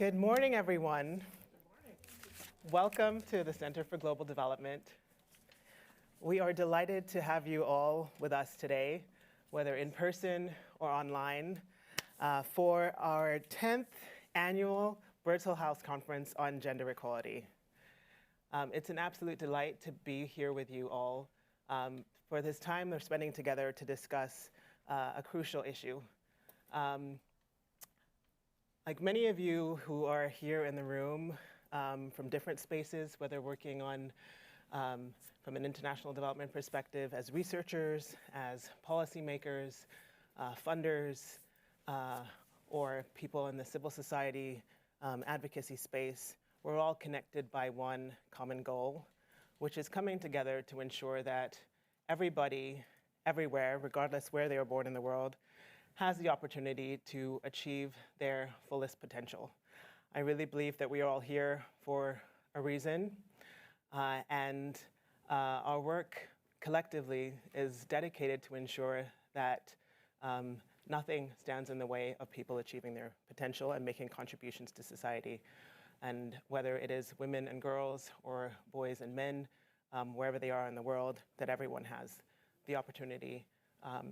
Good morning, everyone. Good morning. Welcome to the Center for Global Development. We are delighted to have you all with us today, whether in person or online, for our 10th annual Birdsall House Conference on Gender Equality. It's an absolute delight to be here with you all for this time we're spending together to discuss a crucial issue. Like many of you who are here in the room from different spaces, whether working on from an international development perspective as researchers, as policymakers, funders, or people in the civil society advocacy space, we're all connected by one common goal, which is coming together to ensure that everybody, everywhere, regardless where they are born in the world, has the opportunity to achieve their fullest potential. I really believe that we are all here for a reason, and our work collectively is dedicated to ensure that nothing stands in the way of people achieving their potential and making contributions to society. And whether it is women and girls or boys and men, wherever they are in the world, that everyone has the opportunity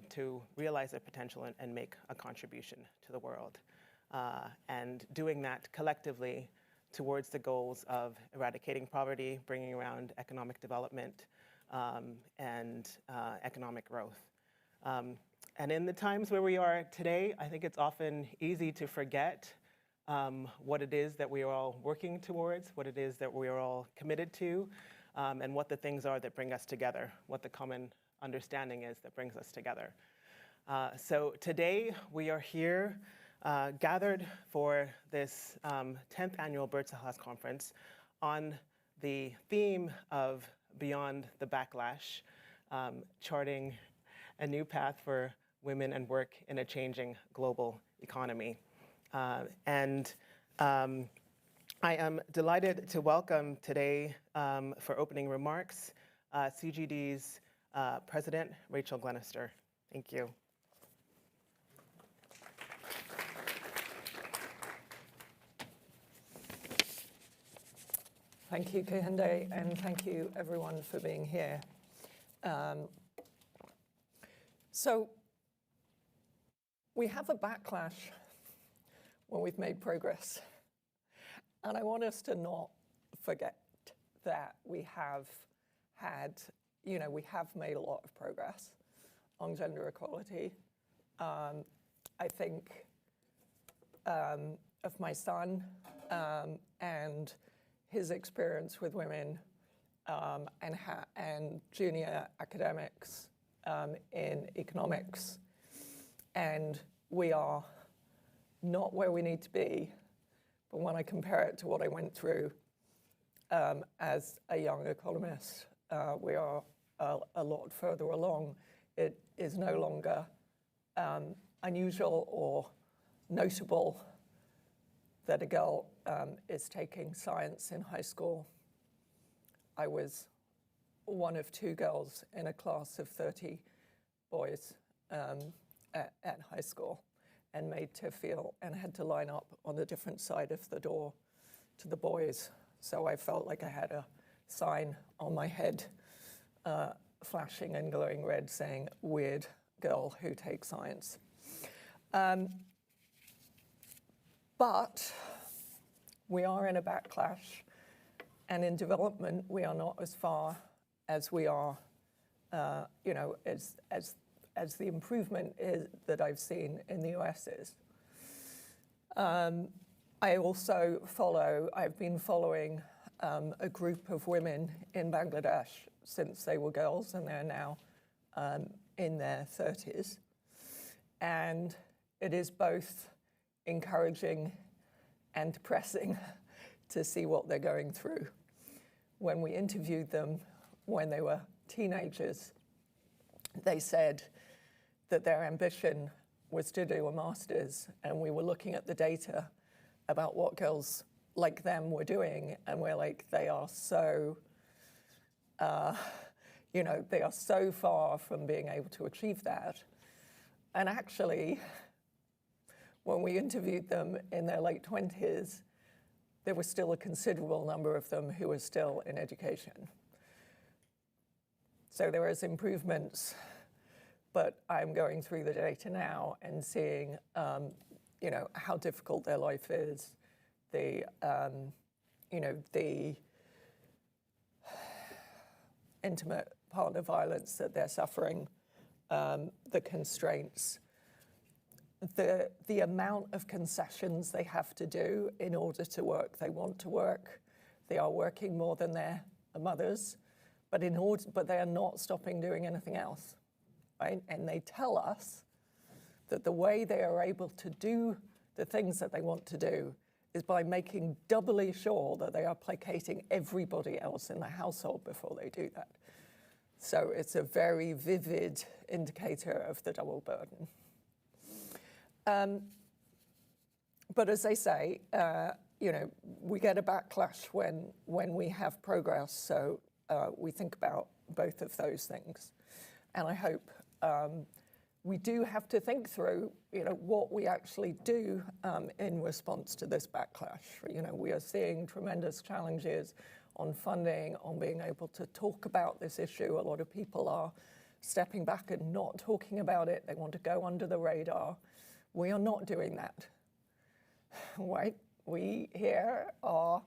to realize their potential and make a contribution to the world. And doing that collectively towards the goals of eradicating poverty, bringing around economic development, and economic growth. And in the times where we are today, I think it's often easy to forget what it is that we are all working towards, what it is that we are all committed to, and what the things are that bring us together, what the common understanding is that brings us together. So today we are here gathered for this 10th annual Birdsall House Conference on the theme of Beyond the Backlash, charting a new path for women and work in a changing global economy. And I am delighted to welcome today for opening remarks CGD's President Rachel Glenister. Thank you. Thank you, Kehinde, and thank you everyone for being here. So we have a backlash when we've made progress. And I want us to not forget that we have had, we have made a lot of progress on gender equality. I think of my son and his experience with women and junior academics in economics. And we are not where we need to be, but when I compare it to what I went through as a young economist, we are a lot further along. It is no longer unusual or notable that a girl is taking science in high school. I was one of two girls in a class of 30 boys at high school, and made to feel and had to line up on a different side of the door to the boys. So I felt like I had a sign on my head flashing and glowing red saying, "Weird girl who takes science." But we are in a backlash, and in development, we are not as far as we are, as the improvement is that I've seen in the US is. I've been following a group of women in Bangladesh since they were girls, and they're now in their 30s. And it is both encouraging and depressing to see what they're going through. When we interviewed them when they were teenagers, they said that their ambition was to do a master's, and we were looking at the data about what girls like them were doing, and we're like, they are so, they are so far from being able to achieve that. And actually, when we interviewed them in their late 20s, there was still a considerable number of them who were still in education. So there is improvements, but I'm going through the data now and seeing, how difficult their life is, the intimate partner violence that they're suffering, the constraints, the amount of concessions they have to do in order to work. They want to work. They are working more than their mothers, but they are not stopping doing anything else, right? And they tell us that the way they are able to do the things that they want to do is by making doubly sure that they are placating everybody else in the household before they do that. So it's a very vivid indicator of the double burden. But as they say, we get a backlash when we have progress. So we think about both of those things. And I hope we do have to think through, what we actually do in response to this backlash. We are seeing tremendous challenges on funding, on being able to talk about this issue. A lot of people are stepping back and not talking about it. They want to go under the radar. We are not doing that, right? We here are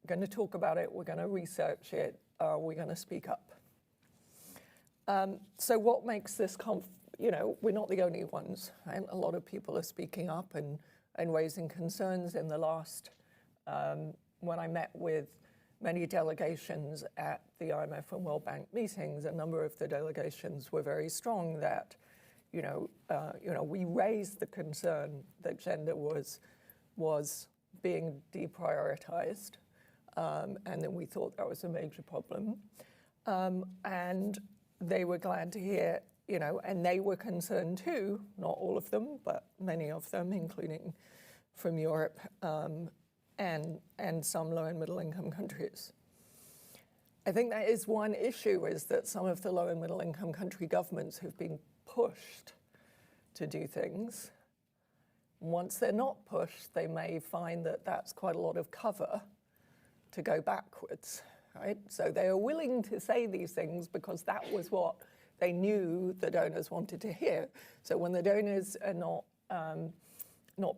going to talk about it. We're going to research it. We're going to speak up. So what makes this we're not the only ones, right? A lot of people are speaking up and raising concerns. In the last, when I met with many delegations at the IMF and World Bank meetings, a number of the delegations were very strong that, we raised the concern that gender was being deprioritized, and then we thought that was a major problem. And they were glad to hear, and they were concerned too, not all of them, but many of them, including from Europe and some low and middle income countries. I think that is one issue, is that some of the low and middle income country governments have been pushed to do things. Once they're not pushed, they may find that that's quite a lot of cover to go backwards, right? So they are willing to say these things because that was what they knew the donors wanted to hear. So when the donors are not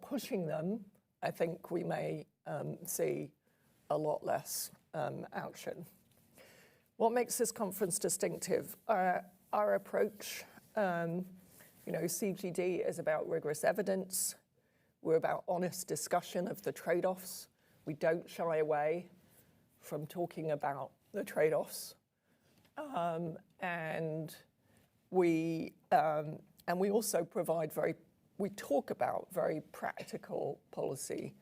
pushing them, I think we may see a lot less action. What makes this conference distinctive? Our approach, CGD is about rigorous evidence. We're about honest discussion of the trade-offs. We don't shy away from talking about the trade-offs. And we also provide we talk about very practical policy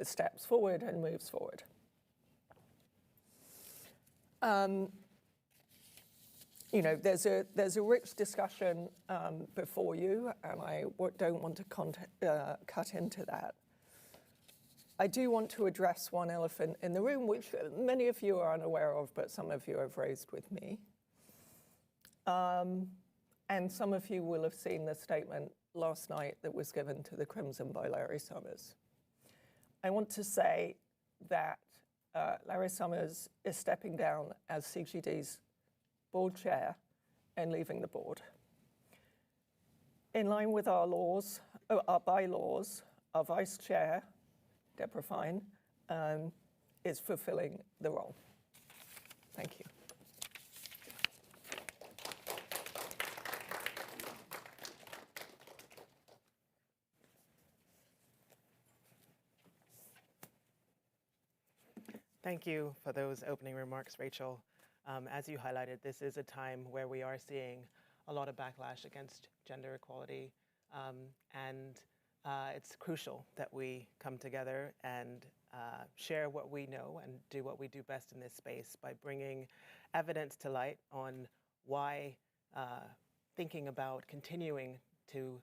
steps forward and moves forward. There's a rich discussion before you, and I don't want to cut into that. I do want to address one elephant in the room, which many of you are unaware of, but some of you have raised with me. And some of you will have seen the statement last night that was given to the Crimson by Larry Summers. I want to say that Larry Summers is stepping down as CGD's board chair and leaving the board. In line with our bylaws, our vice chair, Deborah Fine, is fulfilling the role. Thank you. Thank you for those opening remarks, Rachel. As you highlighted, this is a time where we are seeing a lot of backlash against gender equality, and it's crucial that we come together and share what we know and do what we do best in this space by bringing evidence to light on why thinking about continuing to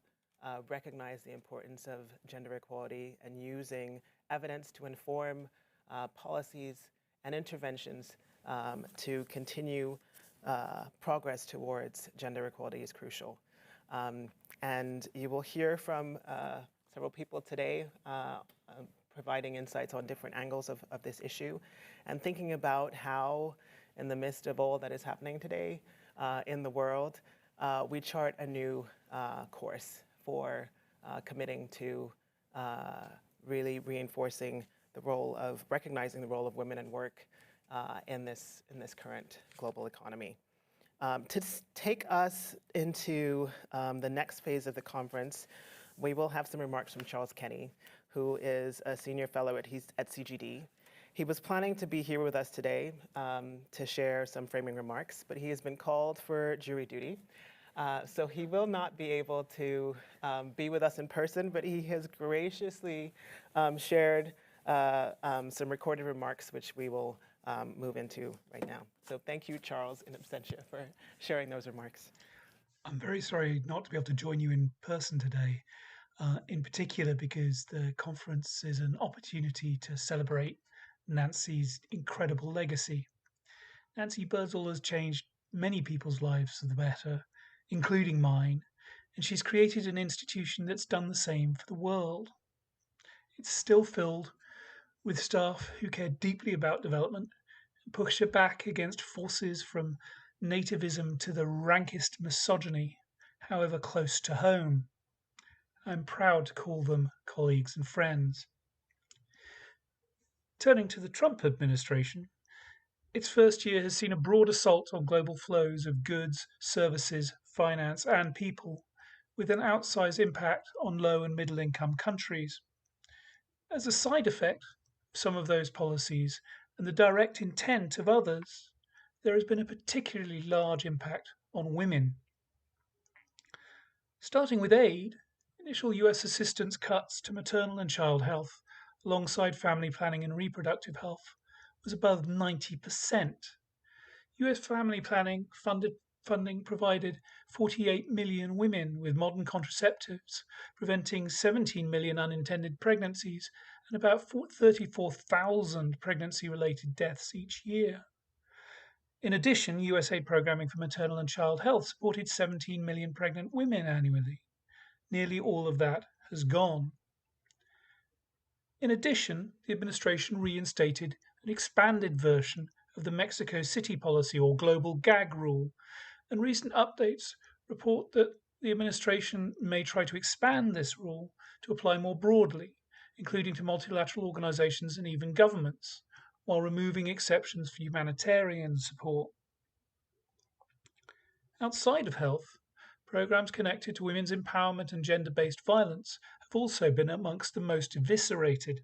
recognize the importance of gender equality and using evidence to inform policies and interventions to continue progress towards gender equality is crucial. And you will hear from several people today, providing insights on different angles of this issue and thinking about how, in the midst of all that is happening today in the world, we chart a new course for committing to really reinforcing the role of, recognizing the role of women in work in this current global economy. To take us into the next phase of the conference, we will have some remarks from Charles Kenny, who is a senior fellow at CGD. He was planning to be here with us today to share some framing remarks, but he has been called for jury duty. So he will not be able to be with us in person, but he has graciously shared some recorded remarks, which we will move into right now. So thank you, Charles, in absentia, for sharing those remarks. I'm very sorry not to be able to join you in person today, in particular because the conference is an opportunity to celebrate Nancy's incredible legacy. Nancy Birdsall has changed many people's lives for the better, including mine, and she's created an institution that's done the same for the world. It's still filled with staff who care deeply about development and push it back against forces from nativism to the rankest misogyny, however close to home. I'm proud to call them colleagues and friends. Turning to the Trump administration, its first year has seen a broad assault on global flows of goods, services, finance, and people, with an outsized impact on low and middle income countries. As a side effect of some of those policies and the direct intent of others, there has been a particularly large impact on women. Starting with aid, initial US assistance cuts to maternal and child health, alongside family planning and reproductive health, was above 90%. US family planning funding provided 48 million women with modern contraceptives, preventing 17 million unintended pregnancies and about 34,000 pregnancy-related deaths each year. In addition, USAID programming for maternal and child health supported 17 million pregnant women annually. Nearly all of that has gone. In addition, the administration reinstated an expanded version of the Mexico City policy or global gag rule, and recent updates report that the administration may try to expand this rule to apply more broadly, including to multilateral organizations and even governments, while removing exceptions for humanitarian support. Outside of health, programs connected to women's empowerment and gender-based violence have also been amongst the most eviscerated.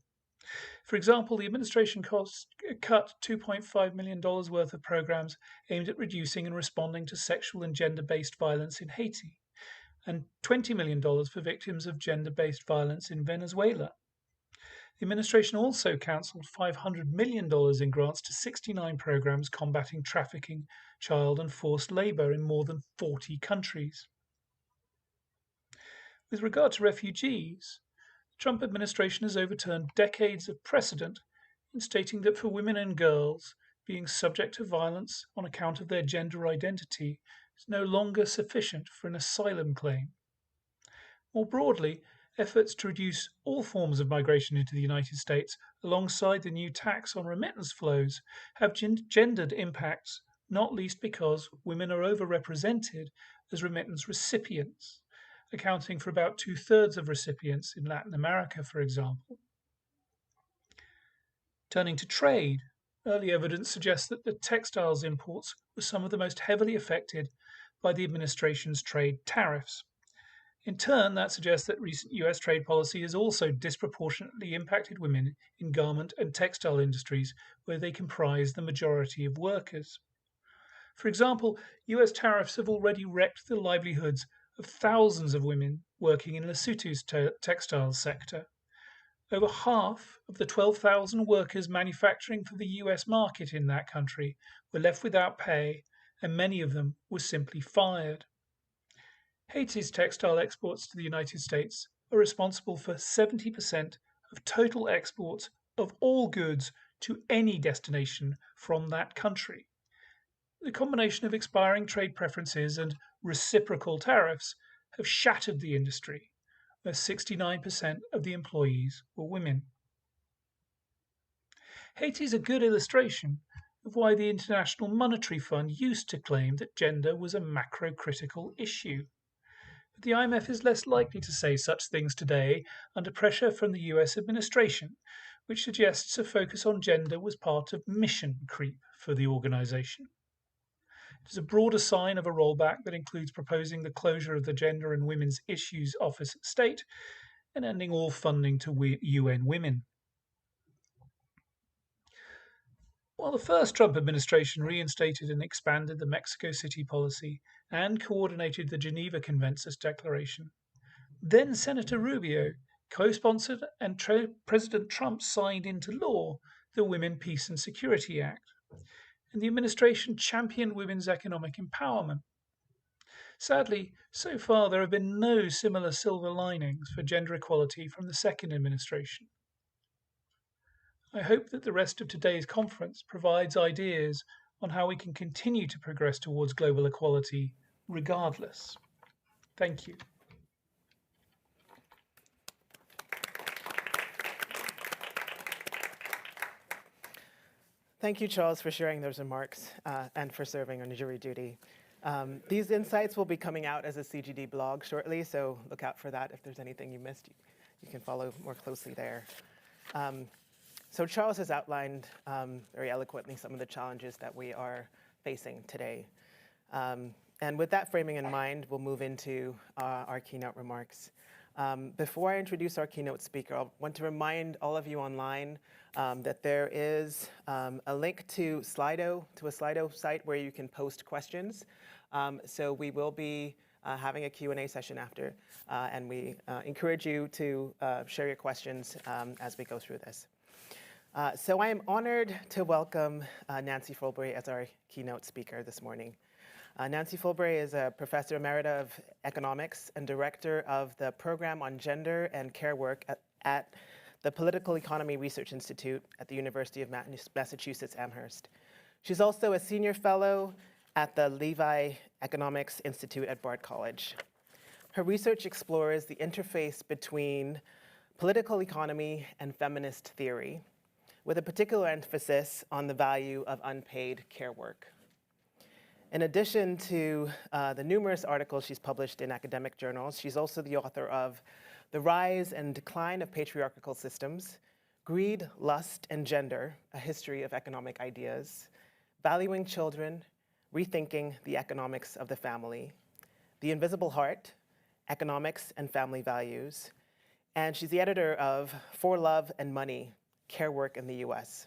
For example, the administration cut $2.5 million worth of programs aimed at reducing and responding to sexual and gender-based violence in Haiti, and $20 million for victims of gender-based violence in Venezuela. The administration also cancelled $500 million in grants to 69 programs combating trafficking, child and forced labour in more than 40 countries. With regard to refugees, the Trump administration has overturned decades of precedent in stating that for women and girls, being subject to violence on account of their gender identity is no longer sufficient for an asylum claim. More broadly, efforts to reduce all forms of migration into the United States, alongside the new tax on remittance flows, have gendered impacts, not least because women are overrepresented as remittance recipients, accounting for about 2/3 of recipients in Latin America, for example. Turning to trade, early evidence suggests that the textiles imports were some of the most heavily affected by the administration's trade tariffs. In turn, that suggests that recent US trade policy has also disproportionately impacted women in garment and textile industries, where they comprise the majority of workers. For example, US tariffs have already wrecked the livelihoods of thousands of women working in Lesotho's textile sector. Over half of the 12,000 workers manufacturing for the US market in that country were left without pay, and many of them were simply fired. Haiti's textile exports to the United States are responsible for 70% of total exports of all goods to any destination from that country. The combination of expiring trade preferences and reciprocal tariffs have shattered the industry, where 69% of the employees were women. Haiti is a good illustration of why the International Monetary Fund used to claim that gender was a macro-critical issue. But the IMF is less likely to say such things today under pressure from the US administration, which suggests a focus on gender was part of mission creep for the organisation. It is a broader sign of a rollback that includes proposing the closure of the Gender and Women's Issues Office at State and ending all funding to UN Women. While the first Trump administration reinstated and expanded the Mexico City policy and coordinated the Geneva Consensus Declaration, then Senator Rubio co-sponsored and President Trump signed into law the Women, Peace and Security Act, and the administration championed women's economic empowerment. Sadly, so far there have been no similar silver linings for gender equality from the second administration. I hope that the rest of today's conference provides ideas on how we can continue to progress towards global equality regardless. Thank you. Thank you, Charles, for sharing those remarks and for serving on jury duty. These insights will be coming out as a CGD blog shortly, so look out for that. If there's anything you missed, you can follow more closely there. So Charles has outlined very eloquently some of the challenges that we are facing today. And with that framing in mind, we'll move into our keynote remarks. Before I introduce our keynote speaker, I want to remind all of you online that there is a link to a Slido site where you can post questions. So we will be having a Q&A session after, and we encourage you to share your questions as we go through this. So I am honored to welcome Nancy Fulbury as our keynote speaker this morning. Nancy Fulbury is a professor emerita of economics and director of the program on gender and care work at the Political Economy Research Institute at the University of Massachusetts Amherst. She's also a senior fellow at the Levi Economics Institute at Bard College. Her research explores the interface between political economy and feminist theory, with a particular emphasis on the value of unpaid care work. In addition to the numerous articles she's published in academic journals, she's also the author of The Rise and Decline of Patriarchal Systems, Greed, Lust, and Gender, A History of Economic Ideas, Valuing Children, Rethinking the Economics of the Family, The Invisible Heart, Economics and Family Values, and she's the editor of For Love and Money, Care Work in the US.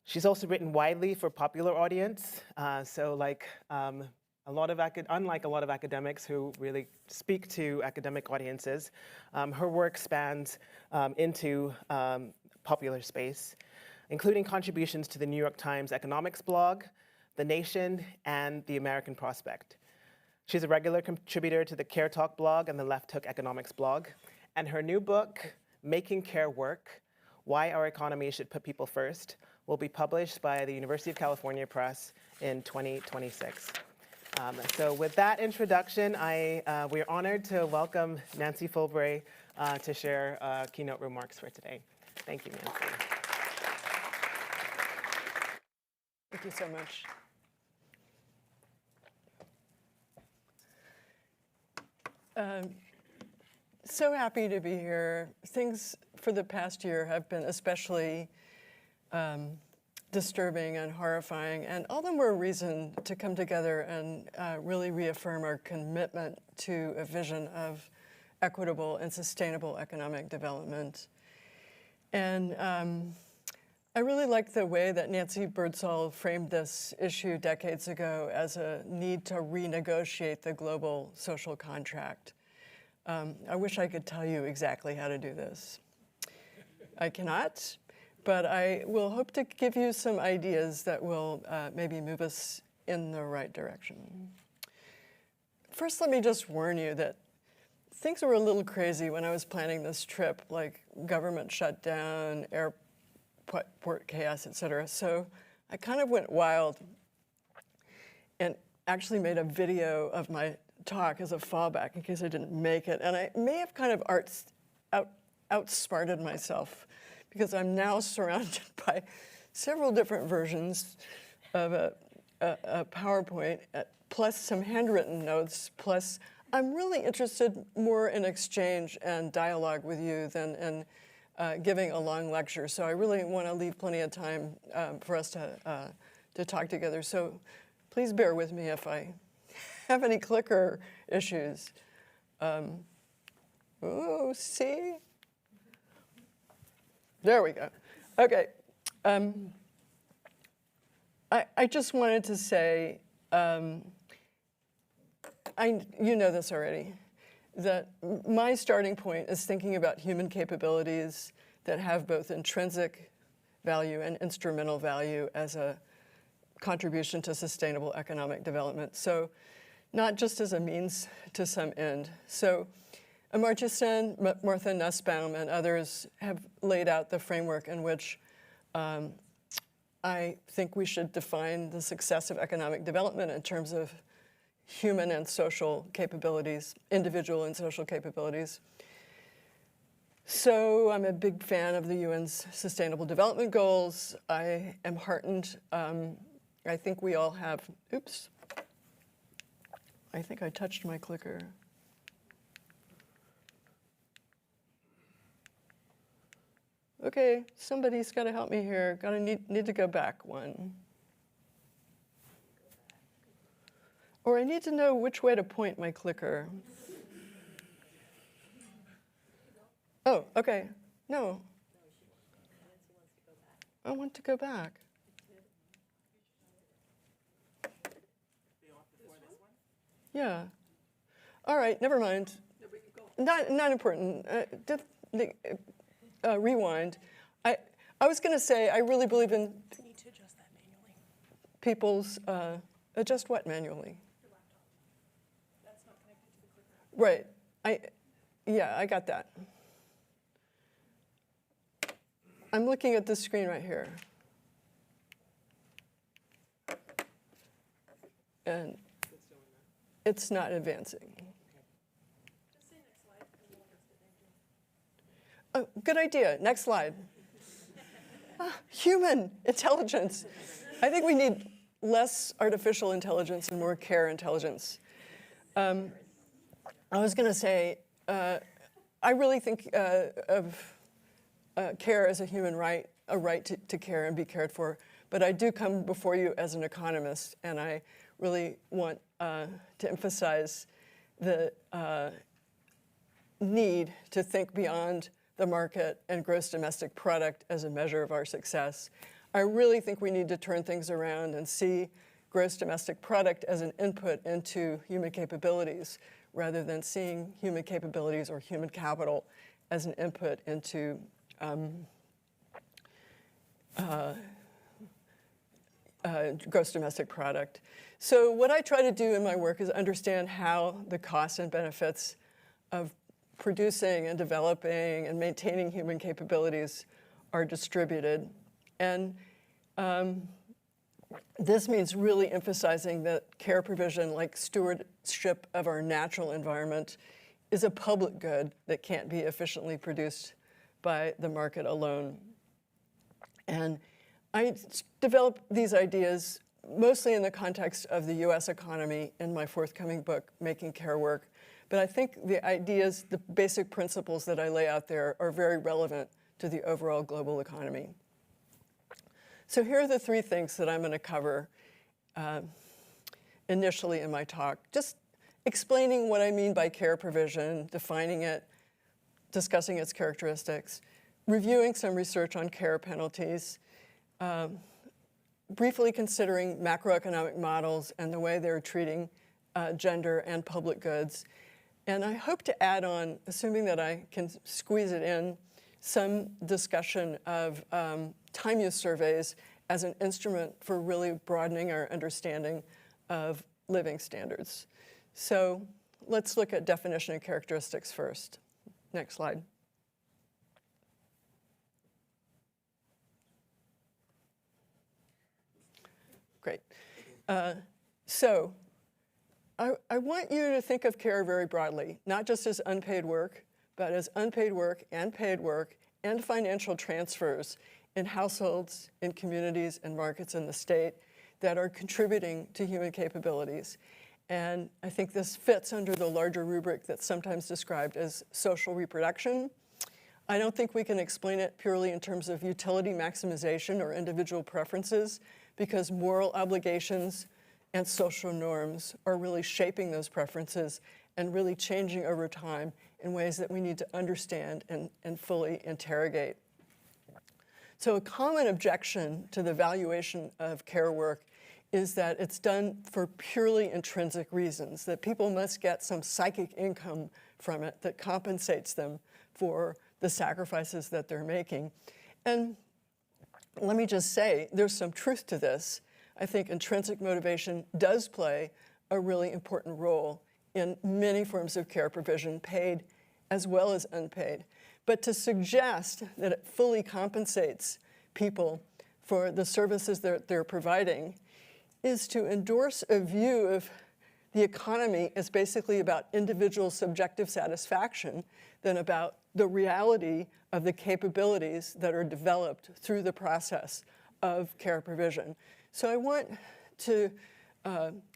She's also written widely for popular audience, so unlike a lot of academics who really speak to academic audiences, her work spans into popular space, including contributions to the New York Times economics blog, The Nation, and The American Prospect. She's a regular contributor to the Care Talk blog and the Left Hook economics blog, and her new book, Making Care Work: Why Our Economy Should Put People First, will be published by the University of California Press in 2026. So with that introduction, we're honored to welcome Nancy Fulbury to share keynote remarks for today. Thank you, Nancy. Thank you so much. So happy to be here. Things for the past year have been especially disturbing and horrifying, and all the more reason to come together and really reaffirm our commitment to a vision of equitable and sustainable economic development. And I really like the way that Nancy Birdsall framed this issue decades ago as a need to renegotiate the global social contract. I wish I could tell you exactly how to do this. I cannot, but I will hope to give you some ideas that will maybe move us in the right direction. First, let me just warn you that things were a little crazy when I was planning this trip, like government shutdown, airport chaos, et cetera. So I kind of went wild and actually made a video of my talk as a fallback in case I didn't make it. And I may have kind of outsmarted myself because I'm now surrounded by several different versions of a PowerPoint, plus some handwritten notes, plus I'm really interested more in exchange and dialogue with you than in giving a long lecture. So I really want to leave plenty of time for us to talk together. So please bear with me if I have any clicker issues. Oh, see? There we go. Okay. I just wanted to say, you know this already, that my starting point is thinking about human capabilities that have both intrinsic value and instrumental value as a contribution to sustainable economic development. So not just as a means to some end. So Amartya Sen, Martha Nussbaum, and others have laid out the framework in which I think we should define the success of economic development in terms of human and social capabilities, individual and social capabilities. So I'm a big fan of the UN's Sustainable Development Goals. I am heartened. I think we all have, oops. I think I touched my clicker. Okay, somebody's got to help me here. Need to go back one. Or I need to know which way to point my clicker. Oh, okay. No. I want to go back. Yeah. All right, never mind. Not important. Rewind. I was going to say I really believe in need to adjust that manually. people's adjust what manually? Your laptop. That's not connected to the clicker. Right. Yeah, I got that. I'm looking at this screen right here. And it's not advancing. Just say next slide and we'll adjust it. Thank you. Oh, good idea. Next slide. Human intelligence. I think we need less artificial intelligence and more care intelligence. I was going to say, I really think of care as a human right, a right to care and be cared for. But I do come before you as an economist, and I really want to emphasize the need to think beyond the market and gross domestic product as a measure of our success. I really think we need to turn things around and see gross domestic product as an input into human capabilities rather than seeing human capabilities or human capital as an input into gross domestic product. So what I try to do in my work is understand how the costs and benefits of producing and developing and maintaining human capabilities are distributed. And this means really emphasizing that care provision, like stewardship of our natural environment, is a public good that can't be efficiently produced by the market alone. And I develop these ideas mostly in the context of the US economy in my forthcoming book, Making Care Work. But I think the ideas, the basic principles that I lay out there are very relevant to the overall global economy. So here are the three things that I'm going to cover initially in my talk. Just explaining what I mean by care provision, defining it, discussing its characteristics, reviewing some research on care penalties, briefly considering macroeconomic models and the way they're treating gender and public goods. And I hope to add on, assuming that I can squeeze it in, some discussion of time use surveys as an instrument for really broadening our understanding of living standards. So let's look at definition and characteristics first. Next slide. Great. So I want you to think of care very broadly, not just as unpaid work, but as unpaid work and paid work and financial transfers in households, in communities, and markets in the state that are contributing to human capabilities. And I think this fits under the larger rubric that's sometimes described as social reproduction. I don't think we can explain it purely in terms of utility maximization or individual preferences, because moral obligations and social norms are really shaping those preferences and really changing over time in ways that we need to understand and fully interrogate. So a common objection to the valuation of care work is that it's done for purely intrinsic reasons, that people must get some psychic income from it that compensates them for the sacrifices that they're making. And let me just say, there's some truth to this. I think intrinsic motivation does play a really important role in many forms of care provision, paid as well as unpaid. But to suggest that it fully compensates people for the services that they're providing is to endorse a view of the economy as basically about individual subjective satisfaction than about the reality of the capabilities that are developed through the process of care provision. So I want to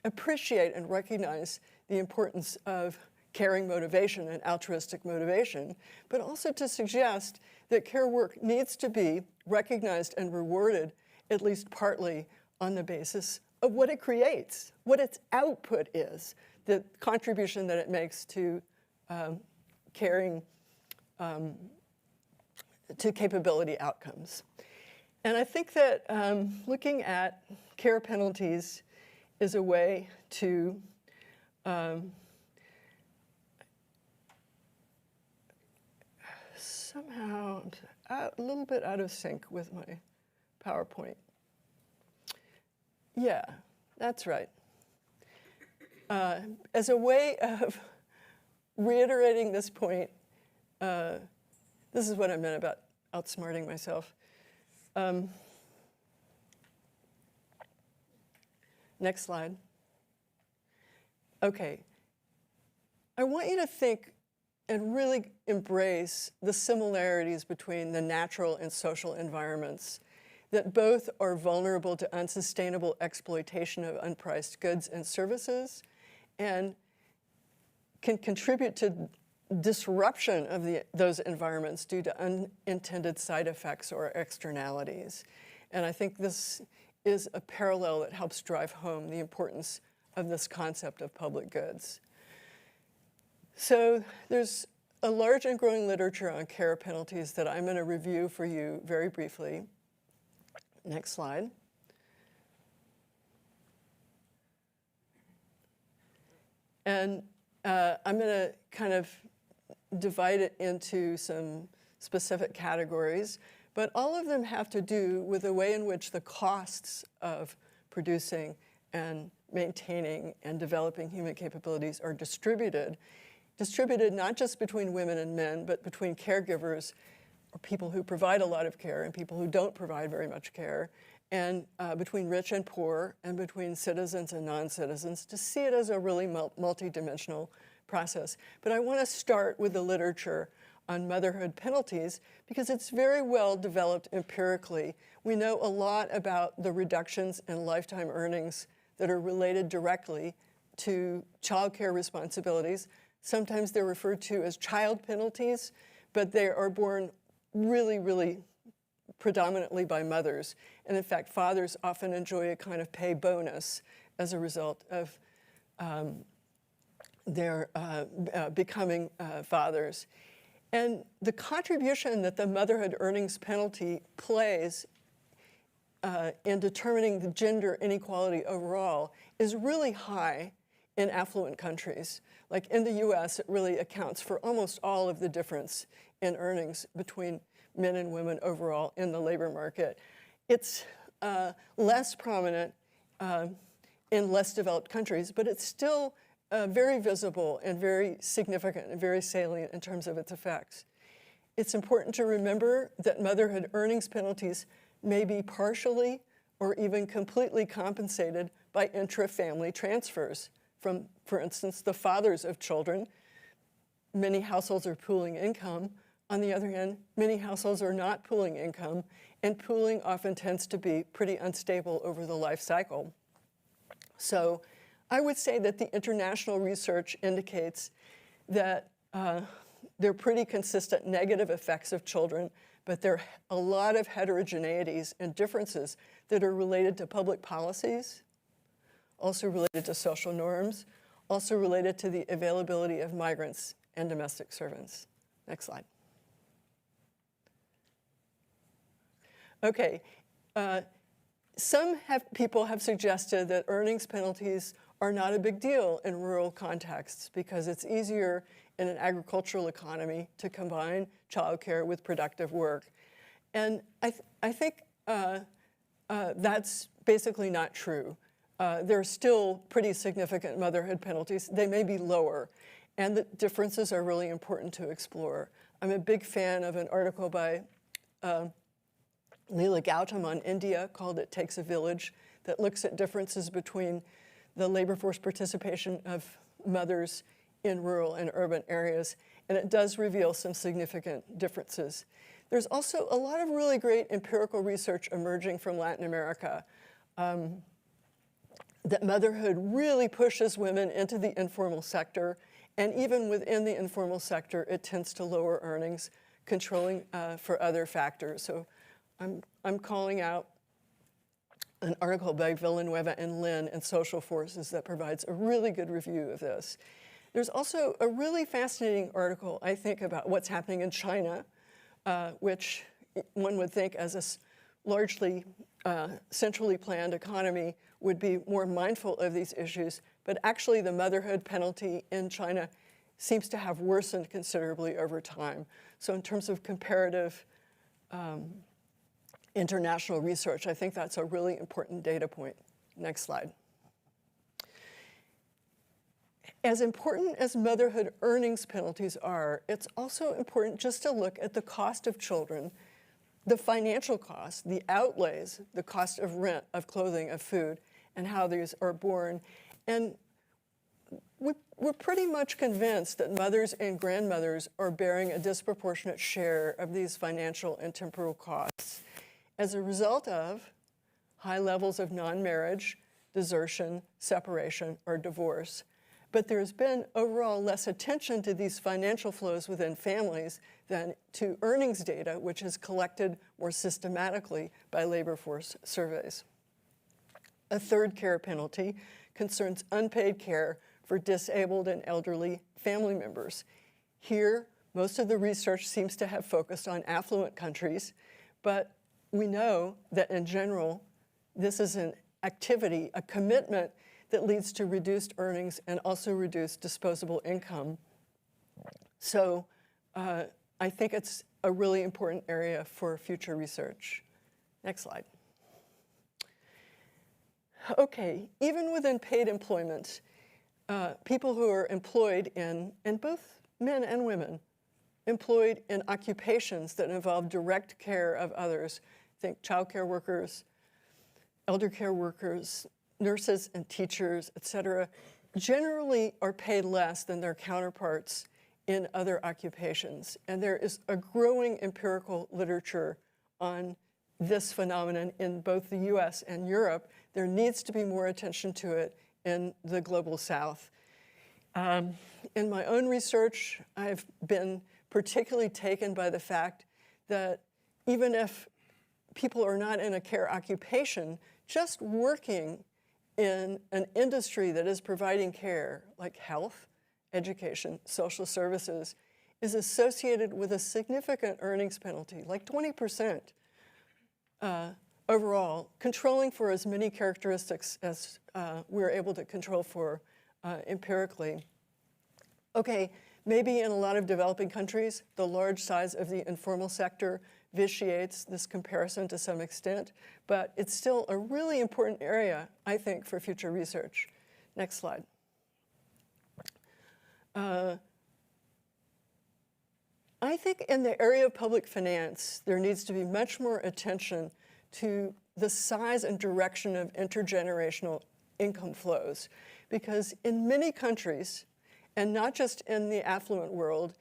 appreciate and recognize the importance of caring motivation and altruistic motivation, but also to suggest that care work needs to be recognized and rewarded, at least partly, on the basis of what it creates, what its output is, the contribution that it makes to caring, to capability outcomes. And I think that looking at care penalties is a way to somehow a little bit out of sync with my PowerPoint. Yeah, that's right. As a way of reiterating this point, this is what I meant about outsmarting myself. Next slide. Okay. I want you to think and really embrace the similarities between the natural and social environments that both are vulnerable to unsustainable exploitation of unpriced goods and services and can contribute to disruption of those environments due to unintended side effects or externalities. And I think this is a parallel that helps drive home the importance of this concept of public goods. So there's a large and growing literature on care penalties that I'm going to review for you very briefly. Next slide. And I'm going to kind of divide it into some specific categories, but all of them have to do with the way in which the costs of producing and maintaining and developing human capabilities are distributed not just between women and men, but between caregivers or people who provide a lot of care and people who don't provide very much care, and between rich and poor, and between citizens and non-citizens, to see it as a really multidimensional process. But I want to start with the literature on motherhood penalties because it's very well developed empirically. We know a lot about the reductions in lifetime earnings that are related directly to childcare responsibilities. Sometimes they're referred to as child penalties, but they are borne really, really predominantly by mothers. And in fact, fathers often enjoy a kind of pay bonus as a result of their becoming fathers. And the contribution that the motherhood earnings penalty plays in determining the gender inequality overall is really high in affluent countries. Like in the US, it really accounts for almost all of the difference in earnings between men and women overall in the labor market. It's less prominent in less developed countries, but it's still very visible and very significant and very salient in terms of its effects. It's important to remember that motherhood earnings penalties may be partially or even completely compensated by intra-family transfers from, for instance, the fathers of children. Many households are pooling income, on the other hand, many households are not pooling income, and pooling often tends to be pretty unstable over the life cycle. So I would say that the international research indicates that there are pretty consistent negative effects of children, but there are a lot of heterogeneities and differences that are related to public policies, also related to social norms, also related to the availability of migrants and domestic servants. Next slide. Okay, some people have suggested that earnings penalties are not a big deal in rural contexts because it's easier in an agricultural economy to combine childcare with productive work. And I think that's basically not true. There are still pretty significant motherhood penalties. They may be lower, and the differences are really important to explore. I'm a big fan of an article by Leela Gautam on India called It Takes a Village that looks at differences between the labor force participation of mothers in rural and urban areas, and it does reveal some significant differences. There's also a lot of really great empirical research emerging from Latin America that motherhood really pushes women into the informal sector, and even within the informal sector, it tends to lower earnings, controlling for other factors. So I'm calling out an article by Villanueva and Lin in Social Forces that provides a really good review of this. There's also a really fascinating article, I think, about what's happening in China, which one would think as a largely centrally planned economy would be more mindful of these issues, but actually the motherhood penalty in China seems to have worsened considerably over time. So in terms of comparative international research, I think that's a really important data point. Next slide. As important as motherhood earnings penalties are, it's also important just to look at the cost of children, the financial cost, the outlays, the cost of rent, of clothing, of food, and how these are borne. And we're pretty much convinced that mothers and grandmothers are bearing a disproportionate share of these financial and temporal costs as a result of high levels of non-marriage, desertion, separation, or divorce. But there's been overall less attention to these financial flows within families than to earnings data, which is collected more systematically by labor force surveys. A third care penalty concerns unpaid care for disabled and elderly family members. Here, most of the research seems to have focused on affluent countries, but we know that in general, this is an activity, a commitment that leads to reduced earnings and also reduced disposable income. So I think it's a really important area for future research. Next slide. Okay, even within paid employment, people who are employed in, and both men and women, employed in occupations that involve direct care of others, think child care workers, elder care workers, nurses and teachers, et cetera, generally are paid less than their counterparts in other occupations. And there is a growing empirical literature on this phenomenon in both the US and Europe. There needs to be more attention to it in the global South. In my own research, I've been particularly taken by the fact that even if people are not in a care occupation, just working in an industry that is providing care, like health, education, social services, is associated with a significant earnings penalty, like 20% overall, controlling for as many characteristics as we're able to control for empirically. Okay, maybe in a lot of developing countries, the large size of the informal sector vitiates this comparison to some extent, but it's still a really important area, I think, for future research. Next slide. I think in the area of public finance, there needs to be much more attention to the size and direction of intergenerational income flows, because in many countries, and not just in the affluent world,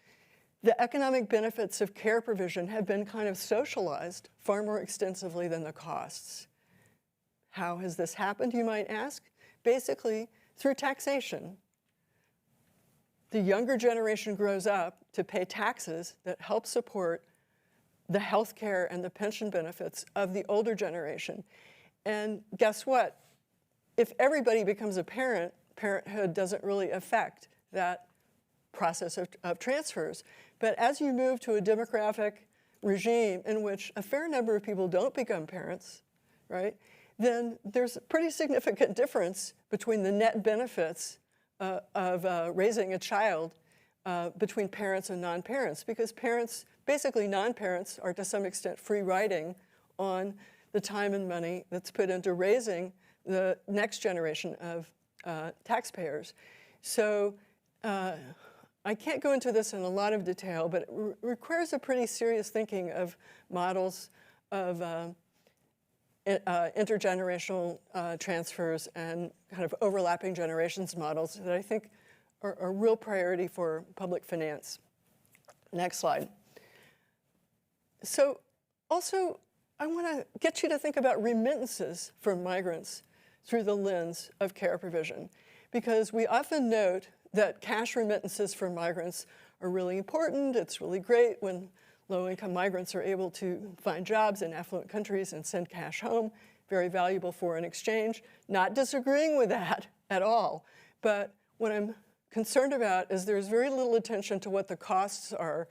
the economic benefits of care provision have been kind of socialized far more extensively than the costs. How has this happened, you might ask? Basically, through taxation. The younger generation grows up to pay taxes that help support the health care and the pension benefits of the older generation. And guess what? If everybody becomes a parent, parenthood doesn't really affect that process of transfers. But as you move to a demographic regime in which a fair number of people don't become parents, right, then there's a pretty significant difference between the net benefits of raising a child between parents and non-parents, because parents, basically non-parents, are to some extent free riding on the time and money that's put into raising the next generation of taxpayers. So I can't go into this in a lot of detail, but it requires a pretty serious thinking of models of intergenerational transfers and kind of overlapping generations models that I think are a real priority for public finance. Next slide. So also, I want to get you to think about remittances from migrants through the lens of care provision, because we often note that cash remittances from migrants are really important. It's really great when low-income migrants are able to find jobs in affluent countries and send cash home. Very valuable foreign exchange. Not disagreeing with that at all. But what I'm concerned about is there's very little attention to what the costs are.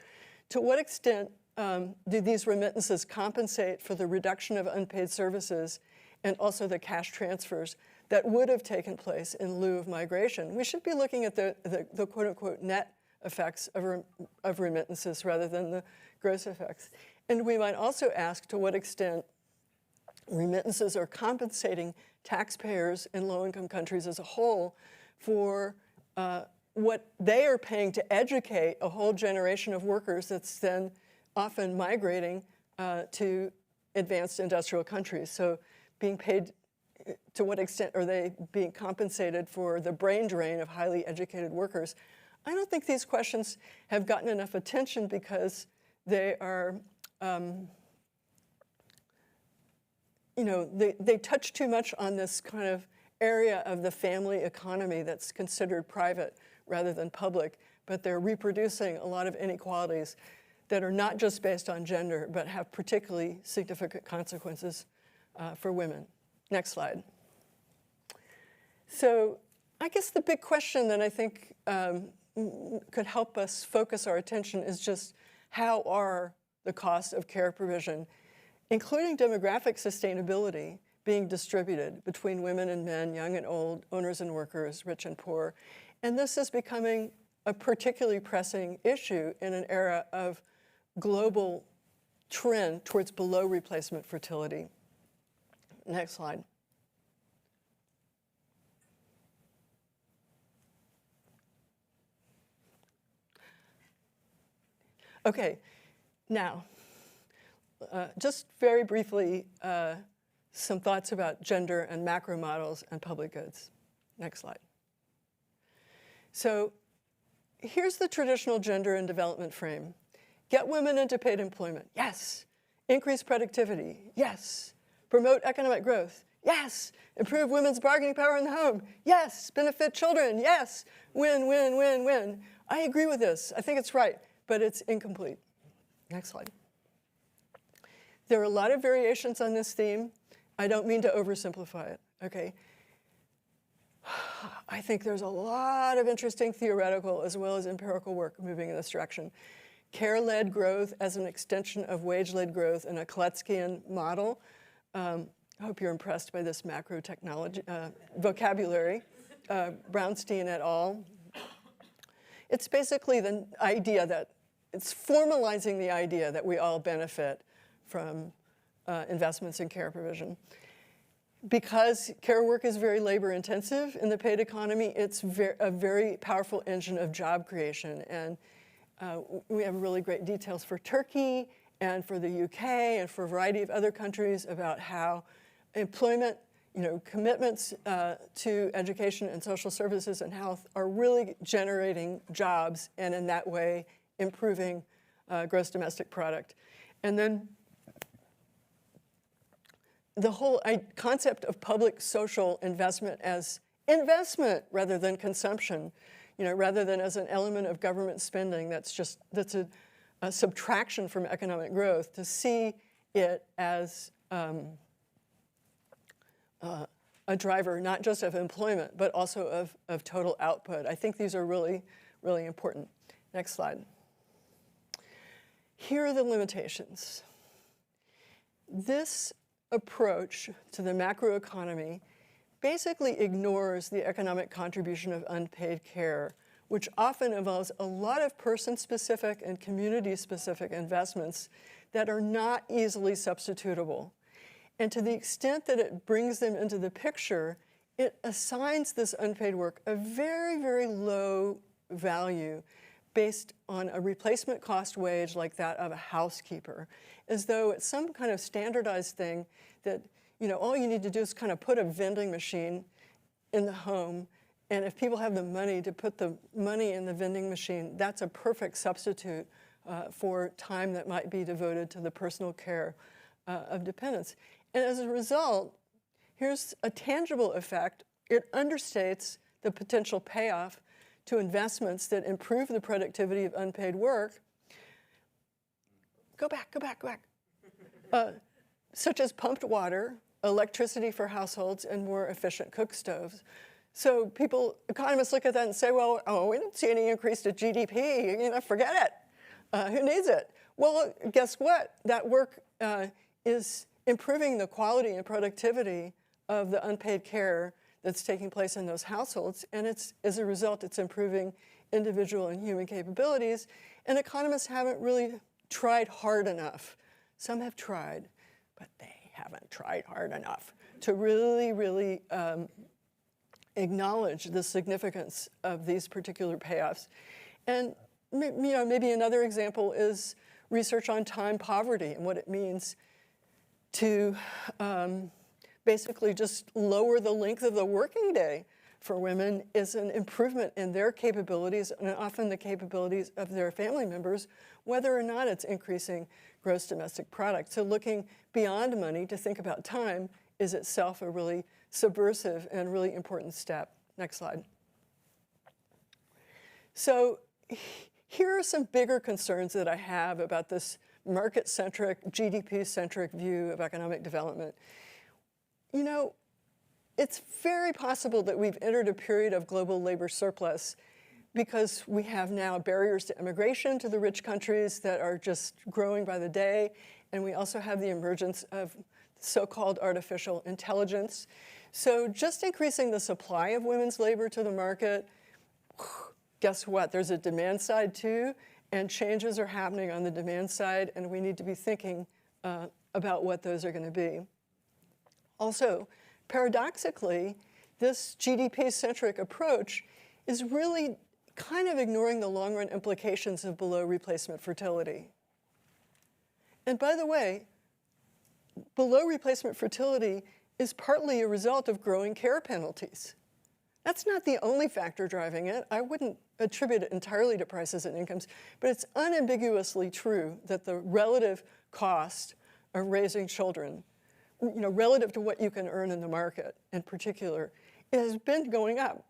To what extent do these remittances compensate for the reduction of unpaid services and also the cash transfers that would have taken place in lieu of migration? We should be looking at the quote-unquote net effects of remittances rather than the gross effects. And we might also ask to what extent remittances are compensating taxpayers in low-income countries as a whole for what they are paying to educate a whole generation of workers that's then often migrating to advanced industrial countries. So being paid, to what extent are they being compensated for the brain drain of highly educated workers? I don't think these questions have gotten enough attention because they are, they touch too much on this kind of area of the family economy that's considered private rather than public, but they're reproducing a lot of inequalities that are not just based on gender, but have particularly significant consequences for women. Next slide. So I guess the big question that I think could help us focus our attention is just how are the costs of care provision, including demographic sustainability, being distributed between women and men, young and old, owners and workers, rich and poor. And this is becoming a particularly pressing issue in an era of global trend towards below replacement fertility. Next slide. Okay, now, just very briefly, some thoughts about gender and macro models and public goods. Next slide. So here's the traditional gender and development frame. Get women into paid employment, yes. Increase productivity, yes. Promote economic growth, yes. Improve women's bargaining power in the home, yes. Benefit children, yes. Win, win, win, win. I agree with this. I think it's right, but it's incomplete. Next slide. There are a lot of variations on this theme. I don't mean to oversimplify it, okay? I think there's a lot of interesting theoretical as well as empirical work moving in this direction. Care-led growth as an extension of wage-led growth in a Kaleckian model. I hope you're impressed by this macro technology vocabulary. Brownstein et al. It's basically the idea that it's formalizing the idea that we all benefit from investments in care provision. Because care work is very labor intensive in the paid economy, it's a very powerful engine of job creation. And we have really great details for Turkey and for the UK and for a variety of other countries about how employment, commitments to education and social services and health are really generating jobs and in that way improving gross domestic product. And then the whole concept of public social investment as investment rather than consumption, rather than as an element of government spending that's a subtraction from economic growth, to see it as a driver not just of employment, but also of total output. I think these are really, really important. Next slide. Here are the limitations. This approach to the macroeconomy basically ignores the economic contribution of unpaid care, which often involves a lot of person-specific and community-specific investments that are not easily substitutable. And to the extent that it brings them into the picture, it assigns this unpaid work a very, very low value based on a replacement cost wage like that of a housekeeper, as though it's some kind of standardized thing that, all you need to do is kind of put a vending machine in the home, and if people have the money to put the money in the vending machine, that's a perfect substitute for time that might be devoted to the personal care of dependents. And as a result, here's a tangible effect. It understates the potential payoff to investments that improve the productivity of unpaid work. Go back. Such as pumped water, electricity for households, and more efficient cook stoves. So economists look at that and say, well, we didn't see any increase to GDP, forget it. Who needs it? Well, guess what? That work is improving the quality and productivity of the unpaid care that's taking place in those households, and as a result, it's improving individual and human capabilities, and economists haven't really tried hard enough. Some have tried, but they haven't tried hard enough to really, really acknowledge the significance of these particular payoffs. And maybe another example is research on time poverty and what it means to basically just lower the length of the working day for women is an improvement in their capabilities and often the capabilities of their family members, whether or not it's increasing gross domestic product. So looking beyond money to think about time is itself a really subversive and really important step. Next slide. So here are some bigger concerns that I have about this market-centric, GDP-centric view of economic development. It's very possible that we've entered a period of global labor surplus because we have now barriers to immigration to the rich countries that are just growing by the day, and we also have the emergence of so-called artificial intelligence. So just increasing the supply of women's labor to the market, guess what? There's a demand side too, and changes are happening on the demand side, and we need to be thinking about what those are going to be. Also, paradoxically, this GDP-centric approach is really kind of ignoring the long-run implications of below replacement fertility. And by the way, below replacement fertility is partly a result of growing care penalties. That's not the only factor driving it. I wouldn't attribute it entirely to prices and incomes, but it's unambiguously true that the relative cost of raising children, relative to what you can earn in the market in particular, it has been going up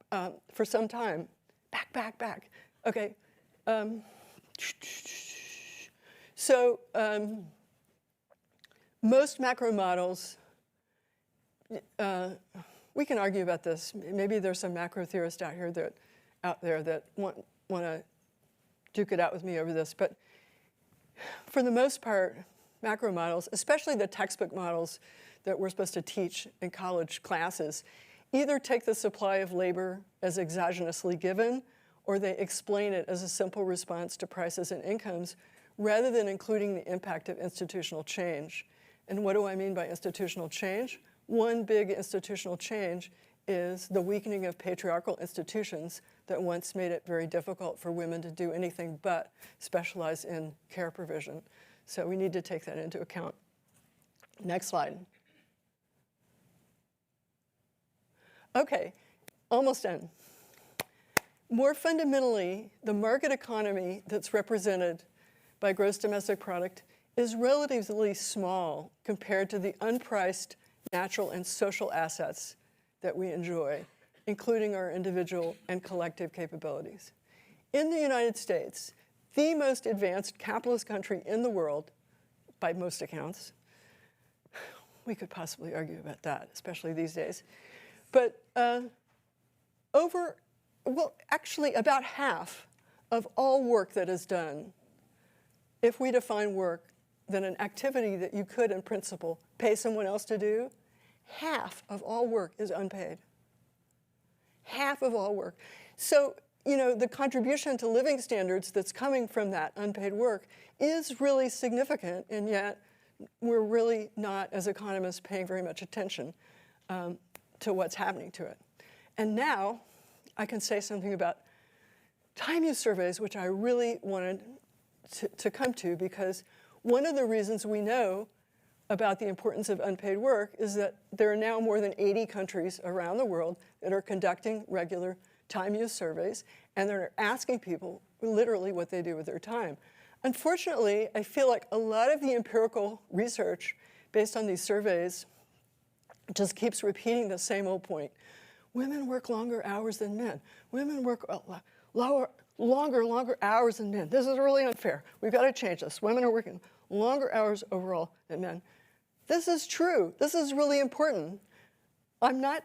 for some time. Back. Okay. So most macro models, we can argue about this. Maybe there's some macro theorists out there that want to duke it out with me over this. But for the most part, macro models, especially the textbook models that we're supposed to teach in college classes, either take the supply of labor as exogenously given, or they explain it as a simple response to prices and incomes, rather than including the impact of institutional change. And what do I mean by institutional change? One big institutional change is the weakening of patriarchal institutions that once made it very difficult for women to do anything but specialize in care provision. So we need to take that into account. Next slide. Okay, almost done. more fundamentally, the market economy that's represented by gross domestic product is relatively small compared to the unpriced natural and social assets that we enjoy, including our individual and collective capabilities. In the United States, the most advanced capitalist country in the world, by most accounts, we could possibly argue about that, especially these days, but actually about half of all work that is done, if we define work then an activity that you could, in principle, pay someone else to do, half of all work is unpaid. Half of all work. So, the contribution to living standards that's coming from that unpaid work is really significant, and yet we're really not, as economists, paying very much attention to what's happening to it. And now I can say something about time use surveys, which I really wanted to come to, because one of the reasons we know about the importance of unpaid work is that there are now more than 80 countries around the world that are conducting regular time use surveys, and they're asking people literally what they do with their time. Unfortunately, I feel like a lot of the empirical research based on these surveys just keeps repeating the same old point. Women work longer hours than men. Women work longer hours than men. This is really unfair. We've got to change this. Women are working longer hours overall than men. This is true. This is really important. I'm not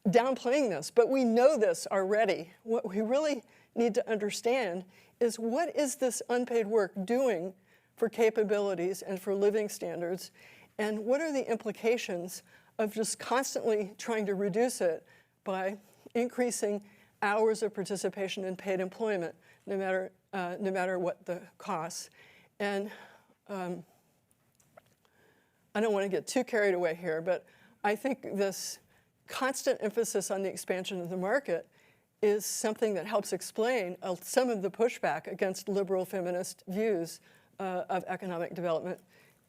downplaying this, but we know this already. What we really need to understand is, what is this unpaid work doing for capabilities and for living standards, and what are the implications of just constantly trying to reduce it by increasing hours of participation in paid employment, no matter what the costs. And I don't want to get too carried away here, but I think this constant emphasis on the expansion of the market is something that helps explain some of the pushback against liberal feminist views of economic development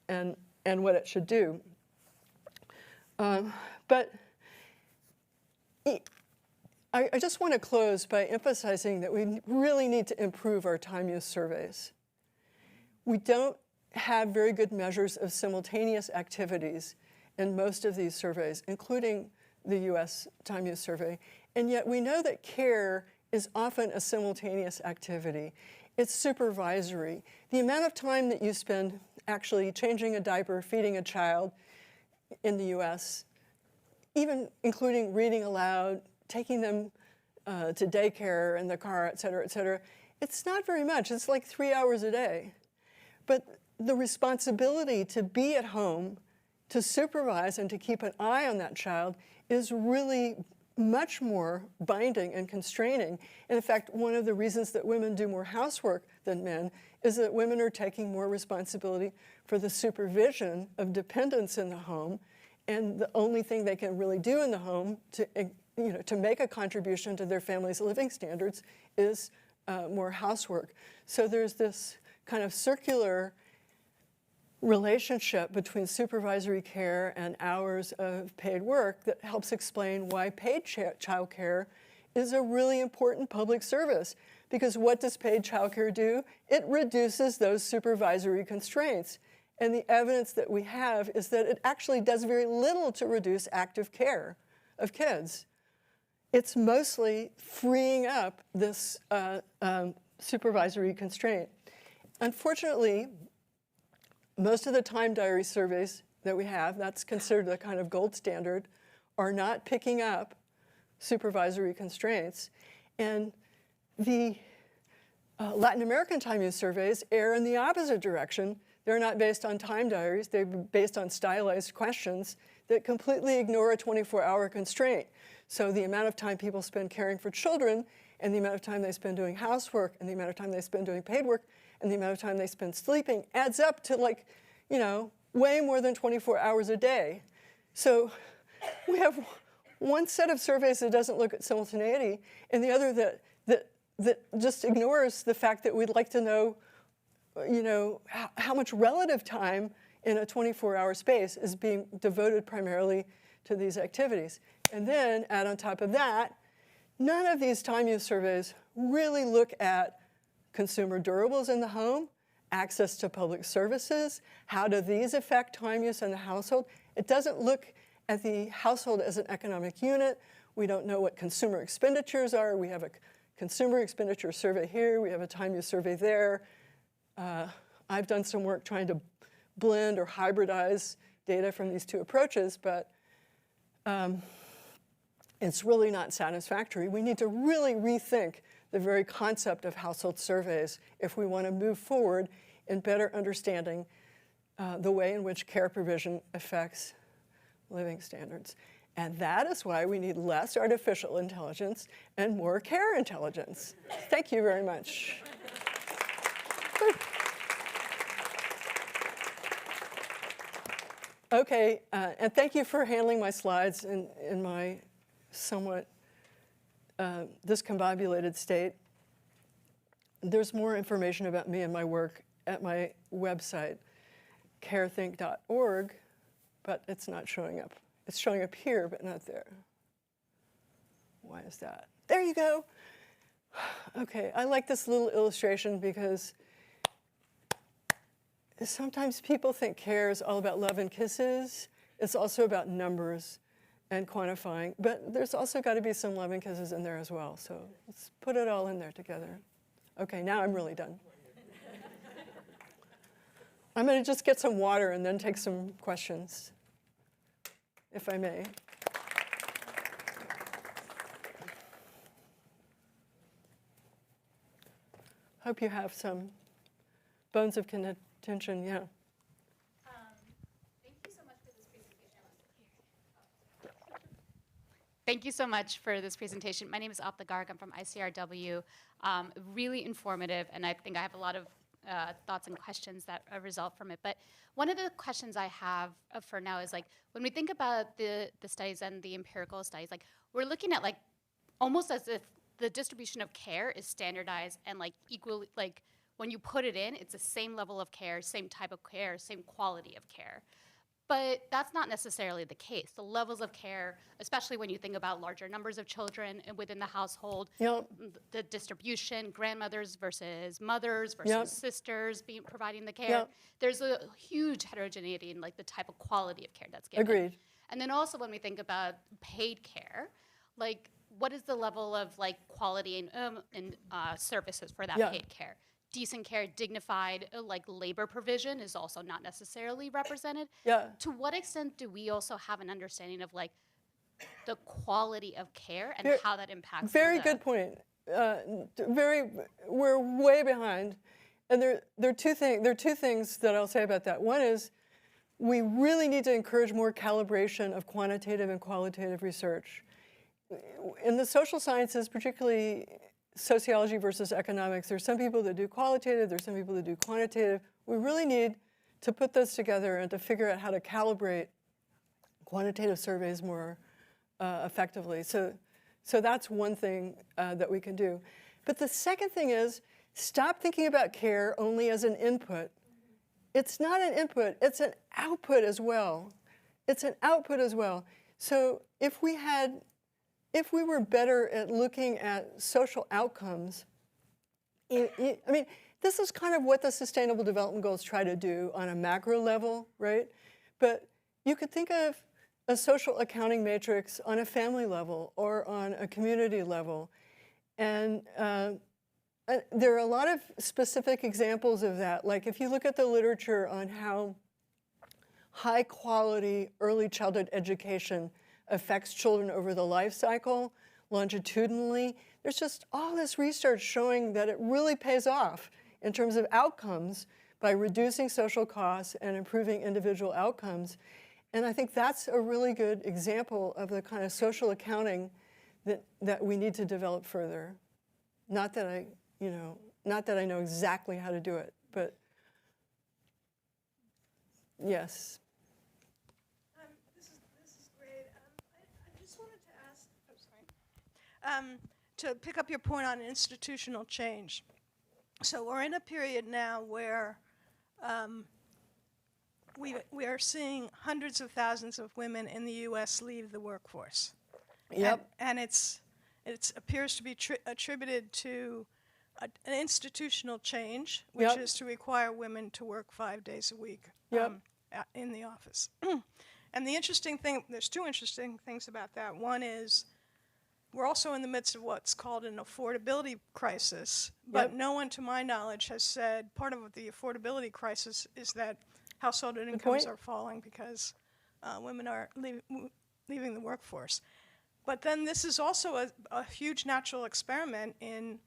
and what it should do. But I just want to close by emphasizing that we really need to improve our time use surveys. We don't have very good measures of simultaneous activities in most of these surveys, including the US time use survey. And yet we know that care is often a simultaneous activity. It's supervisory. The amount of time that you spend actually changing a diaper, feeding a child in the US, even including reading aloud, taking them to daycare in the car, et cetera, it's not very much. It's like 3 hours a day. But the responsibility to be at home, to supervise and to keep an eye on that child is really much more binding and constraining. And in fact, one of the reasons that women do more housework than men is that women are taking more responsibility for the supervision of dependents in the home, and the only thing they can really do in the home to make a contribution to their family's living standards is more housework. So there's this kind of circular relationship between supervisory care and hours of paid work that helps explain why paid child care is a really important public service. Because what does paid child care do? It reduces those supervisory constraints. And the evidence that we have is that it actually does very little to reduce active care of kids. It's mostly freeing up this supervisory constraint. Unfortunately, most of the time diary surveys that we have, that's considered the kind of gold standard, are not picking up supervisory constraints. And the Latin American time use surveys err in the opposite direction. They're not based on time diaries, they're based on stylized questions that completely ignore a 24-hour constraint. So the amount of time people spend caring for children, and the amount of time they spend doing housework, and the amount of time they spend doing paid work, and the amount of time they spend sleeping adds up to way more than 24 hours a day. So we have one set of surveys that doesn't look at simultaneity, and the other that just ignores the fact that we'd like to know, how much relative time in a 24-hour space is being devoted primarily to these activities. And then add on top of that none of these time use surveys really look at consumer durables in the home, access to public services, how do these affect time use in the household? It doesn't look at the household as an economic unit. We don't know what consumer expenditures are. We have a consumer expenditure survey here. We have a time use survey there. I've done some work trying to blend or hybridize data from these two approaches, but it's really not satisfactory. We need to really rethink the very concept of household surveys if we want to move forward in better understanding the way in which care provision affects living standards. And that is why we need less artificial intelligence and more care intelligence. Thank you very much. Okay, and thank you for handling my slides in my somewhat discombobulated state. There's more information about me and my work at my website, carethink.org, but it's not showing up. It's showing up here, but not there. Why is that? There you go. Okay, I like this little illustration because sometimes people think care is all about love and kisses. It's also about numbers and quantifying, but there's also got to be some love and kisses in there as well. So let's put it all in there together. Okay, now I'm really done. I'm going to just get some water and then take some questions, if I may. Hope you have some bones of contention, yeah. Thank you so much for this presentation. Thank you so much for this presentation. My name is Apta Garg. I'm from ICRW. Really informative, and I think I have a lot of thoughts and questions that result from it. But one of the questions I have for now is, like, when we think about the studies and the empirical studies, like, we're looking at, like, almost as if the distribution of care is standardized and, like, equally, like, when you put it in, it's the same level of care, same type of care, same quality of care. But that's not necessarily the case. The levels of care, especially when you think about larger numbers of children within the household, Yep. the distribution, grandmothers versus mothers versus Yep. sisters providing the care. Yep. There's a huge heterogeneity in, like, the type of quality of care that's given. Agreed. And then also when we think about paid care, like, what is the level of, like, quality and services for that Yeah. paid care? Decent care, dignified, like, labor provision is also not necessarily represented. Yeah. To what extent do we also have an understanding of, like, the quality of care and Very- how that impacts? Very the- good point. We're way behind. And there are two things that I'll say about that. One is we really need to encourage more calibration of quantitative and qualitative research. In the social sciences, particularly sociology versus economics, there's some people that do qualitative, there's some people that do quantitative. We really need to put those together and to figure out how to calibrate quantitative surveys more effectively. So that's one thing that we can do. But the second thing is stop thinking about care only as an input. It's not an input, it's an output as well. It's an output as well. So if we were better at looking at social outcomes, I mean, this is kind of what the Sustainable Development Goals try to do on a macro level, right? But you could think of a social accounting matrix on a family level or on a community level. And there are a lot of specific examples of that. Like if you look at the literature on how high quality early childhood education affects children over the life cycle longitudinally, there's just all this research showing that it really pays off in terms of outcomes by reducing social costs and improving individual outcomes. And I think that's a really good example of the kind of social accounting that we need to develop further. Not that I know exactly how to do it, but yes. This is great. I just wanted to ask, to pick up your point on institutional change. So we're in a period now where we are seeing hundreds of thousands of women in the U.S. leave the workforce. Yep. And it's It appears to be attributed to an institutional change, which Yep. is to require women to work 5 days a week Yep. in the office. And the interesting thing, there's two interesting things about that. One is we're also in the midst of what's called an affordability crisis, but Yep. no one, to my knowledge, has said part of the affordability crisis is that household incomes point. are falling because women are leaving the workforce. But then this is also a huge natural experiment in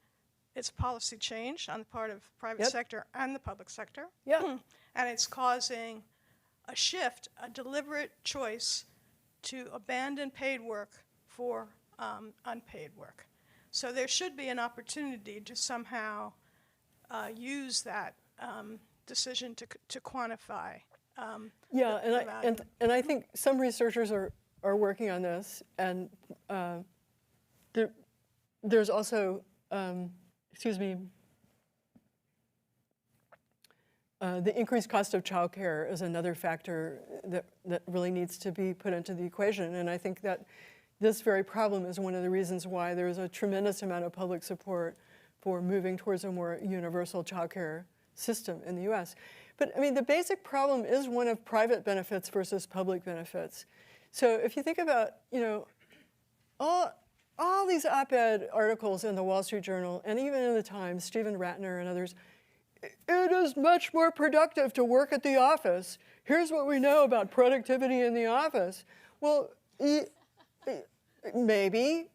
its policy change on the part of private Yep. sector and the public sector. Yeah. And it's causing a shift, a deliberate choice to abandon paid work for unpaid work. So there should be an opportunity to somehow use that decision to quantify. Yeah, the value. and I think some researchers are working on this, and there's also, the increased cost of childcare is another factor that really needs to be put into the equation, and I think that this very problem is one of the reasons why there's a tremendous amount of public support for moving towards a more universal childcare system in the U.S. But I mean, the basic problem is one of private benefits versus public benefits. So if you think about, all these op-ed articles in the Wall Street Journal and even in the Times, Stephen Ratner and others, it is much more productive to work at the office. Here's what we know about productivity in the office. Well, maybe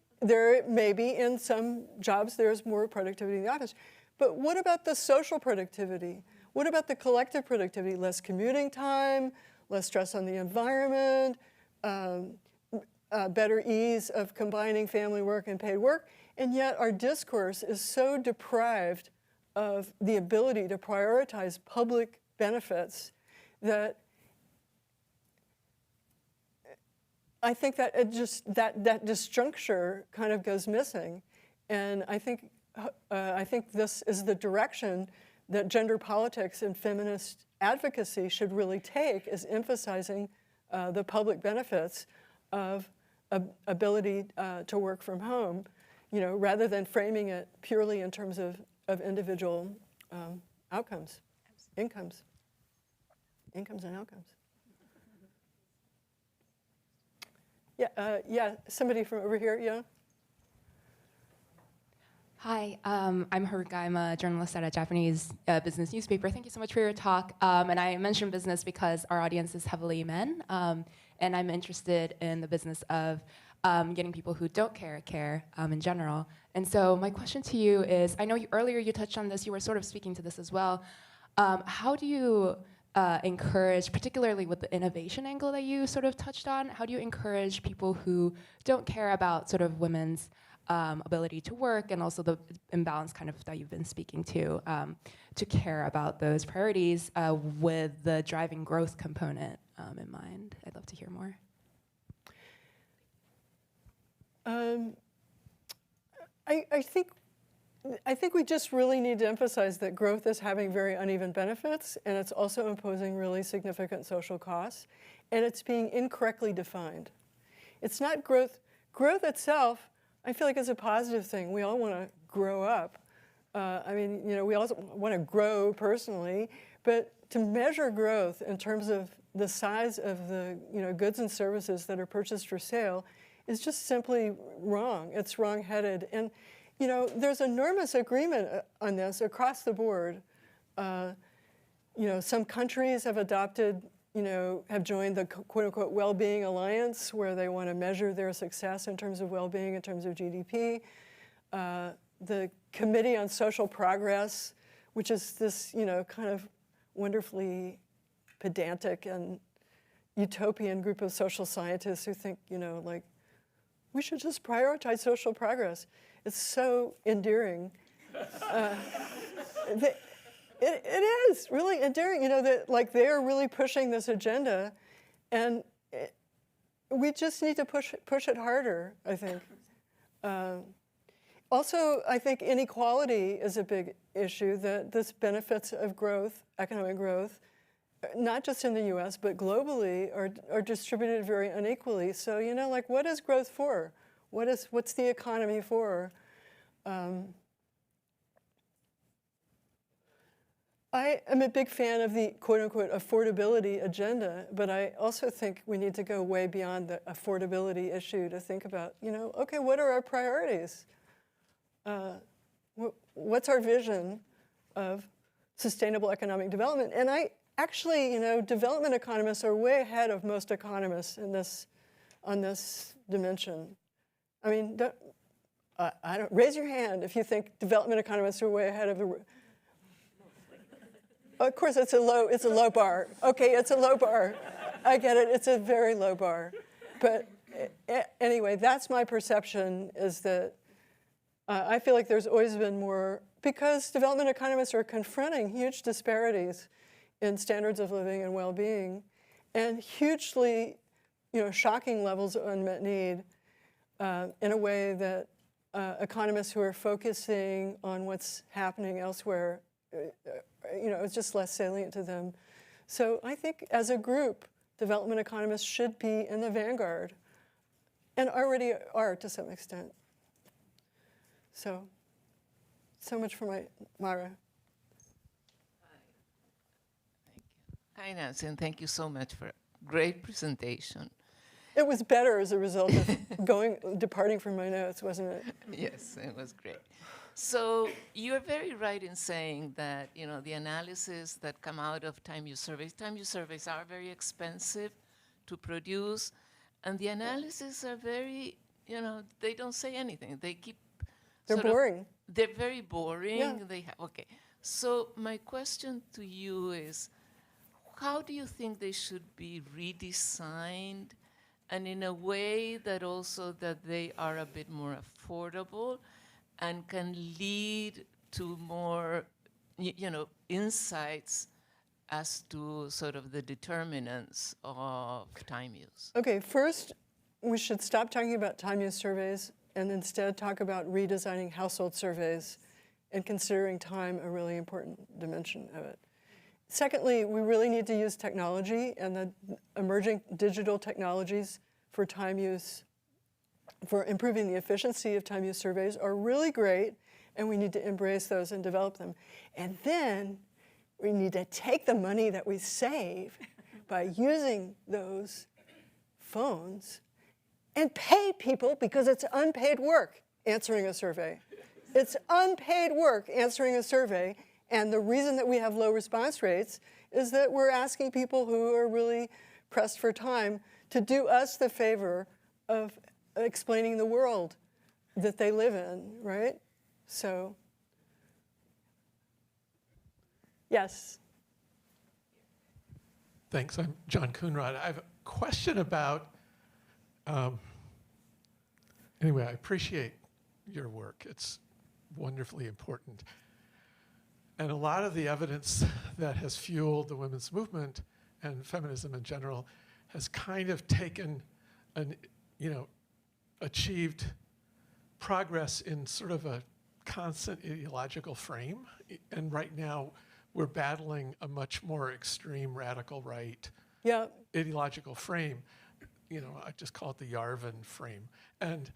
in some jobs there's more productivity in the office. But what about the social productivity? What about the collective productivity? Less commuting time, less stress on the environment, better ease of combining family work and paid work. And yet our discourse is so deprived of the ability to prioritize public benefits that I think that that disjuncture kind of goes missing. And I think this is the direction that gender politics and feminist advocacy should really take, is emphasizing the public benefits of ability to work from home, rather than framing it purely in terms of individual outcomes, incomes and outcomes. Yeah, somebody from over here, yeah? Hi, I'm Haruka. I'm a journalist at a Japanese business newspaper. Thank you so much for your talk. And I mention business because our audience is heavily men, and I'm interested in the business of getting people who don't care in general. And so my question to you is, I know earlier you touched on this, you were sort of speaking to this as well. How do you encourage, particularly with the innovation angle that you sort of touched on, how do you encourage people who don't care about sort of women's ability to work and also the imbalance kind of that you've been speaking to care about those priorities with the driving growth component in mind? I'd love to hear more. I think we just really need to emphasize that growth is having very uneven benefits, and it's also imposing really significant social costs, and it's being incorrectly defined. It's not growth. Growth itself, I feel like, is a positive thing. We all want to grow up. We also want to grow personally, but to measure growth in terms of the size of the goods and services that are purchased for sale is just simply wrong. It's wrong-headed. And there's enormous agreement on this across the board. Some countries have adopted, have joined the quote-unquote well-being alliance, where they want to measure their success in terms of well-being, in terms of GDP. The Committee on Social Progress, which is this, kind of wonderfully pedantic and utopian group of social scientists who think, we should just prioritize social progress. It's so endearing. It is really endearing, that they are really pushing this agenda, and we just need to push it harder, I think. Also, I think inequality is a big issue, that this benefits of growth, economic growth, not just in the US, but globally, are distributed very unequally. So, what is growth for? What's the economy for? I am a big fan of the quote-unquote affordability agenda, but I also think we need to go way beyond the affordability issue to think about, okay, what are our priorities? What's our vision of sustainable economic development? And I actually, development economists are way ahead of most economists on this dimension. I mean, raise your hand if you think development economists are way ahead of the. Of course, it's a low bar. Okay, it's a low bar. I get it. It's a very low bar. But anyway, that's my perception, is that I feel like there's always been more, because development economists are confronting huge disparities in standards of living and well-being, and hugely, shocking levels of unmet need in a way that economists who are focusing on what's happening elsewhere, it's just less salient to them. So I think as a group, development economists should be in the vanguard, and already are to some extent. So much for Myra. Hi, Nancy, and thank you so much for a great presentation. It was better as a result of departing from my notes, wasn't it? Yes, it was great. So you're very right in saying that, the analysis that come out of time use surveys are very expensive to produce, and the analyses are very, they don't say anything. They keep They're boring. They're very boring. Yeah. Okay. So my question to you is, how do you think they should be redesigned, and in a way that also that they are a bit more affordable and can lead to more, insights as to sort of the determinants of time use? Okay, first, we should stop talking about time use surveys and instead talk about redesigning household surveys and considering time a really important dimension of it. Secondly, we really need to use technology, and the emerging digital technologies for time use, for improving the efficiency of time use surveys, are really great, and we need to embrace those and develop them. And then we need to take the money that we save by using those phones and pay people, because it's unpaid work answering a survey. It's unpaid work answering a survey, and the reason that we have low response rates is that we're asking people who are really pressed for time to do us the favor of explaining the world that they live in, right? So, yes. Thanks. I'm John Coonrod. I have a question about, anyway, I appreciate your work. It's wonderfully important. And a lot of the evidence that has fueled the women's movement and feminism in general has kind of taken achieved progress in sort of a constant ideological frame. And right now, we're battling a much more extreme radical right ideological frame. I just call it the Yarvin frame. And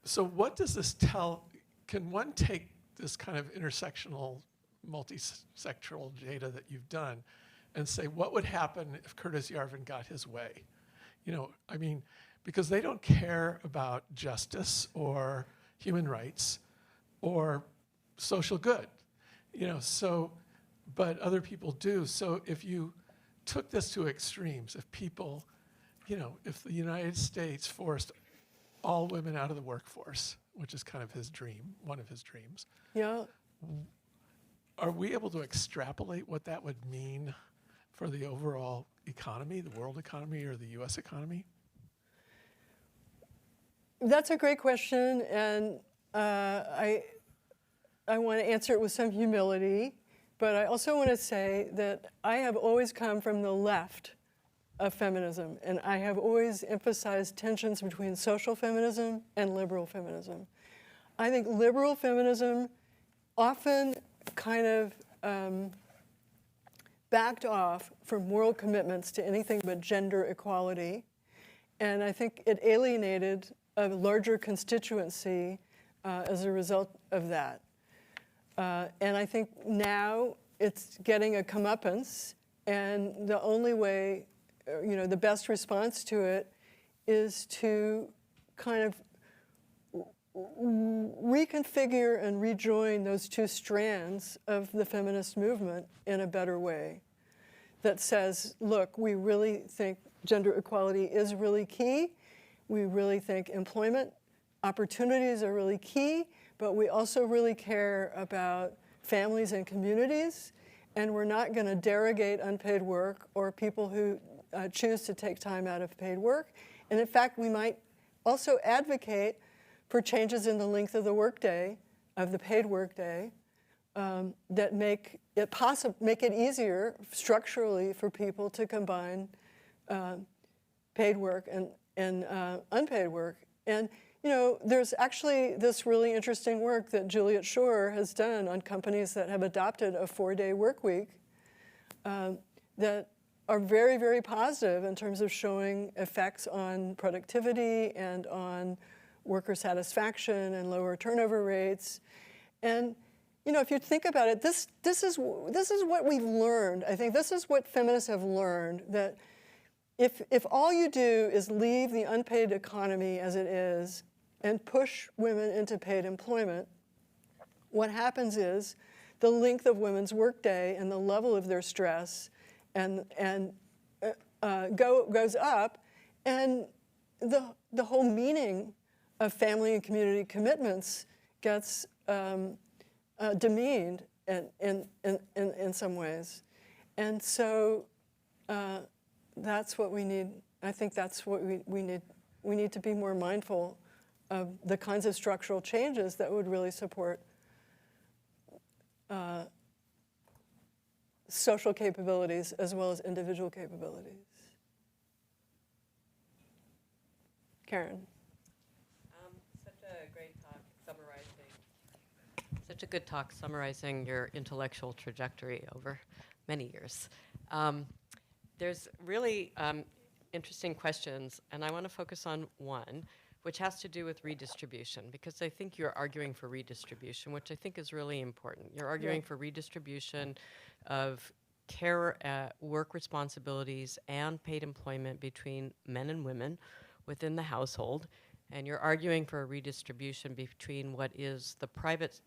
so what does this tell? Can one take this kind of intersectional, multi-sectoral data that you've done and say, what would happen if Curtis Yarvin got his way? Because they don't care about justice or human rights or social good, but other people do. So if you took this to extremes, if people, if the United States forced all women out of the workforce, which is kind of his dream, one of his dreams. Yeah. Are we able to extrapolate what that would mean for the overall economy, the world economy, or the US economy? That's a great question, and I want to answer it with some humility, but I also want to say that I have always come from the left of feminism, and I have always emphasized tensions between social feminism and liberal feminism. I think liberal feminism often kind of backed off from moral commitments to anything but gender equality, And I think it alienated a larger constituency as a result of that. And I think now it's getting a comeuppance, and the only way, the best response to it is to kind of reconfigure and rejoin those two strands of the feminist movement in a better way that says, look, we really think gender equality is really key. We really think employment opportunities are really key, but we also really care about families and communities, and we're not going to derogate unpaid work or people who choose to take time out of paid work. And in fact, we might also advocate for changes in the length of the workday, of the paid workday, that make it easier structurally for people to combine paid work and unpaid work. And there's actually this really interesting work that Juliet Schor has done on companies that have adopted a 4-day work week that are very, very positive in terms of showing effects on productivity and on worker satisfaction and lower turnover rates. And if you think about it, this is what we've learned. I think this is what feminists have learned, that if all you do is leave the unpaid economy as it is and push women into paid employment, what happens is the length of women's workday and the level of their stress goes up, and the whole meaning of family and community commitments gets demeaned in some ways. And so that's what we need. I think that's what we need. We need to be more mindful of the kinds of structural changes that would really support social capabilities as well as individual capabilities. Karen. Such a good talk summarizing your intellectual trajectory over many years. There's really interesting questions, and I want to focus on one, which has to do with redistribution, because I think you're arguing for redistribution, which I think is really important. You're arguing for redistribution of care, work responsibilities, and paid employment between men and women within the household, and you're arguing for a redistribution between what is the private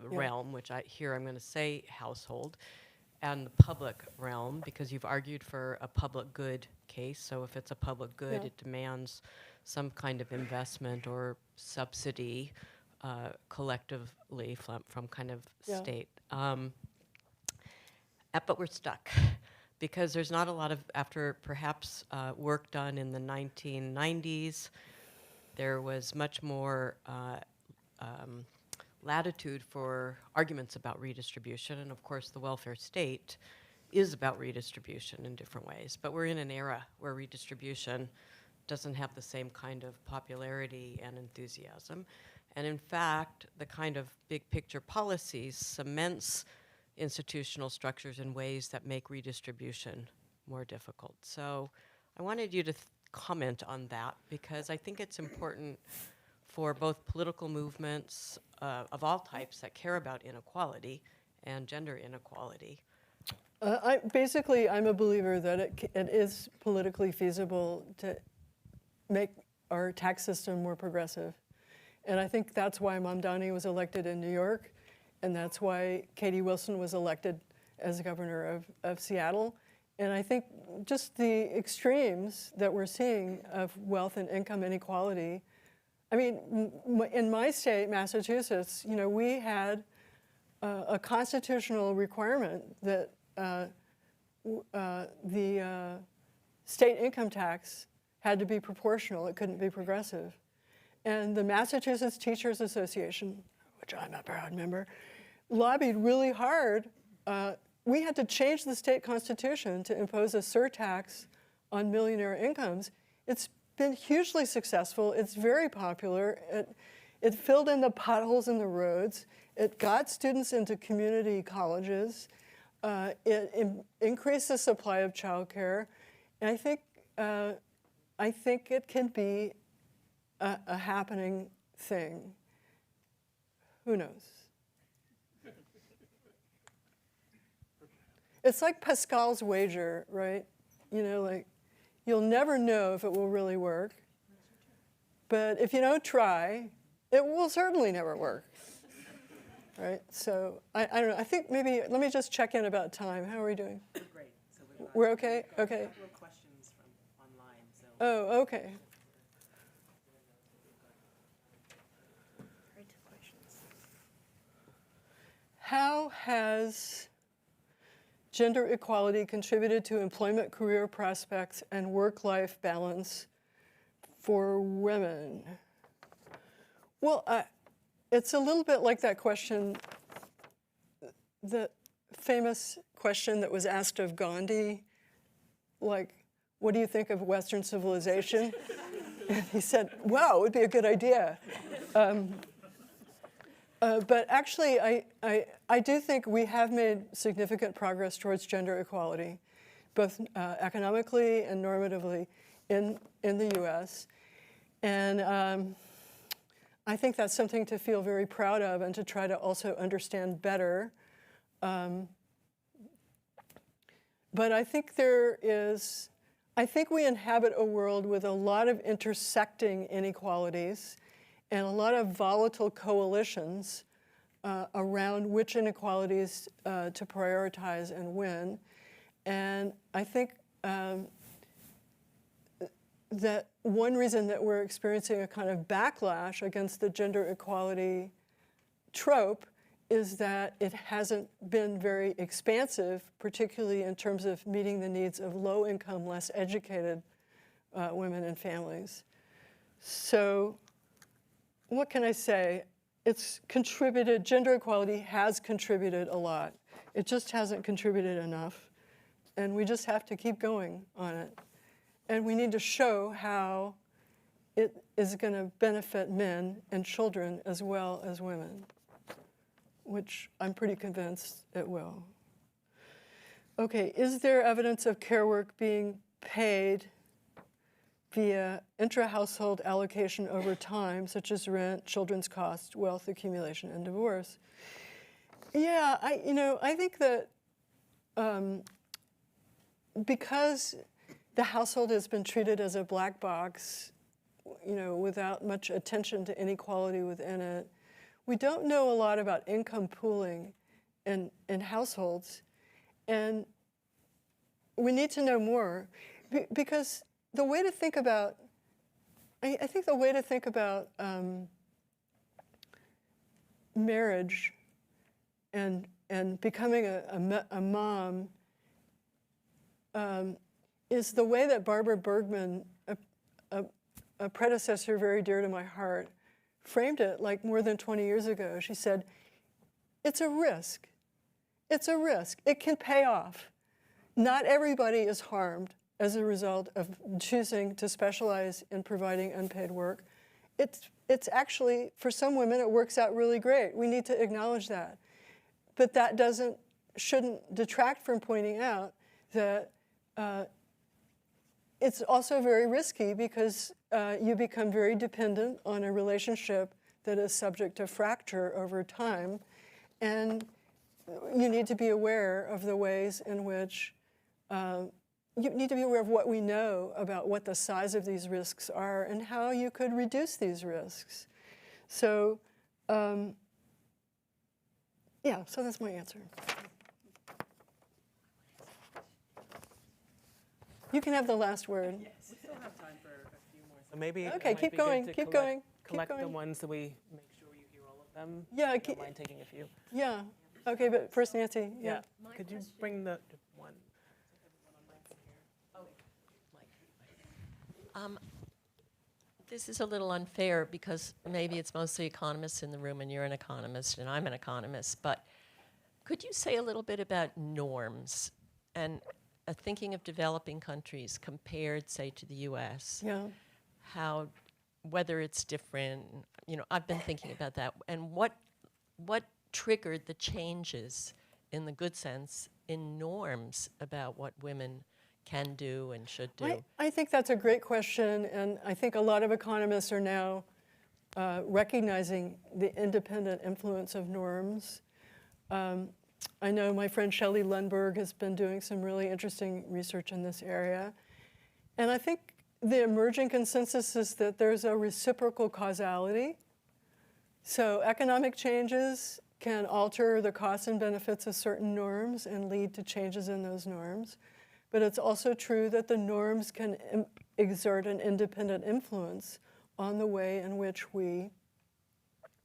realm, which I'm going to say household, and the public realm, because you've argued for a public good case. So if it's a public good, it demands some kind of investment or subsidy collectively from kind of state. But we're stuck because there's not a lot of, after perhaps work done in the 1990s, there was much more latitude for arguments about redistribution, and of course the welfare state is about redistribution in different ways, but we're in an era where redistribution doesn't have the same kind of popularity and enthusiasm, and in fact the kind of big picture policies cements institutional structures in ways that make redistribution more difficult. So I wanted you to comment on that, because I think it's important for both political movements of all types that care about inequality and gender inequality. I'm a believer that it is politically feasible to make our tax system more progressive. And I think that's why Mamdani was elected in New York, and that's why Katie Wilson was elected as governor of Seattle. And I think just the extremes that we're seeing of wealth and income inequality. I mean, in my state, Massachusetts, we had a constitutional requirement that the state income tax had to be proportional. It couldn't be progressive. And the Massachusetts Teachers Association, which I'm a proud member, lobbied really hard. We had to change the state constitution to impose a surtax on millionaire incomes. It's been hugely successful. It's very popular. It filled in the potholes in the roads. It got students into community colleges. It increased the supply of childcare. And I think I think it can be a happening thing. Who knows? It's like Pascal's wager, right? You know, like, you'll never know if it will really work. But if you don't try, it will certainly never work. Right? So, I don't know. I think maybe, let me just check in about time. How are we doing? Great. So We're okay? Okay. a couple of questions from online. So Oh, okay. How has gender equality contributed to employment, career prospects, and work-life balance for women? Well, it's a little bit like that question, the famous question that was asked of Gandhi, like, what do you think of Western civilization? And he said, wow, it would be a good idea. But actually, I do think we have made significant progress towards gender equality, both economically and normatively in the US. And I think that's something to feel very proud of and to try to also understand better. But I think I think we inhabit a world with a lot of intersecting inequalities and a lot of volatile coalitions around which inequalities to prioritize and win. And I think that one reason that we're experiencing a kind of backlash against the gender equality trope is that it hasn't been very expansive, particularly in terms of meeting the needs of low-income, less educated women and families. So what can I say? It's contributed, gender equality has contributed a lot. It just hasn't contributed enough. And we just have to keep going on it. And we need to show how it is going to benefit men and children as well as women, which I'm pretty convinced it will. Okay, is there evidence of care work being paid via intra-household allocation over time, such as rent, children's costs, wealth accumulation, and divorce? Yeah, I think that because the household has been treated as a black box, without much attention to inequality within it, we don't know a lot about income pooling in households, and we need to know more because the way to think about, I think the way to think about marriage and becoming a mom is the way that Barbara Bergman, a predecessor very dear to my heart, framed it like more than 20 years ago. She said, it's a risk. It's a risk. It can pay off. Not everybody is harmed as a result of choosing to specialize in providing unpaid work. It's actually, for some women, it works out really great. We need to acknowledge that. But that shouldn't detract from pointing out that it's also very risky because you become very dependent on a relationship that is subject to fracture over time. And you need to be aware of the ways in which, you need to be aware of what we know about what the size of these risks are and how you could reduce these risks. So, yeah, so that's my answer. You can have the last word. we still have time for a few more. So maybe Okay, keep going, keep going. Collect the ones so we make sure you hear all of them. Yeah, Don't mind taking a few. Yeah. Okay, but first Nancy. Yeah. Could you bring the one? This is a little unfair because maybe it's mostly economists in the room and you're an economist and I'm an economist, but could you say a little bit about norms and thinking of developing countries compared, say, to the US? Yeah. How, whether it's different, I've been thinking about that, and what triggered the changes, in the good sense, in norms about what women can do and should do? I think that's a great question, and I think a lot of economists are now recognizing the independent influence of norms. I know my friend Shelley Lundberg has been doing some really interesting research in this area. And I think the emerging consensus is that there's a reciprocal causality. So economic changes can alter the costs and benefits of certain norms and lead to changes in those norms. But it's also true that the norms can exert an independent influence on the way in which we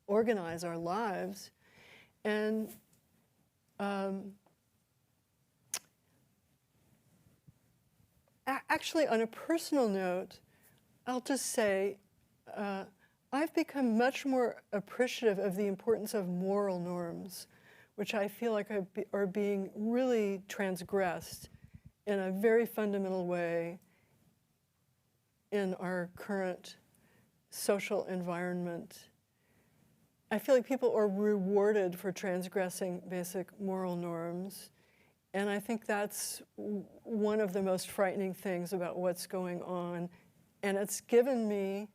organize our lives. And actually, on a personal note, I'll just say I've become much more appreciative of the importance of moral norms, which I feel like are being really transgressed in a very fundamental way in our current social environment. I feel like people are rewarded for transgressing basic moral norms. And I think that's one of the most frightening things about what's going on. And it's given me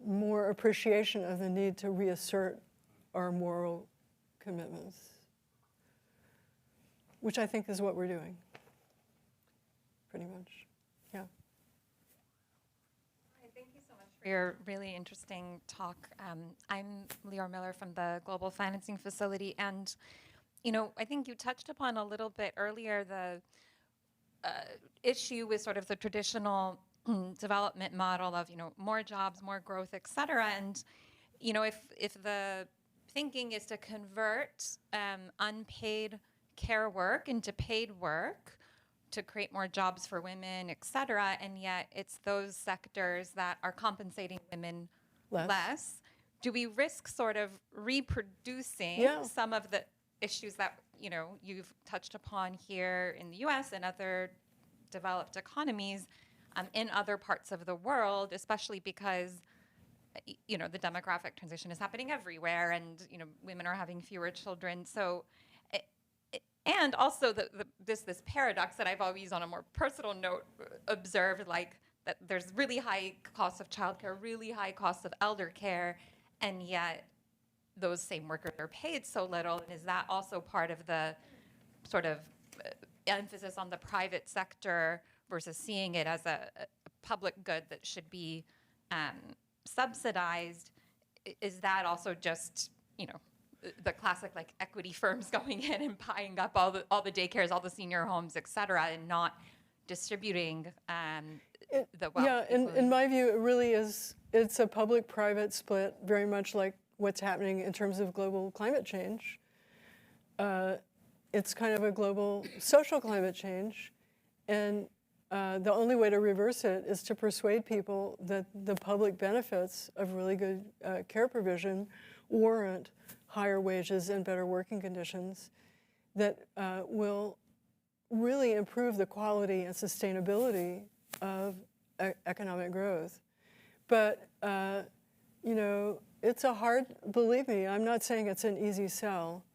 more appreciation of the need to reassert our moral commitments, which I think is what we're doing, pretty much. Yeah. Thank you so much for your really interesting talk. I'm Leora Miller from the Global Financing Facility, and I think you touched upon a little bit earlier the issue with sort of the traditional development model of more jobs, more growth, et cetera. And if the thinking is to convert unpaid care work into paid work to create more jobs for women, et cetera, and yet it's those sectors that are compensating women less, do we risk sort of reproducing some of the issues that you've touched upon here in the US and other developed economies in other parts of the world, especially because the demographic transition is happening everywhere, and women are having fewer children. So and also this paradox that I've always, on a more personal note, observed, like that there's really high costs of childcare, really high costs of elder care, and yet those same workers are paid so little. And is that also part of the sort of emphasis on the private sector versus seeing it as a public good that should be subsidized? Is that also just, the classic like equity firms going in and buying up all the daycares, all the senior homes, et cetera, and not distributing the wealth? Yeah, in my view, it really is, it's a public-private split, very much like what's happening in terms of global climate change. It's kind of a global social climate change, and the only way to reverse it is to persuade people that the public benefits of really good care provision warrant higher wages and better working conditions that will really improve the quality and sustainability of economic growth. But, it's a hard, believe me, I'm not saying it's an easy sell,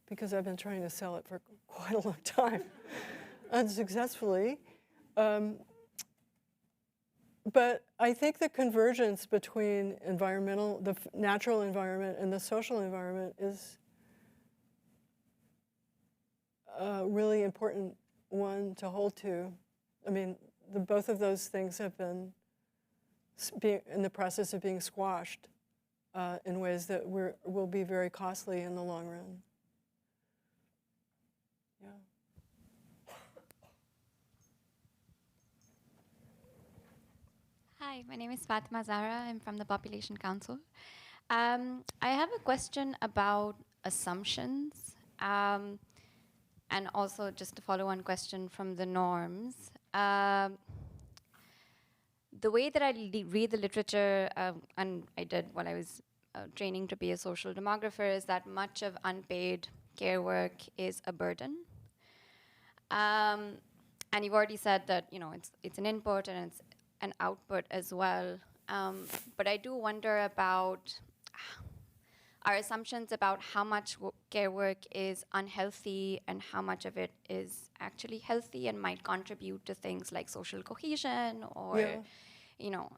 because I've been trying to sell it for quite a long time, unsuccessfully. But I think the convergence between the natural environment and the social environment is a really important one to hold to. I mean, both of those things have been in the process of being squashed in ways that will be very costly in the long run. Yeah. Hi, my name is Fatima Zahra. I'm from the Population Council. I have a question about assumptions, and also just a follow-on question from the norms. The way that I read the literature, and I did while I was training to be a social demographer, is that much of unpaid care work is a burden. And you've already said that it's an input and it's an output as well. But I do wonder about our assumptions about how much care work is unhealthy and how much of it is actually healthy and might contribute to things like social cohesion or, you know,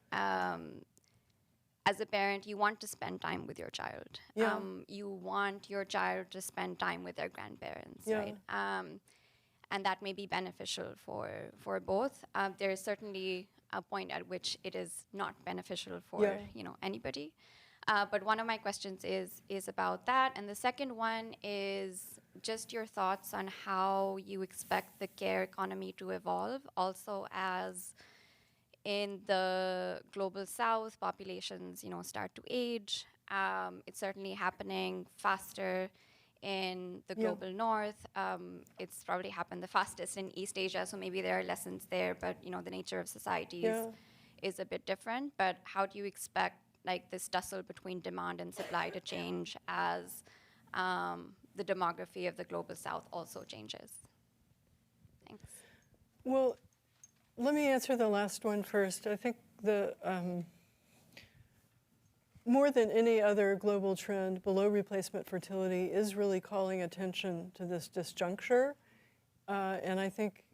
as a parent, you want to spend time with your child. You want your child to spend time with their grandparents, right? And that may be beneficial for both. There is certainly a point at which it is not beneficial for you know, anybody. But one of my questions is about that. And the second one is just your thoughts on how you expect the care economy to evolve, also as in the global south, populations, you know, start to age. It's certainly happening faster in the global north. It's probably happened the fastest in East Asia, so maybe there are lessons there, but you know, the nature of societies is a bit different. But how do you expect like this tussle between demand and supply to change as the demography of the global south also changes? Thanks. Well, let me answer the last one first. I think the more than any other global trend, below replacement fertility is really calling attention to this disjuncture. And I think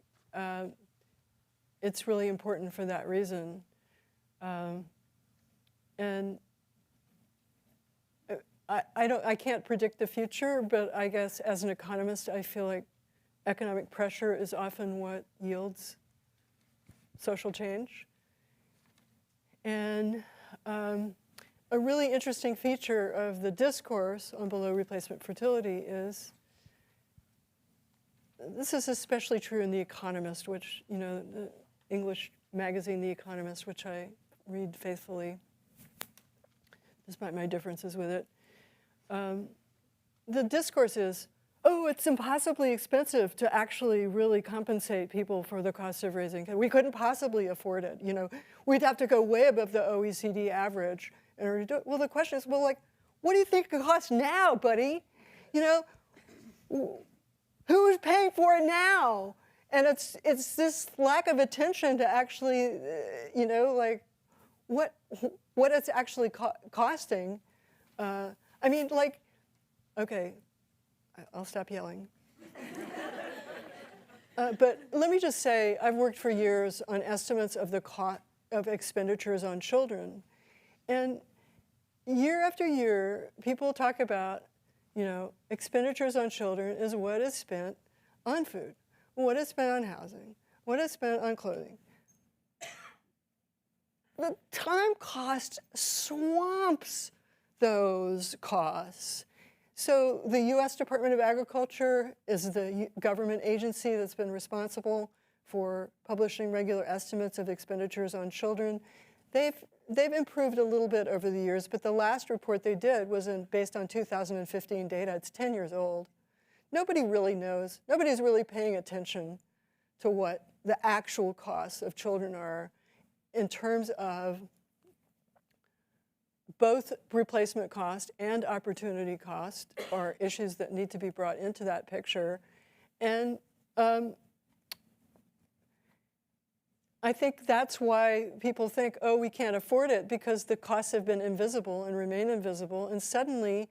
it's really important for that reason. And I can't predict the future, but I guess as an economist, I feel like economic pressure is often what yields social change. And a really interesting feature of the discourse on below replacement fertility is, this is especially true in The Economist, which, you know, the English magazine The Economist, which I read faithfully, despite my differences with it. The discourse is, oh, it's impossibly expensive to actually really compensate people for the cost of raising kids. We couldn't possibly afford it. You know, we'd have to go way above the OECD average in order to do it. Well, the question is, well, like, what do you think it costs now, buddy? You know, who's paying for it now? And it's this lack of attention to actually, you know, like, what it's actually costing. I mean, like, okay, I'll stop yelling. But let me just say, I've worked for years on estimates of the cost of expenditures on children. And year after year, people talk about, you know, expenditures on children is what is spent on food, what is spent on housing, what is spent on clothing. The time cost swamps those costs. So the US Department of Agriculture is the government agency that's been responsible for publishing regular estimates of expenditures on children. They've improved a little bit over the years, but the last report they did was based on 2015 data. It's 10 years old. Nobody really knows. Nobody's really paying attention to what the actual costs of children are in terms of both replacement cost and opportunity cost are issues that need to be brought into that picture. And I think that's why people think, oh, we can't afford it, because the costs have been invisible and remain invisible. And suddenly,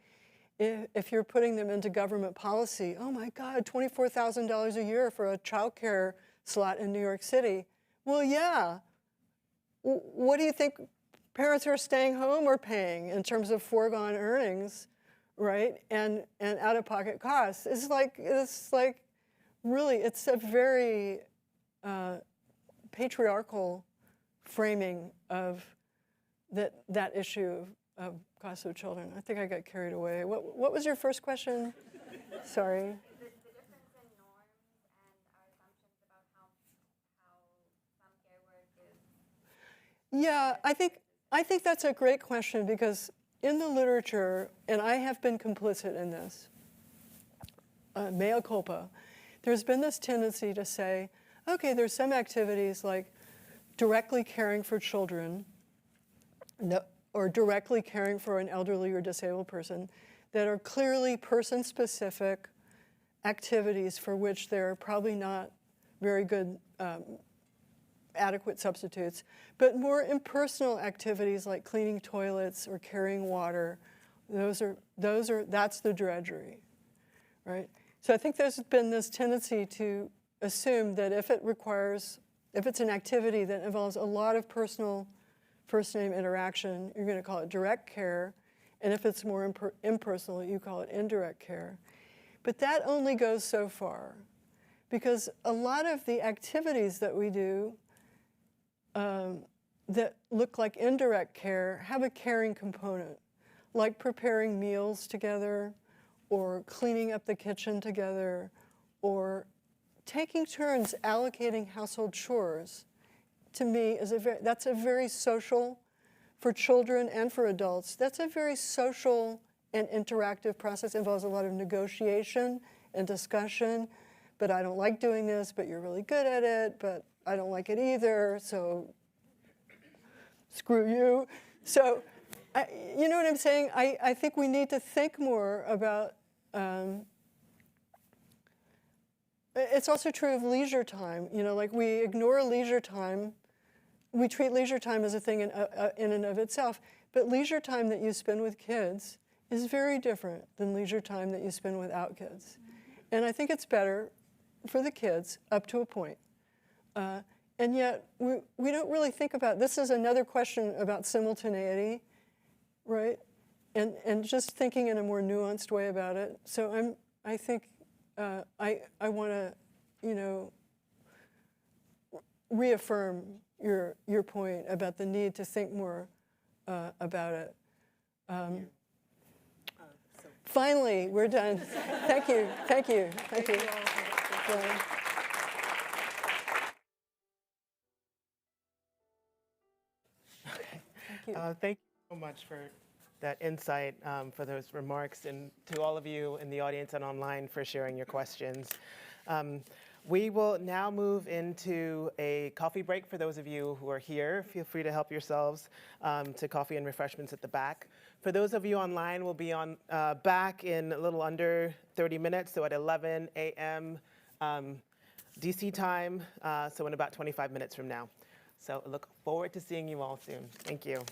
if you're putting them into government policy, oh my God, $24,000 a year for a childcare slot in New York City. Well, yeah. What do you think parents who are staying home are paying in terms of foregone earnings, right? And out-of-pocket costs. It's like really, it's a very patriarchal framing of that issue of cost of children. I think I got carried away. What was your first question? Sorry. The difference in norms and our assumptions about how some care work is. Yeah, I think that's a great question, because in the literature, and I have been complicit in this, mea culpa, there's been this tendency to say, okay, there's some activities like directly caring for children or directly caring for an elderly or disabled person that are clearly person-specific activities for which there are probably not very good adequate substitutes, but more impersonal activities like cleaning toilets or carrying water That's the drudgery, right? So I think there's been this tendency to assume that if it's an activity that involves a lot of personal first-name interaction, you're going to call it direct care, and if it's more impersonal, you call it indirect care. But that only goes so far, because a lot of the activities that we do that look like indirect care have a caring component, like preparing meals together, or cleaning up the kitchen together, or taking turns allocating household chores. To me, that's a very social, for children and for adults, that's a very social and interactive process. It involves a lot of negotiation and discussion. But I don't like doing this, but you're really good at it, but I don't like it either, so screw you. So, you know what I'm saying? I think we need to think more about, it's also true of leisure time. You know, like we ignore leisure time. We treat leisure time as a thing in and of itself. But leisure time that you spend with kids is very different than leisure time that you spend without kids. And I think it's better for the kids up to a point. And yet, we don't really think about, this is another question about simultaneity, right? And just thinking in a more nuanced way about it. So I think I want to, you know, reaffirm your point about the need to think more about it. Finally, we're done. Thank you. Thank you. Thank you. Thank you so much for that insight, for those remarks, and to all of you in the audience and online for sharing your questions. We will now move into a coffee break for those of you who are here. Feel free to help yourselves to coffee and refreshments at the back. For those of you online, we'll be back in a little under 30 minutes, so at 11 a.m. DC time, so in about 25 minutes from now. So look forward to seeing you all soon. Thank you.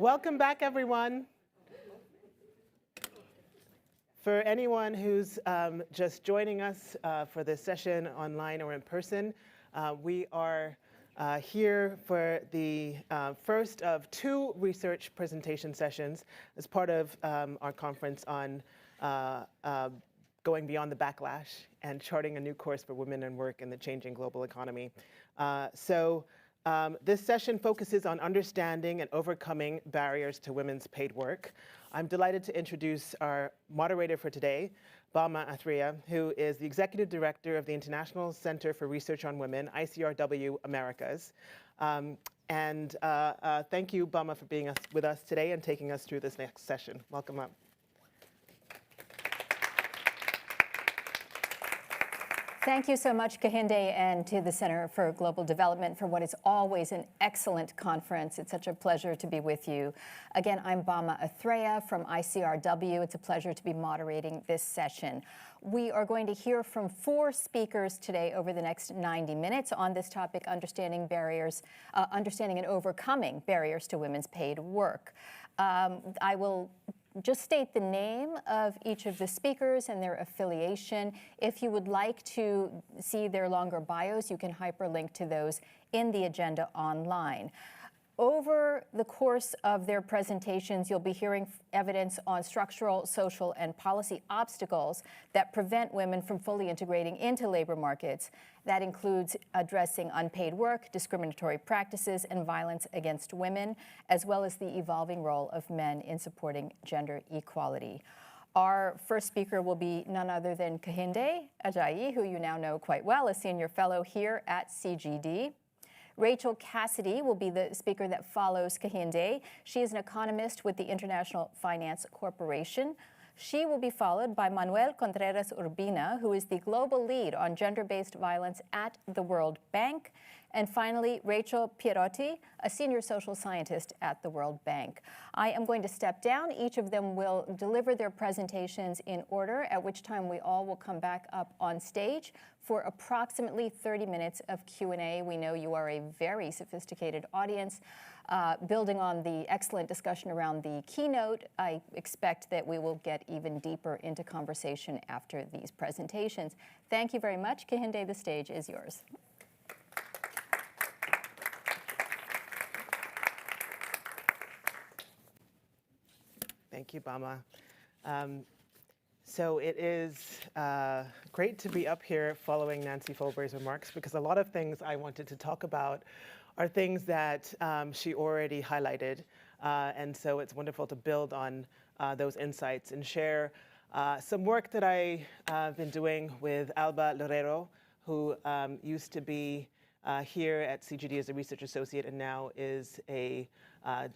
Welcome back, everyone. For anyone who's just joining us for this session online or in person, we are here for the first of 2 research presentation sessions as part of our conference on going beyond the backlash and charting a new course for women and work in the changing global economy. This session focuses on understanding and overcoming barriers to women's paid work. I'm delighted to introduce our moderator for today, Bama Athreya, who is the Executive Director of the International Center for Research on Women, ICRW Americas. Thank you, Bama, for being with us today and taking us through this next session. Welcome up. Thank you so much, Kehinde, and to the Center for Global Development for what is always an excellent conference. It's such a pleasure to be with you. Again, I'm Bama Athreya from ICRW. It's a pleasure to be moderating this session. We are going to hear from 4 speakers today over the next 90 minutes on this topic, understanding and overcoming barriers to women's paid work. I will just state the name of each of the speakers and their affiliation. If you would like to see their longer bios, you can hyperlink to those in the agenda online. Over the course of their presentations, you'll be hearing evidence on structural, social, and policy obstacles that prevent women from fully integrating into labor markets. That includes addressing unpaid work, discriminatory practices, and violence against women, as well as the evolving role of men in supporting gender equality. Our first speaker will be none other than Kehinde Ajayi, who you now know quite well, a senior fellow here at CGD. Rachel Cassidy will be the speaker that follows Kehinde. She is an economist with the International Finance Corporation. She will be followed by Manuel Contreras Urbina, who is the global lead on gender-based violence at the World Bank. And finally, Rachel Pierotti, a senior social scientist at the World Bank. I am going to step down. Each of them will deliver their presentations in order, at which time we all will come back up on stage for approximately 30 minutes of Q&A. We know you are a very sophisticated audience. Building on the excellent discussion around the keynote, I expect that we will get even deeper into conversation after these presentations. Thank you very much. Kehinde, the stage is yours. Thank you, Bama. So it is great to be up here following Nancy Folber's remarks, because a lot of things I wanted to talk about are things that she already highlighted. And so it's wonderful to build on those insights and share some work that I've been doing with Alba Loureiro, who used to be here at CGD as a research associate and now is a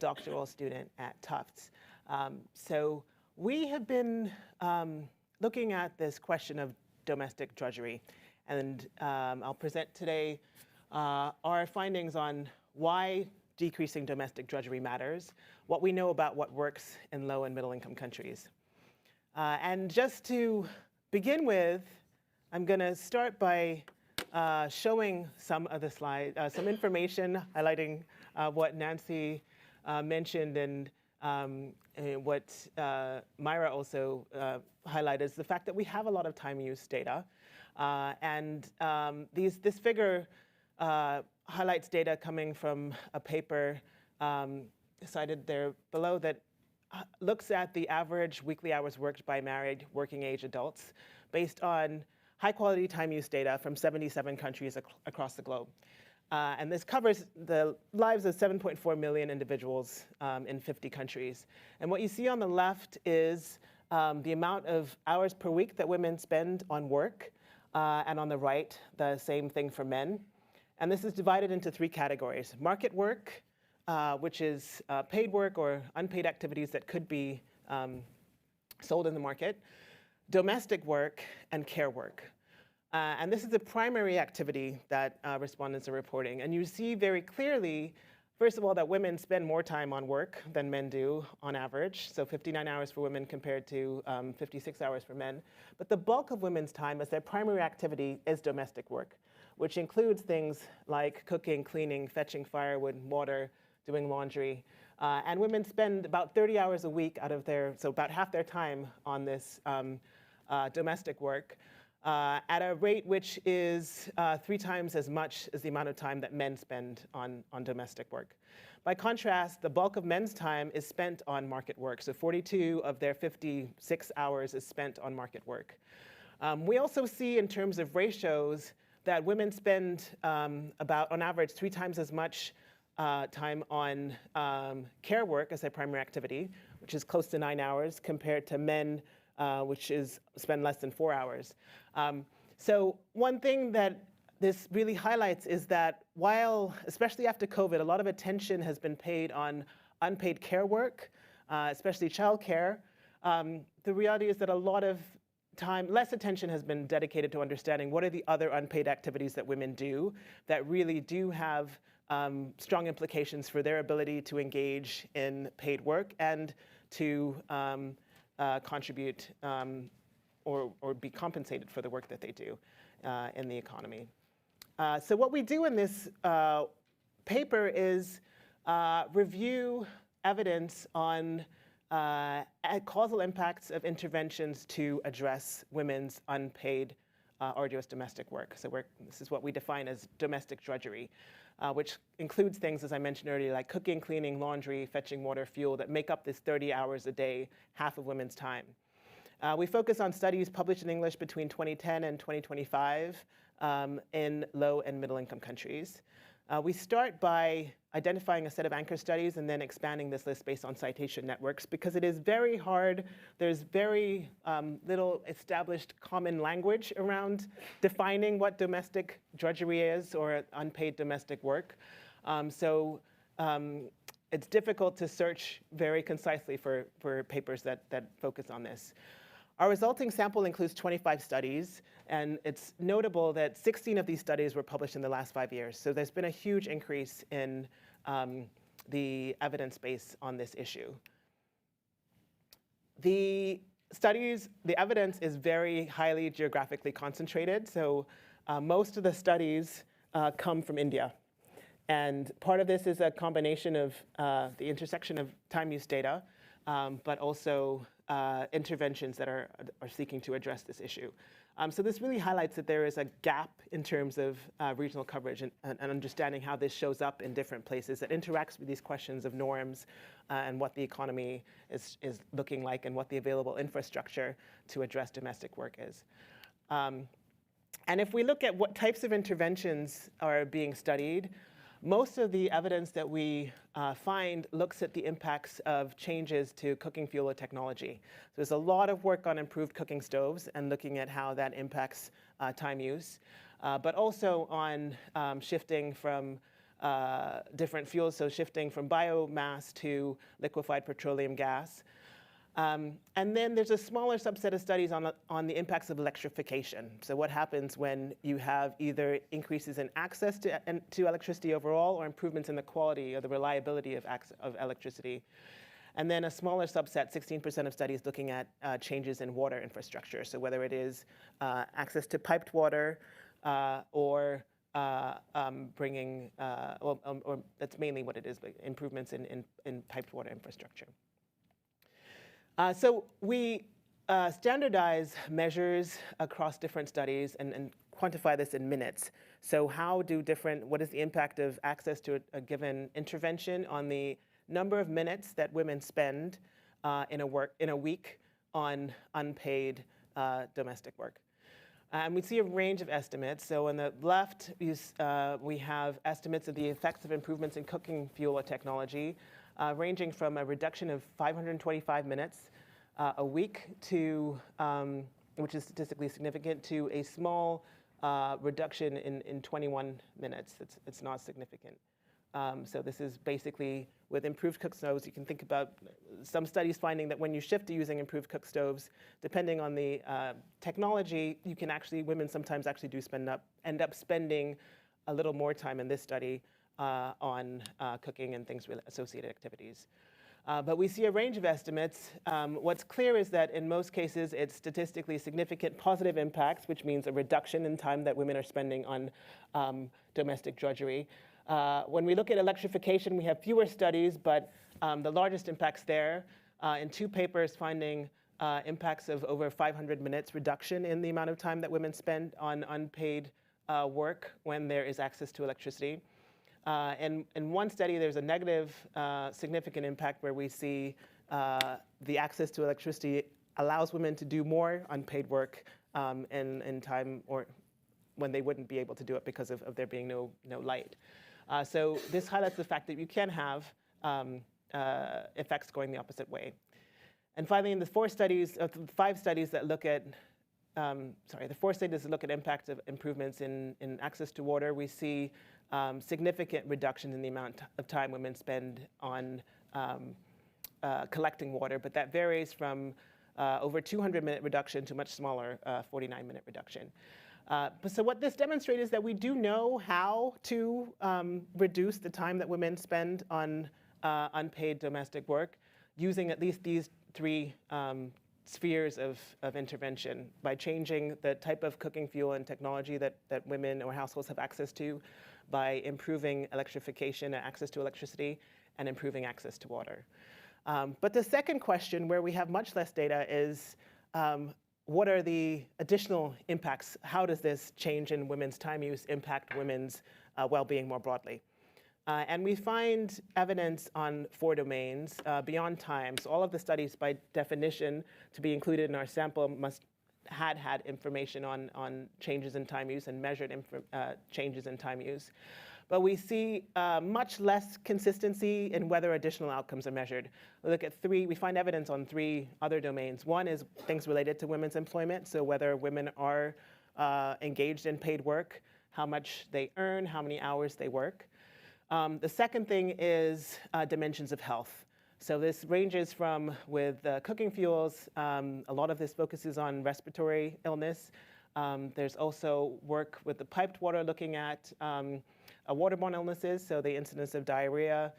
doctoral student at Tufts. So we have been looking at this question of domestic drudgery, and I'll present today our findings on why decreasing domestic drudgery matters, what we know about what works in low and middle income countries. And just to begin with, I'm going to start by showing some of the slides, some information highlighting what Nancy mentioned and what Myra also highlighted is the fact that we have a lot of time use data. This figure highlights data coming from a paper cited there below that looks at the average weekly hours worked by married working age adults based on high quality time use data from 77 countries across the globe. And this covers the lives of 7.4 million individuals in 50 countries. And what you see on the left is the amount of hours per week that women spend on work, and on the right, the same thing for men. And this is divided into 3 categories: market work, which is paid work or unpaid activities that could be sold in the market, domestic work, and care work. And this is the primary activity that respondents are reporting. And you see very clearly, first of all, that women spend more time on work than men do on average. So 59 hours for women compared to 56 hours for men. But the bulk of women's time as their primary activity is domestic work, which includes things like cooking, cleaning, fetching firewood, water, doing laundry. And women spend about 30 hours a week out of so about half their time on this domestic work at a rate which is 3 times as much as the amount of time that men spend on domestic work. By contrast, the bulk of men's time is spent on market work. So 42 of their 56 hours is spent on market work. We also see in terms of ratios that women spend about, on average, 3 times as much time on care work as their primary activity, which is close to 9 hours, compared to men, which is spend less than 4 hours. So one thing that this really highlights is that while, especially after COVID, a lot of attention has been paid on unpaid care work, especially childcare, the reality is that a lot of less attention has been dedicated to understanding what are the other unpaid activities that women do that really do have strong implications for their ability to engage in paid work and to contribute or be compensated for the work that they do in the economy. So what we do in this paper is review evidence on causal impacts of interventions to address women's unpaid arduous domestic work. So this is what we define as domestic drudgery, which includes things, as I mentioned earlier, like cooking, cleaning, laundry, fetching water, fuel, that make up this 30 hours a day, half of women's time. We focus on studies published in English between 2010 and 2025 in low and middle income countries. We start by identifying a set of anchor studies and then expanding this list based on citation networks because it is very hard. There's very little established common language around defining what domestic drudgery is or unpaid domestic work. So it's difficult to search very concisely for papers that focus on this. Our resulting sample includes 25 studies, and it's notable that 16 of these studies were published in the last 5 years. So there's been a huge increase in the evidence base on this issue. The evidence is very highly geographically concentrated. So most of the studies come from India. And part of this is a combination of the intersection of time use data, but also interventions that are seeking to address this issue. So this really highlights that there is a gap in terms of regional coverage and understanding how this shows up in different places that interacts with these questions of norms and what the economy is looking like and what the available infrastructure to address domestic work is. And if we look at what types of interventions are being studied, most of the evidence that we find looks at the impacts of changes to cooking fuel or technology. So there's a lot of work on improved cooking stoves and looking at how that impacts time use, but also on shifting from different fuels, so shifting from biomass to liquefied petroleum gas. And then there's a smaller subset of studies on the impacts of electrification. So what happens when you have either increases in access to electricity overall or improvements in the quality or the reliability of electricity. And then a smaller subset, 16% of studies looking at changes in water infrastructure. So whether it is access to piped water or bringing, or that's mainly what it is, but improvements in piped water infrastructure. So we standardize measures across different studies and quantify this in minutes. So what is the impact of access to a given intervention on the number of minutes that women spend in a week on unpaid domestic work? And we see a range of estimates. So on the left, we have estimates of the effects of improvements in cooking fuel or technology, ranging from a reduction of 525 minutes a week to, which is statistically significant, to a small reduction in 21 minutes. It's not significant. So this is basically with improved cook stoves. You can think about some studies finding that when you shift to using improved cook stoves, depending on the technology, women sometimes actually do end up spending a little more time in this study on cooking and things associated activities. But we see a range of estimates. What's clear is that in most cases, it's statistically significant positive impacts, which means a reduction in time that women are spending on domestic drudgery. When we look at electrification, we have fewer studies, but the largest impacts there in 2 papers finding impacts of over 500 minutes reduction in the amount of time that women spend on unpaid work when there is access to electricity. In one study, there's a negative significant impact where we see the access to electricity allows women to do more unpaid work in time or when they wouldn't be able to do it because of there being no light. So this highlights the fact that you can have effects going the opposite way. And finally, in the 5 studies that look at the 4 studies that look at impact of improvements in access to water, we see significant reductions in the amount of time women spend on collecting water, but that varies from over 200-minute reduction to much smaller 49-minute reduction. So what this demonstrates is that we do know how to reduce the time that women spend on unpaid domestic work using at least these 3 spheres of intervention by changing the type of cooking fuel and technology that women or households have access to, by improving electrification and access to electricity, and improving access to water. But the second question, where we have much less data, is what are the additional impacts? How does this change in women's time use impact women's well-being more broadly? And we find evidence on 4 domains beyond time. So all of the studies, by definition, to be included in our sample had information on changes in time use and measured changes in time use. But we see much less consistency in whether additional outcomes are measured. We look at we find evidence on 3 other domains. One is things related to women's employment, so whether women are engaged in paid work, how much they earn, how many hours they work. The second thing is dimensions of health. So this ranges from, with cooking fuels, a lot of this focuses on respiratory illness. There's also work with the piped water looking at waterborne illnesses, so the incidence of diarrhea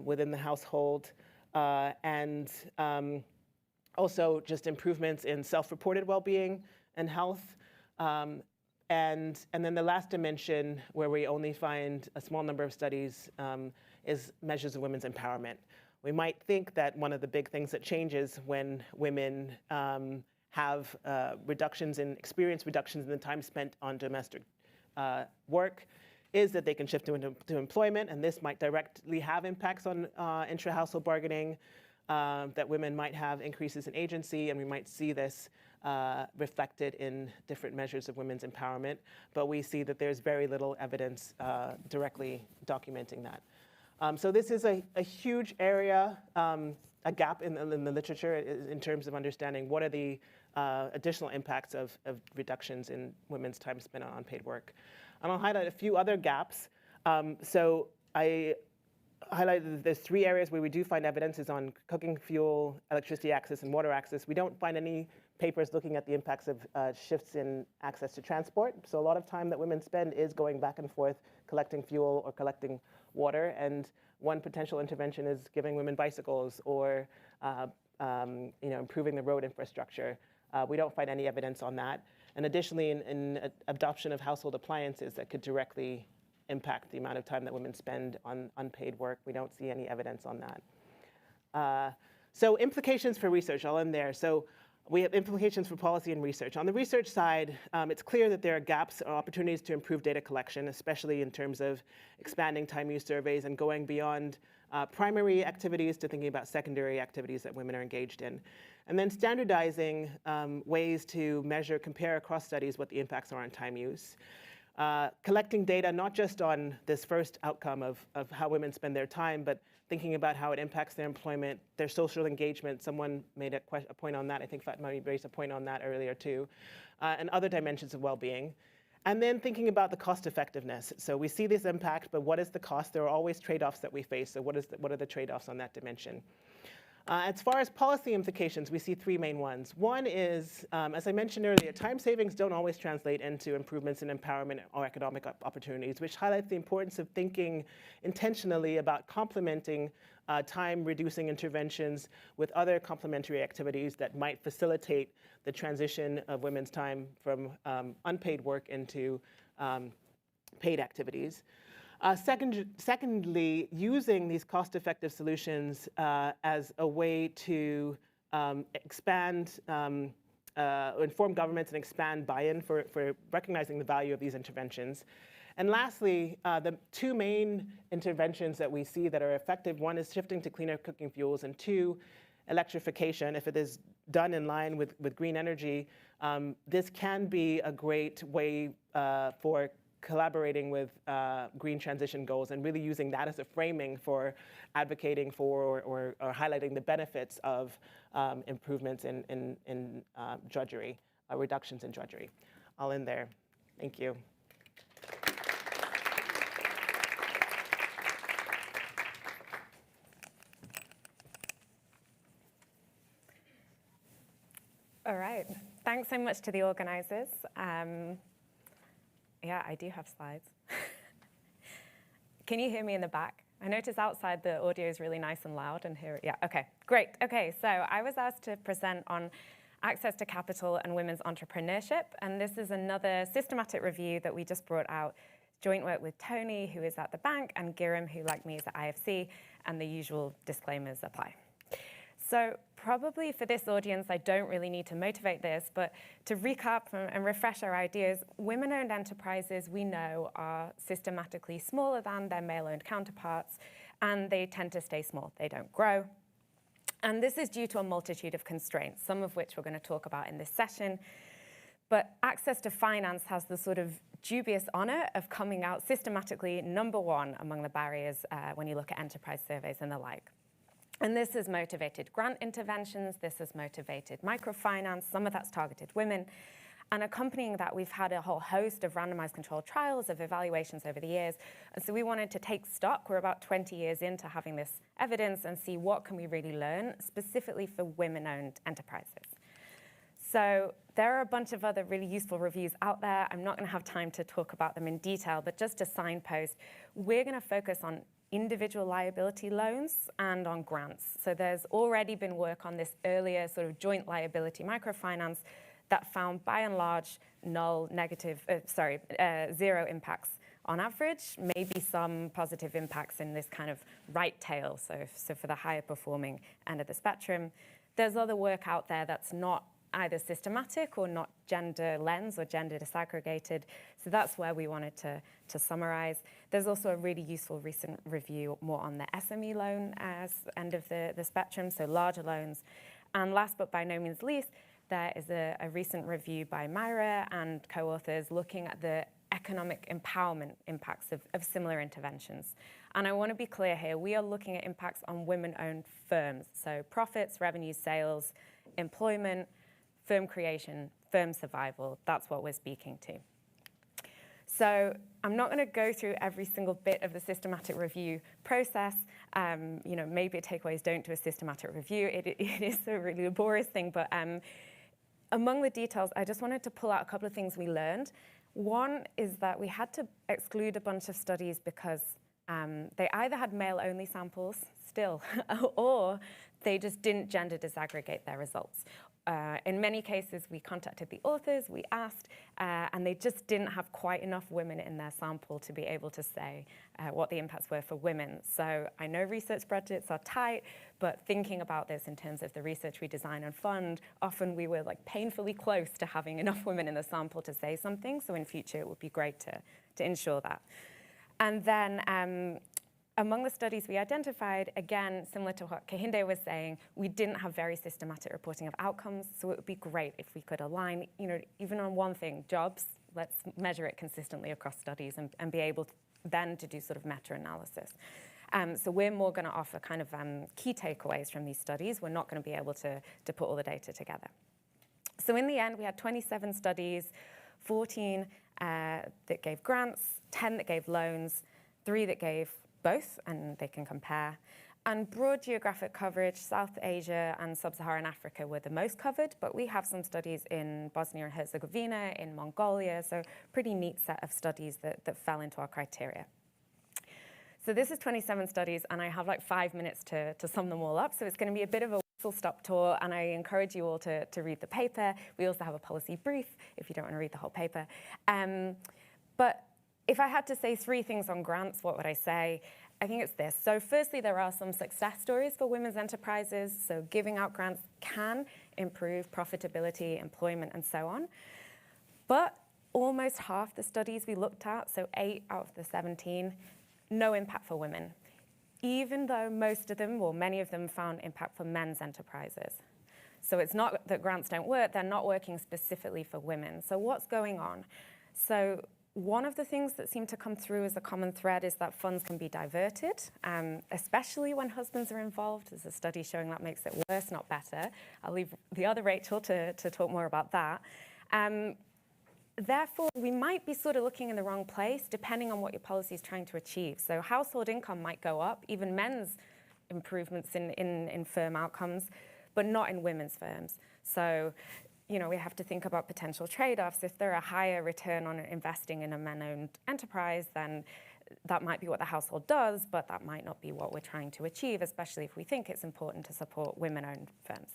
within the household, and also just improvements in self-reported well-being and health. And then the last dimension, where we only find a small number of studies, is measures of women's empowerment. We might think that one of the big things that changes when women have experience reductions in the time spent on domestic work is that they can shift to employment, and this might directly have impacts on intra-household bargaining, that women might have increases in agency, and we might see this reflected in different measures of women's empowerment, but we see that there's very little evidence directly documenting that. So this is a huge area, a gap in the literature in terms of understanding what are the additional impacts of reductions in women's time spent on unpaid work. And I'll highlight a few other gaps. So I highlighted that there's 3 areas where we do find evidence is on cooking fuel, electricity access, and water access. We don't find any papers looking at the impacts of shifts in access to transport. So a lot of time that women spend is going back and forth collecting fuel or collecting water. And one potential intervention is giving women bicycles or improving the road infrastructure. We don't find any evidence on that. And additionally, in adoption of household appliances that could directly impact the amount of time that women spend on unpaid work, we don't see any evidence on that. So implications for research, I'll end there. So we have implications for policy and research. On the research side, it's clear that there are gaps or opportunities to improve data collection, especially in terms of expanding time use surveys and going beyond primary activities to thinking about secondary activities that women are engaged in. And then standardizing ways to measure, compare across studies what the impacts are on time use. Collecting data not just on this first outcome of how women spend their time, but thinking about how it impacts their employment, their social engagement. Someone made a point on that. I think Fatma raised a point on that earlier too, and other dimensions of well-being. And then thinking about the cost effectiveness. So we see this impact, but what is the cost? There are always trade-offs that we face. So what are the trade-offs on that dimension? As far as policy implications, we see 3 main ones. One is, as I mentioned earlier, time savings don't always translate into improvements in empowerment or economic opportunities, which highlights the importance of thinking intentionally about complementing time-reducing interventions with other complementary activities that might facilitate the transition of women's time from unpaid work into paid activities. Secondly, using these cost-effective solutions as a way to expand, inform governments and expand buy-in for recognizing the value of these interventions. And lastly, the two main interventions that we see that are effective, one is shifting to cleaner cooking fuels, and two, electrification. If it is done in line with green energy, this can be a great way for collaborating with green transition goals and really using that as a framing for advocating for or highlighting the benefits of improvements in drudgery, reductions in drudgery. I'll end there. Thank you. All right. Thanks so much to the organizers. Yeah, I do have slides. Can you hear me in the back? I notice outside the audio is really nice and loud, and here, yeah, okay, great. Okay, so I was asked to present on access to capital and women's entrepreneurship, and this is another systematic review that we just brought out, joint work with Tony, who is at the bank, and Giram, who like me is at IFC, and the usual disclaimers apply. So probably for this audience, I don't really need to motivate this, but to recap and refresh our ideas, women-owned enterprises, we know, are systematically smaller than their male-owned counterparts, and they tend to stay small. They don't grow. And this is due to a multitude of constraints, some of which we're going to talk about in this session. But access to finance has the sort of dubious honor of coming out systematically #1 among the barriers when you look at enterprise surveys and the like. And this has motivated grant interventions, this has motivated microfinance, some of that's targeted women. And accompanying that, we've had a whole host of randomized controlled trials of evaluations over the years. And so we wanted to take stock, we're about 20 years into having this evidence, and see what can we really learn, specifically for women-owned enterprises. So there are a bunch of other really useful reviews out there. I'm not gonna have time to talk about them in detail, but just to signpost, we're gonna focus on individual liability loans and on grants. So there's already been work on this earlier sort of joint liability microfinance that found by and large zero impacts on average, maybe some positive impacts in this kind of right tail, so for the higher performing end of the spectrum. There's other work out there that's not either systematic or not gender lens or gender disaggregated. So that's where we wanted to summarize. There's also a really useful recent review more on the SME loan as end of the spectrum, so larger loans. And last but by no means least, there is a recent review by Myra and co-authors looking at the economic empowerment impacts of similar interventions. And I want to be clear here, we are looking at impacts on women-owned firms. So profits, revenues, sales, employment, firm creation, firm survival, that's what we're speaking to. So I'm not going to go through every single bit of the systematic review process. Maybe a takeaway is don't do a systematic review. It is a really laborious thing, but among the details, I just wanted to pull out a couple of things we learned. One is that we had to exclude a bunch of studies because they either had male-only samples still, or they just didn't gender disaggregate their results. In many cases, we contacted the authors, we asked, and they just didn't have quite enough women in their sample to be able to say what the impacts were for women. So I know research budgets are tight, but thinking about this in terms of the research we design and fund, often we were like painfully close to having enough women in the sample to say something. So in future, it would be great to ensure that. And then among the studies we identified, again, similar to what Kehinde was saying, we didn't have very systematic reporting of outcomes, so it would be great if we could align, even on one thing, jobs, let's measure it consistently across studies and be able then to do sort of meta-analysis. So we're more going to offer kind of key takeaways from these studies. We're not going to be able to put all the data together. So in the end, we had 27 studies, 14 that gave grants, 10 that gave loans, 3 that gave both, and they can compare. And broad geographic coverage, South Asia and Sub-Saharan Africa were the most covered, but we have some studies in Bosnia and Herzegovina, in Mongolia, so pretty neat set of studies that fell into our criteria. So this is 27 studies, and I have like 5 minutes to sum them all up, so it's going to be a bit of a whistle-stop tour, and I encourage you all to read the paper. We also have a policy brief if you don't want to read the whole paper. But if I had to say 3 things on grants, what would I say? I think it's this. So firstly, there are some success stories for women's enterprises. So giving out grants can improve profitability, employment, and so on. But almost half the studies we looked at, so 8 out of the 17, no impact for women, even though most of them, or many of them, found impact for men's enterprises. So it's not that grants don't work, they're not working specifically for women. So what's going on? So one of the things that seem to come through as a common thread is that funds can be diverted, especially when husbands are involved. There's a study showing that makes it worse, not better. I'll leave the other Rachel to talk more about that. Therefore, we might be sort of looking in the wrong place depending on what your policy is trying to achieve. So household income might go up, even men's improvements in firm outcomes, but not in women's firms. So, you know, we have to think about potential trade-offs. If there are a higher return on investing in a men-owned enterprise, then that might be what the household does, but that might not be what we're trying to achieve, especially if we think it's important to support women-owned firms.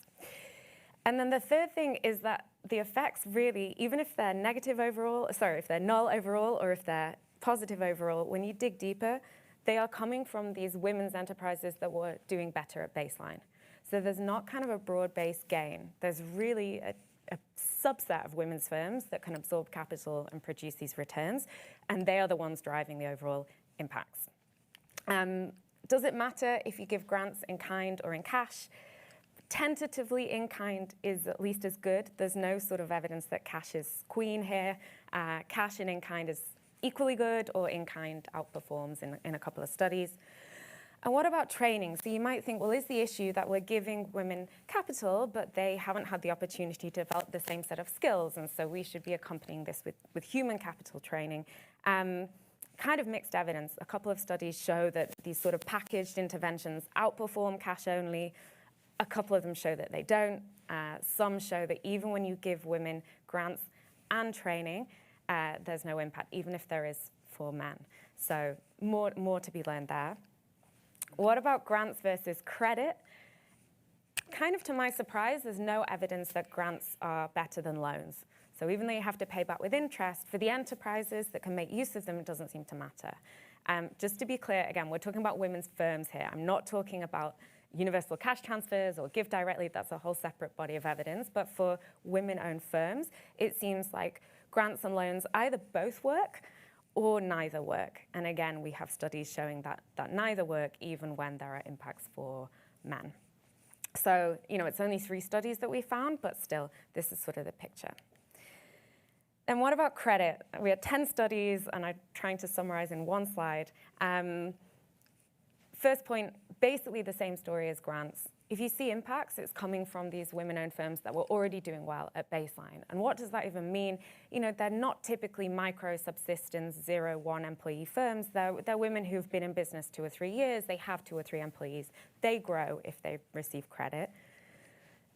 And then the third thing is that the effects really, even if they're negative overall, if they're null overall, or if they're positive overall, when you dig deeper, they are coming from these women's enterprises that were doing better at baseline. So there's not kind of a broad-based gain. There's really a subset of women's firms that can absorb capital and produce these returns, and they are the ones driving the overall impacts. Does it matter if you give grants in kind or in cash? Tentatively in kind is at least as good. There's no sort of evidence that cash is queen here. Cash and in kind is equally good, or in kind outperforms in a couple of studies. And what about training? So you might think, well, is the issue that we're giving women capital, but they haven't had the opportunity to develop the same set of skills, and so we should be accompanying this with human capital training? Kind of mixed evidence. A couple of studies show that these sort of packaged interventions outperform cash only. A couple of them show that they don't. Some show that even when you give women grants and training, there's no impact, even if there is for men. So more to be learned there. What about grants versus credit? Kind of to my surprise, there's no evidence that grants are better than loans. So even though you have to pay back with interest, for the enterprises that can make use of them, it doesn't seem to matter. Just to be clear, again, we're talking about women's firms here. I'm not talking about universal cash transfers or give directly. That's a whole separate body of evidence. But for women-owned firms, it seems like grants and loans either both work or neither work. And again, we have studies showing that neither work, even when there are impacts for men. So, you know, it's only 3 studies that we found, but still, this is sort of the picture. And what about credit? We had 10 studies, and I'm trying to summarize in one slide. First point, basically the same story as grants. If you see impacts, it's coming from these women-owned firms that were already doing well at baseline. And what does that even mean? You know, they're not typically micro-subsistence, 0-1 employee firms. They're women who've been in business 2 or 3 years. They have 2 or 3 employees. They grow if they receive credit.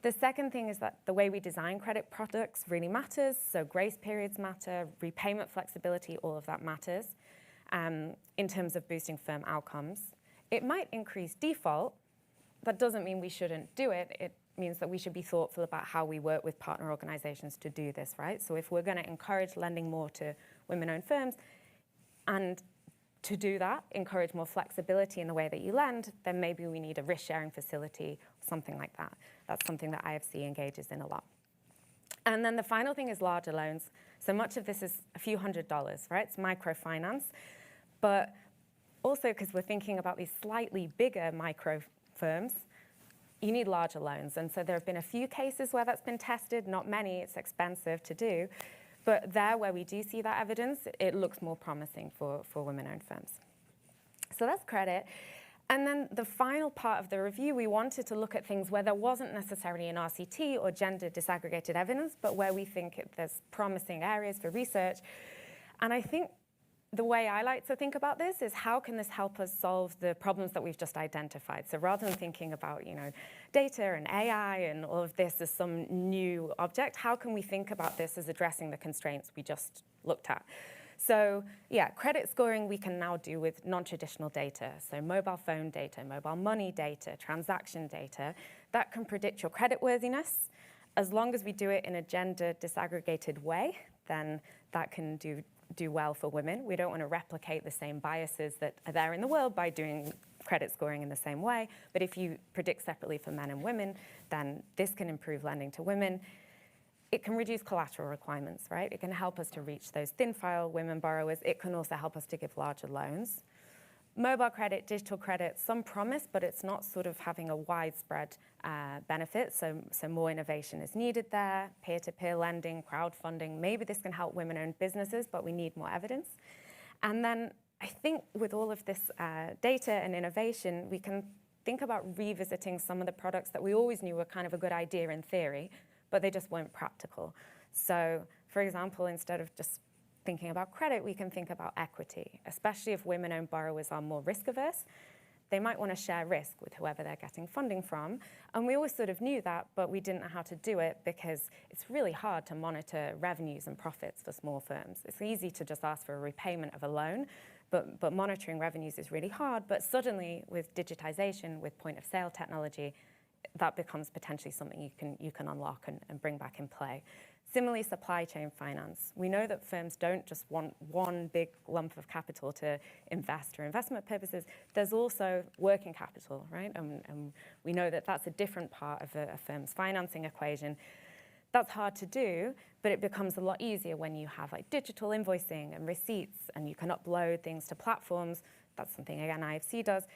The second thing is that the way we design credit products really matters. So grace periods matter, repayment flexibility, all of that matters in terms of boosting firm outcomes. It might increase default. That doesn't mean we shouldn't do it. It means that we should be thoughtful about how we work with partner organizations to do this, right? So if we're going to encourage lending more to women-owned firms, and to do that, encourage more flexibility in the way that you lend, then maybe we need a risk-sharing facility, something like that. That's something that IFC engages in a lot. And then the final thing is larger loans. So much of this is a few $100s, right? It's microfinance. But also, because we're thinking about these slightly bigger micro firms, you need larger loans. And so there have been a few cases where that's been tested, not many, it's expensive to do. But there where we do see that evidence, it looks more promising for women-owned firms. So that's credit. And then the final part of the review, we wanted to look at things where there wasn't necessarily an RCT or gender disaggregated evidence, but where we think there's promising areas for research. And I think the way I like to think about this is how can this help us solve the problems that we've just identified? So rather than thinking about, you know, data and AI and all of this as some new object, how can we think about this as addressing the constraints we just looked at? So yeah, credit scoring we can now do with non-traditional data. So mobile phone data, mobile money data, transaction data, that can predict your creditworthiness. As long as we do it in a gender disaggregated way, then that can do do well for women. We don't want to replicate the same biases that are there in the world by doing credit scoring in the same way. But if you predict separately for men and women, then this can improve lending to women. It can reduce collateral requirements, right? It can help us to reach those thin file women borrowers. It can also help us to give larger loans. Mobile credit, digital credit, some promise, but it's not sort of having a widespread benefit. So more innovation is needed there. Peer-to-peer lending, crowdfunding. Maybe this can help women-owned businesses, but we need more evidence. And then I think with all of this data and innovation, we can think about revisiting some of the products that we always knew were kind of a good idea in theory, but they just weren't practical. So, for example, instead of just thinking about credit, we can think about equity, especially if women-owned borrowers are more risk-averse. They might want to share risk with whoever they're getting funding from. And we always sort of knew that, but we didn't know how to do it because it's really hard to monitor revenues and profits for small firms. It's easy to just ask for a repayment of a loan, but monitoring revenues is really hard. But suddenly, with digitization, with point-of-sale technology, that becomes potentially something you can unlock and bring back in play. Similarly, supply chain finance. We know that firms don't just want one big lump of capital to invest for investment purposes. There's also working capital, right? And we know that that's a different part of a firm's financing equation. That's hard to do, but it becomes a lot easier when you have like digital invoicing and receipts, and you can upload things to platforms. That's something, again, IFC does.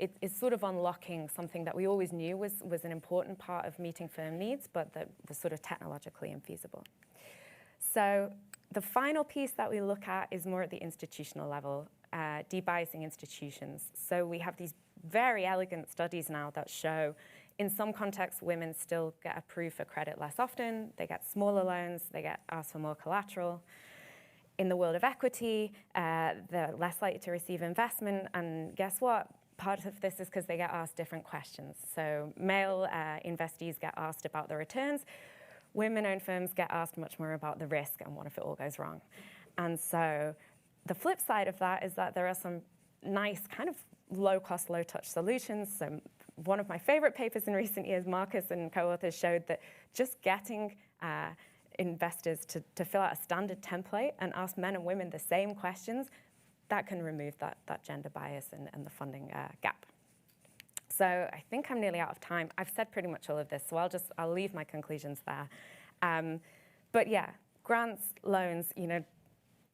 It's sort of unlocking something that we always knew was an important part of meeting firm needs, but that was sort of technologically infeasible. So the final piece that we look at is more at the institutional level, debiasing institutions. So we have these very elegant studies now that show in some contexts, women still get approved for credit less often, they get smaller loans, they get asked for more collateral. In the world of equity, they're less likely to receive investment, and guess what? Part of this is because they get asked different questions. So male investees get asked about the returns. Women-owned firms get asked much more about the risk and what if it all goes wrong. And so the flip side of that is that there are some nice kind of low-cost, low-touch solutions. So one of my favorite papers in recent years, Marcus and co-authors showed that just getting investors to fill out a standard template and ask men and women the same questions, that can remove that gender bias and the funding gap. So I think I'm nearly out of time. I've said pretty much all of this, so I'll leave my conclusions there. But yeah, grants, loans,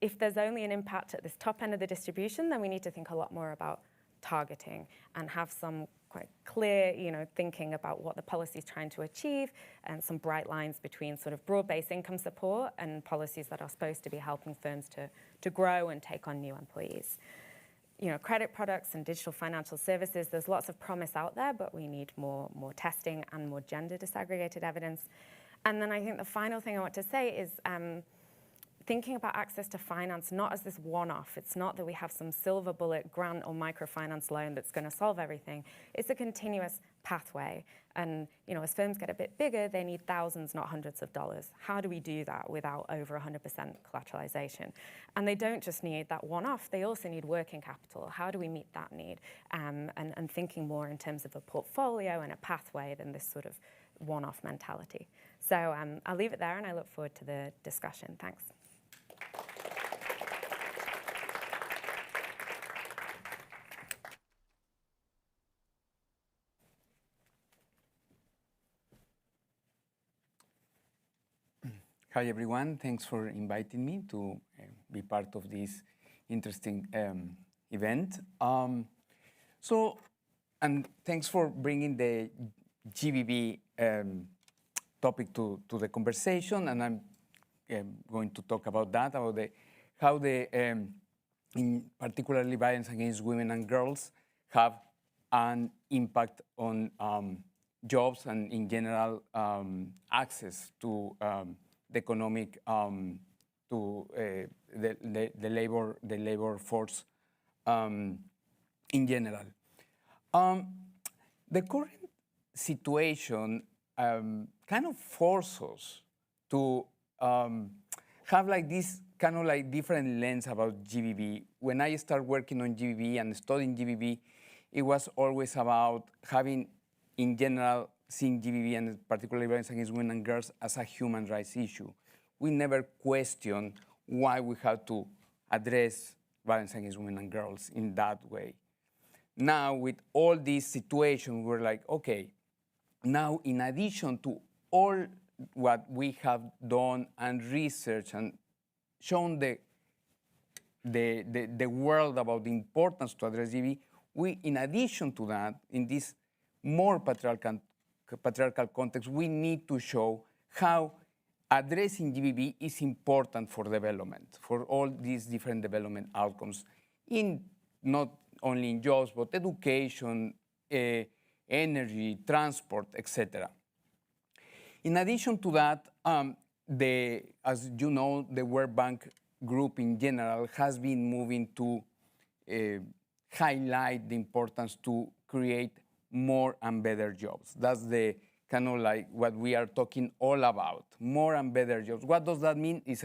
if there's only an impact at this top end of the distribution, then we need to think a lot more about targeting and have some quite clear, thinking about what the policy is trying to achieve and some bright lines between sort of broad-based income support and policies that are supposed to be helping firms to grow and take on new employees. Credit products and digital financial services, there's lots of promise out there, but we need more testing and more gender disaggregated evidence. And then I think the final thing I want to say is thinking about access to finance not as this one-off. It's not that we have some silver bullet grant or microfinance loan that's going to solve everything. It's a continuous pathway. And as firms get a bit bigger, they need thousands, not hundreds of dollars. How do we do that without over 100% collateralization? And they don't just need that one-off. They also need working capital. How do we meet that need? And thinking more in terms of a portfolio and a pathway than this sort of one-off mentality. So I'll leave it there, and I look forward to the discussion. Thanks. Hi, everyone. Thanks for inviting me to be part of this interesting event. And thanks for bringing the GBB topic to the conversation. And I'm going to talk about that, about how in particularly violence against women and girls have an impact on jobs and in general access to the economic, to the labor force in general. The current situation kind of forces us to have like this kind of like different lens about GBB. When I started working on GBB and studying GBB, it was always about having, in general, seeing GBB and particularly violence against women and girls as a human rights issue. We never questioned why we have to address violence against women and girls in that way. Now, with all these situations, we're like, okay, now in addition to all what we have done and researched and shown the world about the importance to address GBV, we, in addition to that, in this more patriarchal context, we need to show how addressing GBV is important for development, for all these different development outcomes, in not only in jobs, but education, energy, transport, etc. In addition to that, as you know, the World Bank group in general has been moving to highlight the importance to create more and better jobs. That's the kind of like what we are talking all about, more and better jobs. What does that mean is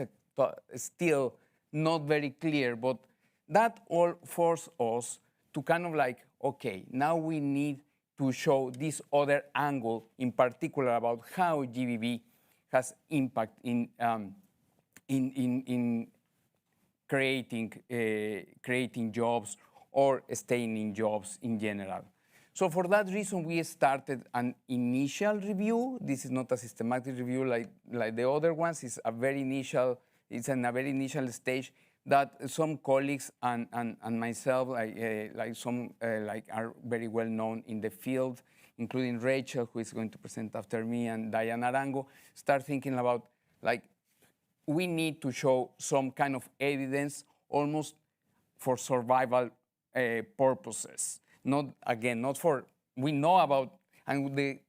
still not very clear, but that all forces us to kind of like, okay, now we need to show this other angle, in particular about how GBV has impact in creating jobs or staying in jobs in general. So for that reason, we started an initial review. This is not a systematic review like the other ones. It's a very initial. It's in a very initial stage that some colleagues and myself, are very well known in the field, including Rachel, who is going to present after me, and Diana Arango, start thinking about like we need to show some kind of evidence almost for survival purposes. Not for, we know about, and the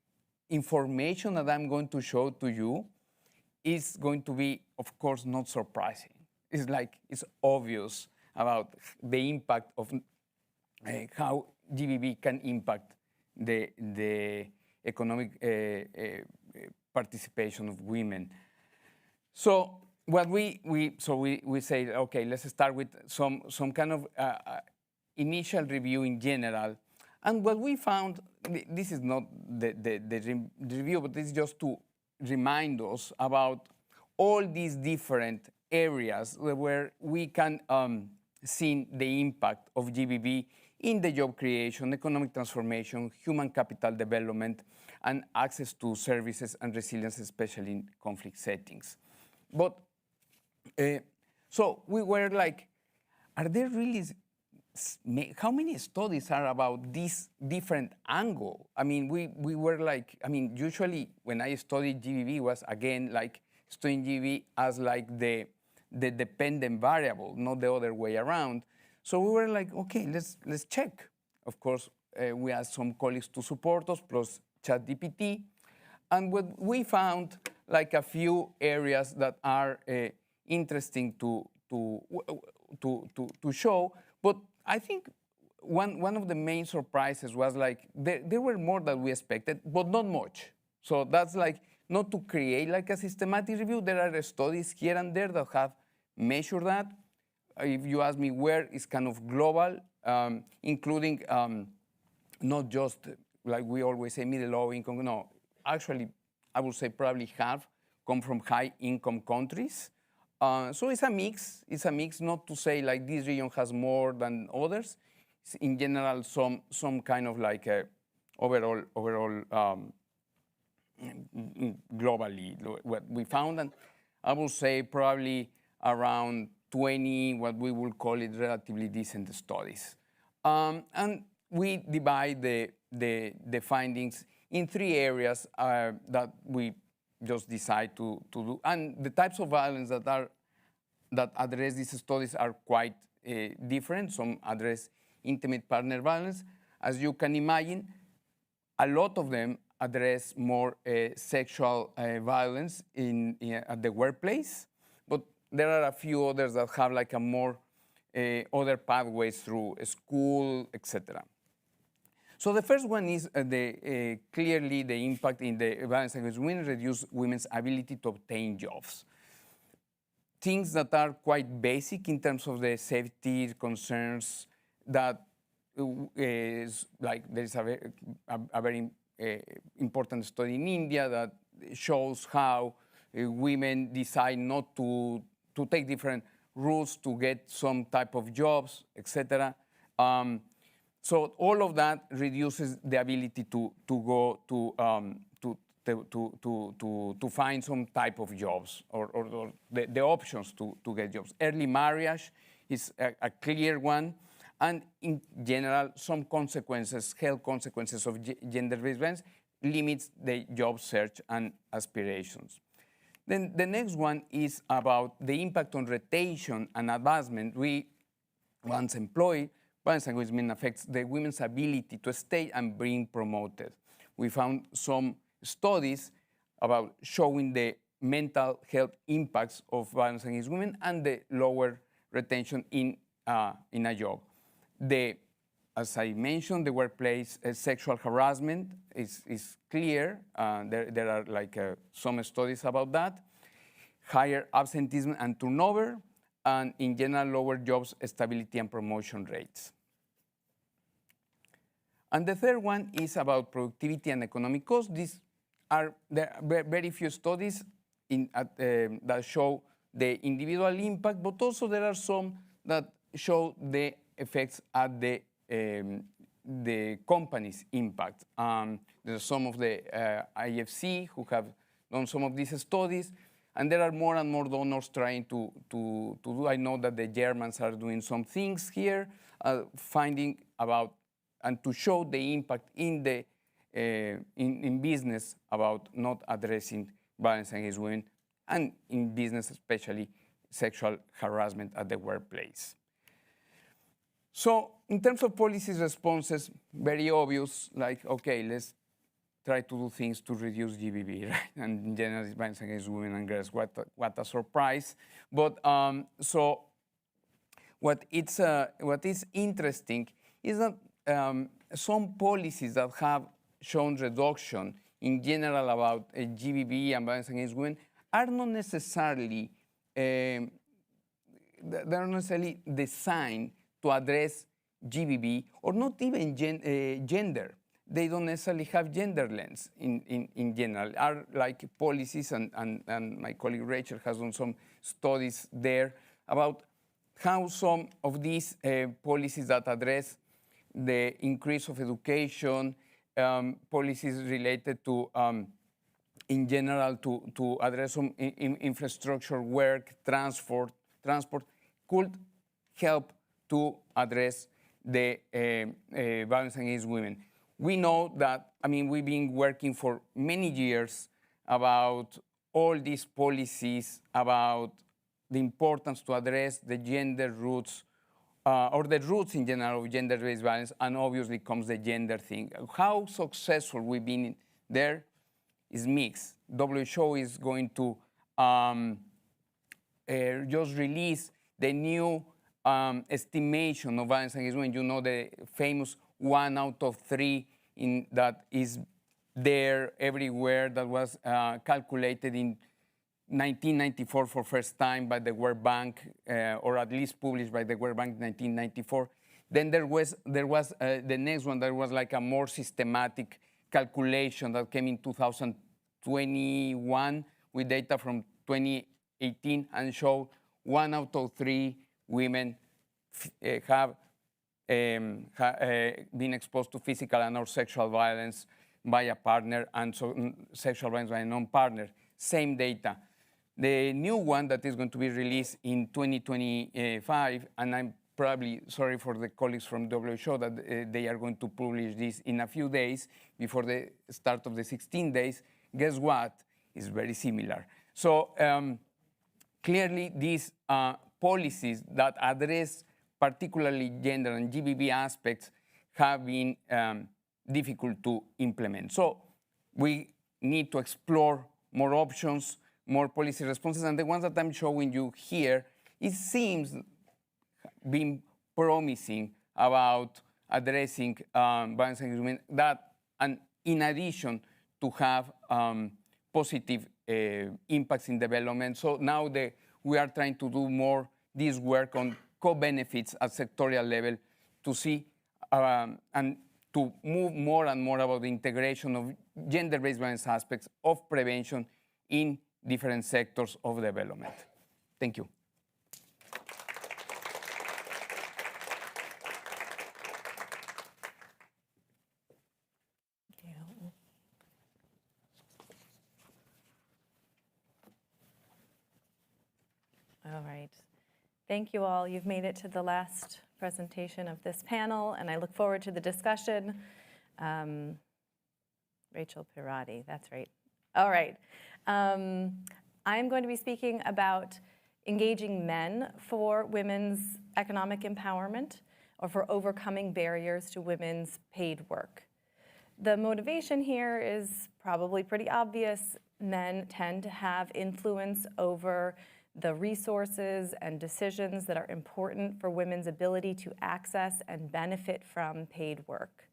information that I'm going to show to you is going to be, of course, not surprising. It's like, it's obvious about the impact of how GBV can impact the economic participation of women. So what we say, okay, let's start with some kind of initial review in general. And what we found, this is not the review, but this is just to remind us about all these different areas where we can see the impact of GBV in the job creation, economic transformation, human capital development, and access to services and resilience, especially in conflict settings. But so we were like, are there really, how many studies are about this different angle? I mean, we were like, I mean, usually when I studied GBV was, again, like studying GBV as like the dependent variable, not the other way around. So we were like, okay, let's check. Of course, we asked some colleagues to support us, plus ChatGPT. And what we found, like a few areas that are interesting to show. But I think one of the main surprises was like, there were more than we expected, but not much. So that's like, not to create like a systematic review. There are studies here and there that have measured that. If you ask me where, it's kind of global, including not just like we always say middle low income. No, actually, I would say probably half come from high income countries. So it's a mix. It's a mix, not to say like this region has more than others. It's in general, some kind of like a overall globally what we found. And I would say probably around 20, what we would call it relatively decent studies. And we divide the findings in 3 areas that we just decide to do. And the types of violence that address these studies are quite different. Some address intimate partner violence. As you can imagine, a lot of them address more sexual violence at the workplace. But there are a few others that have like a more other pathways through school, etc. So the first one is clearly the impact in the violence against women reduce women's ability to obtain jobs. Things that are quite basic in terms of the safety concerns that is like there's a very important study in India that shows how women decide not to take different rules to get some type of jobs, etc. So all of that reduces the ability to go to find some type of jobs or the options to get jobs. Early marriage is a clear one, and in general, some consequences, health consequences of gender-based violence limits the job search and aspirations. Then the next one is about the impact on retention and advancement. Once employed, violence against women affects the women's ability to stay and being promoted. We found some studies about showing the mental health impacts of violence against women and the lower retention in a job. As I mentioned, the workplace sexual harassment is clear. There are like some studies about that. Higher absenteeism and turnover, and in general, lower jobs stability and promotion rates. And the third one is about productivity and economic costs. There are very few studies that show the individual impact, but also there are some that show the effects at the company's impact. There's some of the IFC who have done some of these studies, and there are more and more donors trying to do. I know that the Germans are doing some things here, finding about and to show the impact in business about not addressing violence against women, and in business especially sexual harassment at the workplace. So in terms of policy responses, very obvious, like, okay, let's try to do things to reduce GBV, right? And in general, violence against women and girls, what a surprise. But so what is interesting is that some policies that have shown reduction in general about GBV and violence against women are not necessarily designed to address GBV or not even gender. They don't necessarily have gender lens in general. Are like policies, and my colleague Rachel has done some studies there about how some of these policies that address the increase of education, policies related to, in general, to address some infrastructure work, transport, could help to address the violence against women. We know that, I mean, we've been working for many years about all these policies, about the importance to address the gender roots, or the roots in general of gender-based violence, and obviously comes the gender thing. How successful we've been there is mixed. WHO is going to just release the new estimation of violence against women. You know, the famous 1 out of 3 that is there everywhere, that was calculated in 1994 for first time by the World Bank, or at least published by the World Bank in 1994. Then there was the next one that was like a more systematic calculation that came in 2021 with data from 2018 and showed 1 out of 3 women have been exposed to physical and or sexual violence by a partner, and so sexual violence by a non-partner. Same data. The new one that is going to be released in 2025, and I'm probably sorry for the colleagues from WHO that they are going to publish this in a few days before the start of the 16 days. Guess what? It's very similar. So clearly these policies that address particularly gender and GBV aspects have been difficult to implement. So we need to explore more options, more policy responses, and the ones that I'm showing you here, it seems being promising about addressing violence against women, that, and in addition to have positive impacts in development. So now we are trying to do more this work on co-benefits at sectorial level to see and to move more and more about the integration of gender-based violence aspects of prevention in different sectors of development. Thank you. All right. Thank you all. You've made it to the last presentation of this panel, and I look forward to the discussion. Rachel Pirati, that's right. All right. I'm going to be speaking about engaging men for women's economic empowerment or for overcoming barriers to women's paid work. The motivation here is probably pretty obvious. Men tend to have influence over the resources and decisions that are important for women's ability to access and benefit from paid work.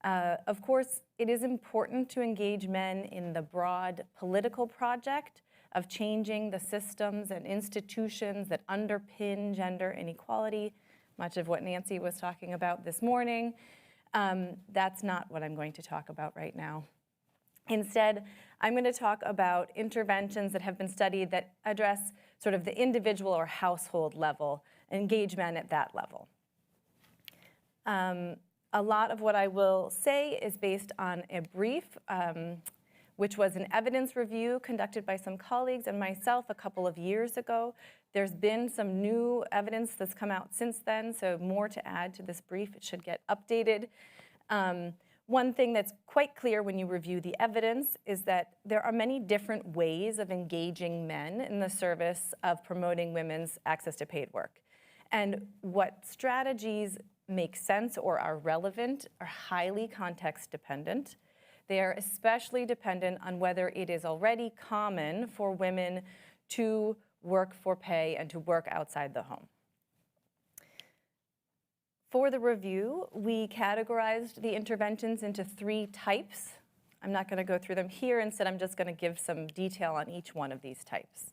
Of course, it is important to engage men in the broad political project of changing the systems and institutions that underpin gender inequality, much of what Nancy was talking about this morning. That's not what I'm going to talk about right now. Instead, I'm going to talk about interventions that have been studied that address sort of the individual or household level, engage men at that level. A lot of what I will say is based on a brief, which was an evidence review conducted by some colleagues and myself a couple of years ago. There's been some new evidence that's come out since then, so more to add to this brief. It should get updated. One thing that's quite clear when you review the evidence is that there are many different ways of engaging men in the service of promoting women's access to paid work. And what strategies make sense or are relevant are highly context dependent. They are especially dependent on whether it is already common for women to work for pay and to work outside the home. For the review, we categorized the interventions into 3 types. I'm not going to go through them here. Instead, I'm just going to give some detail on each one of these types.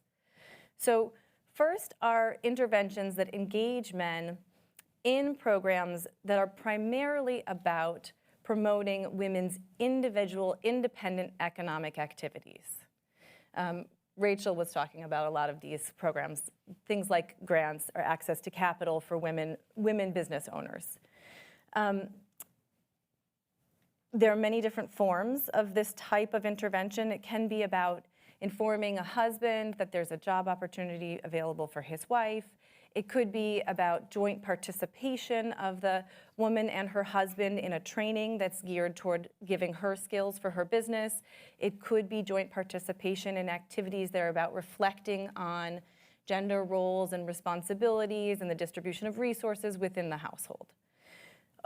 So first are interventions that engage men in programs that are primarily about promoting women's individual, independent economic activities. Rachel was talking about a lot of these programs, things like grants or access to capital for women business owners. There are many different forms of this type of intervention. It can be about informing a husband that there's a job opportunity available for his wife. It could be about joint participation of the woman and her husband in a training that's geared toward giving her skills for her business. It could be joint participation in activities that are about reflecting on gender roles and responsibilities and the distribution of resources within the household.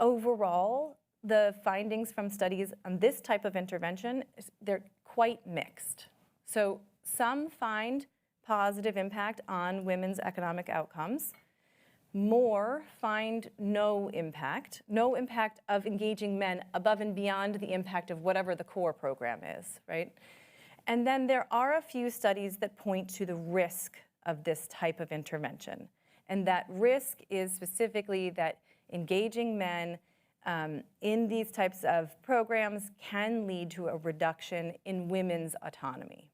Overall, the findings from studies on this type of intervention, they're quite mixed. So some find positive impact on women's economic outcomes. More find no impact of engaging men above and beyond the impact of whatever the core program is, right? And then there are a few studies that point to the risk of this type of intervention. And that risk is specifically that engaging men in these types of programs can lead to a reduction in women's autonomy.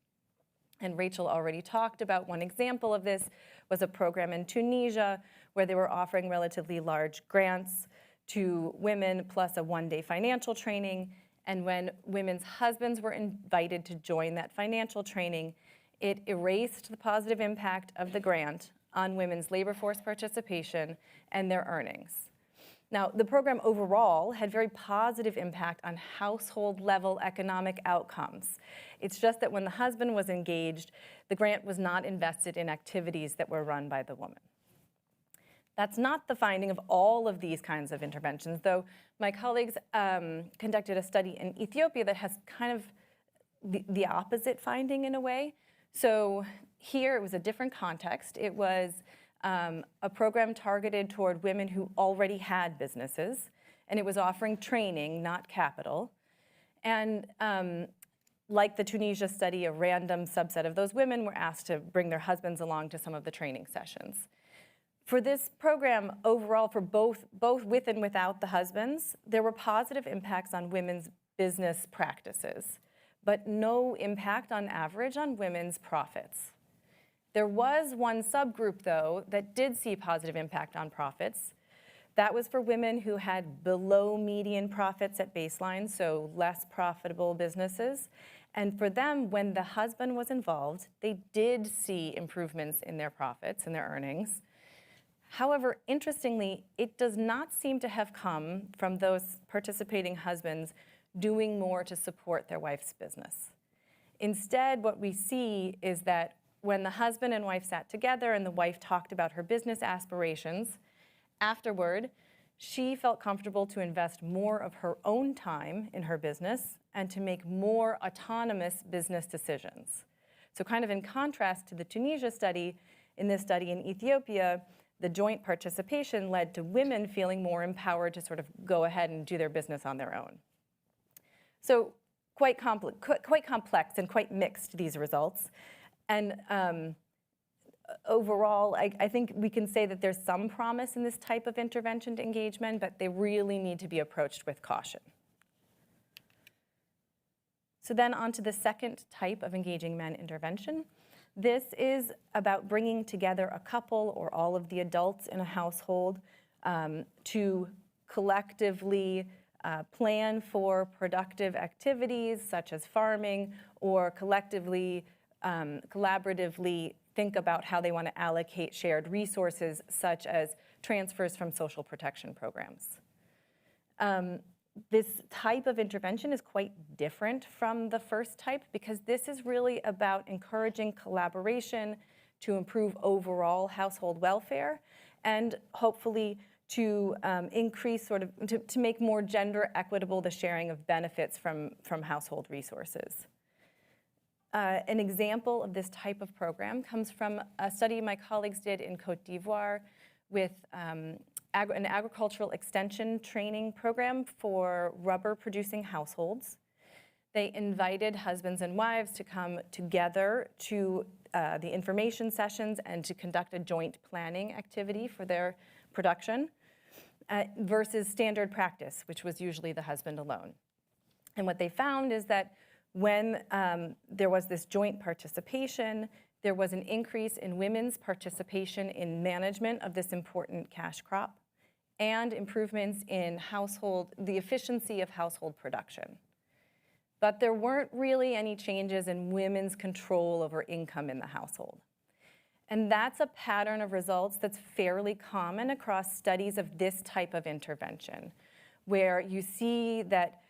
And Rachel already talked about one example of this was a program in Tunisia where they were offering relatively large grants to women plus a one-day financial training. And when women's husbands were invited to join that financial training, it erased the positive impact of the grant on women's labor force participation and their earnings. Now, the program overall had very positive impact on household-level economic outcomes. It's just that when the husband was engaged, the grant was not invested in activities that were run by the woman. That's not the finding of all of these kinds of interventions, though my colleagues conducted a study in Ethiopia that has kind of the opposite finding in a way. So here it was a different context. It was a program targeted toward women who already had businesses, and it was offering training, not capital. And like the Tunisia study, a random subset of those women were asked to bring their husbands along to some of the training sessions. For this program overall, for both with and without the husbands, there were positive impacts on women's business practices, but no impact on average on women's profits. There was one subgroup, though, that did see positive impact on profits. That was for women who had below median profits at baseline, so less profitable businesses, And for them, when the husband was involved, they did see improvements in their profits and their earnings. However, interestingly, it does not seem to have come from those participating husbands doing more to support their wife's business. Instead, what we see is that when the husband and wife sat together and the wife talked about her business aspirations, afterward, she felt comfortable to invest more of her own time in her business and to make more autonomous business decisions. So kind of in contrast to the Tunisia study, in this study in Ethiopia, the joint participation led to women feeling more empowered to sort of go ahead and do their business on their own. So quite complex and quite mixed, these results. And overall, I think we can say that there's some promise in this type of intervention to engagement, but they really need to be approached with caution. So then on to the second type of engaging men intervention. This is about bringing together a couple or all of the adults in a household to collectively plan for productive activities such as farming, or collectively, collaboratively think about how they want to allocate shared resources such as transfers from social protection programs. This type of intervention is quite different from the first type because this is really about encouraging collaboration to improve overall household welfare and hopefully to increase to make more gender equitable the sharing of benefits from household resources. An example of this type of program comes from a study my colleagues did in Côte d'Ivoire with an agricultural extension training program for rubber-producing households. They invited husbands and wives to come together to the information sessions and to conduct a joint planning activity for their production versus standard practice, which was usually the husband alone. And what they found is that when there was this joint participation, there was an increase in women's participation in management of this important cash crop and improvements in the efficiency of household production. But there weren't really any changes in women's control over income in the household. And that's a pattern of results that's fairly common across studies of this type of intervention, where you see that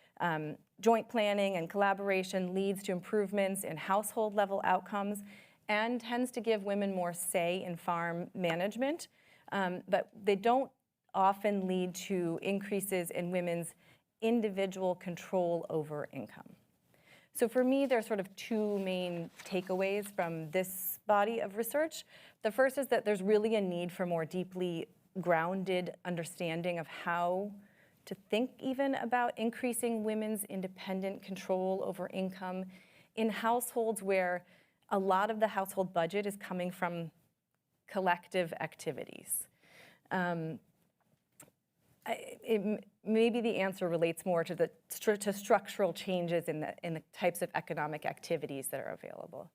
joint planning and collaboration leads to improvements in household level outcomes and tends to give women more say in farm management, but they don't often lead to increases in women's individual control over income. So for me, there are sort of two main takeaways from this body of research. The first is that there's really a need for more deeply grounded understanding of how to think even about increasing women's independent control over income in households where a lot of the household budget is coming from collective activities. Maybe the answer relates more to structural changes in the types of economic activities that are available.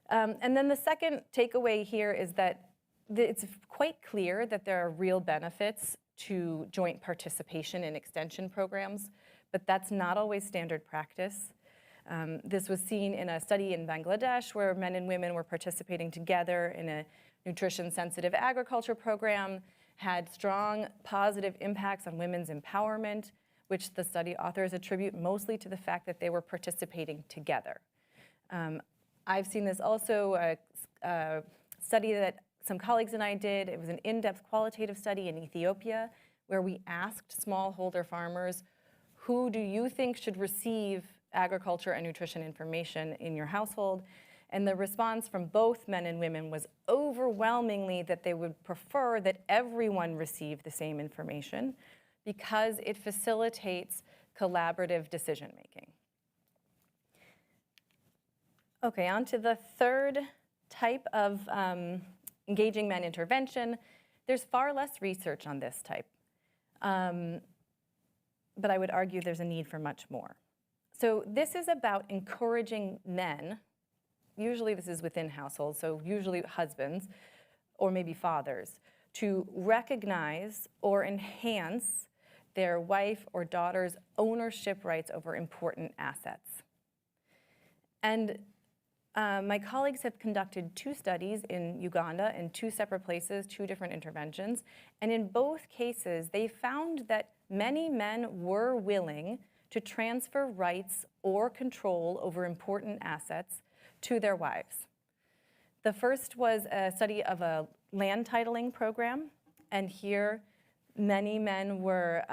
And then the second takeaway here is that it's quite clear that there are real benefits to joint participation in extension programs, but that's not always standard practice. This was seen in a study in Bangladesh where men and women were participating together in a nutrition-sensitive agriculture program, had strong positive impacts on women's empowerment, which the study authors attribute mostly to the fact that they were participating together. I've seen this also, a study that some colleagues and I did. It was an in-depth qualitative study in Ethiopia where we asked smallholder farmers, who do you think should receive agriculture and nutrition information in your household? And the response from both men and women was overwhelmingly that they would prefer that everyone receive the same information because it facilitates collaborative decision-making. Okay, on to the third type of engaging men intervention. There's far less research on this type, but I would argue there's a need for much more. So this is about encouraging men. Usually this is within households, so usually husbands or maybe fathers, to recognize or enhance their wife or daughter's ownership rights over important assets. And my colleagues have conducted 2 studies in Uganda in 2 separate places, 2 different interventions. And in both cases, they found that many men were willing to transfer rights or control over important assets to their wives. The first was a study of a land titling program. And here, many men were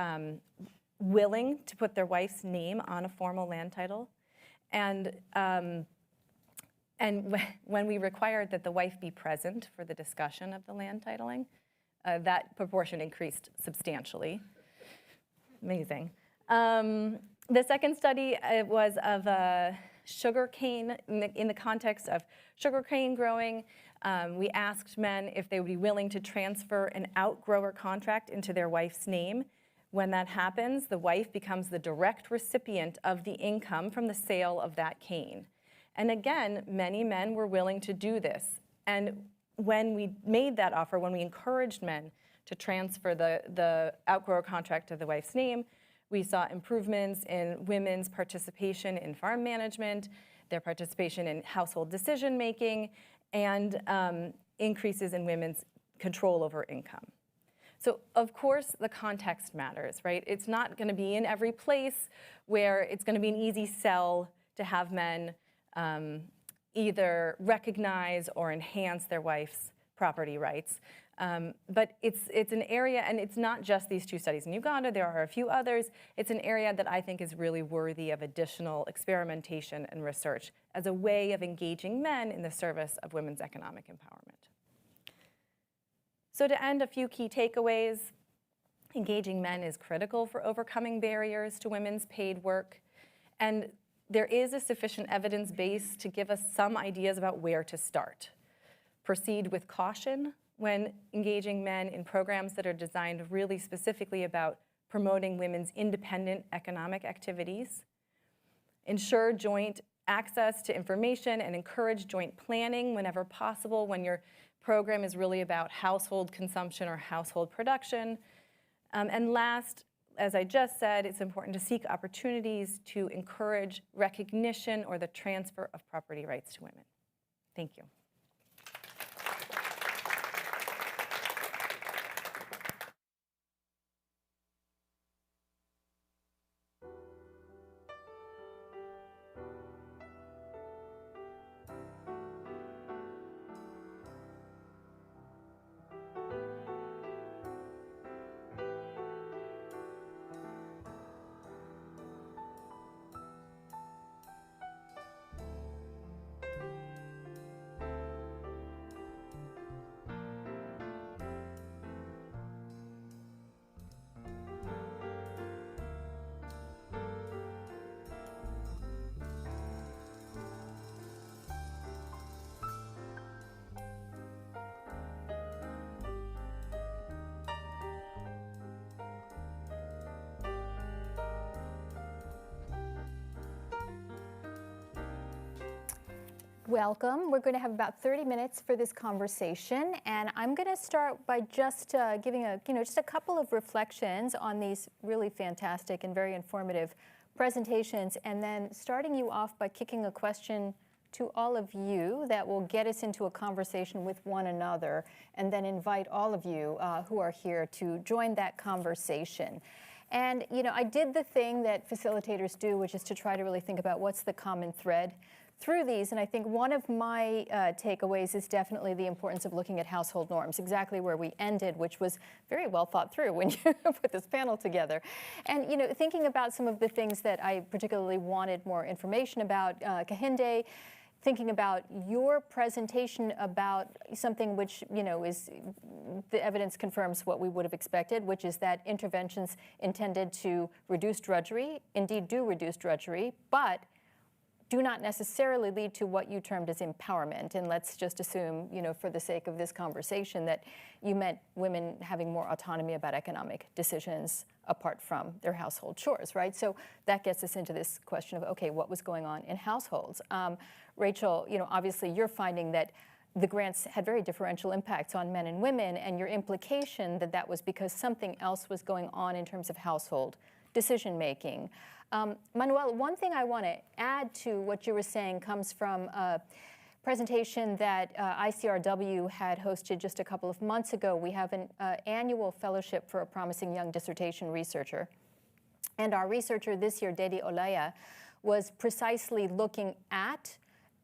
willing to put their wife's name on a formal land title. And when we required that the wife be present for the discussion of the land titling, that proportion increased substantially. Amazing. The second study was of sugarcane, in the context of sugarcane growing. We asked men if they would be willing to transfer an outgrower contract into their wife's name. When that happens, the wife becomes the direct recipient of the income from the sale of that cane. And again, many men were willing to do this. And when we made that offer, when we encouraged men to transfer the outgrower contract to the wife's name, we saw improvements in women's participation in farm management, their participation in household decision-making, and increases in women's control over income. So of course, the context matters, right? It's not going to be in every place where it's going to be an easy sell to have men either recognize or enhance their wife's property rights. But it's an area, and it's not just these 2 studies in Uganda, there are a few others. It's an area that I think is really worthy of additional experimentation and research as a way of engaging men in the service of women's economic empowerment. So to end, a few key takeaways. Engaging men is critical for overcoming barriers to women's paid work. And there is a sufficient evidence base to give us some ideas about where to start. Proceed with caution when engaging men in programs that are designed really specifically about promoting women's independent economic activities. Ensure joint access to information and encourage joint planning whenever possible when your program is really about household consumption or household production. And last, as I just said, it's important to seek opportunities to encourage recognition or the transfer of property rights to women. Thank you. Welcome. We're going to have about 30 minutes for this conversation, and I'm going to start by just giving just a couple of reflections on these really fantastic and very informative presentations, and then starting you off by kicking a question to all of you that will get us into a conversation with one another, and then invite all of you who are here to join that conversation. And I did the thing that facilitators do, which is to try to really think about what's the common thread through these, and I think one of my takeaways is definitely the importance of looking at household norms, exactly where we ended, which was very well thought through when you put this panel together. And thinking about some of the things that I particularly wanted more information about, Kehinde, thinking about your presentation about something which is the evidence confirms what we would have expected, which is that interventions intended to reduce drudgery indeed do reduce drudgery, but do not necessarily lead to what you termed as empowerment. And let's just assume, for the sake of this conversation, that you meant women having more autonomy about economic decisions apart from their household chores, right? So that gets us into this question of, okay, what was going on in households? Rachel, obviously you're finding that the grants had very differential impacts on men and women, and your implication that that was because something else was going on in terms of household decision-making. Manuel, one thing I want to add to what you were saying comes from a presentation that ICRW had hosted just a couple of months ago. We have an annual fellowship for a promising young dissertation researcher. And our researcher this year, Dedi Olaya, was precisely looking at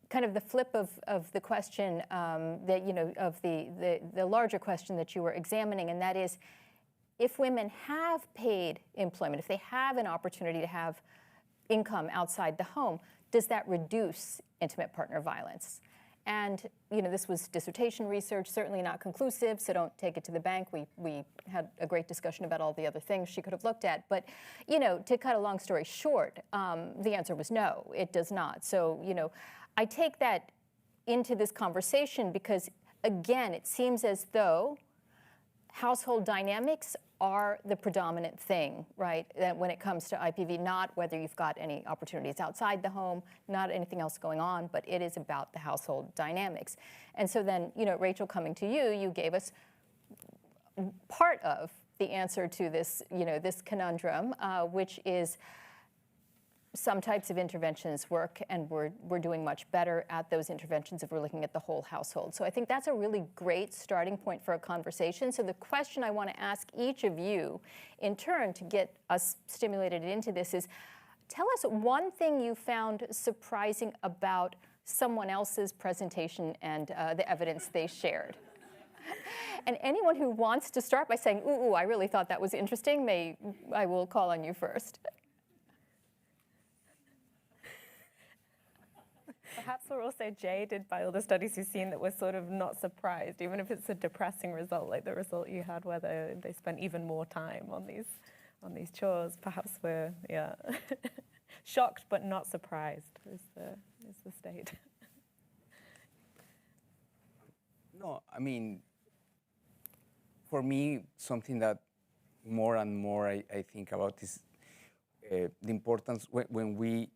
kind of the flip of the question that, you know, of the larger question that you were examining, and that is, if women have paid employment, if they have an opportunity to have income outside the home, does that reduce intimate partner violence? And, you know, this was dissertation research, certainly not conclusive, so don't take it to the bank. We had a great discussion about all the other things she could have looked at. But, you know, to cut a long story short, the answer was no, it does not. So, you know, I take that into this conversation because, again, it seems as though household dynamics are the predominant thing, right, that when it comes to IPV, not whether you've got any opportunities outside the home, not anything else going on, but it is about the household dynamics. And so then, you know, Rachel, coming to you, you gave us part of the answer to this, you know, this conundrum, which is some types of interventions work, and we're doing much better at those interventions if we're looking at the whole household. So I think that's a really great starting point for a conversation. So the question I want to ask each of you in turn to get us stimulated into this is, tell us one thing you found surprising about someone else's presentation and the evidence they shared. And anyone who wants to start by saying, ooh, I really thought that was interesting, I will call on you first. Perhaps we'll also jaded by all the studies you've seen that we're sort of not surprised, even if it's a depressing result like the result you had where they spent even more time on these chores. Perhaps we're, yeah, shocked but not surprised is the state. No, I mean, for me, something that more and more I think about is the importance when we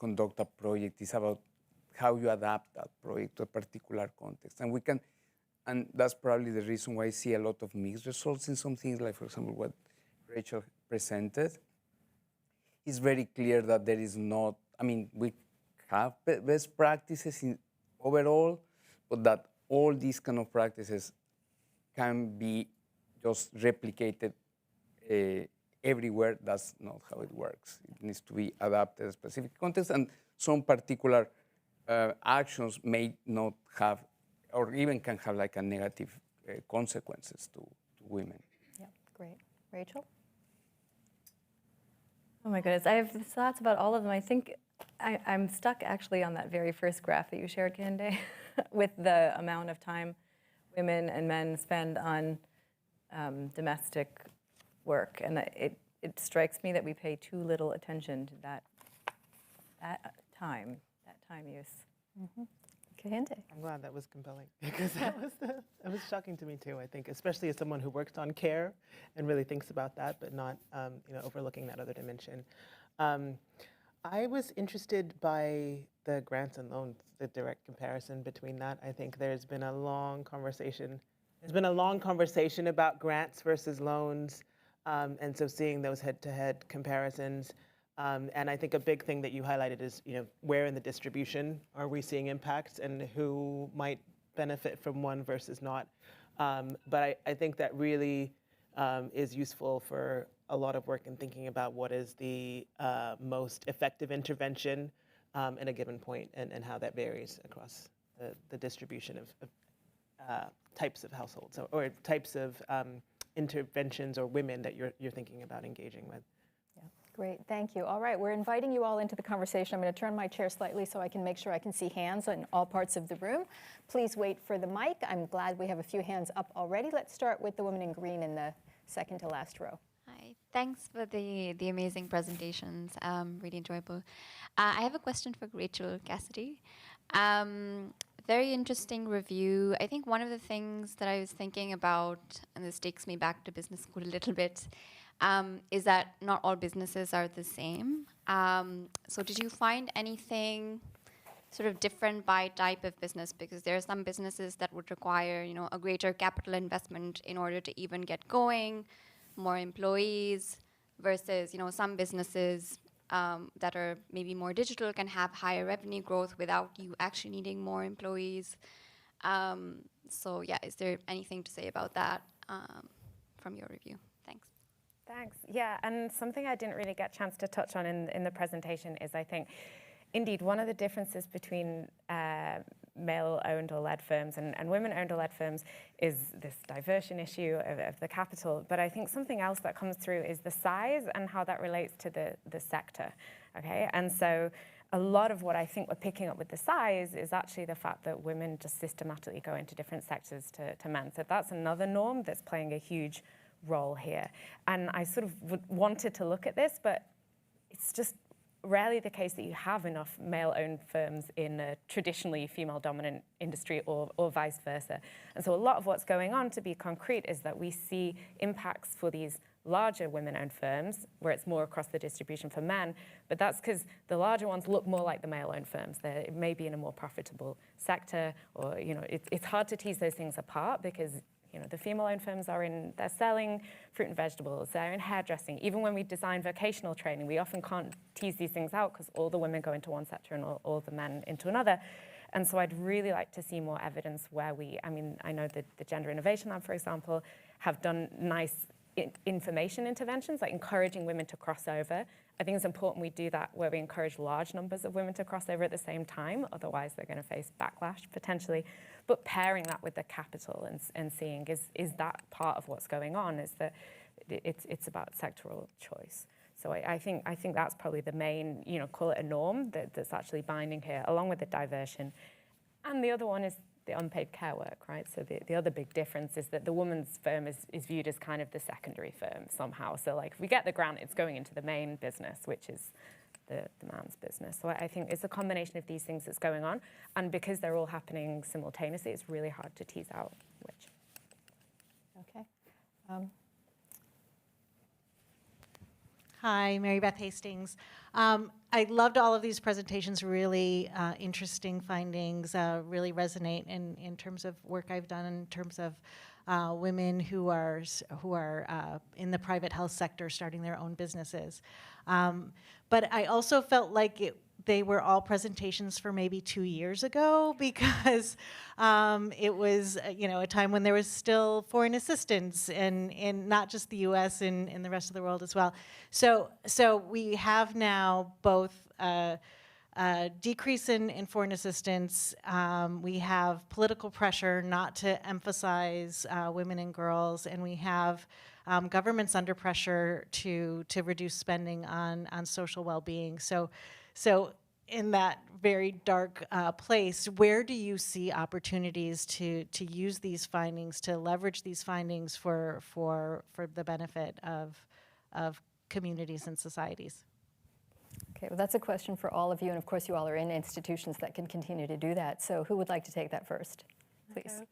conduct a project is about how you adapt that project to a particular context. And that's probably the reason why I see a lot of mixed results in some things, like, for example, what Rachel presented. It's very clear that there is not, I mean, we have best practices overall, but that all these kind of practices can be just replicated everywhere. That's not how it works. It needs to be adapted to a specific context, and some particular actions may not have, or even can have like a negative consequences to women. Yeah, great. Rachel? Oh my goodness, I have thoughts about all of them. I think I'm stuck actually on that very first graph that you shared, Kehinde, with the amount of time women and men spend on domestic work. And it strikes me that we pay too little attention to that time use. Mm-hmm. Kehinde. I'm glad that was compelling because it was shocking to me too, I think, especially as someone who works on care and really thinks about that, but not you know, overlooking that other dimension. I was interested by the grants and loans, the direct comparison between that. I think there's been a long conversation. There's been a long conversation about grants versus loans, and so seeing those head-to-head comparisons. And I think a big thing that you highlighted is, you know, where in the distribution are we seeing impacts and who might benefit from one versus not. But I think that really is useful for a lot of work in thinking about what is the most effective intervention at a given point, and how that varies across the distribution of types of households or types of interventions or women that you're thinking about engaging with. Great, thank you. All right, we're inviting you all into the conversation. I'm going to turn my chair slightly so I can make sure I can see hands in all parts of the room. Please wait for the mic. I'm glad we have a few hands up already. Let's start with the woman in green in the second to last row. Hi, thanks for the amazing presentations, really enjoyable. I have a question for Rachel Cassidy. Very interesting review. I think one of the things that I was thinking about, and this takes me back to business school a little bit, is that not all businesses are the same. So did you find anything sort of different by type of business? Because there are some businesses that would require, you know, a greater capital investment in order to even get going, more employees, versus, you know, some businesses that are maybe more digital can have higher revenue growth without you actually needing more employees. So yeah, is there anything to say about that from your review? Thanks. Thanks. Yeah, and something I didn't really get a chance to touch on in the presentation is, I think, indeed, one of the differences between male-owned or led firms and women-owned or led firms is this diversion issue of the capital. But I think something else that comes through is the size and how that relates to the sector, okay? And so a lot of what I think we're picking up with the size is actually the fact that women just systematically go into different sectors to men. So that's another norm that's playing a huge role here. And I sort of wanted to look at this, but it's just rarely the case that you have enough male-owned firms in a traditionally female-dominant industry or vice versa. And so a lot of what's going on, to be concrete, is that we see impacts for these larger women-owned firms where it's more across the distribution for men, but that's because the larger ones look more like the male-owned firms. They may be in a more profitable sector, or it's hard to tease those things apart because the female-owned firms they're selling fruit and vegetables, they're in hairdressing. Even when we design vocational training, we often can't tease these things out because all the women go into one sector and all the men into another. And so I'd really like to see more evidence where I know that the Gender Innovation Lab, for example, have done nice information interventions, like encouraging women to cross over. I think it's important we do that where we encourage large numbers of women to cross over at the same time, otherwise they're going to face backlash potentially. But pairing that with the capital and seeing is that part of what's going on, is that it's about sectoral choice. So I think that's probably the main, call it a norm that's actually binding here, along with the diversion. And the other one is the unpaid care work, right? So the other big difference is that the woman's firm is viewed as kind of the secondary firm somehow. So like if we get the grant, it's going into the main business, which is the man's business. So I think it's a combination of these things that's going on. And because they're all happening simultaneously, it's really hard to tease out which. Okay. Hi, Mary Beth Hastings. I loved all of these presentations, really interesting findings, really resonate in terms of work I've done in terms of women who are in the private health sector starting their own businesses. But I also felt like they were all presentations for maybe 2 years ago, because it was a time when there was still foreign assistance in not just the US, in the rest of the world as well. So we have now both a decrease in foreign assistance. We have political pressure not to emphasize women and girls, and we have governments under pressure to reduce spending on social well-being. So in that very dark place, where do you see opportunities to use these findings, to leverage these findings for the benefit of communities and societies? Okay, well, that's a question for all of you, and of course you all are in institutions that can continue to do that. So who would like to take that first, please?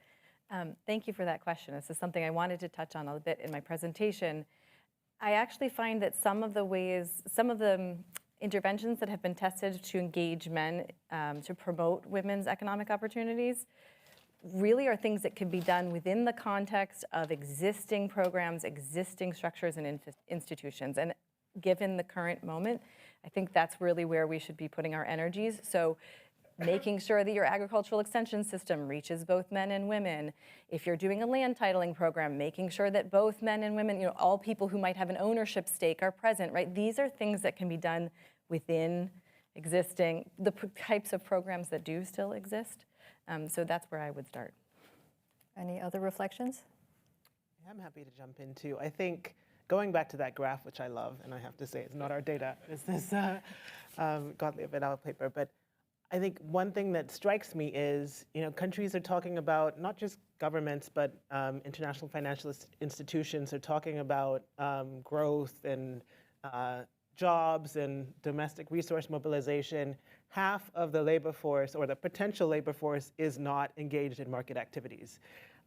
Thank you for that question. This is something I wanted to touch on a bit in my presentation. I actually find that some of the interventions that have been tested to engage men to promote women's economic opportunities really are things that can be done within the context of existing programs, existing structures and institutions. And given the current moment, I think that's really where we should be putting our energies. So making sure that your agricultural extension system reaches both men and women. If you're doing a land titling program, making sure that both men and women, all people who might have an ownership stake are present, right? These are things that can be done within the types of programs that do still exist. So that's where I would start. Any other reflections? I'm happy to jump in too. I think going back to that graph, which I love, and I have to say it's not our data, it's this Gottlieb et al. Paper, but I think one thing that strikes me is, countries are talking about, not just governments, but international financial institutions are talking about growth and jobs and domestic resource mobilization. Half of the labor force, or the potential labor force, is not engaged in market activities.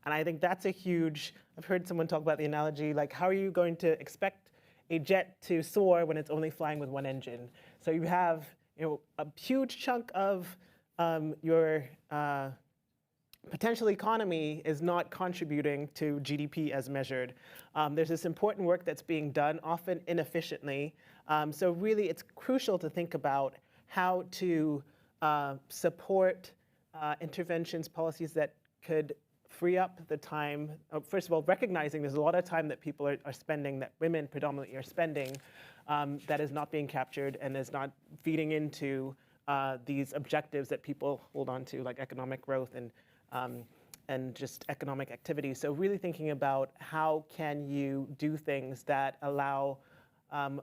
And I think that's a huge, I've heard someone talk about the analogy, like how are you going to expect a jet to soar when it's only flying with one engine? So you have a huge chunk of your potential economy is not contributing to GDP as measured. There's this important work that's being done, often inefficiently. So really, it's crucial to think about how to support interventions, policies that could free up the time. First of all, recognizing there's a lot of time that people are spending, that women predominantly are spending, that is not being captured and is not feeding into these objectives that people hold on to, like economic growth and just economic activity. So really thinking about how can you do things that allow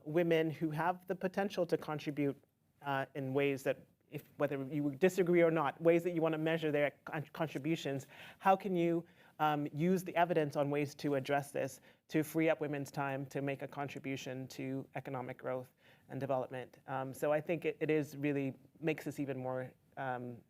women who have the potential to contribute in ways that, whether you disagree or not, ways that you want to measure their contributions, how can you use the evidence on ways to address this, to free up women's time to make a contribution to economic growth and development. So I think it is really makes this even more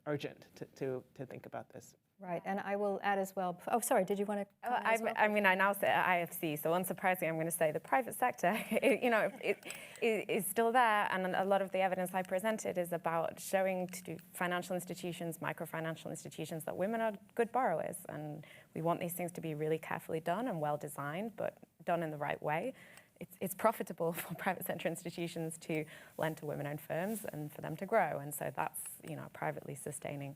urgent to think about this. Right, and I will add as well. Oh, sorry, did you want to? I mean, I now say IFC, so unsurprisingly, I'm going to say the private sector, it is still there, and a lot of the evidence I presented is about showing to financial institutions, microfinancial institutions, that women are good borrowers, and we want these things to be really carefully done and well designed, but done in the right way. It's profitable for private sector institutions to lend to women-owned firms and for them to grow, and so that's a privately sustaining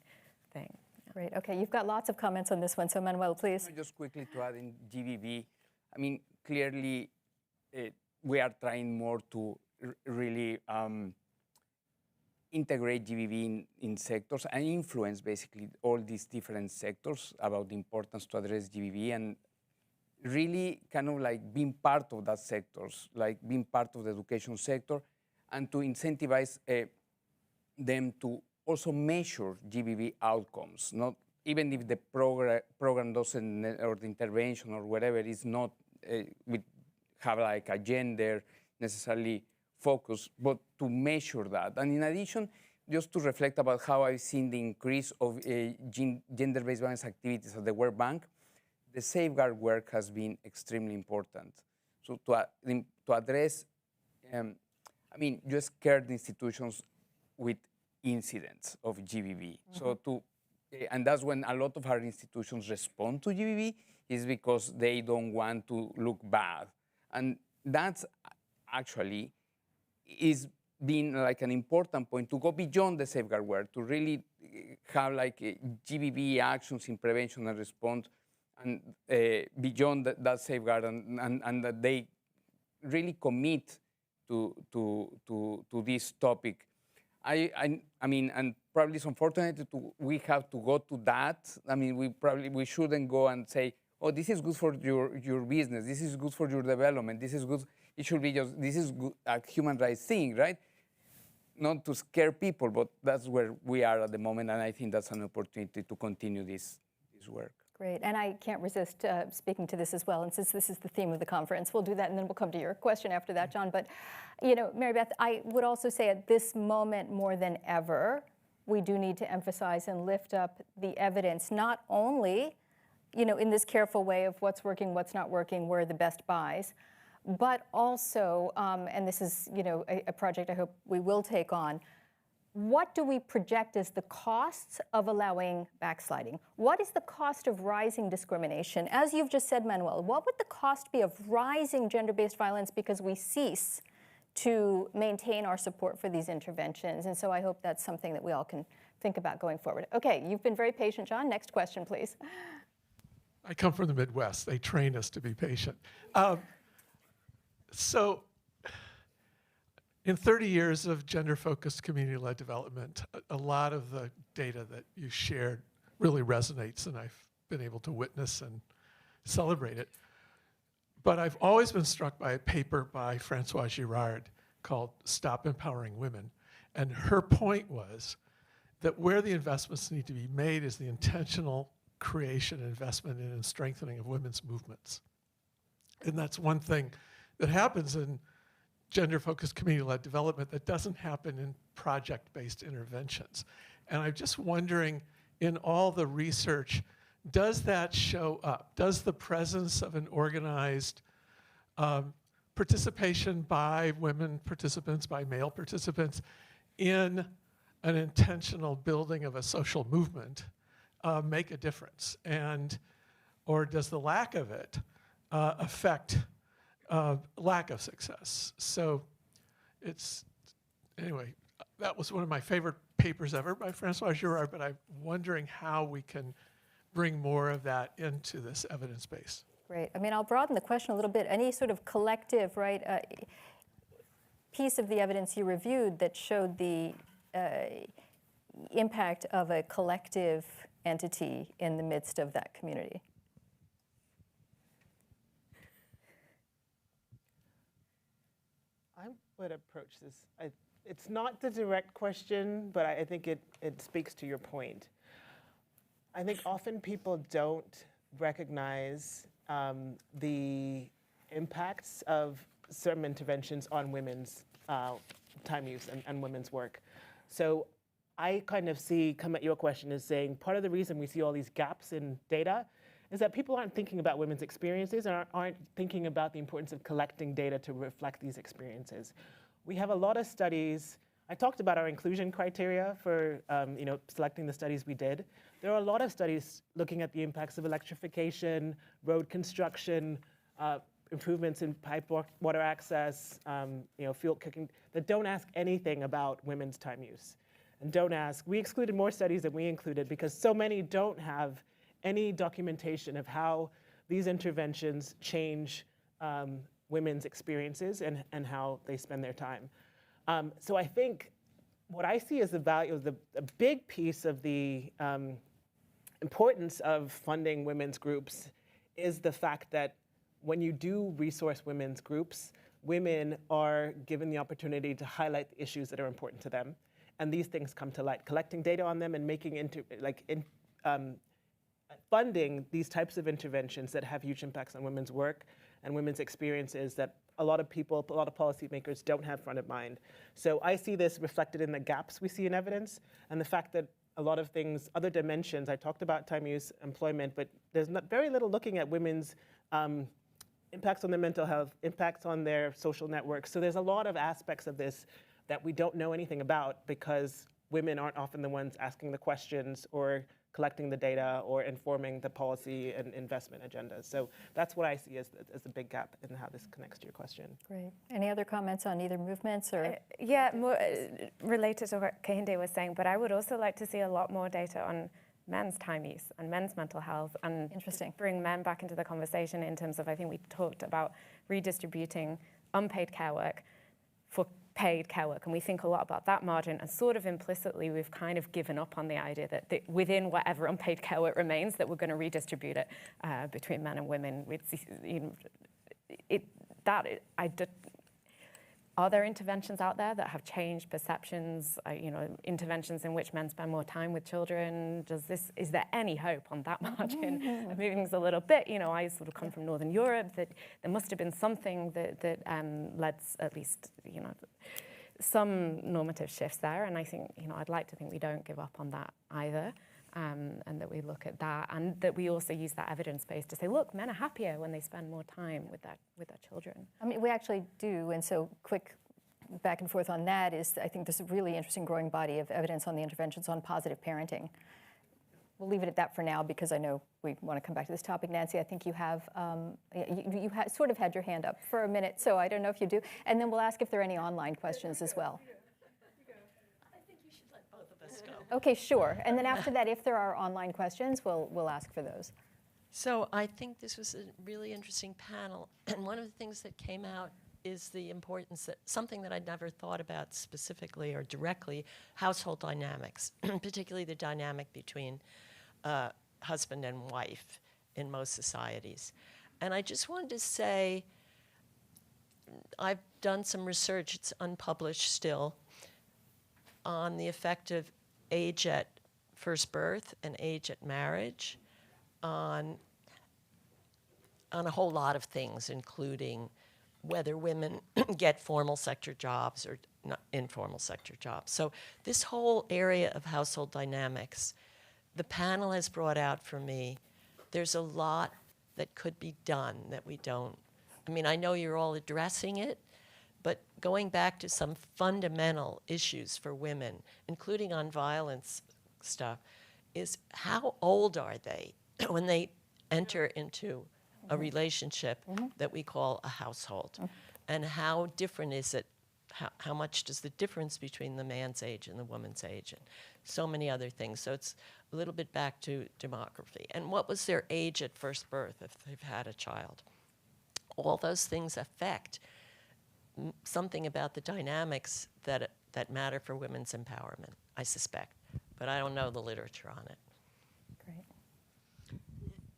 thing. Great. Okay, you've got lots of comments on this one, so Manuel, please. Just quickly to add in GBV, I mean, clearly we are trying more to really integrate GBV in sectors and influence basically all these different sectors about the importance to address GBV and really kind of like being part of that sectors, like being part of the education sector and to incentivize them to also measure GBV outcomes, not even if the program doesn't, or the intervention or whatever is not, we have like a gender necessarily focus, but to measure that. And in addition, just to reflect about how I've seen the increase of gender-based violence activities at the World Bank, the safeguard work has been extremely important. So to address, I mean, you scared institutions with incidents of GBV. So and that's when a lot of our institutions respond to GBV, is because they don't want to look bad. And that's actually is being like an important point to go beyond the safeguard work, to really have like GBV actions in prevention and response and beyond that safeguard and that they really commit to this topic. I mean, and probably it's unfortunate we have to go to that. I mean, we shouldn't go and say, oh, this is good for your business, this is good for your development, this is good. It should be just, this is good, a human rights thing, right? Not to scare people, but that's where we are at the moment, and I think that's an opportunity to continue this work. Great, and I can't resist speaking to this as well, and since this is the theme of the conference, we'll do that, and then we'll come to your question after that, John. But, Mary Beth, I would also say at this moment more than ever, we do need to emphasize and lift up the evidence, not only, in this careful way of what's working, what's not working, where are the best buys, but also, and this is, a project I hope we will take on, what do we project as the costs of allowing backsliding? What is the cost of rising discrimination? As you've just said, Manuel, what would the cost be of rising gender-based violence because we cease to maintain our support for these interventions? And so I hope that's something that we all can think about going forward. Okay, you've been very patient, John. Next question, please. I come from the Midwest. They train us to be patient. So in 30 years of gender-focused community-led development, a lot of the data that you shared really resonates, and I've been able to witness and celebrate it. But I've always been struck by a paper by Françoise Girard called Stop Empowering Women. And her point was that where the investments need to be made is the intentional creation and investment in and strengthening of women's movements. And that's one thing that happens in gender-focused community-led development that doesn't happen in project-based interventions. And I'm just wondering, in all the research, does that show up? Does the presence of an organized participation by women participants, by male participants, in an intentional building of a social movement make a difference? Or does the lack of it affect lack of success? So anyway, that was one of my favorite papers ever by Francois Girard, but I'm wondering how we can bring more of that into this evidence base. Great. I mean, I'll broaden the question a little bit. Any sort of collective, right, piece of the evidence you reviewed that showed the impact of a collective entity in the midst of that community? I would approach this. It's not the direct question, but I think it speaks to your point. I think often people don't recognize the impacts of certain interventions on women's time use and women's work. So I kind of come at your question as saying part of the reason we see all these gaps in data is that people aren't thinking about women's experiences and aren't thinking about the importance of collecting data to reflect these experiences. We have a lot of studies. I talked about our inclusion criteria for selecting the studies we did. There are a lot of studies looking at the impacts of electrification, road construction, improvements in pipe water access, fuel cooking, that don't ask anything about women's time use. And we excluded more studies than we included because so many don't have any documentation of how these interventions change women's experiences and how they spend their time. So I think what I see as the value of a big piece of the importance of funding women's groups is the fact that when you do resource women's groups, women are given the opportunity to highlight the issues that are important to them. And these things come to light. Collecting data on them and funding these types of interventions that have huge impacts on women's work and women's experiences that a lot of policymakers don't have front of mind. So I see this reflected in the gaps we see in evidence and the fact that a lot of things, other dimensions, I talked about time use, employment, but there's very little looking at women's impacts on their mental health, impacts on their social networks. So there's a lot of aspects of this that we don't know anything about because women aren't often the ones asking the questions or collecting the data or informing the policy and investment agendas. So that's what I see as a big gap in how this connects to your question. Great. Any other comments on either movements or? Yeah, more related to what Kehinde was saying, but I would also like to see a lot more data on men's time use and men's mental health and interesting. Bring men back into the conversation in terms of, I think we talked about redistributing unpaid care work for paid care work, and we think a lot about that margin, and sort of implicitly we've kind of given up on the idea that within whatever unpaid care work remains that we're going to redistribute it between men and women. Are there interventions out there that have changed perceptions, interventions in which men spend more time with children? Is there any hope on that margin? Moving things a little bit, I sort of come from Northern Europe, that there must have been something that led at least, some normative shifts there. And I think, I'd like to think we don't give up on that either. And that we look at that, and that we also use that evidence base to say, look, men are happier when they spend more time with their children. I mean, we actually do, and so quick back and forth on that is, I think there's a really interesting growing body of evidence on the interventions on positive parenting. We'll leave it at that for now because I know we want to come back to this topic. Nancy, I think you have, you sort of had your hand up for a minute, so I don't know if you do. And then we'll ask if there are any online questions as well. Okay, sure. And then after that, if there are online questions, we'll ask for those. So I think this was a really interesting panel. And one of the things that came out is the importance that something that I'd never thought about specifically or directly, household dynamics, particularly the dynamic between husband and wife in most societies. And I just wanted to say, I've done some research, it's unpublished still, on the effect of age at first birth and age at marriage on a whole lot of things, including whether women get formal sector jobs or not informal sector jobs. So this whole area of household dynamics, the panel has brought out for me, there's a lot that could be done that we don't. I mean, I know you're all addressing it, but going back to some fundamental issues for women, including on violence stuff, is how old are they when they enter into a relationship that we call a household? And how different is it? How much does the difference between the man's age and the woman's age, and so many other things. So it's a little bit back to demography. And what was their age at first birth if they've had a child? All those things affect something about the dynamics that matter for women's empowerment, I suspect. But I don't know the literature on it.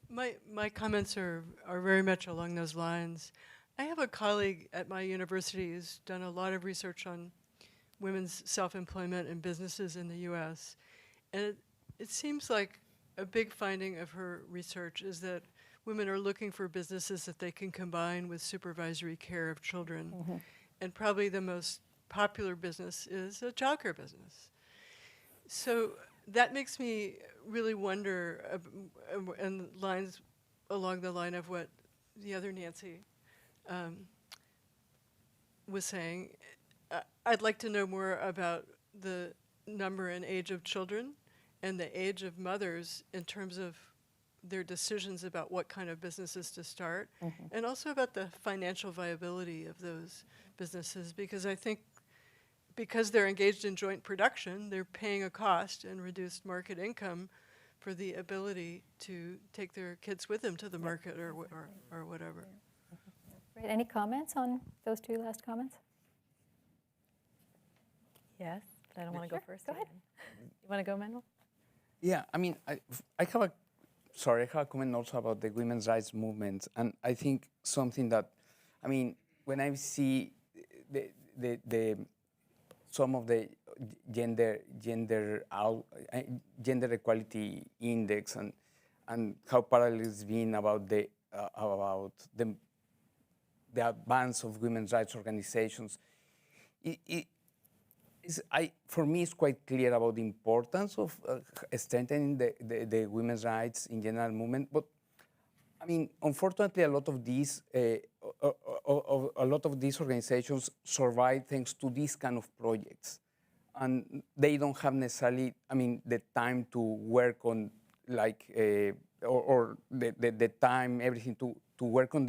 Great. My comments are very much along those lines. I have a colleague at my university who's done a lot of research on women's self-employment and businesses in the US. And it seems like a big finding of her research is that women are looking for businesses that they can combine with supervisory care of children. And probably the most popular business is a childcare business. So that makes me really wonder, and lines along the line of what the other Nancy was saying. I'd like to know more about the number and age of children and the age of mothers in terms of their decisions about what kind of businesses to start, and also about the financial viability of those businesses, because I think because they're engaged in joint production, they're paying a cost and reduced market income for the ability to take their kids with them to the market or whatever. Great. Any comments on those two last comments? Yes, but I don't want to go first. Go ahead. You want to go, Manuel? Yeah, I mean, I have a comment also about the women's rights movement, and I think something that, I mean, when I see some of the gender equality index and how parallel it's been about the advance of women's rights organizations, for me, it's quite clear about the importance of strengthening the women's rights in general movement. But I mean, unfortunately, a lot of these organizations survive thanks to these kind of projects, and they don't have necessarily, I mean, the time to work on like or the time, everything to work on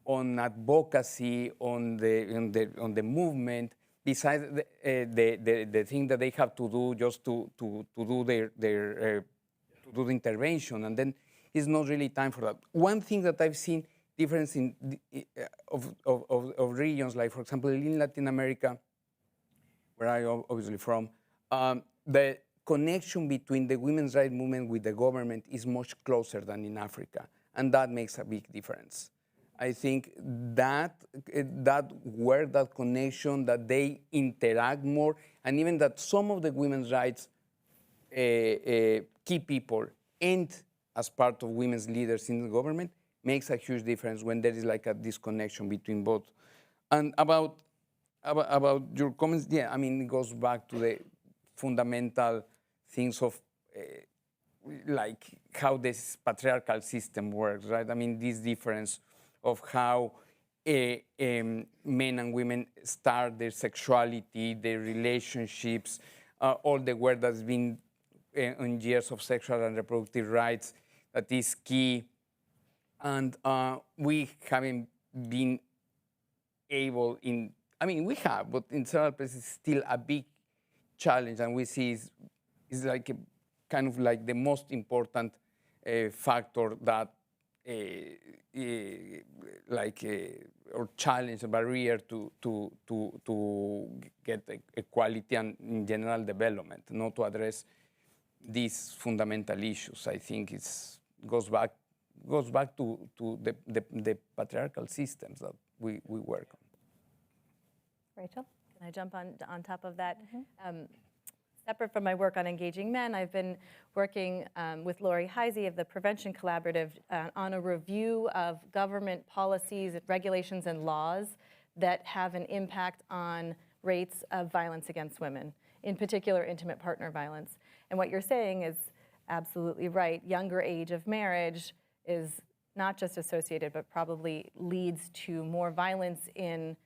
on advocacy, on the movement. Besides the thing that they have to do just to do the intervention, and then it's not really time for that. One thing that I've seen difference in of regions, like for example in Latin America, where I'm obviously from, the connection between the women's rights movement with the government is much closer than in Africa, and that makes a big difference. I think that where that connection, that they interact more, and even that some of the women's rights key people and as part of women's leaders in the government makes a huge difference when there is like a disconnection between both. And about your comments, yeah, I mean, it goes back to the fundamental things of like how this patriarchal system works, right? I mean, this difference of how men and women start their sexuality, their relationships, all the work that's been on years of sexual and reproductive rights that is key. And we haven't been able I mean, we have, but in several places, still a big challenge, and we see is like kind of like the most important factor that or challenge, a barrier to get equality and in general development, not to address these fundamental issues. I think it goes back to the patriarchal systems that we work on. Rachel, can I jump on top of that? Separate from my work on engaging men, I've been working with Lori Heisey of the Prevention Collaborative on a review of government policies, regulations, and laws that have an impact on rates of violence against women, in particular intimate partner violence. And what you're saying is absolutely right. Younger age of marriage is not just associated, but probably leads to more violence in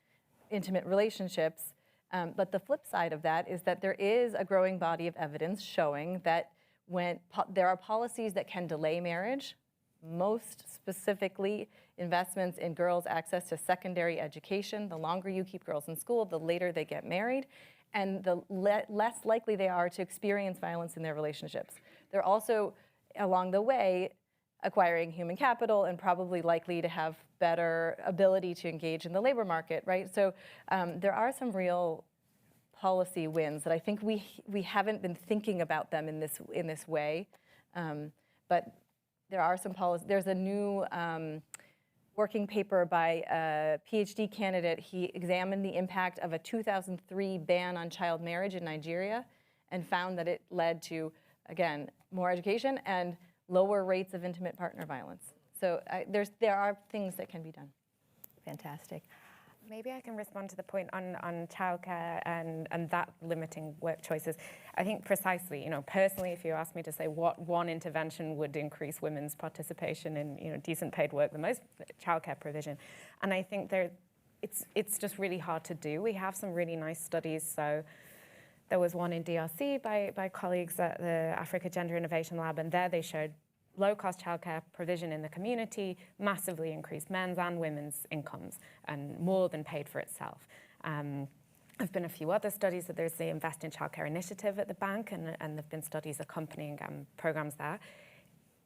intimate relationships, But the flip side of that is that there is a growing body of evidence showing that when there are policies that can delay marriage, most specifically investments in girls' access to secondary education. The longer you keep girls in school, the later they get married, and the less likely they are to experience violence in their relationships. They're also, along the way, acquiring human capital and probably likely to have better ability to engage in the labor market, right? So there are some real policy wins that I think we haven't been thinking about them in this way, but there are some policies. There's a new working paper by a PhD candidate. He examined the impact of a 2003 ban on child marriage in Nigeria and found that it led to, again, more education and lower rates of intimate partner violence. So there are things that can be done. Fantastic. Maybe I can respond to the point on childcare and that limiting work choices. I think precisely, personally, if you ask me to say what one intervention would increase women's participation in, decent paid work, the most childcare provision. And I think it's just really hard to do. We have some really nice studies. So there was one in DRC by colleagues at the Africa Gender Innovation Lab, and there they showed low-cost childcare provision in the community massively increased men's and women's incomes and more than paid for itself. There've been a few other studies. That there's the Invest in Childcare initiative at the bank, and there've been studies accompanying programs there.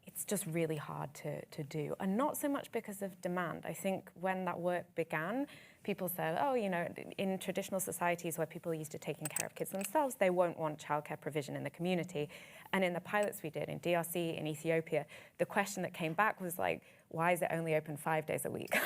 It's just really hard to do, and not so much because of demand. I think when that work began, people said, oh, in traditional societies where people are used to taking care of kids themselves, they won't want childcare provision in the community. And in the pilots we did in DRC, in Ethiopia, the question that came back was like, why is it only open 5 days a week?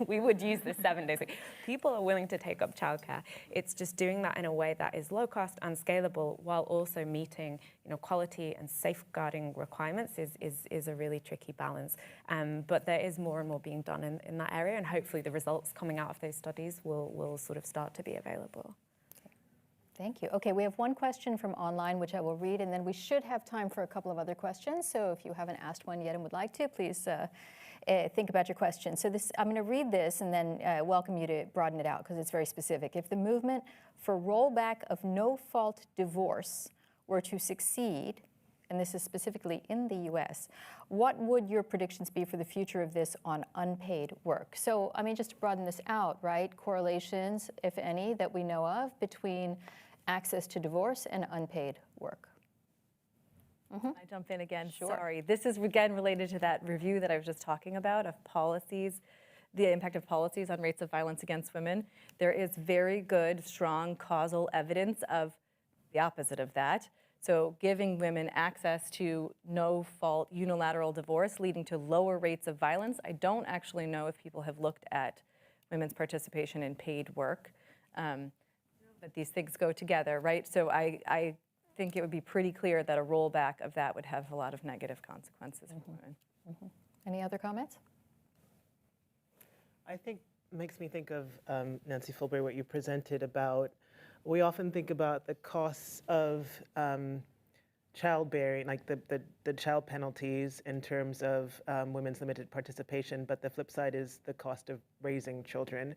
We would use this 7 days a week. People are willing to take up childcare. It's just doing that in a way that is low cost and scalable while also meeting quality and safeguarding requirements is a really tricky balance. But there is more and more being done in that area, and hopefully the results coming out of those studies will sort of start to be available. Thank you. Okay, we have one question from online, which I will read, and then we should have time for a couple of other questions. So if you haven't asked one yet and would like to, please think about your question. So I'm going to read this and then welcome you to broaden it out because it's very specific. If the movement for rollback of no-fault divorce were to succeed, and this is specifically in the US, what would your predictions be for the future of this on unpaid work? So, just to broaden this out, right? Correlations, if any, that we know of between access to divorce and unpaid work. I jump in again, sure. Sorry. This is again related to that review that I was just talking about of policies, the impact of policies on rates of violence against women. There is very good, strong causal evidence of the opposite of that. So giving women access to no-fault unilateral divorce leading to lower rates of violence. I don't actually know if people have looked at women's participation in paid work, but these things go together, right? So I think it would be pretty clear that a rollback of that would have a lot of negative consequences for women. Any other comments? I think it makes me think of, Nancy Fulbury, what you presented about. We often think about the costs of childbearing, like the child penalties in terms of women's limited participation, but the flip side is the cost of raising children.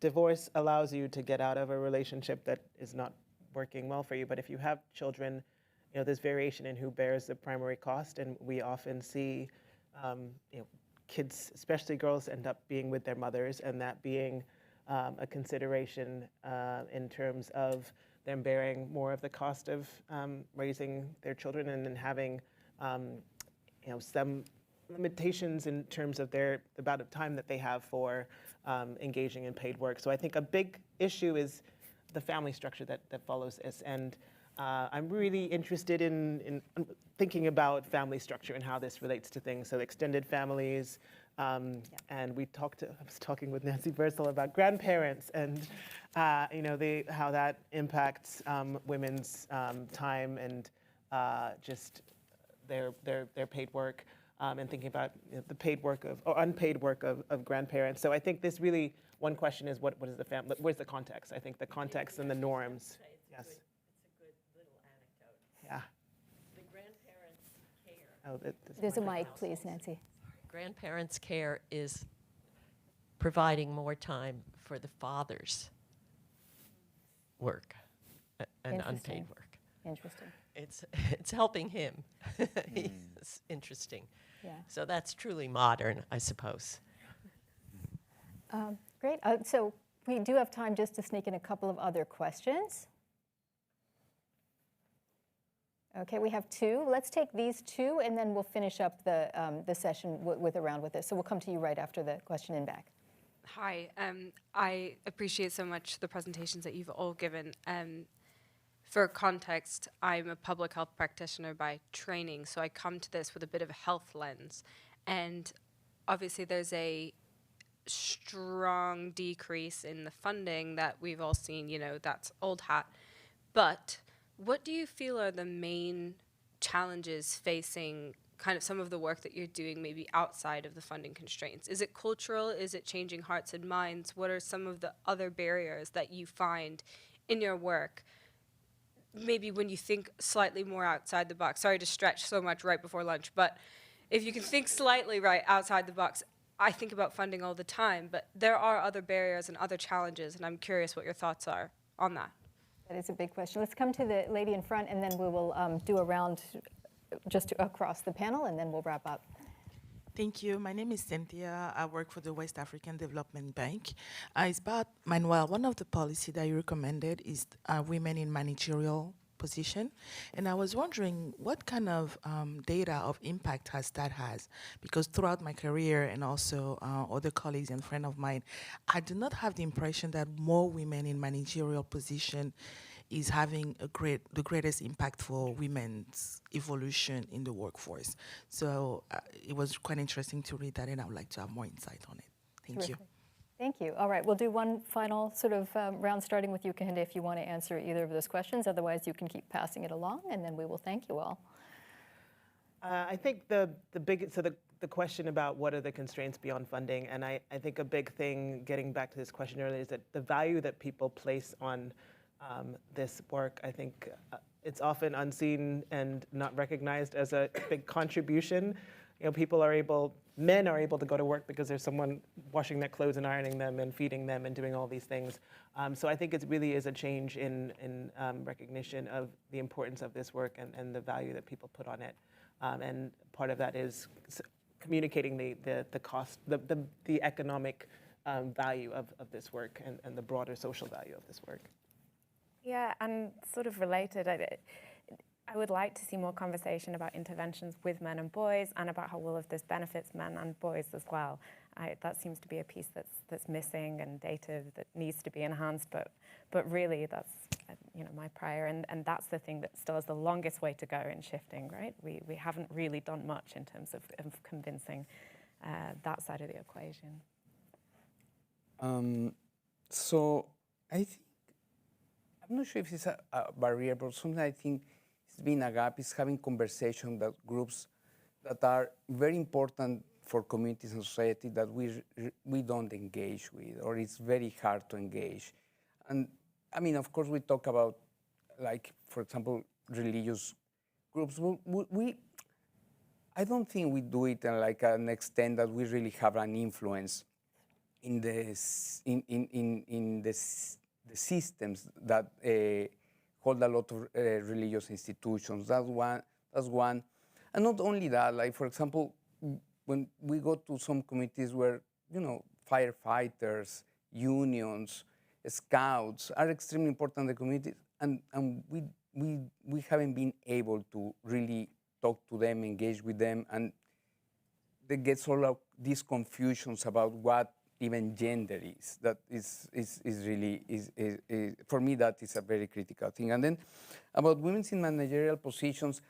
Divorce allows you to get out of a relationship that is not working well for you, but if you have children, there's variation in who bears the primary cost, and we often see, kids, especially girls, end up being with their mothers, and that being a consideration in terms of them bearing more of the cost of raising their children, and then having some limitations in terms of the amount of time that they have for engaging in paid work. So I think a big issue is the family structure that follows this, and I'm really interested in thinking about family structure and how this relates to things. So extended families, and I was talking with Nancy Birdsall about grandparents and how that impacts women's time and just their paid work, and thinking about the paid work or unpaid work of grandparents. So I think this really, one question is what is the family? Where's the context? I think the context and the norms. Yes. It's a good little anecdote. Yeah. The grandparents' care. There's a mic, please, Nancy. Grandparents' care is providing more time for the father's work and unpaid work. Interesting. It's helping him. It's interesting. Yeah. So that's truly modern, I suppose. Great. So we do have time just to sneak in a couple of other questions. Okay, we have two. Let's take these two, and then we'll finish up the session with a round with this. So we'll come to you right after the question in back. Hi, I appreciate so much the presentations that you've all given. For context, I'm a public health practitioner by training, so I come to this with a bit of a health lens. And obviously there's a strong decrease in the funding that we've all seen, you know, that's old hat. But what do you feel are the main challenges facing kind of some of the work that you're doing maybe outside of the funding constraints? Is it cultural? Is it changing hearts and minds? What are some of the other barriers that you find in your work? Maybe when you think slightly more outside the box. Sorry to stretch so much right before lunch, but if you can think slightly right outside the box, I think about funding all the time, but there are other barriers and other challenges, and I'm curious what your thoughts are on that. That is a big question. Let's come to the lady in front, and then we will do a round just across the panel, and then we'll wrap up. Thank you. My name is Cynthia. I work for the West African Development Bank. It's about Manuel. One of the policy that you recommended is women in managerial position, and I was wondering what kind of data of impact that has, because throughout my career and also other colleagues and friends of mine, I do not have the impression that more women in managerial position is having the greatest impact for women's evolution in the workforce. So it was quite interesting to read that, and I would like to have more insight on it. Thank you. Thank you. All right, we'll do one final sort of round, starting with you, Kehinde, if you want to answer either of those questions. Otherwise, you can keep passing it along, and then we will thank you all. I think the question about what are the constraints beyond funding, and I think a big thing, getting back to this question earlier, is that the value that people place on this work, I think it's often unseen and not recognized as a big contribution. You know, men are able to go to work because there's someone washing their clothes and ironing them and feeding them and doing all these things. So I think it really is a change in recognition of the importance of this work and the value that people put on it. And part of that is communicating the cost, the economic value of this work and the broader social value of this work. Yeah, and sort of related, I would like to see more conversation about interventions with men and boys, and about how all of this benefits men and boys as well. That seems to be a piece that's missing, and data that needs to be enhanced. But really, that's my prior, and that's the thing that still has the longest way to go in shifting. Right? We haven't really done much in terms of convincing that side of the equation. So I think I'm not sure if it's a barrier, but something I think it's been a gap is having conversation that groups that are very important for communities and society that we don't engage with, or it's very hard to engage. And I mean, of course, we talk about, like, for example, religious groups. I don't think we do it in like an extent that we really have an influence in the systems that hold a lot of religious institutions. That's one. And not only that, like, for example, when we go to some communities where, firefighters, unions, scouts are extremely important in the community, and we haven't been able to really talk to them, engage with them, and there gets all of these confusions about what even gender is. That is really for me, that is a very critical thing. And then about women in managerial positions,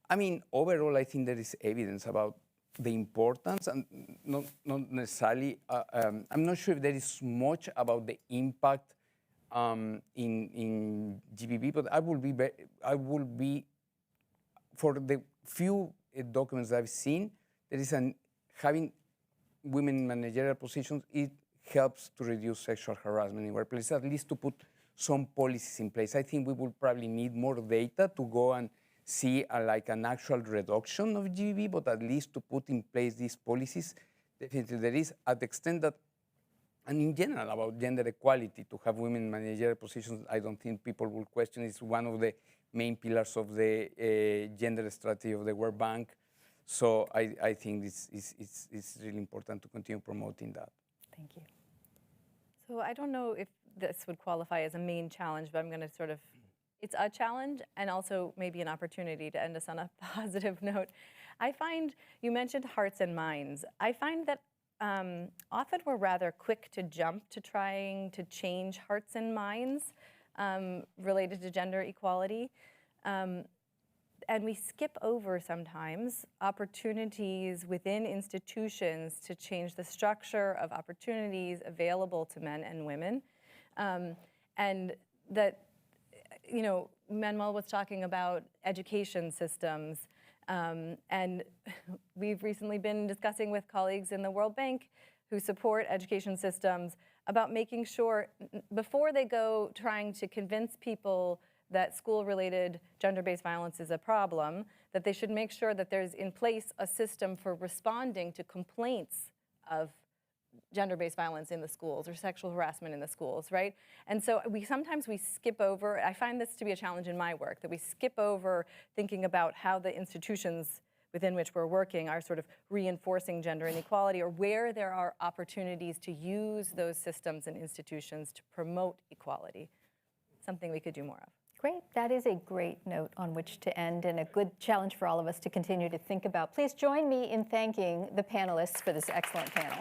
I mean, overall, I think there is evidence about the importance, and not necessarily. I'm not sure if there is much about the impact in GBB, but I will be for the few documents I've seen, there is having women in managerial positions, it helps to reduce sexual harassment in workplaces, at least to put some policies in place. I think we will probably need more data to go and see like an actual reduction of GBV, but at least to put in place these policies. Definitely there is, at the extent that and in general about gender equality, to have women in managerial positions, I don't think people will question. It's one of the main pillars of the gender strategy of the World Bank. So I think it's really important to continue promoting that. Thank you. So I don't know if this would qualify as a main challenge, but I'm going to sort of, it's a challenge and also maybe an opportunity to end us on a positive note. I find, you mentioned hearts and minds. I find that often we're rather quick to jump to trying to change hearts and minds related to gender equality. And we skip over sometimes opportunities within institutions to change the structure of opportunities available to men and women. And that, you know, Manuel was talking about education systems. And we've recently been discussing with colleagues in the World Bank who support education systems about making sure before they go trying to convince people that school-related gender-based violence is a problem, that they should make sure that there's in place a system for responding to complaints of gender-based violence in the schools or sexual harassment in the schools, right? And so sometimes we skip over, I find this to be a challenge in my work, that we skip over thinking about how the institutions within which we're working are sort of reinforcing gender inequality, or where there are opportunities to use those systems and institutions to promote equality. Something we could do more of. Great. That is a great note on which to end, and a good challenge for all of us to continue to think about. Please join me in thanking the panelists for this excellent panel.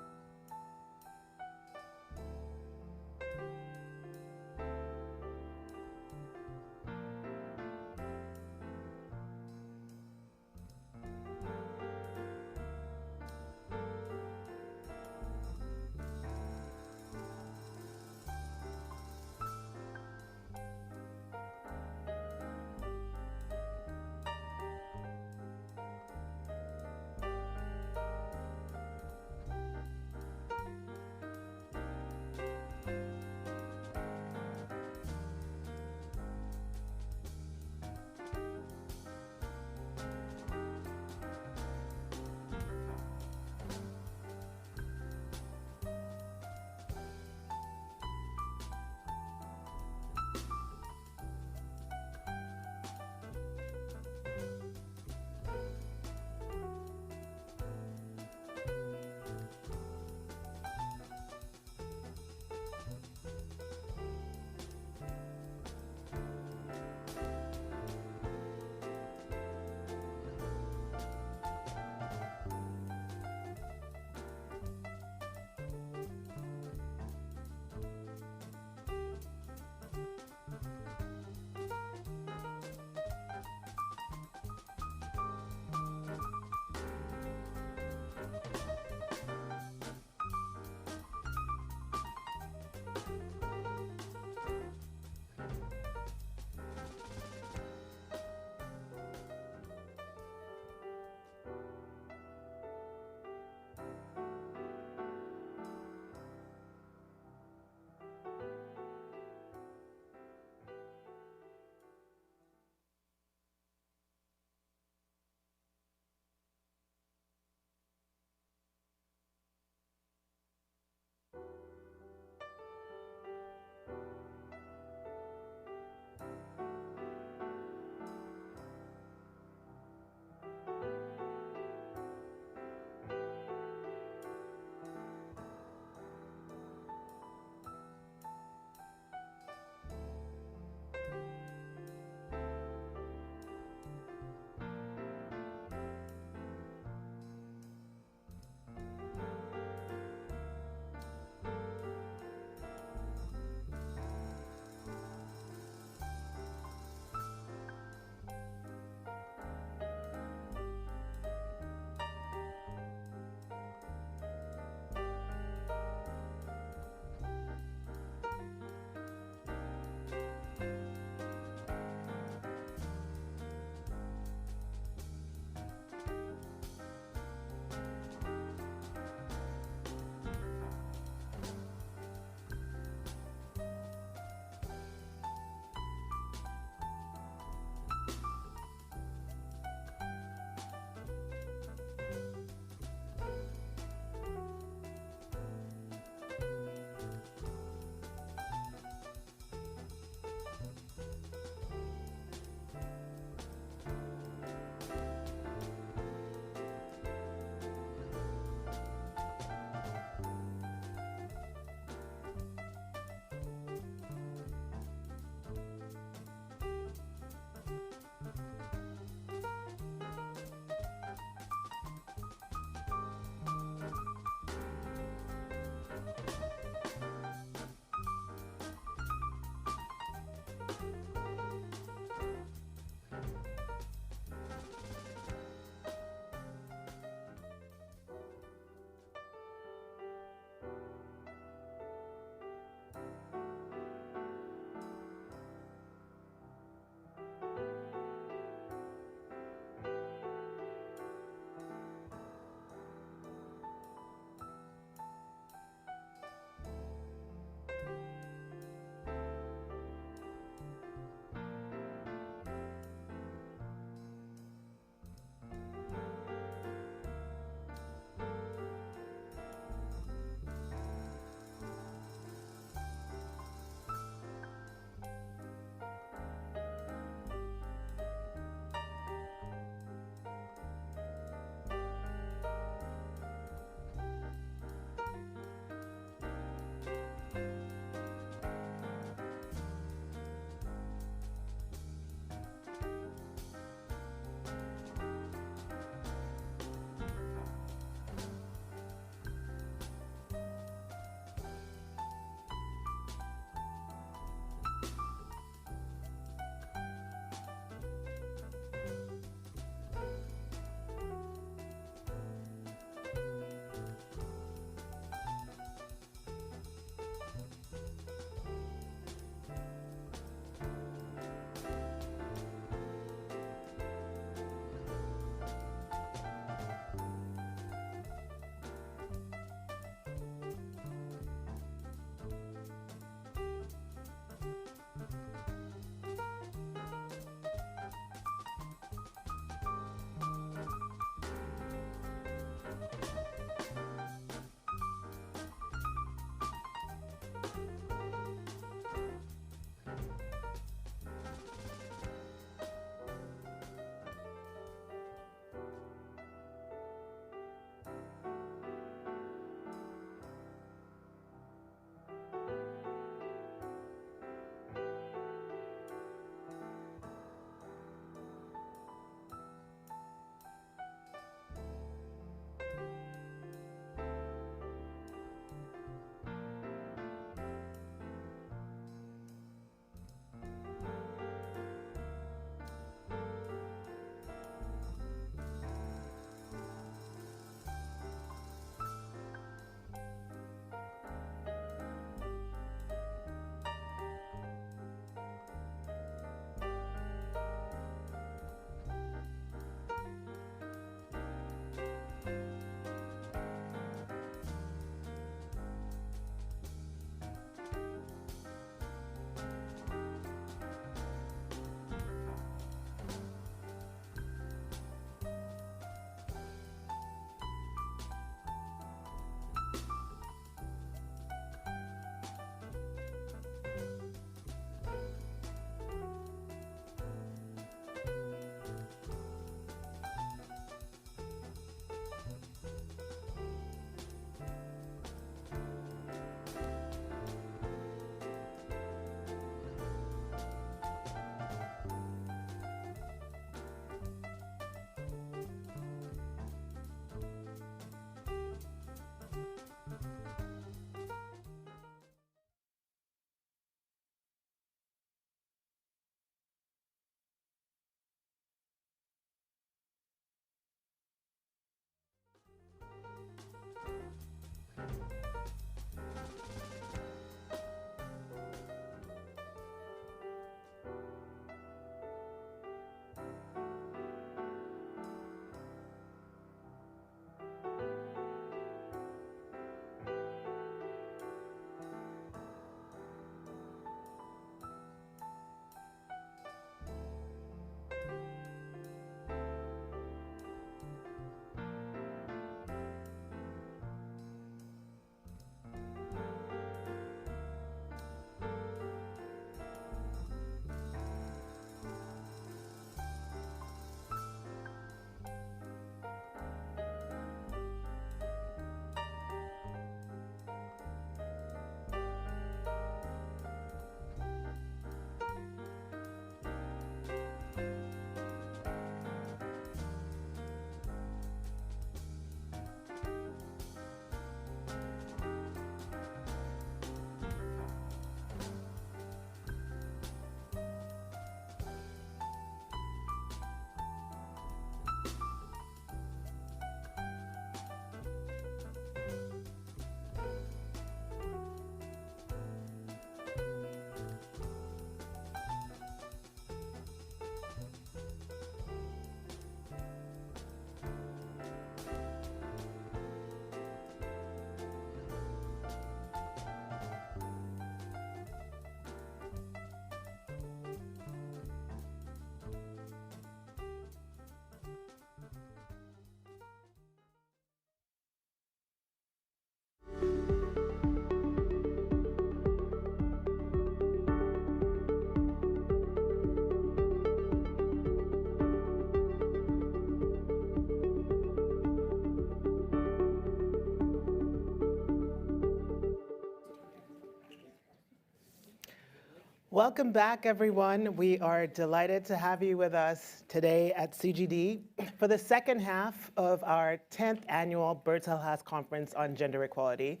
Welcome back, everyone. We are delighted to have you with us today at CGD for the second half of our 10th annual Birdsall House Conference on Gender Equality.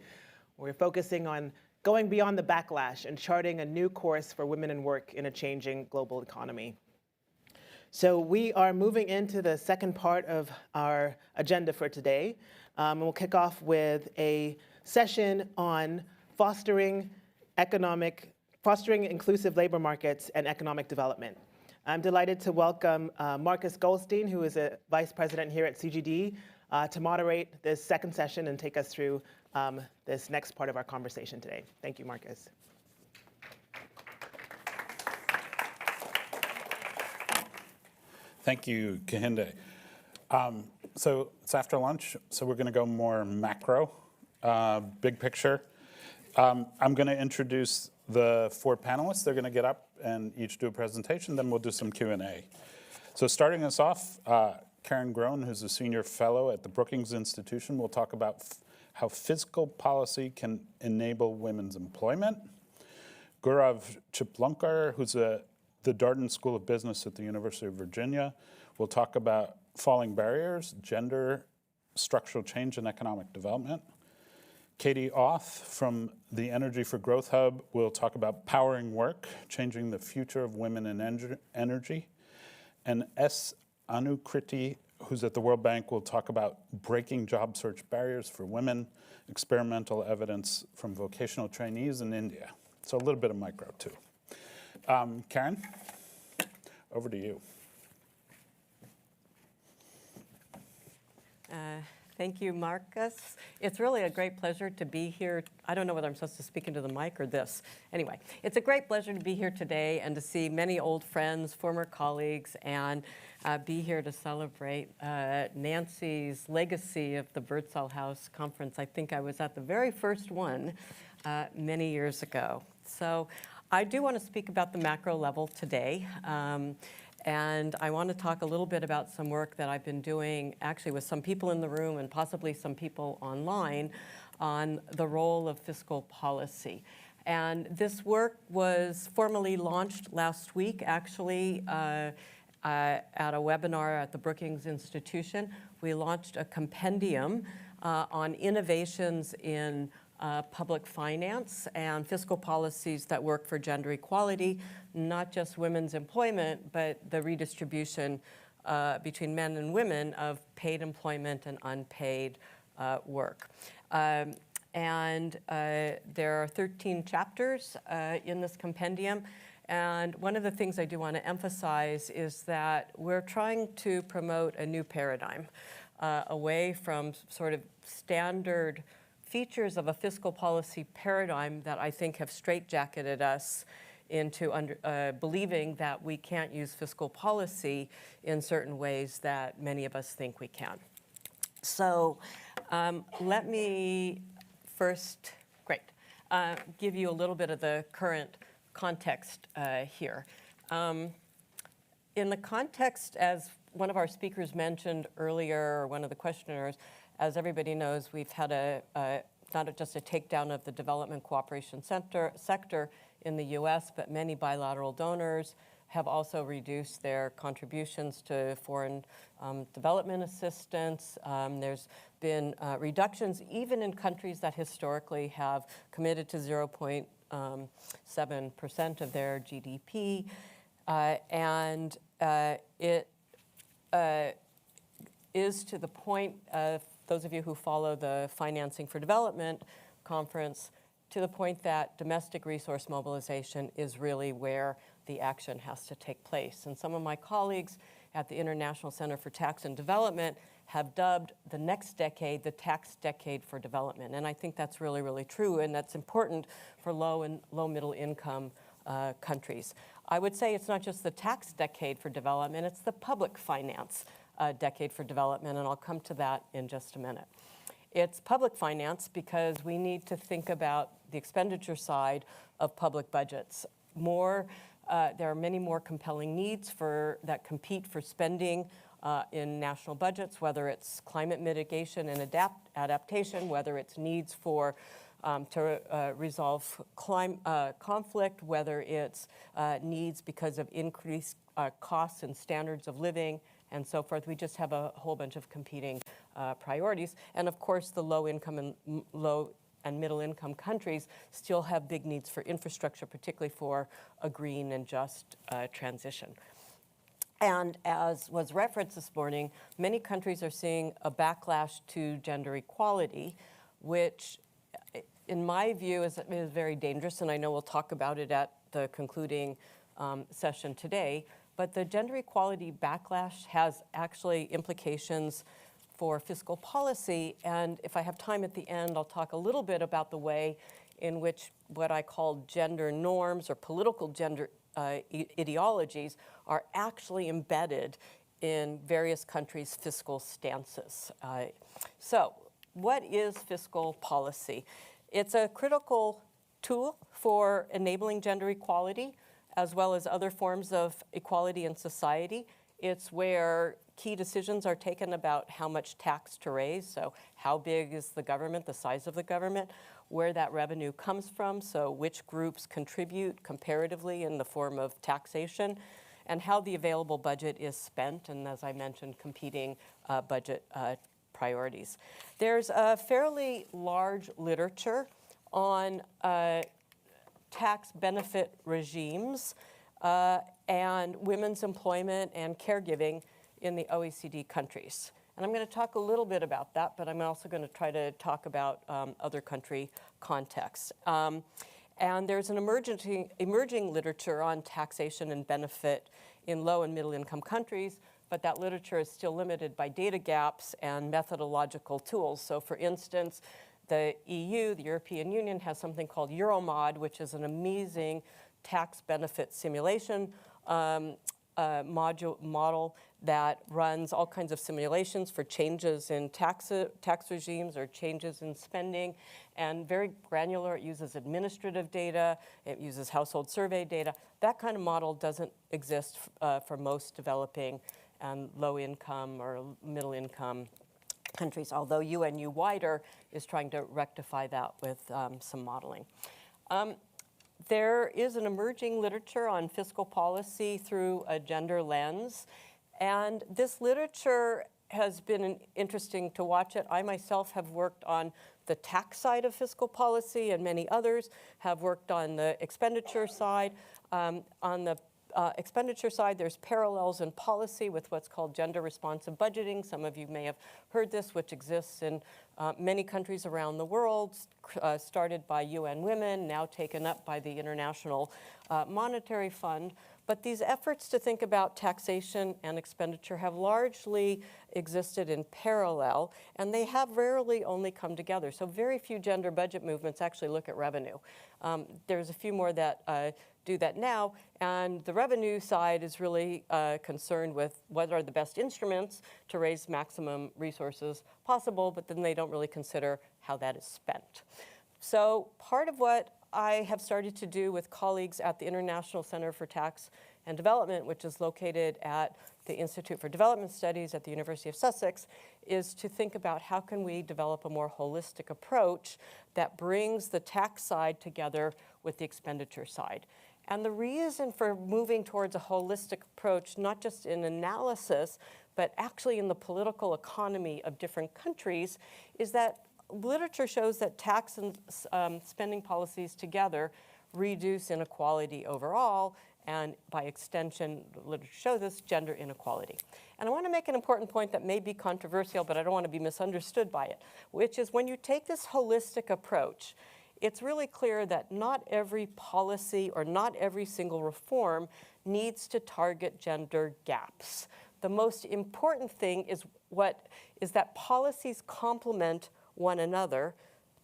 We're focusing on going beyond the backlash and charting a new course for women in work in a changing global economy. So we are moving into the second part of our agenda for today. We'll kick off with a session on fostering inclusive labor markets and economic development. I'm delighted to welcome Marcus Goldstein, who is a vice president here at CGD, to moderate this second session and take us through this next part of our conversation today. Thank you, Marcus. Thank you, Kehinde. So it's after lunch, so we're going to go more macro, big picture. I'm going to introduce the four panelists. They're going to get up and each do a presentation, then we'll do some Q&A. So starting us off, Karen Groen, who's a senior fellow at the Brookings Institution, will talk about how fiscal policy can enable women's employment. Gaurav Chiplunkar, who's the Darden School of Business at the University of Virginia, will talk about falling barriers, gender, structural change, and economic development. Katie Auth from the Energy for Growth Hub will talk about powering work, changing the future of women in energy. And S. Anukriti, who's at the World Bank, will talk about breaking job search barriers for women, experimental evidence from vocational trainees in India. So a little bit of micro, too. Karen, over to you. Thank you, Marcus. It's really a great pleasure to be here. I don't know whether I'm supposed to speak into the mic or this. Anyway, it's a great pleasure to be here today and to see many old friends, former colleagues, and be here to celebrate Nancy's legacy of the Birdsall House Conference. I think I was at the very first one many years ago. So I do want to speak about the macro level today. And I want to talk a little bit about some work that I've been doing actually with some people in the room and possibly some people online on the role of fiscal policy. And this work was formally launched last week, actually, at a webinar at the Brookings Institution. We launched a compendium on innovations in public finance and fiscal policies that work for gender equality, not just women's employment, but the redistribution between men and women of paid employment and unpaid work. And there are 13 chapters in this compendium. And one of the things I do want to emphasize is that we're trying to promote a new paradigm away from sort of standard features of a fiscal policy paradigm that I think have straitjacketed us into believing that we can't use fiscal policy in certain ways that many of us think we can. So let me first, give you a little bit of the current context here. In the context, as one of our speakers mentioned earlier, or one of the questioners, as everybody knows, we've had not just a takedown of the development cooperation sector in the US, but many bilateral donors have also reduced their contributions to foreign development assistance. There's been reductions even in countries that historically have committed to 0.7% of their GDP. And it is to the point of those of you who follow the Financing for Development conference, to the point that domestic resource mobilization is really where the action has to take place. And some of my colleagues at the International Center for Tax and Development have dubbed the next decade the tax decade for development. And I think that's really, really true, and that's important for low and low middle income countries. I would say it's not just the tax decade for development, it's the public finance decade for development, and I'll come to that in just a minute. It's public finance because we need to think about the expenditure side of public budgets. There are many more compelling needs that compete for spending in national budgets, whether it's climate mitigation and adaptation, whether it's needs for to resolve conflict, whether it's needs because of increased costs and standards of living, and so forth. We just have a whole bunch of competing priorities. And of course, the low and middle income countries still have big needs for infrastructure, particularly for a green and just transition. And as was referenced this morning, many countries are seeing a backlash to gender equality, which in my view is very dangerous, and I know we'll talk about it at the concluding session today. But the gender equality backlash has actually implications for fiscal policy. And if I have time at the end, I'll talk a little bit about the way in which what I call gender norms or political gender ideologies are actually embedded in various countries' fiscal stances. So what is fiscal policy? It's a critical tool for enabling gender equality, as well as other forms of equality in society. It's where key decisions are taken about how much tax to raise, so how big is the government, the size of the government, where that revenue comes from, so which groups contribute comparatively in the form of taxation, and how the available budget is spent, and as I mentioned, competing budget priorities. There's a fairly large literature on tax benefit regimes and women's employment and caregiving in the OECD countries. And I'm going to talk a little bit about that, but I'm also going to try to talk about other country contexts. And there's an emerging literature on taxation and benefit in low and middle income countries, but that literature is still limited by data gaps and methodological tools. So for instance, the EU, the European Union, has something called Euromod, which is an amazing tax benefit simulation model that runs all kinds of simulations for changes in tax regimes or changes in spending, and very granular. It uses administrative data, it uses household survey data. That kind of model doesn't exist for most developing and low income or middle income countries, although UNU-WIDER is trying to rectify that with some modeling. There is an emerging literature on fiscal policy through a gender lens, and this literature has been interesting to watch it. I myself have worked on the tax side of fiscal policy, and many others have worked on the expenditure side. On the expenditure side, there's parallels in policy with what's called gender responsive budgeting. Some of you may have heard this, which exists in many countries around the world, started by UN Women, now taken up by the International Monetary Fund. But these efforts to think about taxation and expenditure have largely existed in parallel, and they have rarely only come together. So very few gender budget movements actually look at revenue. There's a few more that do that now, and the revenue side is really concerned with what are the best instruments to raise maximum resources possible, but then they don't really consider how that is spent. So part of what I have started to do with colleagues at the International Center for Tax and Development, which is located at the Institute for Development Studies at the University of Sussex, is to think about how can we develop a more holistic approach that brings the tax side together with the expenditure side. And the reason for moving towards a holistic approach, not just in analysis, but actually in the political economy of different countries, is that literature shows that tax and spending policies together reduce inequality overall, and by extension, literature shows us gender inequality. And I want to make an important point that may be controversial, but I don't want to be misunderstood by it, which is when you take this holistic approach, it's really clear that not every policy or not every single reform needs to target gender gaps. The most important thing is that policies complement one another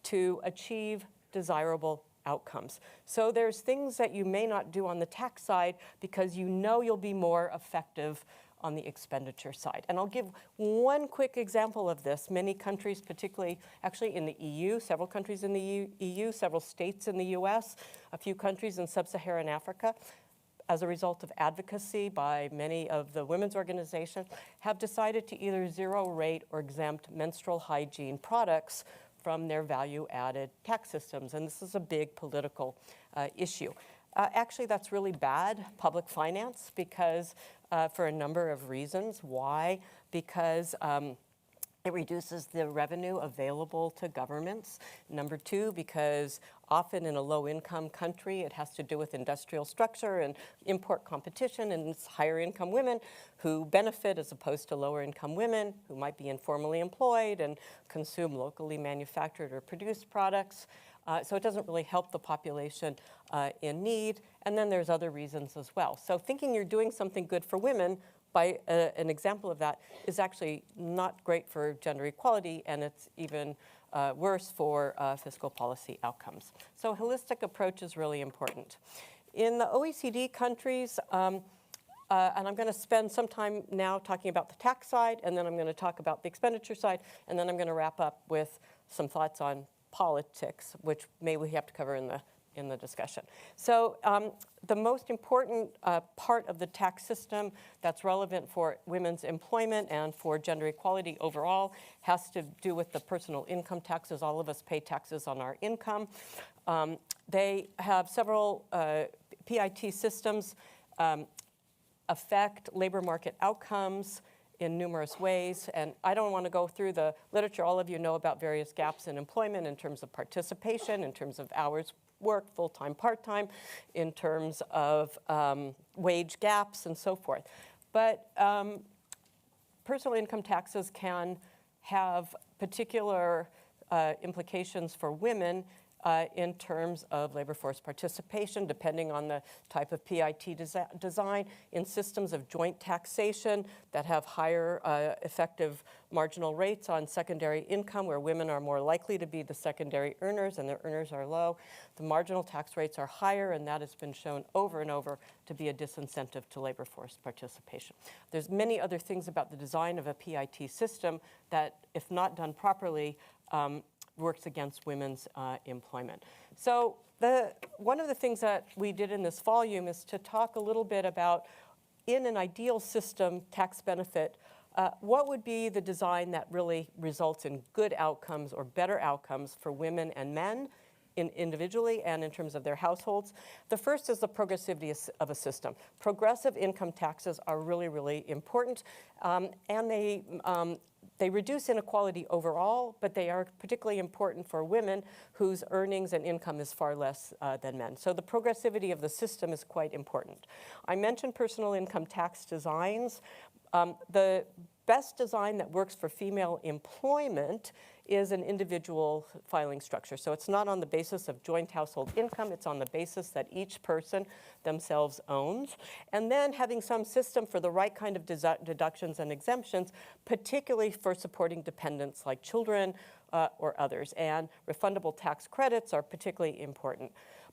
to achieve desirable outcomes. So there's things that you may not do on the tax side because you know you'll be more effective on the expenditure side. And I'll give one quick example of this. Many countries, particularly actually in the EU, several countries in the EU, several states in the US, a few countries in sub-Saharan Africa, as a result of advocacy by many of the women's organizations, have decided to either zero rate or exempt menstrual hygiene products from their value-added tax systems. And this is a big political issue. Actually, that's really bad public finance because for a number of reasons. Why? Because it reduces the revenue available to governments. Number two, because often in a low-income country, it has to do with industrial structure and import competition, and it's higher-income women who benefit as opposed to lower-income women who might be informally employed and consume locally manufactured or produced products. So it doesn't really help the population in need. And then there's other reasons as well. So thinking you're doing something good for women by an example of that is actually not great for gender equality, and it's even worse for fiscal policy outcomes. So a holistic approach is really important. In the OECD countries, and I'm going to spend some time now talking about the tax side, and then I'm going to talk about the expenditure side, and then I'm going to wrap up with some thoughts on politics, which maybe we have to cover in the discussion. So the most important part of the tax system that's relevant for women's employment and for gender equality overall has to do with the personal income taxes. All of us pay taxes on our income. They have several PIT systems affect labor market outcomes in numerous ways. And I don't want to go through the literature. All of you know about various gaps in employment in terms of participation, in terms of hours worked, full-time, part-time, in terms of wage gaps and so forth. But personal income taxes can have particular implications for women in terms of labor force participation, depending on the type of PIT design, in systems of joint taxation that have higher effective marginal rates on secondary income, where women are more likely to be the secondary earners and their earners are low. The marginal tax rates are higher, and that has been shown over and over to be a disincentive to labor force participation. There's many other things about the design of a PIT system that, if not done properly, works against women's employment. So one of the things that we did in this volume is to talk a little bit about, in an ideal system tax benefit, what would be the design that really results in good outcomes or better outcomes for women and men individually and in terms of their households. The first is the progressivity of a system. Progressive income taxes are really, really important, and they reduce inequality overall, but they are particularly important for women whose earnings and income is far less than men. So the progressivity of the system is quite important. I mentioned personal income tax designs. The best design that works for female employment is an individual filing structure. So it's not on the basis of joint household income, it's on the basis that each person themselves owns. And then having some system for the right kind of deductions and exemptions, particularly for supporting dependents like children or others. And refundable tax credits are particularly important.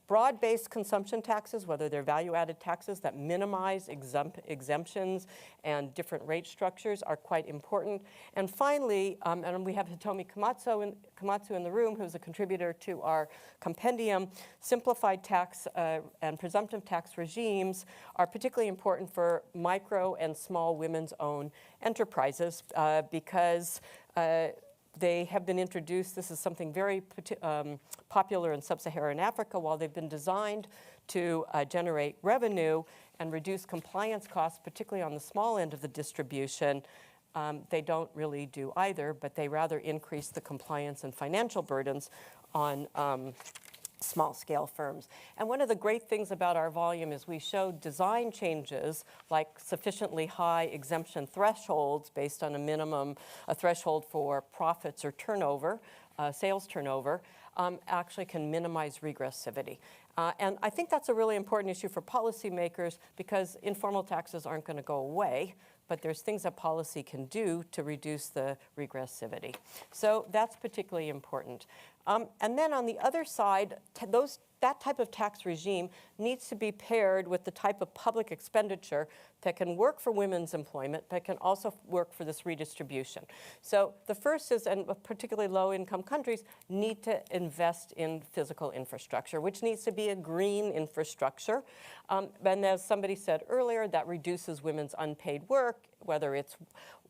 Broad-based consumption taxes, whether they're value-added taxes that minimize exemptions and different rate structures, are quite important. And finally, and we have Hitomi Komatsu in the room, who's a contributor to our compendium, simplified tax and presumptive tax regimes are particularly important for micro and small women's-owned enterprises because they have been introduced. This is something very popular in sub-Saharan Africa. While they've been designed to generate revenue and reduce compliance costs, particularly on the small end of the distribution, they don't really do either, but they rather increase the compliance and financial burdens on small-scale firms. And one of the great things about our volume is we showed design changes like sufficiently high exemption thresholds based on a threshold for profits or turnover, sales turnover, actually can minimize regressivity. And I think that's a really important issue for policymakers because informal taxes aren't going to go away, but there's things that policy can do to reduce the regressivity. So that's particularly important. And then on the other side, that type of tax regime needs to be paired with the type of public expenditure that can work for women's employment, but can also work for this redistribution. So the first is, and particularly low-income countries need to invest in physical infrastructure, which needs to be a green infrastructure. And as somebody said earlier, that reduces women's unpaid work, whether it's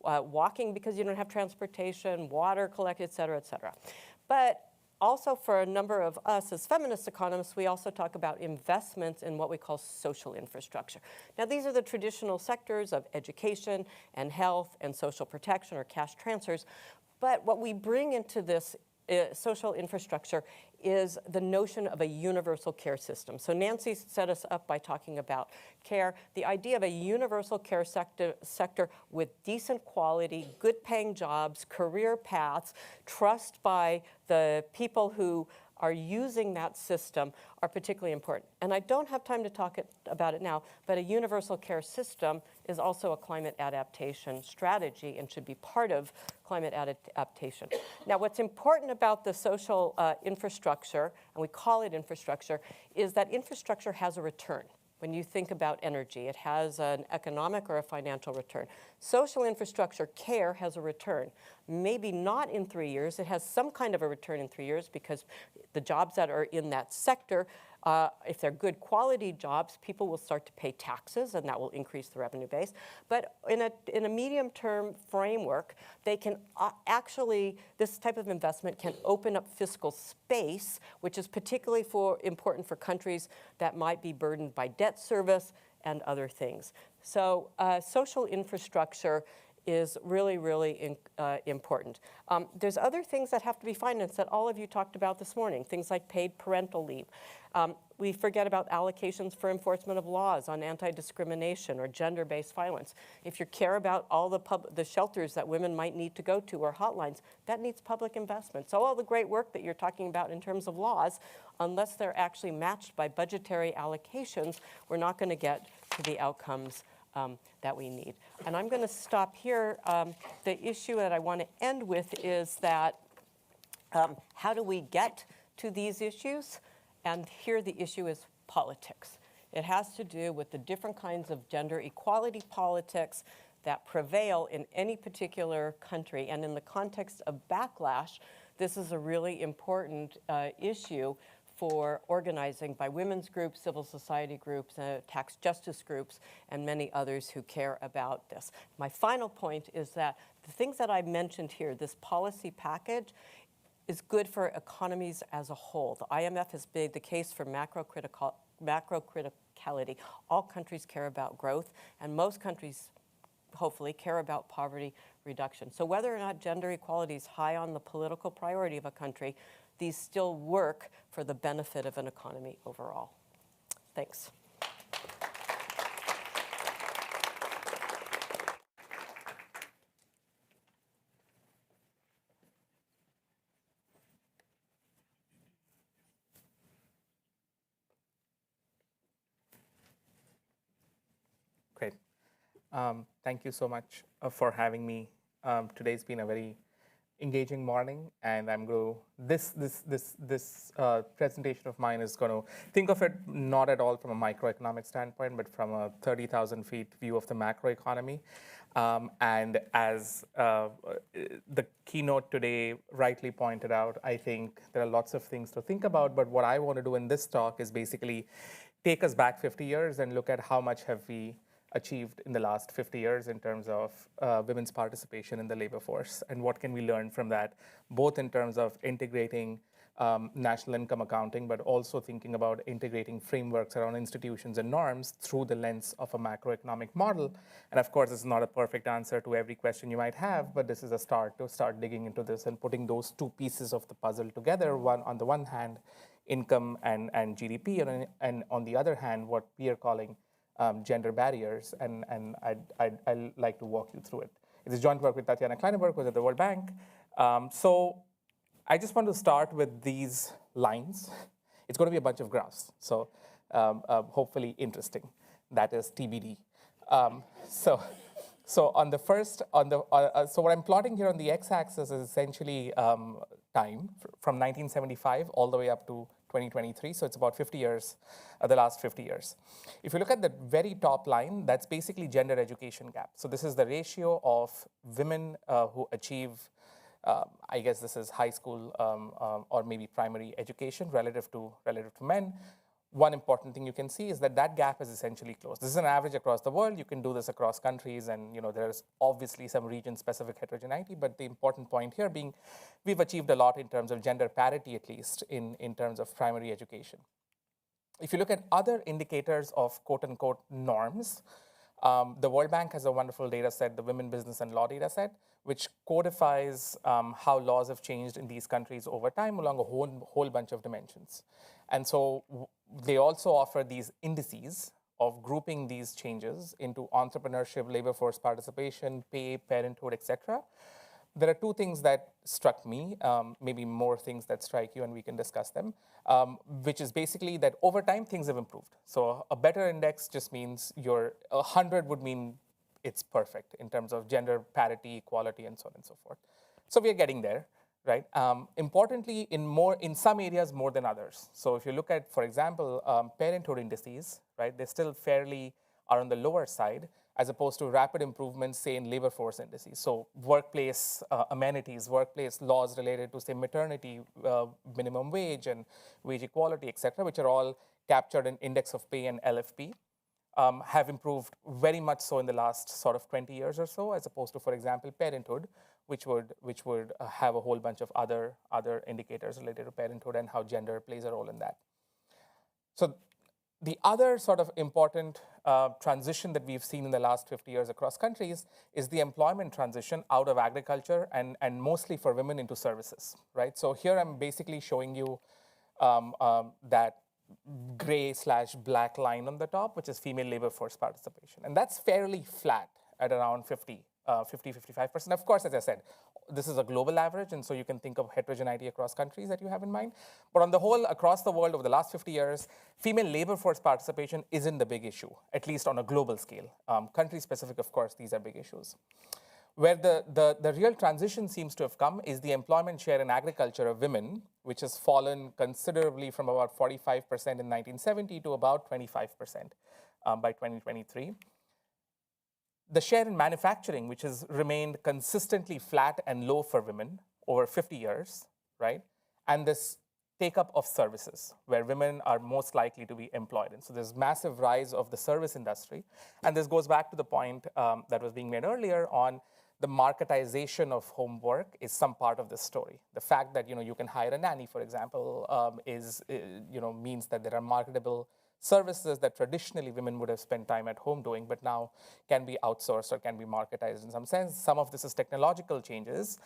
walking because you don't have transportation, water collected, et cetera, et cetera. But also for a number of us as feminist economists, we also talk about investments in what we call social infrastructure. Now, these are the traditional sectors of education and health and social protection or cash transfers. But what we bring into this social infrastructure is the notion of a universal care system. So Nancy set us up by talking about care. The idea of a universal care sector with decent quality, good paying jobs, career paths, trust by the people who are using that system are particularly important. And I don't have time to talk about it now, but a universal care system is also a climate adaptation strategy and should be part of climate adaptation. Now, what's important about the social infrastructure, and we call it infrastructure, is that infrastructure has a return. When you think about energy, it has an economic or a financial return. Social infrastructure care has a return. Maybe not in 3 years. It has some kind of a return in 3 years because the jobs that are in that sector, if they're good quality jobs, people will start to pay taxes and that will increase the revenue base. But in a medium-term framework, they can actually, this type of investment can open up fiscal space, which is particularly important for countries that might be burdened by debt service and other things. So social infrastructure is really, really important. There's other things that have to be financed that all of you talked about this morning, things like paid parental leave. We forget about allocations for enforcement of laws on anti-discrimination or gender-based violence. If you care about all the shelters that women might need to go to or hotlines, that needs public investment. So all the great work that you're talking about in terms of laws, unless they're actually matched by budgetary allocations, we're not going to get to the outcomes that we need. And I'm going to stop here. The issue that I want to end with is that how do we get to these issues? And here the issue is politics. It has to do with the different kinds of gender equality politics that prevail in any particular country. And in the context of backlash, this is a really important issue for organizing by women's groups, civil society groups, tax justice groups, and many others who care about this. My final point is that the things that I mentioned here, this policy package, is good for economies as a whole. The IMF has made the case for macrocriticality. All countries care about growth, and most countries, hopefully, care about poverty reduction. So whether or not gender equality is high on the political priority of a country, these still work for the benefit of an economy overall. Thanks. Great. Thank you so much for having me. Today's been a very engaging morning, and I'm going to, this presentation of mine is going to think of it not at all from a microeconomic standpoint, but from a 30,000 feet view of the macroeconomy. And as the keynote today rightly pointed out, I think there are lots of things to think about, but what I want to do in this talk is basically take us back 50 years and look at how much have we achieved in the last 50 years in terms of women's participation in the labor force, and what can we learn from that, both in terms of integrating national income accounting, but also thinking about integrating frameworks around institutions and norms through the lens of a macroeconomic model. And of course, this is not a perfect answer to every question you might have, but this is a start to start digging into this and putting those two pieces of the puzzle together, one on the one hand, income and GDP, and on the other hand, what we are calling gender barriers, and I'd like to walk you through it. It is joint work with Tatiana Kleinenberg, who's at the World Bank. So I just want to start with these lines. It's going to be a bunch of graphs, so hopefully interesting. That is TBD. So on the first, so what I'm plotting here on the x-axis is essentially time from 1975 all the way up to 2023, so it's about 50 years, the last 50 years. If you look at the very top line, that's basically gender education gap. So this is the ratio of women who achieve, I guess this is high school or maybe primary education relative to men. one important thing you can see is that that gap is essentially closed. This is an average across the world. You can do this across countries, and there's obviously some region-specific heterogeneity, but the important point here being we've achieved a lot in terms of gender parity, at least in terms of primary education. If you look at other indicators of quote-unquote norms, the World Bank has a wonderful data set, the Women, Business, and Law data set, which codifies how laws have changed in these countries over time along a whole bunch of dimensions. And so they also offer these indices of grouping these changes into entrepreneurship, labor force participation, pay, parenthood, et cetera. There are two things that struck me, maybe more things that strike you, and we can discuss them, which is basically that over time, things have improved. So a better index just means 100 would mean it's perfect in terms of gender parity, equality, and so on and so forth. So we are getting there, right? Importantly, in some areas more than others. So if you look at, for example, parenthood indices, right, they still fairly are on the lower side, as opposed to rapid improvements, say, in labor force indices. So workplace amenities, workplace laws related to, say, maternity, minimum wage, and wage equality, et cetera, which are all captured in Index of Pay and LFP, have improved very much so in the last sort of 20 years or so, as opposed to, for example, parenthood, which would have a whole bunch of other indicators related to parenthood and how gender plays a role in that. So the other sort of important transition that we've seen in the last 50 years across countries is the employment transition out of agriculture and mostly for women into services, right? So here I'm basically showing you that gray/black line on the top, which is female labor force participation. And that's fairly flat at around 55%. Of course, as I said, this is a global average, and so you can think of heterogeneity across countries that you have in mind. But on the whole, across the world over the last 50 years, female labor force participation isn't the big issue, at least on a global scale. Country-specific, of course, these are big issues. Where the real transition seems to have come is the employment share in agriculture of women, which has fallen considerably from about 45% in 1970 to about 25% by 2023. The share in manufacturing, which has remained consistently flat and low for women over 50 years, right? And this take-up of services, where women are most likely to be employed. And so there's massive rise of the service industry. And this goes back to the point that was being made earlier on the marketization of homework is some part of this story. The fact that you can hire a nanny, for example, means that there are marketable services that traditionally women would have spent time at home doing, but now can be outsourced or can be marketized in some sense. Some of this is technological changes.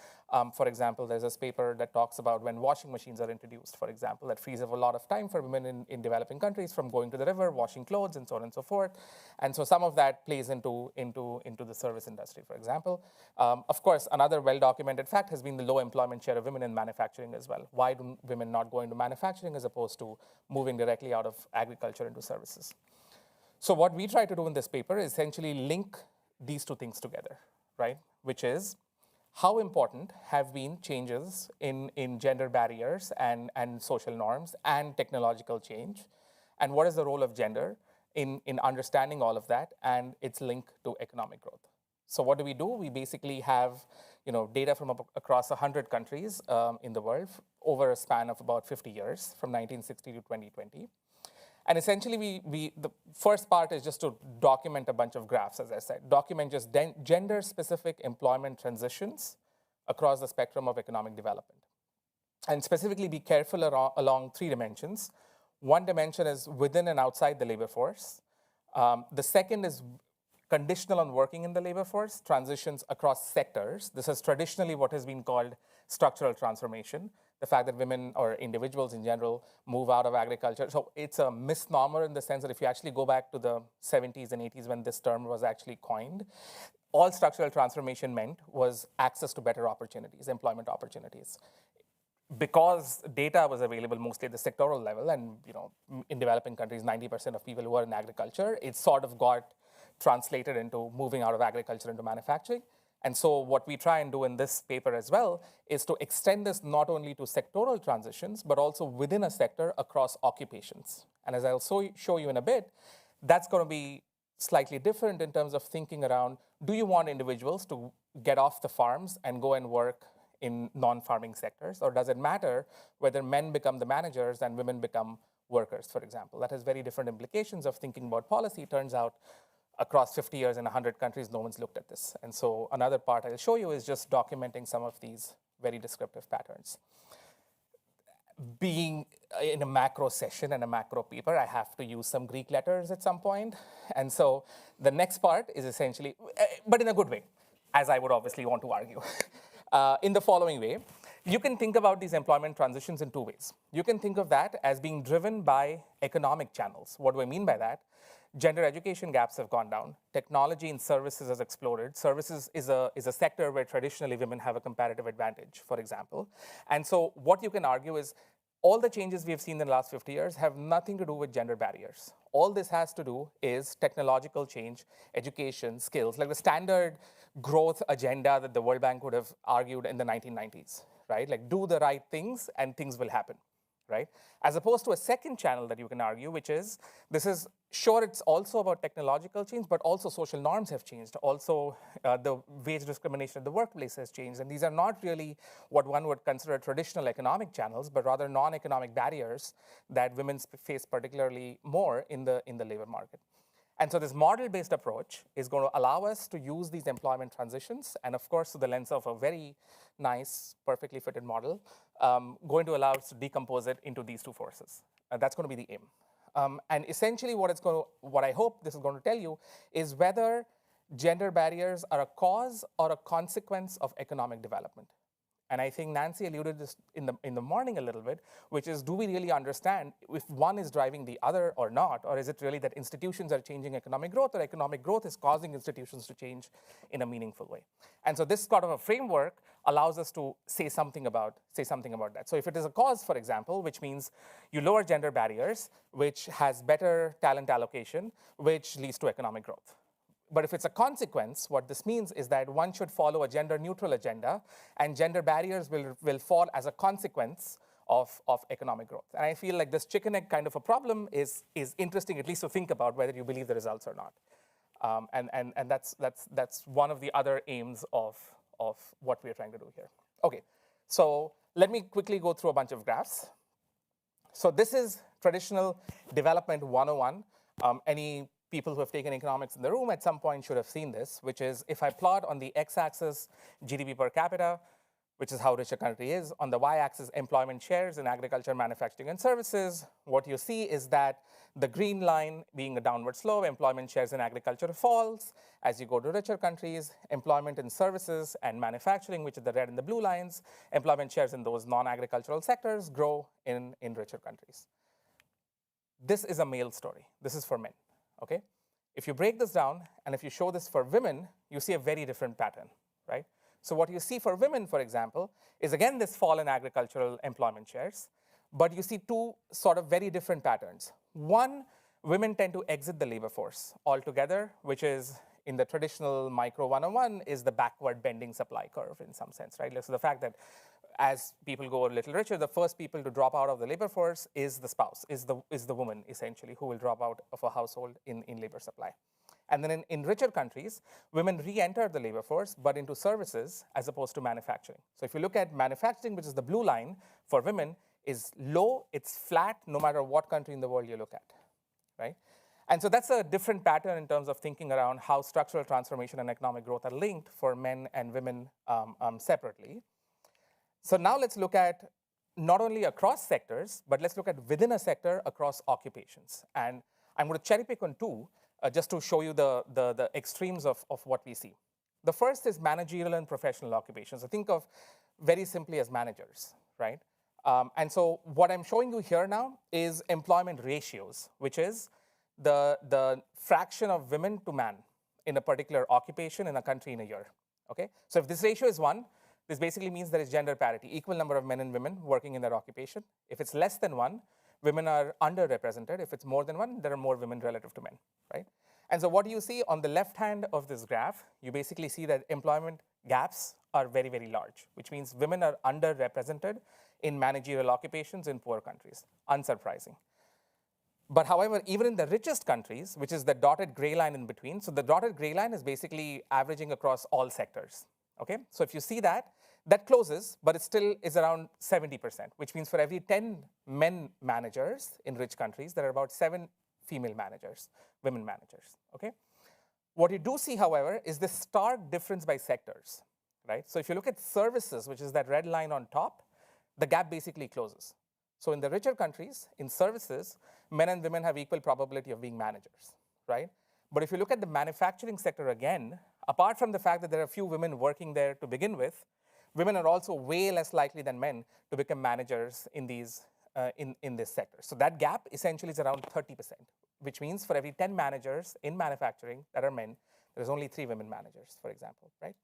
For example, there's this paper that talks about when washing machines are introduced, for example, that frees up a lot of time for women in developing countries from going to the river, washing clothes, and so on and so forth. And so some of that plays into the service industry, for example. Of course, another well-documented fact has been the low employment share of women in manufacturing as well. Why do women not go into manufacturing as opposed to moving directly out of agriculture into services? So what we try to do in this paper is essentially link these two things together, right? Which is how important have been changes in gender barriers and social norms and technological change, and what is the role of gender in understanding all of that and its link to economic growth. So what do? We basically have data from across 100 countries in the world over a span of about 50 years, from 1960 to 2020. And essentially, the first part is just to document a bunch of graphs, as I said. Document just gender-specific employment transitions across the spectrum of economic development. And specifically be careful along 3 dimensions. One dimension is within and outside the labor force. The second is conditional on working in the labor force, transitions across sectors. This is traditionally what has been called structural transformation, the fact that women or individuals in general move out of agriculture. So it's a misnomer in the sense that if you actually go back to the 70s and 80s when this term was actually coined, all structural transformation meant was access to better opportunities, employment opportunities. Because data was available mostly at the sectoral level, and in developing countries, 90% of people who are in agriculture, it sort of got translated into moving out of agriculture into manufacturing. And so what we try and do in this paper as well is to extend this not only to sectoral transitions, but also within a sector across occupations. And as I'll show you in a bit, that's going to be slightly different in terms of thinking around, do you want individuals to get off the farms and go and work in non-farming sectors? Or does it matter whether men become the managers and women become workers, for example. That has very different implications of thinking about policy. Turns out across 50 years in 100 countries, no one's looked at this. And so another part I'll show you is just documenting some of these very descriptive patterns. Being in a macro session and a macro paper, I have to use some Greek letters at some point. And so the next part is essentially, but in a good way, as I would obviously want to argue, in the following way. You can think about these employment transitions in two ways. You can think of that as being driven by economic channels. What do I mean by that? Gender education gaps have gone down. Technology in services has exploded. Services is a sector where traditionally women have a comparative advantage, for example. And so what you can argue is all the changes we've seen in the last 50 years have nothing to do with gender barriers. All this has to do is technological change, education, skills, like the standard growth agenda that the World Bank would have argued in the 1990s, right? Like do the right things and things will happen, right? As opposed to a second channel that you can argue, which is, this is, sure, it's also about technological change, but also social norms have changed. Also, the wage discrimination in the workplace has changed. And these are not really what one would consider traditional economic channels, but rather non-economic barriers that women face particularly more in the labor market. And so this model-based approach is going to allow us to use these employment transitions, and of course, through the lens of a very nice, perfectly fitted model, going to allow us to decompose it into these two forces. That's going to be the aim. And essentially what I hope this is going to tell you is whether gender barriers are a cause or a consequence of economic development. And I think Nancy alluded this in the morning a little bit, which is, do we really understand if one is driving the other or not? Or is it really that institutions are changing economic growth, or economic growth is causing institutions to change in a meaningful way? And so this sort of a framework allows us to say something about that. So if it is a cause, for example, which means you lower gender barriers, which has better talent allocation, which leads to economic growth. But if it's a consequence, what this means is that one should follow a gender-neutral agenda, and gender barriers will fall as a consequence of economic growth. And I feel like this chicken-egg kind of a problem is interesting, at least to think about whether you believe the results or not. And that's one of the other aims of what we're trying to do here. Okay, so let me quickly go through a bunch of graphs. So this is traditional development 101. Any people who have taken economics in the room at some point should have seen this, which is if I plot on the x-axis GDP per capita, which is how rich a country is, on the y-axis employment shares in agriculture, manufacturing, and services, what you see is that the green line being a downward slope, employment shares in agriculture falls. As you go to richer countries, employment in services and manufacturing, which is the red and the blue lines, employment shares in those non-agricultural sectors grow in richer countries. This is a male story. This is for men. Okay? If you break this down, and if you show this for women, you see a very different pattern, right? So what you see for women, for example, is again this fall in agricultural employment shares, but you see two sort of very different patterns. One, women tend to exit the labor force altogether, which is in the traditional micro 101 is the backward bending supply curve in some sense, right? So the fact that as people go a little richer, the first people to drop out of the labor force is the spouse, is the woman, essentially, who will drop out of a household in labor supply. And then in richer countries, women re-enter the labor force, but into services as opposed to manufacturing. So if you look at manufacturing, which is the blue line for women, is low, it's flat, no matter what country in the world you look at, right? And so that's a different pattern in terms of thinking around how structural transformation and economic growth are linked for men and women separately. So now let's look at not only across sectors, but let's look at within a sector across occupations. And I'm going to cherry pick on two just to show you the extremes of what we see. The first is managerial and professional occupations. So think of very simply as managers, right? And so what I'm showing you here now is employment ratios, which is the fraction of women to man in a particular occupation in a country in a year, okay? So if this ratio is 1, this basically means there is gender parity, equal number of men and women working in that occupation. If it's less than 1, women are underrepresented. If it's more than 1, there are more women relative to men, right? And so what do you see on the left hand of this graph? You basically see that employment gaps are very, very large, which means women are underrepresented in managerial occupations in poor countries, unsurprising. But however, even in the richest countries, which is the dotted gray line in between, so the dotted gray line is basically averaging across all sectors. Okay, so if you see that, That closes, but it still is around 70%, which means for every 10 men managers in rich countries, there are about 7 female managers, women managers, okay? What you do see, however, is this stark difference by sectors, right? So if you look at services, which is that red line on top, the gap basically closes. So in the richer countries, in services, men and women have equal probability of being managers, right? But if you look at the manufacturing sector again, apart from the fact that there are few women working there to begin with, women are also way less likely than men to become managers in these in this sector. So that gap essentially is around 30%, which means for every 10 managers in manufacturing that are men, there's only 3 women managers, for example, right?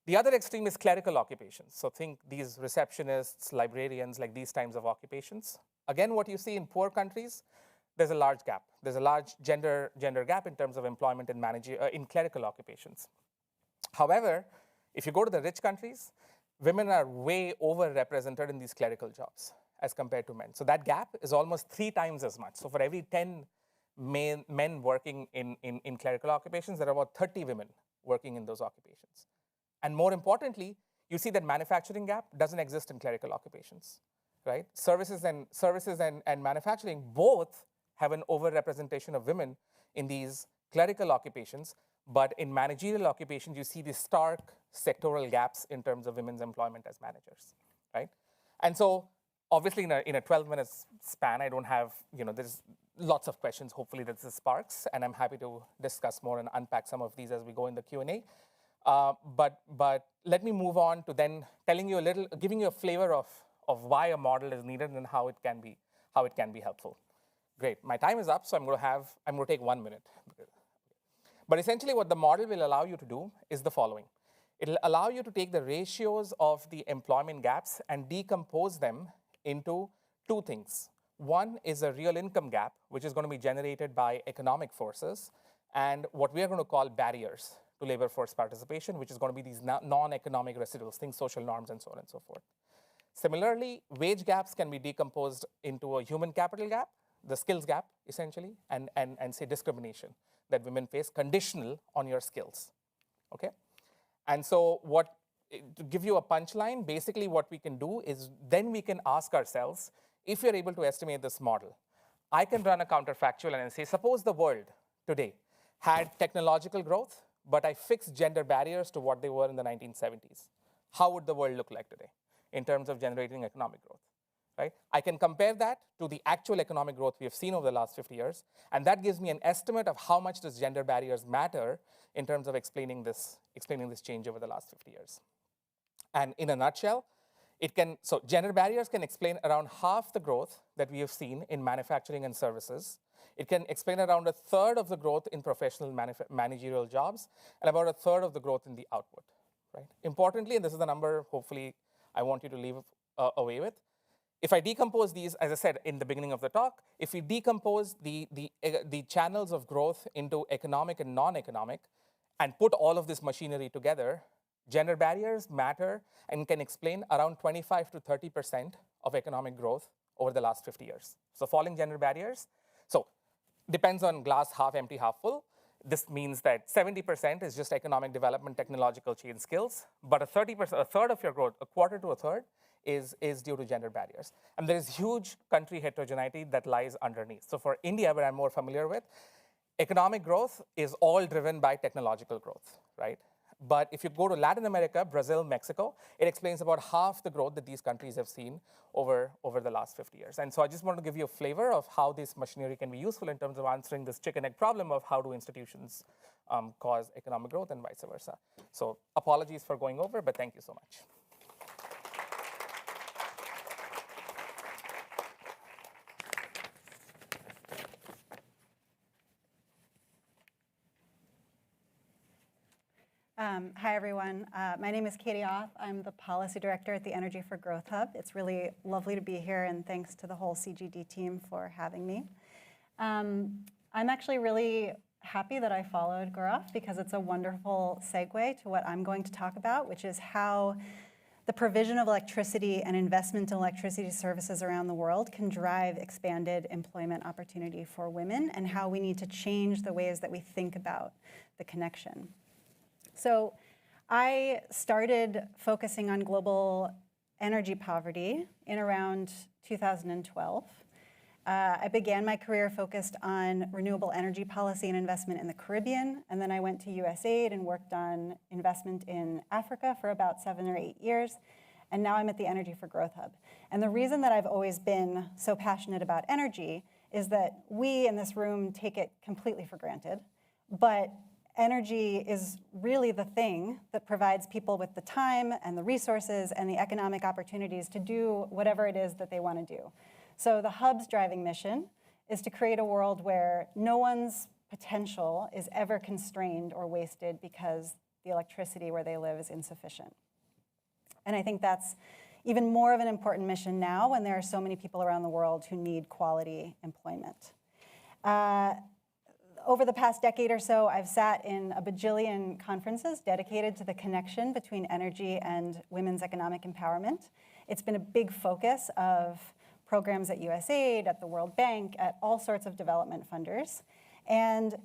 The other extreme is clerical occupations. So think these receptionists, librarians, like these types of occupations. Again, what you see in poor countries, there's a large gap. There's a large gender gap in terms of employment in clerical occupations. However, if you go to the rich countries, women are way overrepresented in these clerical jobs as compared to men. So that gap is almost 3 times as much. So for every 10 men working in clerical occupations, there are about 30 women working in those occupations. And more importantly, you see that manufacturing gap doesn't exist in clerical occupations, right? Services and manufacturing both have an overrepresentation of women in these clerical occupations, but in managerial occupations, you see these stark sectoral gaps in terms of women's employment as managers, right? And so obviously in a 12-minute span, I don't have, there's lots of questions, hopefully that this sparks, and I'm happy to discuss more and unpack some of these as we go in the Q&A. But let me move on to then telling you giving you a flavor of why a model is needed and how it can be helpful. Great, my time is up, so I'm going to take 1 minute. But essentially what the model will allow you to do is the following. It'll allow you to take the ratios of the employment gaps and decompose them into 2 things. One is a real income gap, which is going to be generated by economic forces, and what we are going to call barriers to labor force participation, which is going to be these non-economic residuals, things, social norms, and so on and so forth. Similarly, wage gaps can be decomposed into a human capital gap, the skills gap, essentially, and say discrimination that women face conditional on your skills, okay? And so to give you a punchline, basically what we can do is then we can ask ourselves, if you're able to estimate this model, I can run a counterfactual and say, suppose the world today had technological growth, but I fixed gender barriers to what they were in the 1970s. How would the world look like today in terms of generating economic growth, right? I can compare that to the actual economic growth we have seen over the last 50 years, and that gives me an estimate of how much does gender barriers matter in terms of explaining this change over the last 50 years. And in a nutshell, so gender barriers can explain around half the growth that we have seen in manufacturing and services. It can explain around 1/3 of the growth in professional managerial jobs and about 1/3 of the growth in the output, right? Importantly, and this is the number hopefully I want you to leave away with, if I decompose these, as I said in the beginning of the talk, if we decompose the channels of growth into economic and non-economic and put all of this machinery together, gender barriers matter and can explain around 25 to 30% of economic growth over the last 50 years. So falling gender barriers, so depends on glass half empty, half full. This means that 70% is just economic development, technological change skills, but a 1/3 of your growth, 1/4 to 1/3, is due to gender barriers. And there is huge country heterogeneity that lies underneath. So for India, where I'm more familiar with, economic growth is all driven by technological growth, right? But if you go to Latin America, Brazil, Mexico, it explains about half the growth that these countries have seen over the last 50 years. And so I just want to give you a flavor of how this machinery can be useful in terms of answering this chicken-egg problem of how do institutions cause economic growth and vice versa. So apologies for going over, but thank you so much. Hi, everyone. My name is Katie Oth. I'm the Policy Director at the Energy for Growth Hub. It's really lovely to be here, and thanks to the whole CGD team for having me. I'm actually really happy that I followed Gaurav because it's a wonderful segue to what I'm going to talk about, which is how the provision of electricity and investment in electricity services around the world can drive expanded employment opportunity for women, and how we need to change the ways that we think about the connection. So I started focusing on global energy poverty in around 2012. I began my career focused on renewable energy policy and investment in the Caribbean, and then I went to USAID and worked on investment in Africa for about 7 or 8 years, and now I'm at the Energy for Growth Hub. And the reason that I've always been so passionate about energy is that we in this room take it completely for granted, but energy is really the thing that provides people with the time and the resources and the economic opportunities to do whatever it is that they want to do. So the Hub's driving mission is to create a world where no one's potential is ever constrained or wasted because the electricity where they live is insufficient. And I think that's even more of an important mission now when there are so many people around the world who need quality employment. Over the past decade or so, I've sat in a bajillion conferences dedicated to the connection between energy and women's economic empowerment. It's been a big focus of programs at USAID, at the World Bank, at all sorts of development funders. And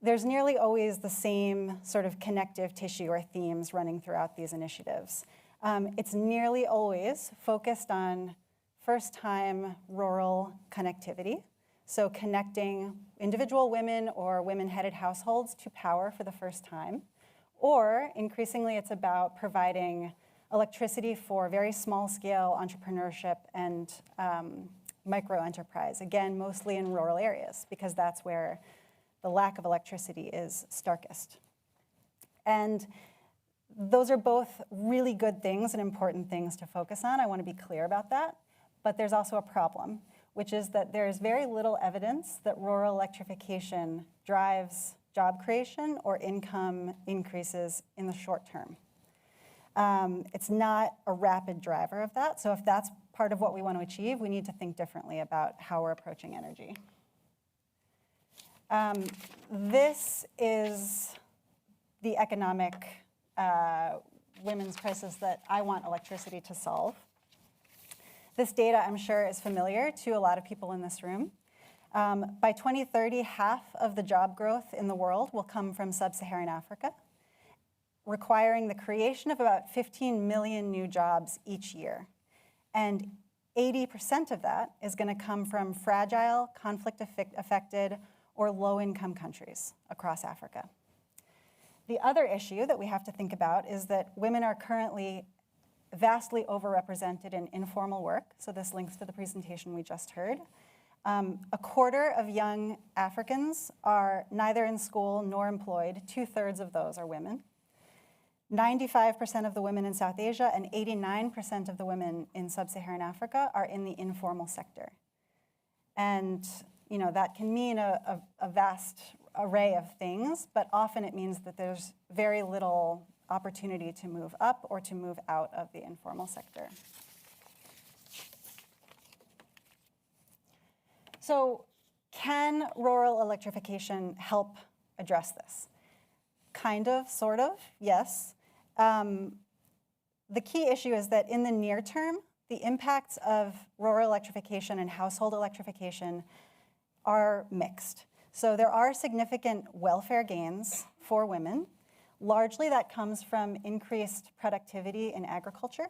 there's nearly always the same sort of connective tissue or themes running throughout these initiatives. It's nearly always focused on first-time rural connectivity, so connecting individual women or women-headed households to power for the first time. Or increasingly, it's about providing electricity for very small-scale entrepreneurship and micro-enterprise, again, mostly in rural areas, because that's where the lack of electricity is starkest. And those are both really good things and important things to focus on. I want to be clear about that. But there's also a problem, which is that there's very little evidence that rural electrification drives job creation or income increases in the short term. It's not a rapid driver of that. So if that's part of what we want to achieve, we need to think differently about how we're approaching energy. This is the economic women's crisis that I want electricity to solve. This data, I'm sure, is familiar to a lot of people in this room. By 2030, half of the job growth in the world will come from sub-Saharan Africa, requiring the creation of about 15 million new jobs each year. And 80% of that is going to come from fragile, conflict-affected, or low-income countries across Africa. The other issue that we have to think about is that women are currently vastly overrepresented in informal work. So this links to the presentation we just heard. A quarter of young Africans are neither in school nor employed. 2/3 of those are women. 95% of the women in South Asia and 89% of the women in sub-Saharan Africa are in the informal sector. And that can mean a vast array of things, but often it means that there's very little opportunity to move up or to move out of the informal sector. So can rural electrification help address this? Kind of, sort of, yes. The key issue is that in the near term, the impacts of rural electrification and household electrification are mixed. So there are significant welfare gains for women. Largely that comes from increased productivity in agriculture.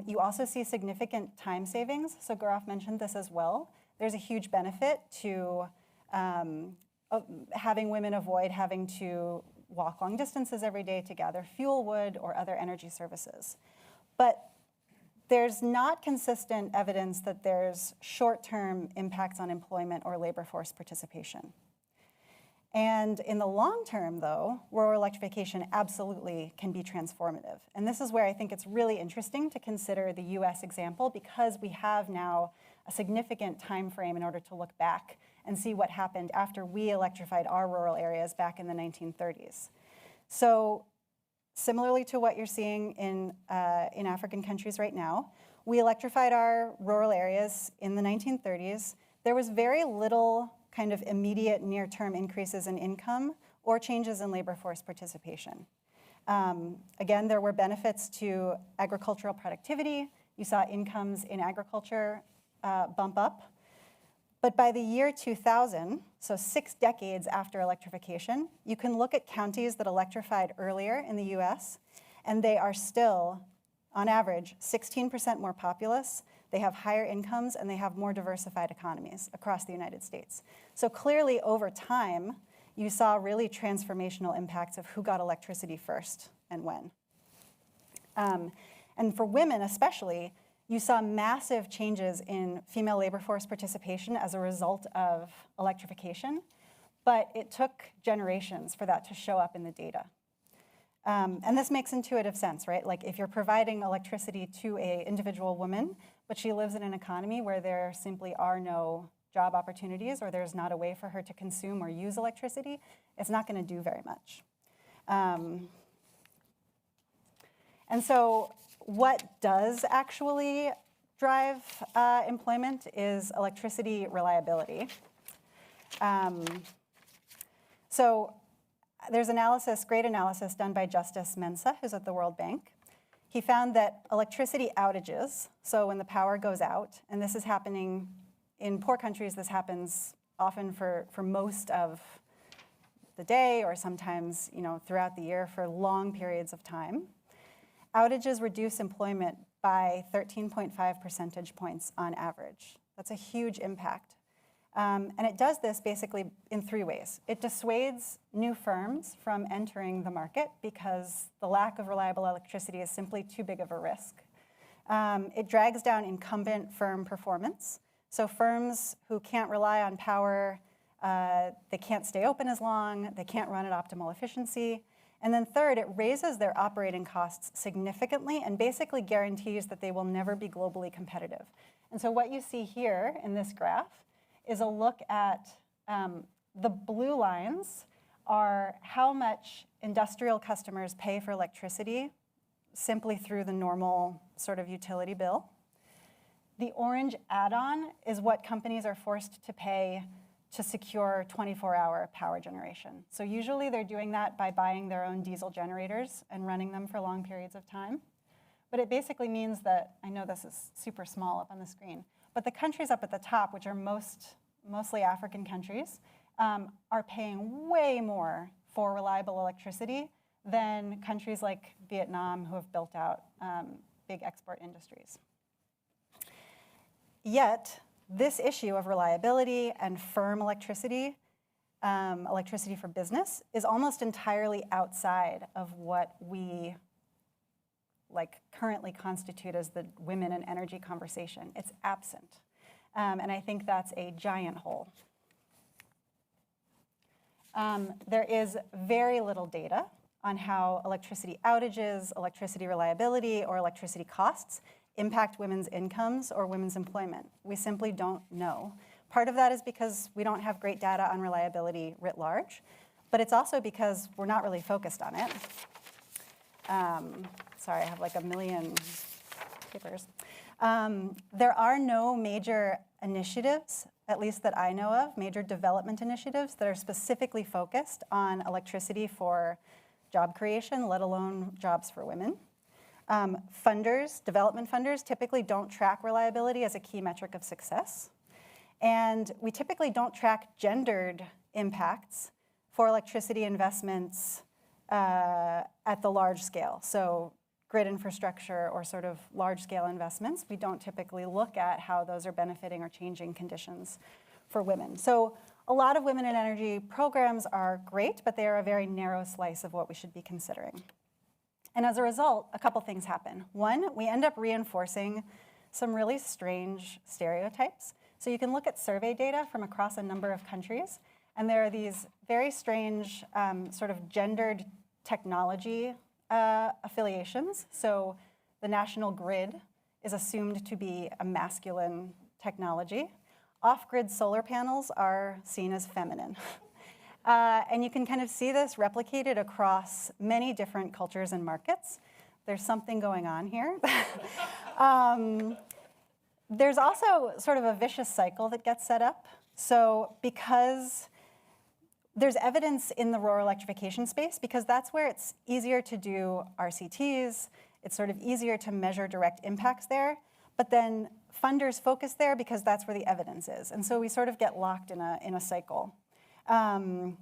You also see significant time savings. So Gaurav mentioned this as well. There's a huge benefit to having women avoid having to walk long distances every day to gather fuel wood or other energy services. But there's not consistent evidence that there's short-term impacts on employment or labor force participation. And in the long term, though, rural electrification absolutely can be transformative. And this is where I think it's really interesting to consider the US example, because we have now a significant time frame in order to look back and see what happened after we electrified our rural areas back in the 1930s. So similarly to what you're seeing in African countries right now, we electrified our rural areas in the 1930s. There was very little kind of immediate near-term increases in income or changes in labor force participation. Again, there were benefits to agricultural productivity. You saw incomes in agriculture bump up. But by the year 2000, so 6 decades after electrification, you can look at counties that electrified earlier in the US, and they are still, on average, 16% more populous. They have higher incomes, and they have more diversified economies across the United States. So clearly, over time, you saw really transformational impacts of who got electricity first and when. And for women especially, you saw massive changes in female labor force participation as a result of electrification, but it took generations for that to show up in the data. And this makes intuitive sense, right? Like if you're providing electricity to an individual woman, but she lives in an economy where there simply are no job opportunities or there's not a way for her to consume or use electricity, it's not going to do very much. And so what does actually drive employment is electricity reliability. So there's analysis, great analysis done by Justice Mensah, who's at the World Bank. He found that electricity outages, so when the power goes out, and this is happening in poor countries, this happens often for most of the day or sometimes throughout the year for long periods of time. Outages reduce employment by 13.5 percentage points on average. That's a huge impact. And it does this basically in 3 ways. It dissuades new firms from entering the market because the lack of reliable electricity is simply too big of a risk. It drags down incumbent firm performance. So firms who can't rely on power, they can't stay open as long, they can't run at optimal efficiency. And then third, it raises their operating costs significantly and basically guarantees that they will never be globally competitive. And so what you see here in this graph is a look at the blue lines are how much industrial customers pay for electricity simply through the normal sort of utility bill. The orange add-on is what companies are forced to pay to secure 24-hour power generation. So usually they're doing that by buying their own diesel generators and running them for long periods of time. But it basically means that, I know this is super small up on the screen, but the countries up at the top, which are mostly African countries, are paying way more for reliable electricity than countries like Vietnam, who have built out big export industries. Yet, this issue of reliability and firm electricity, electricity for business, is almost entirely outside of what we currently constitute as the women and energy conversation. It's absent. And I think that's a giant hole. There is very little data on how electricity outages, electricity reliability, or electricity costs impact women's incomes or women's employment. We simply don't know. Part of that is because we don't have great data on reliability writ large, but it's also because we're not really focused on it. Sorry, I have like a million papers. There are no major initiatives, at least that I know of, major development initiatives that are specifically focused on electricity for job creation, let alone jobs for women. Development funders typically don't track reliability as a key metric of success. And we typically don't track gendered impacts for electricity investments at the large scale. So grid infrastructure or sort of large scale investments, we don't typically look at how those are benefiting or changing conditions for women. So a lot of women in energy programs are great, but they are a very narrow slice of what we should be considering. And as a result, a couple things happen. One, we end up reinforcing some really strange stereotypes. So you can look at survey data from across a number of countries, and there are these very strange sort of gendered technology affiliations. So the national grid is assumed to be a masculine technology. Off-grid solar panels are seen as feminine. And you can kind of see this replicated across many different cultures and markets. There's something going on here. There's also sort of a vicious cycle that gets set up. So because there's evidence in the rural electrification space, because that's where it's easier to do RCTs, it's sort of easier to measure direct impacts there, but then funders focus there because that's where the evidence is. And so we sort of get locked in a cycle. And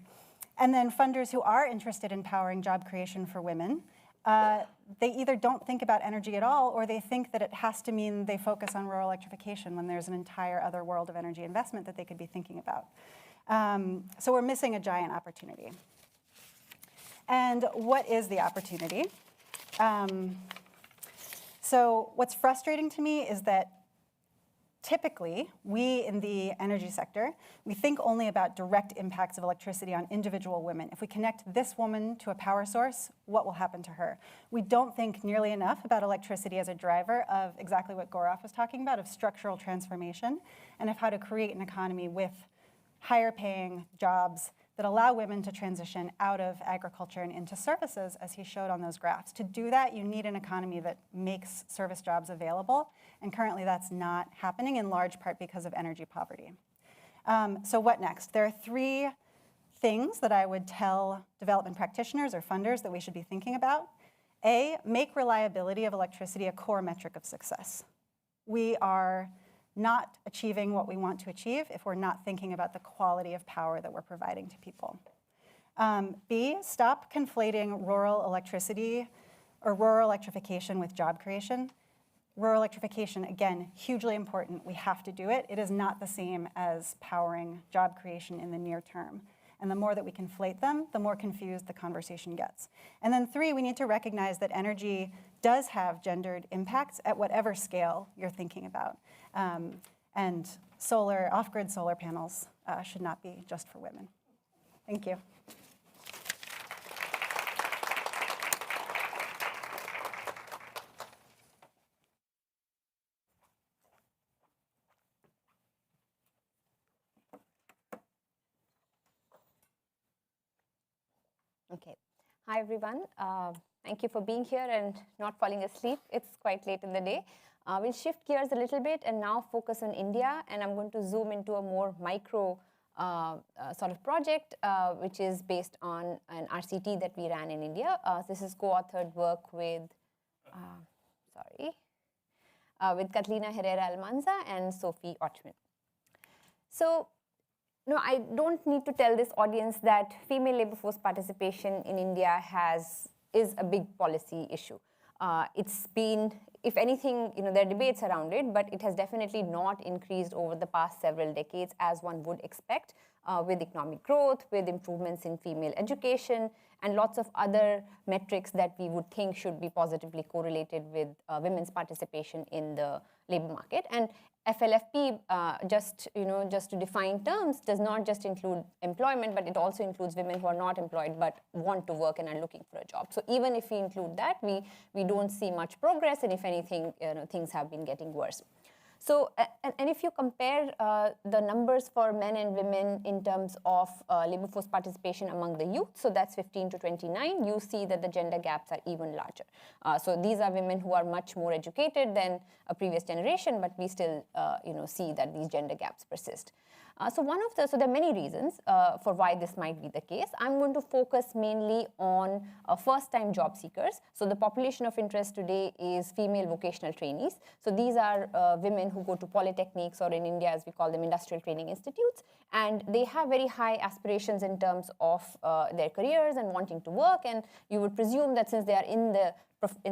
then funders who are interested in powering job creation for women, they either don't think about energy at all, or they think that it has to mean they focus on rural electrification when there's an entire other world of energy investment that they could be thinking about. So we're missing a giant opportunity. And what is the opportunity? So what's frustrating to me is that typically, we in the energy sector, we think only about direct impacts of electricity on individual women. If we connect this woman to a power source, what will happen to her? We don't think nearly enough about electricity as a driver of exactly what Gaurav was talking about, of structural transformation, and of how to create an economy with higher paying jobs that allow women to transition out of agriculture and into services, as he showed on those graphs. To do that, you need an economy that makes service jobs available, and currently that's not happening, in large part because of energy poverty. So what next? There are 3 things that I would tell development practitioners or funders that we should be thinking about. A, make reliability of electricity a core metric of success. We are not achieving what we want to achieve if we're not thinking about the quality of power that we're providing to people. B, stop conflating rural electricity or rural electrification with job creation. Rural electrification, again, hugely important. We have to do it. It is not the same as powering job creation in the near term. And the more that we conflate them, the more confused the conversation gets. And then 3, we need to recognize that energy does have gendered impacts at whatever scale you're thinking about. And solar, off-grid solar panels should not be just for women. Thank you. Okay. Hi, everyone. Thank you for being here and not falling asleep. It's quite late in the day. We'll shift gears a little bit and now focus on India. And I'm going to zoom into a more micro sort of project, which is based on an RCT that we ran in India. This is co-authored work with, with Catalina Herrera Almanza and Sophie Ochman. So, no, I don't need to tell this audience that female labor force participation in India is a big policy issue. It's been, if anything, there are debates around it, but it has definitely not increased over the past several decades as one would expect, with economic growth, with improvements in female education, and lots of other metrics that we would think should be positively correlated with women's participation in the labor market. And FLFP, just to define terms, does not just include employment, but it also includes women who are not employed but want to work and are looking for a job. So even if we include that, we don't see much progress, and if anything, things have been getting worse. So, and if you compare the numbers for men and women in terms of labor force participation among the youth, so that's 15 to 29, you see that the gender gaps are even larger. So these are women who are much more educated than a previous generation, but we still see that these gender gaps persist. So there are many reasons for why this might be the case. I'm going to focus mainly on first-time job seekers. So the population of interest today is female vocational trainees. So these are women who go to polytechnics, or in India, as we call them, industrial training institutes. And they have very high aspirations in terms of their careers and wanting to work. And you would presume that since they are in the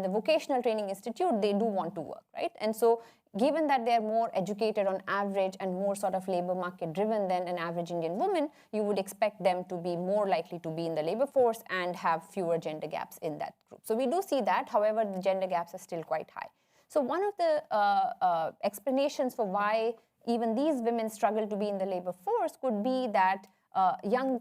vocational training institute, they do want to work, right? And so given that they're more educated on average and more sort of labor market driven than an average Indian woman, you would expect them to be more likely to be in the labor force and have fewer gender gaps in that group. So we do see that. However, the gender gaps are still quite high. So one of the explanations for why even these women struggle to be in the labor force could be that young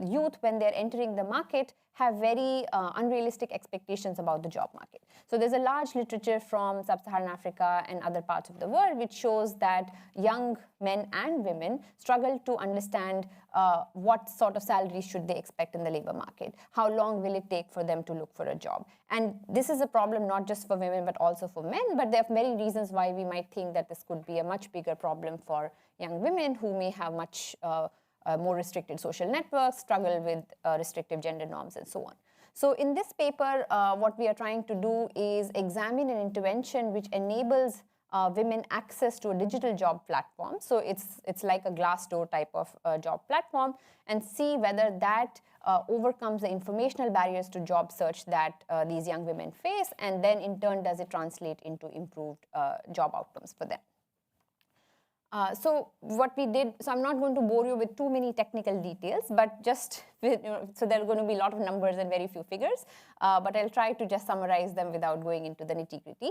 youth, when they're entering the market, have very unrealistic expectations about the job market. So there's a large literature from sub-Saharan Africa and other parts of the world which shows that young men and women struggle to understand what sort of salaries should they expect in the labor market. How long will it take for them to look for a job? And this is a problem not just for women but also for men, but there are many reasons why we might think that this could be a much bigger problem for young women who may have much more restricted social networks, struggle with restrictive gender norms, and so on. So in this paper, what we are trying to do is examine an intervention which enables women access to a digital job platform. So it's like a Glassdoor type of job platform, and see whether that overcomes the informational barriers to job search that these young women face, and then in turn does it translate into improved job outcomes for them. So what we did, so I'm not going to bore you with too many technical details, but just, so there are going to be a lot of numbers and very few figures, but I'll try to just summarize them without going into the nitty-gritty.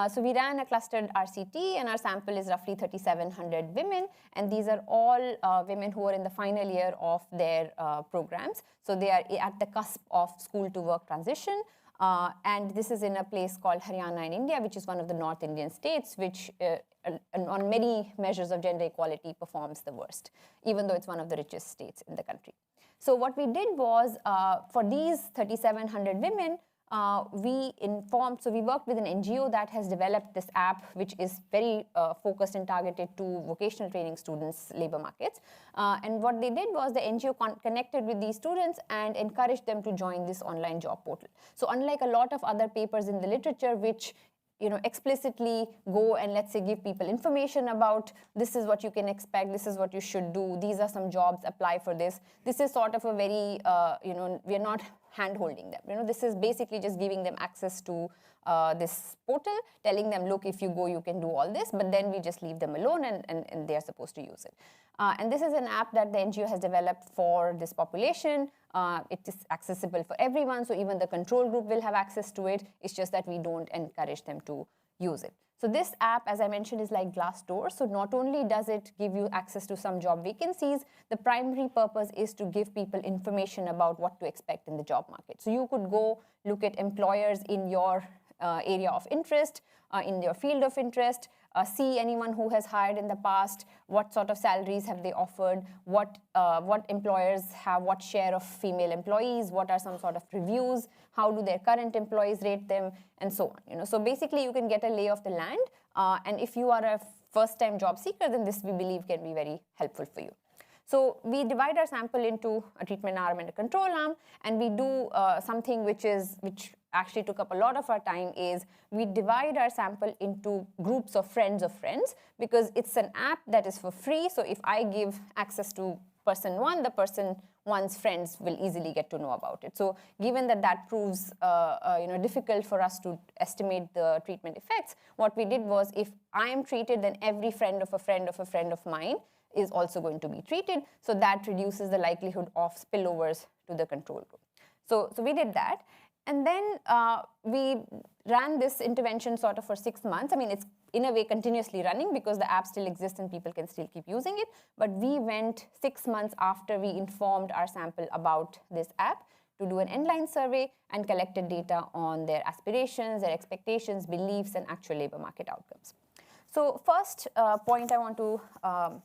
So we ran a clustered RCT, and our sample is roughly 3,700 women, and these are all women who are in the final year of their programs. So they are at the cusp of school-to-work transition. And this is in a place called Haryana in India, which is one of the North Indian states, which on many measures of gender equality performs the worst, even though it's one of the richest states in the country. So what we did was, for these 3,700 women, we worked with an NGO that has developed this app, which is very focused and targeted to vocational training students' labor markets. And what they did was the NGO connected with these students and encouraged them to join this online job portal. So unlike a lot of other papers in the literature, which explicitly go and, let's say, give people information about this is what you can expect, this is what you should do, these are some jobs, apply for this. This is sort of a very, we are not hand-holding them. This is basically just giving them access to this portal, telling them, look, if you go, you can do all this, but then we just leave them alone and they are supposed to use it. And this is an app that the NGO has developed for this population. It is accessible for everyone, so even the control group will have access to it. It's just that we don't encourage them to use it. So this app, as I mentioned, is like Glassdoor. So not only does it give you access to some job vacancies, the primary purpose is to give people information about what to expect in the job market. So you could go look at employers in your area of interest, in your field of interest, see anyone who has hired in the past, what sort of salaries have they offered, what employers have, what share of female employees, what are some sort of reviews, how do their current employees rate them, and so on. So basically you can get a lay of the land, and if you are a first-time job seeker, then this, we believe, can be very helpful for you. So we divide our sample into a treatment arm and a control arm, and we do something which actually took up a lot of our time, is we divide our sample into groups of friends, because it's an app that is for free. So if I give access to person one, the person one's friends will easily get to know about it. So given that that proves difficult for us to estimate the treatment effects, what we did was, if I am treated, then every friend of a friend of a friend of mine is also going to be treated. So that reduces the likelihood of spillovers to the control group. So we did that. And then we ran this intervention sort of for 6 months. I mean, it's in a way continuously running because the app still exists and people can still keep using it. But we went 6 months after we informed our sample about this app to do an end-line survey and collected data on their aspirations, their expectations, beliefs, and actual labor market outcomes. So first point I want to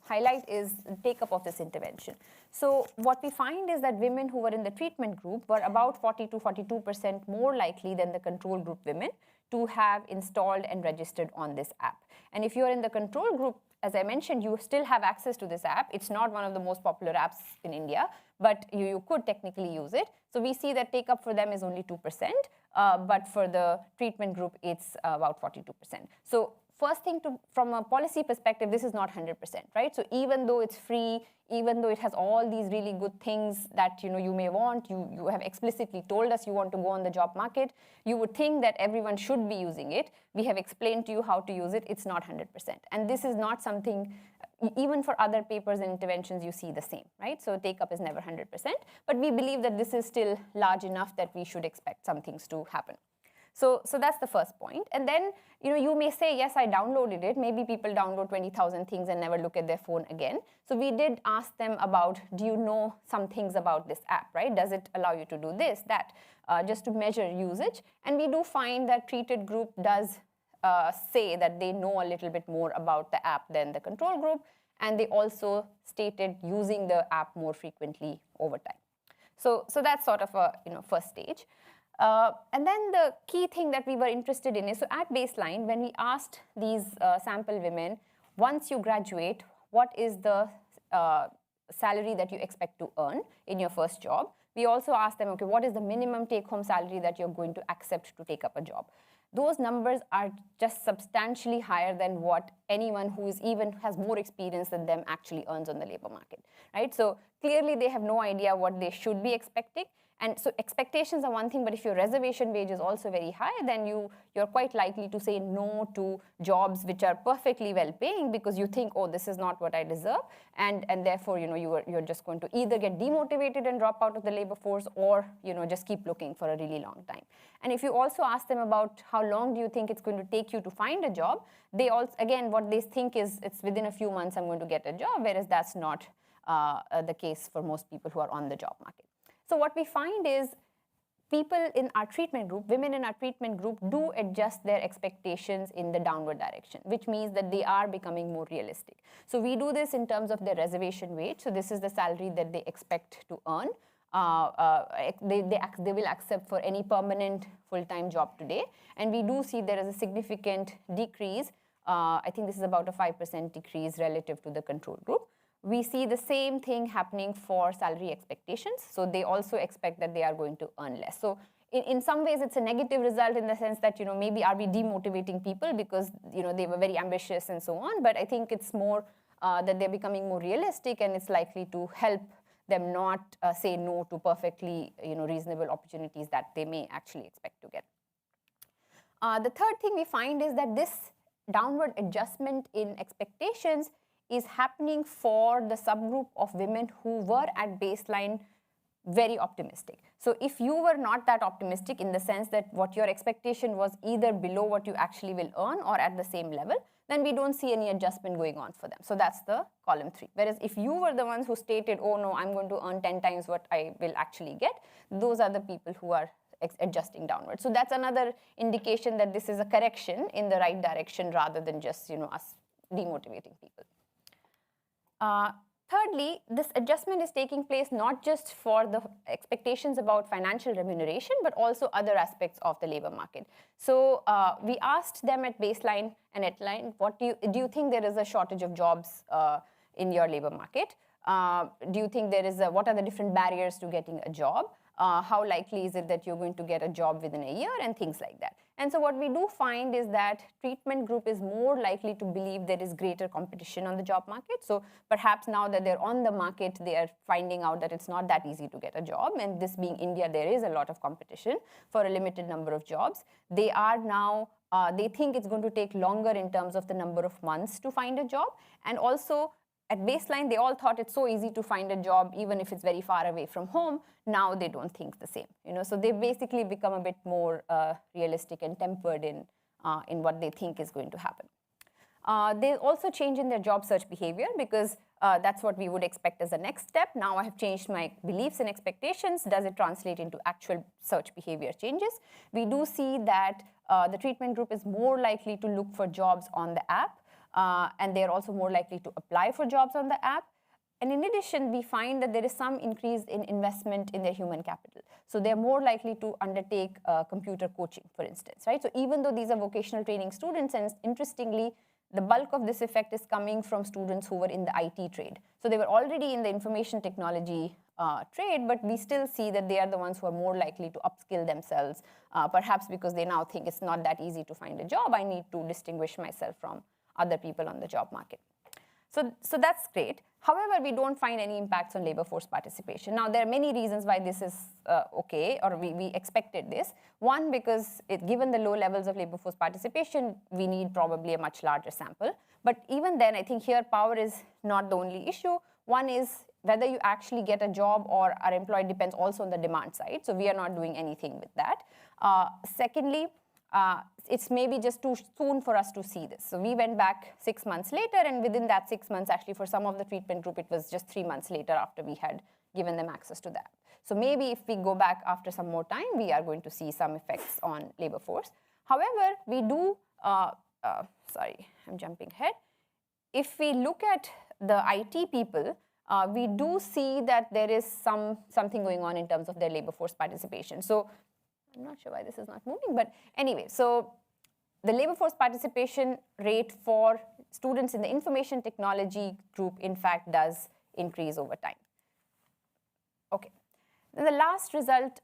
highlight is the take-up of this intervention. So what we find is that women who were in the treatment group were about 40 to 42% more likely than the control group women to have installed and registered on this app. And if you're in the control group, as I mentioned, you still have access to this app. It's not one of the most popular apps in India, but you could technically use it. So we see that take-up for them is only 2%, but for the treatment group, it's about 42%. So first thing, from a policy perspective, this is not 100%, right? So even though it's free, even though it has all these really good things that you may want, you have explicitly told us you want to go on the job market, you would think that everyone should be using it. We have explained to you how to use it. It's not 100%. And this is not something, even for other papers and interventions, you see the same, right? So take-up is never 100%. But we believe that this is still large enough that we should expect some things to happen. So that's the first point. And then you may say, yes, I downloaded it. Maybe people download 20,000 things and never look at their phone again. So we did ask them about, do you know some things about this app, right? Does it allow you to do this, that, just to measure usage? And we do find that treated group does say that they know a little bit more about the app than the control group. And they also stated using the app more frequently over time. So that's sort of a first stage. And then the key thing that we were interested in is, so at baseline, when we asked these sample women, once you graduate, what is the salary that you expect to earn in your first job? We also asked them, okay, what is the minimum take-home salary that you're going to accept to take up a job? those numbers are just substantially higher than what anyone who is even has more experience than them actually earns on the labor market, right? So clearly they have no idea what they should be expecting. And so expectations are one thing, but if your reservation wage is also very high, then you're quite likely to say no to jobs which are perfectly well paying because you think, oh, this is not what I deserve. And therefore, you're just going to either get demotivated and drop out of the labor force or, just keep looking for a really long time. And if you also ask them about how long do you think it's going to take you to find a job, they also, again, what they think is it's within a few months I'm going to get a job, whereas that's not the case for most people who are on the job market. So what we find is people in our treatment group, women in our treatment group, do adjust their expectations in the downward direction, which means that they are becoming more realistic. So we do this in terms of their reservation wage. So this is the salary that they expect to earn. They will accept for any permanent full-time job today. And we do see there is a significant decrease. I think this is about a 5% decrease relative to the control group. We see the same thing happening for salary expectations. So they also expect that they are going to earn less. So in some ways, it's a negative result in the sense that, maybe are we demotivating people because, they were very ambitious and so on. But I think it's more that they're becoming more realistic, and it's likely to help them not say no to perfectly, reasonable opportunities that they may actually expect to get. The third thing we find is that this downward adjustment in expectations is happening for the subgroup of women who were at baseline very optimistic. So if you were not that optimistic in the sense that what your expectation was either below what you actually will earn or at the same level, then we don't see any adjustment going on for them. So that's the column 3. Whereas if you were the ones who stated, oh no, I'm going to earn 10 times what I will actually get, those are the people who are adjusting downward. So that's another indication that this is a correction in the right direction rather than just us demotivating people. Thirdly, this adjustment is taking place not just for the expectations about financial remuneration, but also other aspects of the labor market. So we asked them at baseline and at line, do you think there is a shortage of jobs in your labor market? Do you think what are the different barriers to getting a job? How likely is it that you're going to get a job within a year, and things like that. And so what we do find is that treatment group is more likely to believe there is greater competition on the job market. So perhaps now that they're on the market, they are finding out that it's not that easy to get a job. And this being India, there is a lot of competition for a limited number of jobs. They are now, they think it's going to take longer in terms of the number of months to find a job. And also, at baseline, they all thought it's so easy to find a job, even if it's very far away from home. Now they don't think the same. So they basically become a bit more realistic and tempered in what they think is going to happen. They also change in their job search behavior because that's what we would expect as a next step. Now I have changed my beliefs and expectations. Does it translate into actual search behavior changes? We do see that the treatment group is more likely to look for jobs on the app. And they're also more likely to apply for jobs on the app. And in addition, we find that there is some increase in investment in their human capital. So they're more likely to undertake computer coaching, for instance, right? So even though these are vocational training students, and interestingly, the bulk of this effect is coming from students who were in the IT trade. So they were already in the information technology trade, but we still see that they are the ones who are more likely to upskill themselves, perhaps because they now think it's not that easy to find a job. I need to distinguish myself from other people on the job market. So that's great. However, we don't find any impacts on labor force participation. Now, there are many reasons why this is okay, or we expected this. One, because given the low levels of labor force participation, we need probably a much larger sample. But even then, I think here power is not the only issue. One is whether you actually get a job or are employed depends also on the demand side. So we are not doing anything with that. Secondly, it's maybe just too soon for us to see this. So we went back 6 months later, and within that 6 months, actually for some of the treatment group, it was just 3 months later after we had given them access to that. So maybe if we go back after some more time, we are going to see some effects on labor force. However, we do, sorry, I'm jumping ahead. If we look at the IT people, we do see that there is something going on in terms of their labor force participation. So I'm not sure why this is not moving, but anyway, so the labor force participation rate for students in the information technology group, in fact, does increase over time. Okay. Then the last result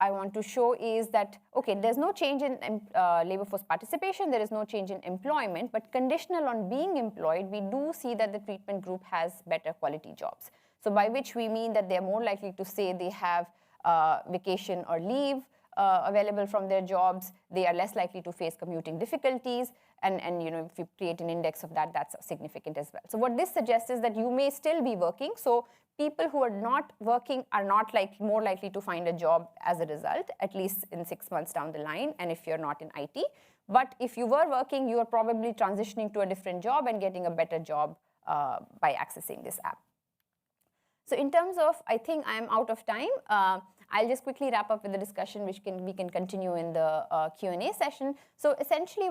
I want to show is that, okay, there's no change in labor force participation, there is no change in employment, but conditional on being employed, we do see that the treatment group has better quality jobs. So by which we mean that they're more likely to say they have vacation or leave available from their jobs, they are less likely to face commuting difficulties, and if you create an index of that, that's significant as well. So what this suggests is that you may still be working, so people who are not working are not more likely to find a job as a result, at least in 6 months down the line, and if you're not in IT. But if you were working, you are probably transitioning to a different job and getting a better job by accessing this app. So in terms of, I think I'm out of time. I'll just quickly wrap up with the discussion, which we can continue in the Q&A session. So essentially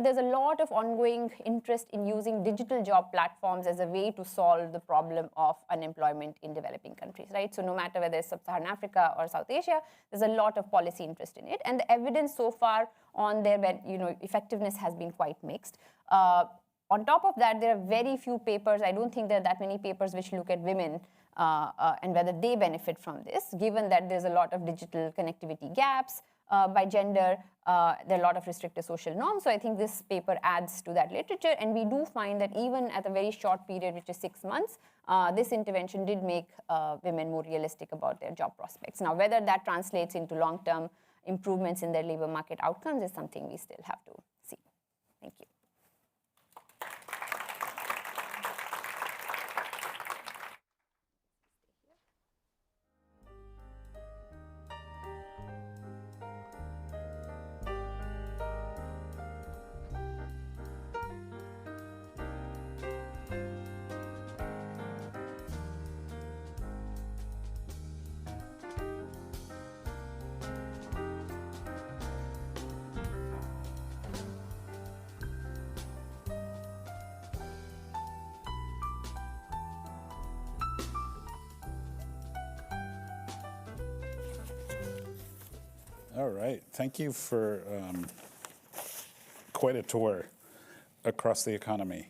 there's a lot of ongoing interest in using digital job platforms as a way to solve the problem of unemployment in developing countries, right? So no matter whether it's Sub-Saharan Africa or South Asia, there's a lot of policy interest in it. And the evidence so far on their effectiveness has been quite mixed. On top of that, there are very few papers. I don't think there are that many papers which look at women and whether they benefit from this, given that there's a lot of digital connectivity gaps by gender, there are a lot of restrictive social norms. So I think this paper adds to that literature, and we do find that even at a very short period, which is 6 months, this intervention did make women more realistic about their job prospects. Now, whether that translates into long-term improvements in their labor market outcomes is something we still have to see. Thank you. All right, thank you for quite a tour across the economy.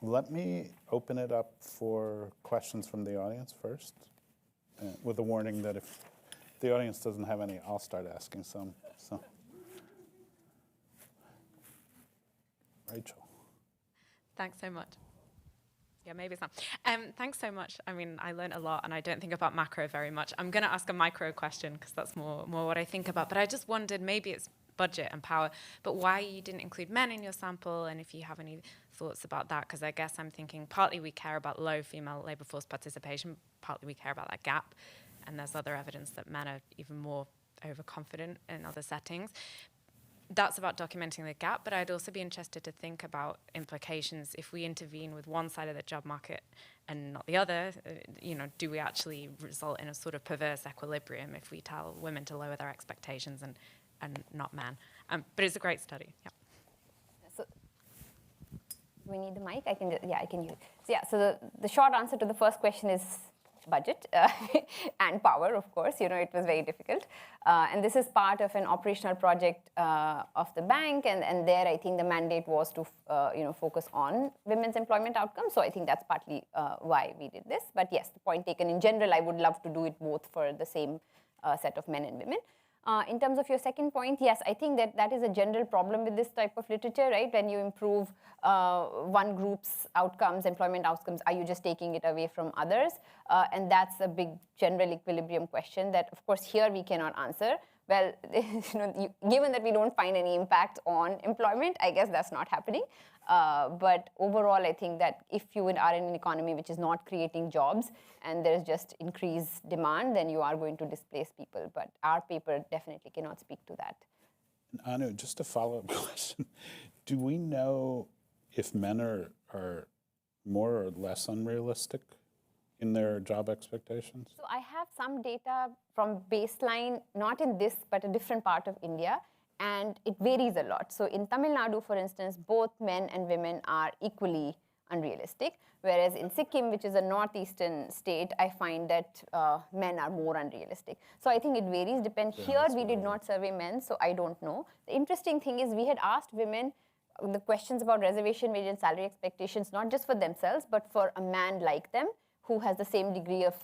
Let me open it up for questions from the audience first, with a warning that if the audience doesn't have any, I'll start asking some. So, Rachel. Thanks so much. Yeah, maybe it's not. Thanks so much. I mean, I learned a lot, and I don't think about macro very much. I'm going to ask a micro question, because that's more what I think about. But I just wondered, maybe it's budget and power, but why you didn't include men in your sample, and if you have any thoughts about that, because I guess I'm thinking partly we care about low female labor force participation, partly we care about that gap, and there's other evidence that men are even more overconfident in other settings. That's about documenting the gap, but I'd also be interested to think about implications if we intervene with one side of the job market and not the other. Do we actually result in a sort of perverse equilibrium if we tell women to lower their expectations and not men? But it's a great study. Yeah. So we need the mic. I can use it. So yeah. So the short answer to the first question is budget and power, of course. It was very difficult. And this is part of an operational project of the bank. And there, I think the mandate was to, focus on women's employment outcomes. So I think that's partly why we did this. But yes, the point taken. In general, I would love to do it both for the same set of men and women. In terms of your second point, yes, I think that is a general problem with this type of literature, right? When you improve one group's outcomes, employment outcomes, are you just taking it away from others? And that's a big general equilibrium question that, of course, here we cannot answer. Well, given that we don't find any impact on employment, I guess that's not happening. But overall, I think that if you are in an economy which is not creating jobs and there's just increased demand, then you are going to displace people. But our paper definitely cannot speak to that. Anu, just a follow-up question. Do we know if men are more or less unrealistic in their job expectations? So I have some data from baseline, not in this, but a different part of India. And it varies a lot. So in Tamil Nadu, for instance, both men and women are equally unrealistic. Whereas in Sikkim, which is a northeastern state, I find that men are more unrealistic. So I think it varies. Here, we did not survey men, so I don't know. The interesting thing is we had asked women the questions about reservation wage and salary expectations, not just for themselves, but for a man like them who has the same degree of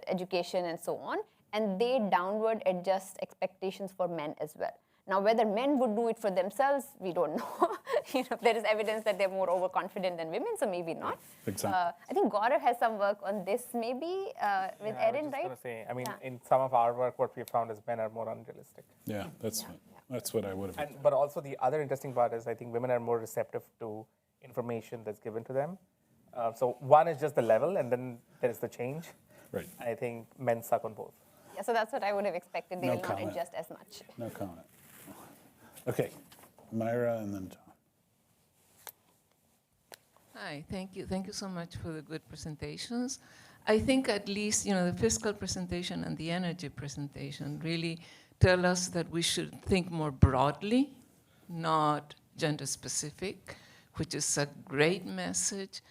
education and so on. and they downward adjust expectations for men as well. Now, whether men would do it for themselves, we don't know. There is evidence that they're more overconfident than women, so maybe not. Exactly. I think Gaurav has some work on this, maybe with Erin, right? I was just going to say, I mean, in some of our work, what we found is men are more unrealistic. Yeah, that's what I would have. But also the other interesting part is I think women are more receptive to information that's given to them. So one is just the level, and then there's the change. Right. And I think men suck on both. Yeah, so that's what I would have expected. They No will not comment. adjust as much. No comment. Okay, Myra and then Tom. Hi, thank you. Thank you so much for the good presentations. I think at least, the fiscal presentation and the energy presentation really tell us that we should think more broadly, not gender specific, which is a great message.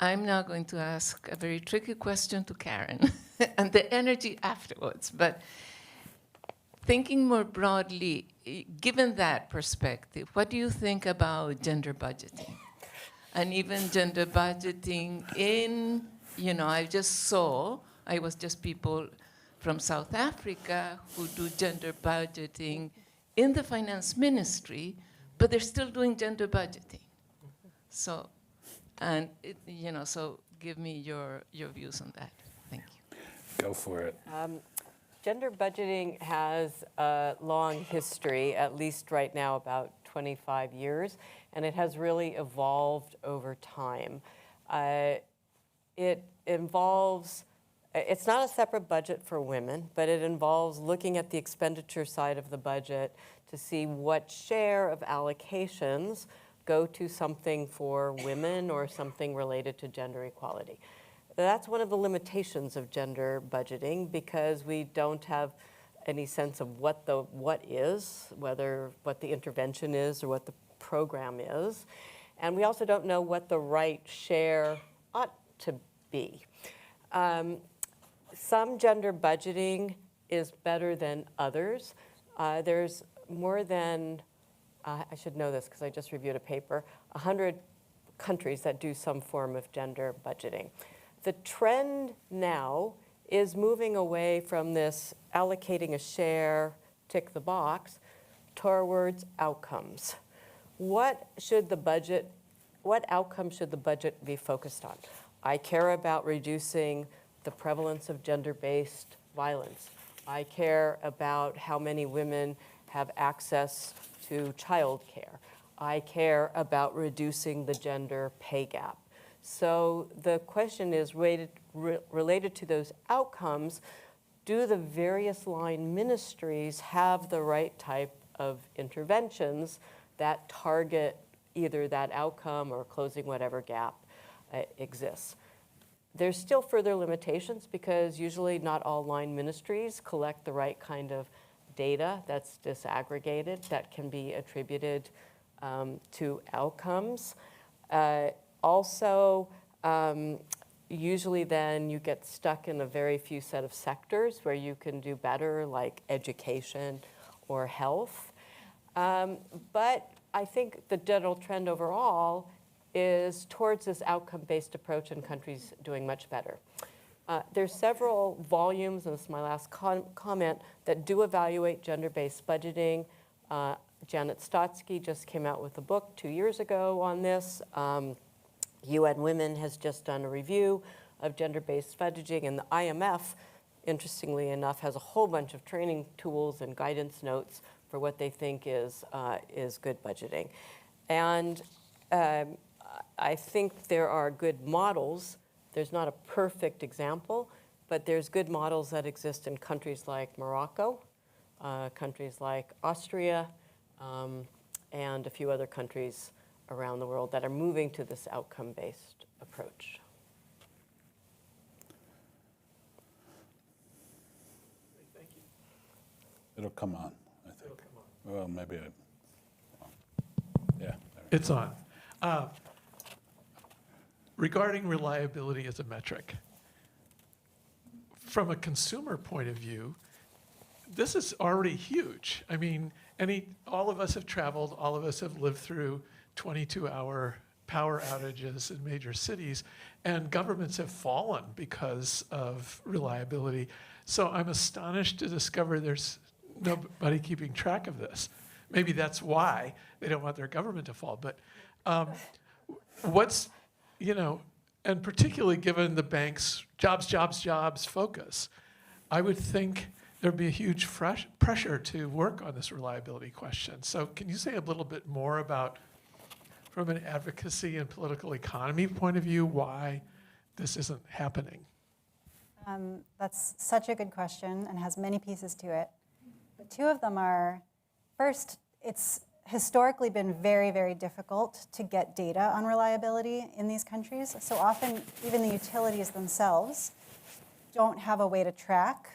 I'm now going to ask a very tricky question to Karen and the energy afterwards. But thinking more broadly, given that perspective, what do you think about gender budgeting? And even gender budgeting in, I was just people from South Africa who do gender budgeting in the finance ministry, but they're still doing gender budgeting. So, so give me your views on that. Thank you. Go for it. Gender budgeting has a long history, at least right now about 25 years, and it has really evolved over time. It involves, it's not a separate budget for women, but it involves looking at the expenditure side of the budget to see what share of allocations go to something for women or something related to gender equality. That's one of the limitations of gender budgeting because we don't have any sense of what is, whether what the intervention is or what the program is. And we also don't know what the right share ought to be. Some gender budgeting is better than others. There's more than, I should know this because I just reviewed a paper, 100 countries that do some form of gender budgeting. The trend now is moving away from this allocating a share, tick the box, towards outcomes. What outcome should the budget be focused on? I care about reducing the prevalence of gender-based violence. I care about how many women have access to childcare. I care about reducing the gender pay gap. So the question is related to those outcomes, do the various line ministries have the right type of interventions that target either that outcome or closing whatever gap exists? There's still further limitations because usually not all line ministries collect the right kind of data that's disaggregated that can be attributed to outcomes. Also, usually then you get stuck in a very few set of sectors where you can do better, like education or health. But I think the general trend overall is towards this outcome-based approach and countries doing much better. There's several volumes, and this is my last comment, that do evaluate gender-based budgeting. Janet Stotsky just came out with a book 2 years ago on this. UN Women has just done a review of gender-based budgeting, and the IMF, interestingly enough, has a whole bunch of training tools and guidance notes for what they think is good budgeting. And I think there are good models. There's not a perfect example, but there's good models that exist in countries like Morocco, countries like Austria, and a few other countries around the world that are moving to this outcome-based approach. Thank you. It'll come on, I think. Well, maybe yeah. It's on. Regarding reliability as a metric, from a consumer point of view, this is already huge. I mean, all of us have traveled, all of us have lived through 22-hour power outages in major cities, and governments have fallen because of reliability. So I'm astonished to discover there's nobody keeping track of this. Maybe that's why they don't want their government to fall. But what's, and particularly given the bank's jobs focus, I would think there'd be a huge pressure to work on this reliability question. So can you say a little bit more about, from an advocacy and political economy point of view, why this isn't happening? That's such a good question and has many pieces to it. But two of them are, first, it's historically been very, very difficult to get data on reliability in these countries. So often, even the utilities themselves don't have a way to track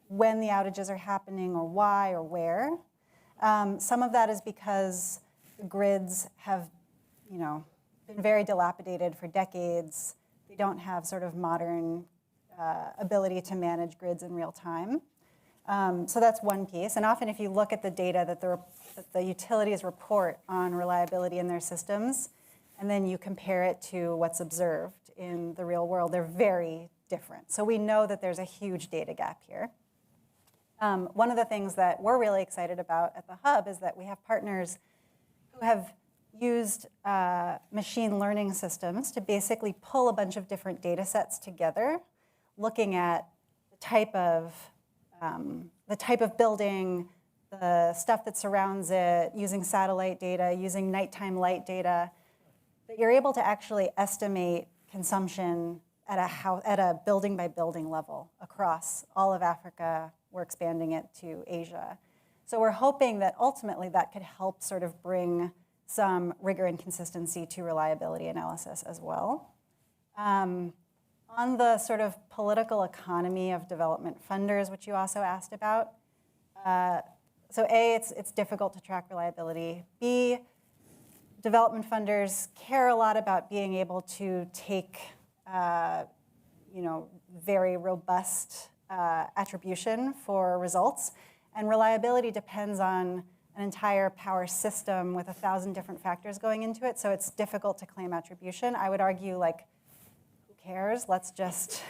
when the outages are happening or why or where. Some of that is because the grids have, been very dilapidated for decades. They don't have sort of modern ability to manage grids in real time. So that's one piece. And often if you look at the data that the utilities report on reliability in their systems, and then you compare it to what's observed in the real world, they're very different. So we know that there's a huge data gap here. One of the things that we're really excited about at the Hub is that we have partners who have used machine learning systems to basically pull a bunch of different data sets together, looking at the type of building, the stuff that surrounds it, using satellite data, using nighttime light data, that you're able to actually estimate consumption at a building by building level across all of Africa. We're expanding it to Asia. So we're hoping that ultimately that could help sort of bring some rigor and consistency to reliability analysis as well. On the sort of political economy of development funders, which you also asked about, so A, it's difficult to track reliability. B, development funders care a lot about being able to take very robust attribution for results. And reliability depends on an entire power system with 1,000 different factors going into it, so it's difficult to claim attribution. I would argue, who cares? Let's just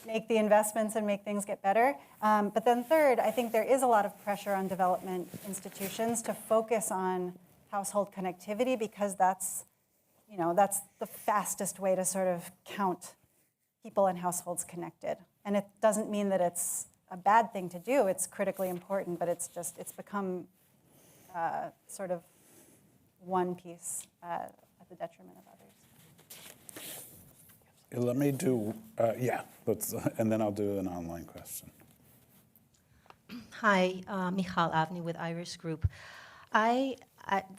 make the investments and make things get better. But then third, I think there is a lot of pressure on development institutions to focus on household connectivity because that's the fastest way to sort of count people and households connected. And it doesn't mean that it's a bad thing to do. It's critically important, but it's become sort of one piece at the detriment of others. Let me do, and then I'll do an online question. Hi, Michal Avni with Iris Group.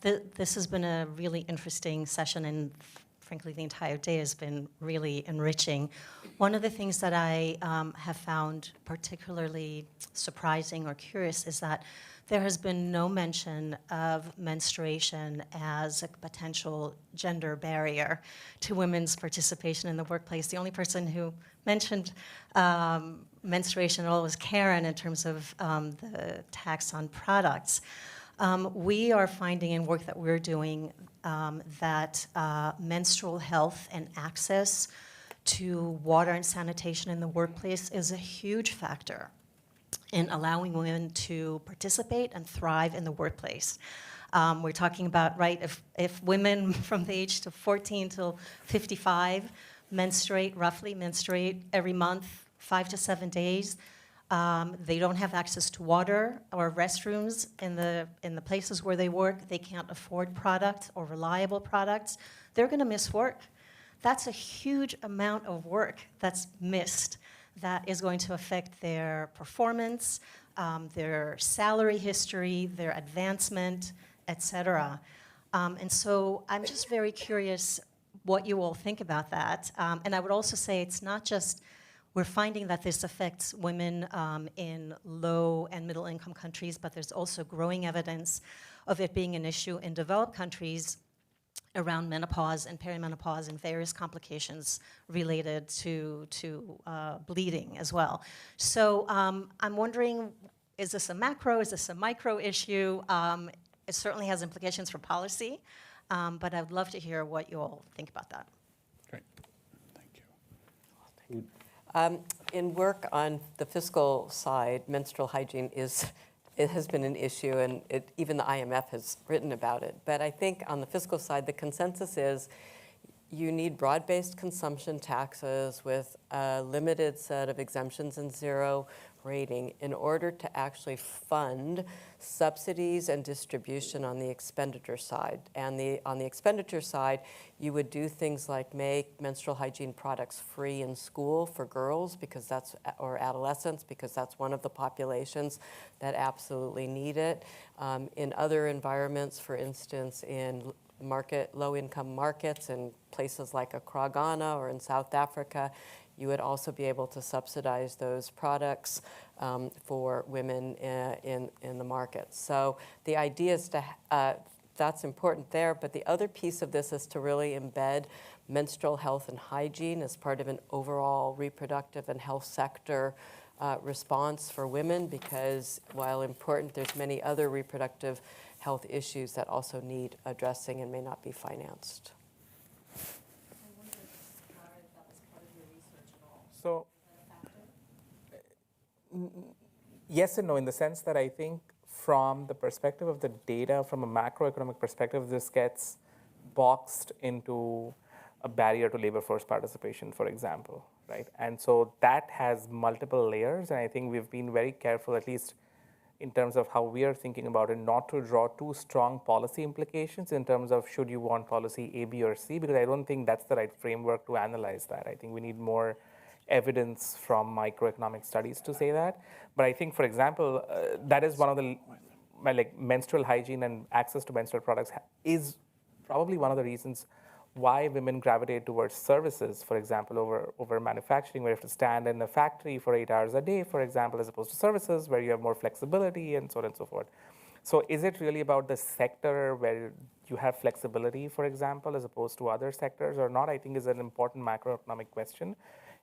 This has been a really interesting session, and frankly, the entire day has been really enriching. One of the things that I have found particularly surprising or curious is that there has been no mention of menstruation as a potential gender barrier to women's participation in the workplace. The only person who mentioned menstruation at all was Karen in terms of the tax on products. We are finding in work that we're doing that menstrual health and access to water and sanitation in the workplace is a huge factor in allowing women to participate and thrive in the workplace. We're talking about, if women from the age of 14 till 55 roughly menstruate every month, 5 to 7 days, they don't have access to water or restrooms in the places where they work. They can't afford products or reliable products. They're going to miss work. That's a huge amount of work that's missed that is going to affect their performance, their salary history, their advancement, et cetera. And so I'm just very curious what you all think about that. And I would also say it's not just we're finding that this affects women in low and middle income countries, but there's also growing evidence of it being an issue in developed countries around menopause and perimenopause and various complications related to bleeding as well. So I'm wondering, is this a macro, is this a micro issue? It certainly has implications for policy. but I'd love to hear what you all think about that. Great, thank you. In work on the fiscal side, menstrual hygiene it has been an issue, and even the IMF has written about it. But I think on the fiscal side, the consensus is you need broad-based consumption taxes with a limited set of exemptions and zero rating in order to actually fund subsidies and distribution on the expenditure side. And on the expenditure side, you would do things like make menstrual hygiene products free in school for girls or adolescents, because that's one of the populations that absolutely need it. In other environments, for instance, in low-income markets in places like Accra, Ghana, or in South Africa, you would also be able to subsidize those products for women in the market. So the idea is that's important there, but the other piece of this is to really embed menstrual health and hygiene as part of an overall reproductive and health sector response for women, because while important, there's many other reproductive health issues that also need addressing and may not be financed. So, yes and no, in the sense that I think from the perspective of the data, from a macroeconomic perspective, this gets boxed into a barrier to labor force participation, for example, right? And so that has multiple layers, and I think we've been very careful, at least in terms of how we are thinking about it, not to draw too strong policy implications in terms of should you want policy A, B, or C, because I don't think that's the right framework to analyze that. I think we need more evidence from microeconomic studies to say that. But I think, for example, that is one of the, menstrual hygiene and access to menstrual products is probably one of the reasons why women gravitate towards services, for example, over manufacturing, where you have to stand in a factory for 8 hours a day, for example, as opposed to services where you have more flexibility and so on and so forth. So is it really about the sector where you have flexibility, for example, as opposed to other sectors or not? I think is an important macroeconomic question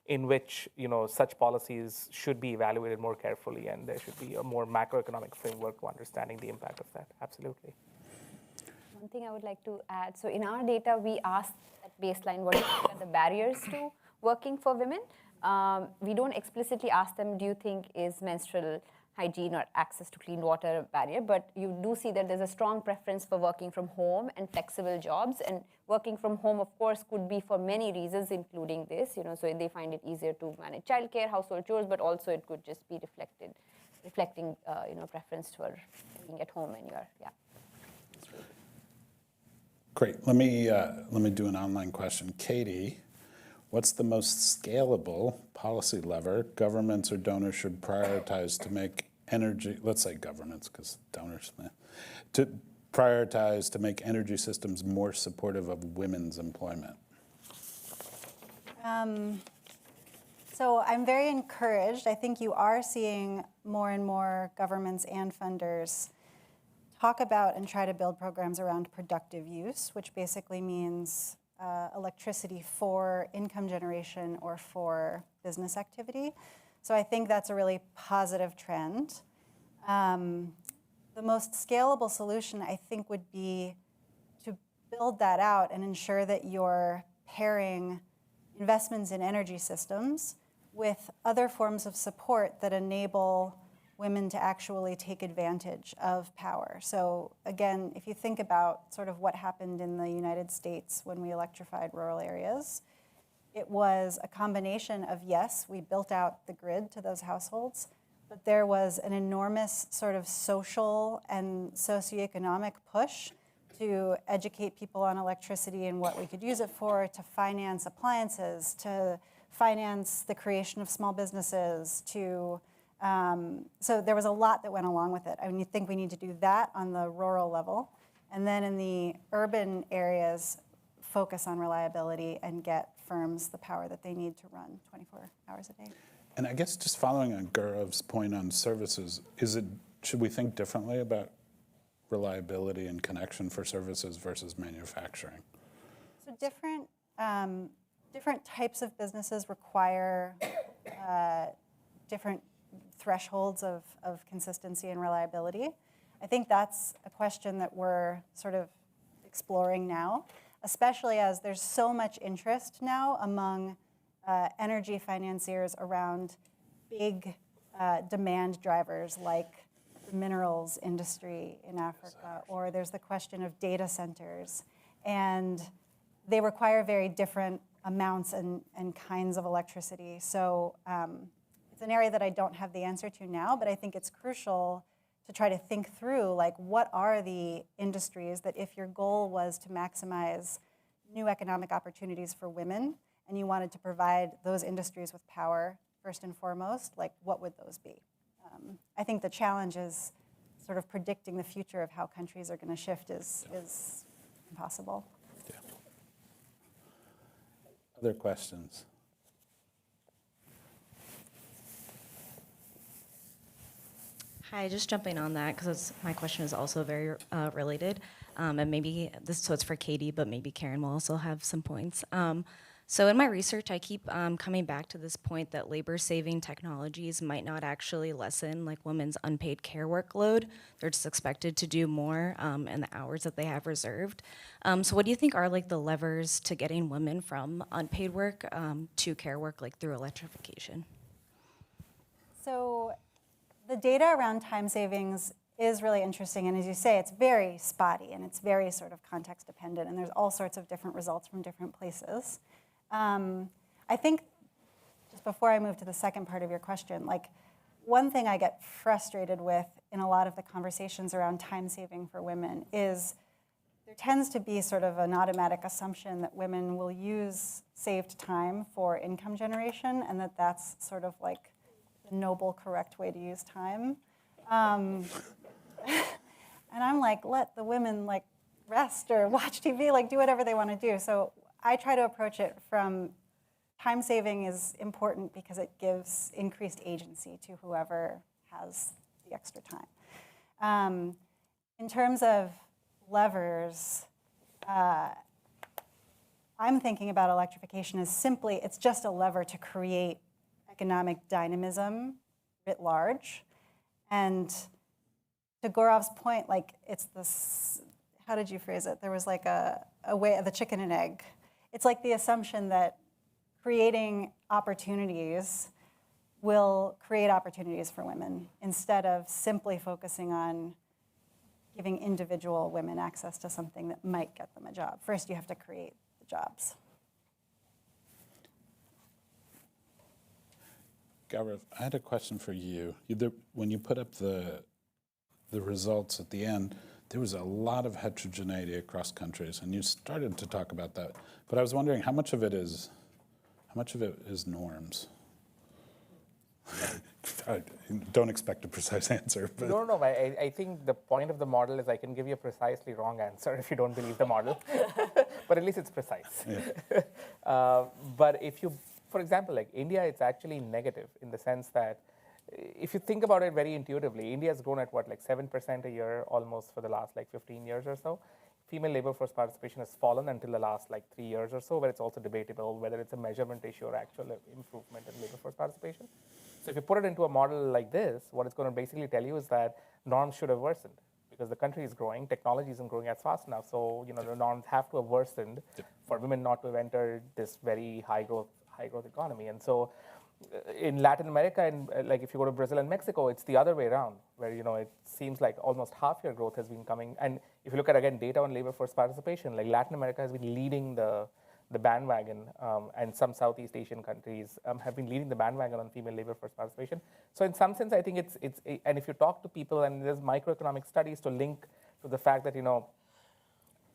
in which such policies should be evaluated more carefully, and there should be a more macroeconomic framework to understanding the impact of that. Absolutely. One thing I would like to add, so in our data, we asked at baseline what are the barriers to working for women. We don't explicitly ask them, do you think is menstrual hygiene or access to clean water a barrier, but you do see that there's a strong preference for working from home and flexible jobs. And working from home, of course, could be for many reasons, including this, so they find it easier to manage childcare, household chores, but also it could just be reflecting, preference for being at home and Great. Let me do an online question. Katie, what's the most scalable policy lever governments or donors should prioritize to make energy, let's say governments, because donors, to prioritize to make energy systems more supportive of women's employment? So I'm very encouraged. I think you are seeing more and more governments and funders talk about and try to build programs around productive use, which basically means electricity for income generation or for business activity. So I think that's a really positive trend. The most scalable solution, I think, would be to build that out and ensure that you're pairing investments in energy systems with other forms of support that enable women to actually take advantage of power. So again, if you think about sort of what happened in the United States when we electrified rural areas, it was a combination of, yes, we built out the grid to those households, but there was an enormous sort of social and socioeconomic push to educate people on electricity and what we could use it for, to finance appliances, to finance the creation of small businesses, to so there was a lot that went along with it. I mean, you think we need to do that on the rural level, and then in the urban areas, focus on reliability and get firms the power that they need to run 24 hours a day. And I guess just following on Gaurav's point on services, should we think differently about reliability and connection for services versus manufacturing? So different types of businesses require different thresholds of consistency and reliability. I think that's a question that we're sort of exploring now, especially as there's so much interest now among energy financiers around big demand drivers like the minerals industry in Africa, or there's the question of data centers. And they require very different amounts and kinds of electricity. So it's an area that I don't have the answer to now, but I think it's crucial to try to think through, like, what are the industries that if your goal was to maximize new economic opportunities for women and you wanted to provide those industries with power first and foremost, like, what would those be? I think the challenge is sort of predicting the future of how countries are going to shift is impossible. Yeah. Other questions? Hi, just jumping on that because my question is also very related, and maybe so it's for Katie, but maybe Karen will also have some points. So in my research, I keep coming back to this point that labor-saving technologies might not actually lessen like women's unpaid care workload. They're just expected to do more in the hours that they have reserved. So what do you think are like the levers to getting women from unpaid work to care work, like through electrification? So the data around time savings is really interesting, and as you say, it's very spotty and it's very sort of context dependent, and there's all sorts of different results from different places. I think, just before I move to the second part of your question, like, one thing I get frustrated with in a lot of the conversations around time saving for women is there tends to be sort of an automatic assumption that women will use saved time for income generation, and that that's sort of like the noble, correct way to use time. And I'm like, let the women like rest or watch TV, like do whatever they want to do. So I try to approach it from time saving is important because it gives increased agency to whoever has the extra time. In terms of levers, I'm thinking about electrification as simply, it's just a lever to create economic dynamism writ large. And to Gaurav's point, like, it's this, how did you phrase it? There was like a way of the chicken and egg. It's like the assumption that creating opportunities will create opportunities for women instead of simply focusing on giving individual women access to something that might get them a job. First, you have to create the jobs. Gaurav, I had a question for you. When you put up the results at the end, there was a lot of heterogeneity across countries, and you started to talk about that. But I was wondering how much of it is norms? I don't expect a precise answer. But. No. I think the point of the model is I can give you a precisely wrong answer if you don't believe the model, but at least it's precise. Yeah. But if you, for example, like India, it's actually negative in the sense that if you think about it very intuitively, India has grown at what, like 7% a year almost for the last like 15 years or so. Female labor force participation has fallen until the last like 3 years or so, but it's also debatable whether it's a measurement issue or actual improvement in labor force participation. So if you put it into a model like this, what it's going to basically tell you is that norms should have worsened because the country is growing, technology isn't growing as fast enough. So the norms have to have worsened for women not to have entered this very high growth economy. And so in Latin America, and like if you go to Brazil and Mexico, it's the other way around, where it seems like almost half your growth has been coming. And if you look at again data on labor force participation, like Latin America has been leading the bandwagon, and some Southeast Asian countries have been leading the bandwagon on female labor force participation. So in some sense, I think it's and if you talk to people, and there's microeconomic studies to link to the fact that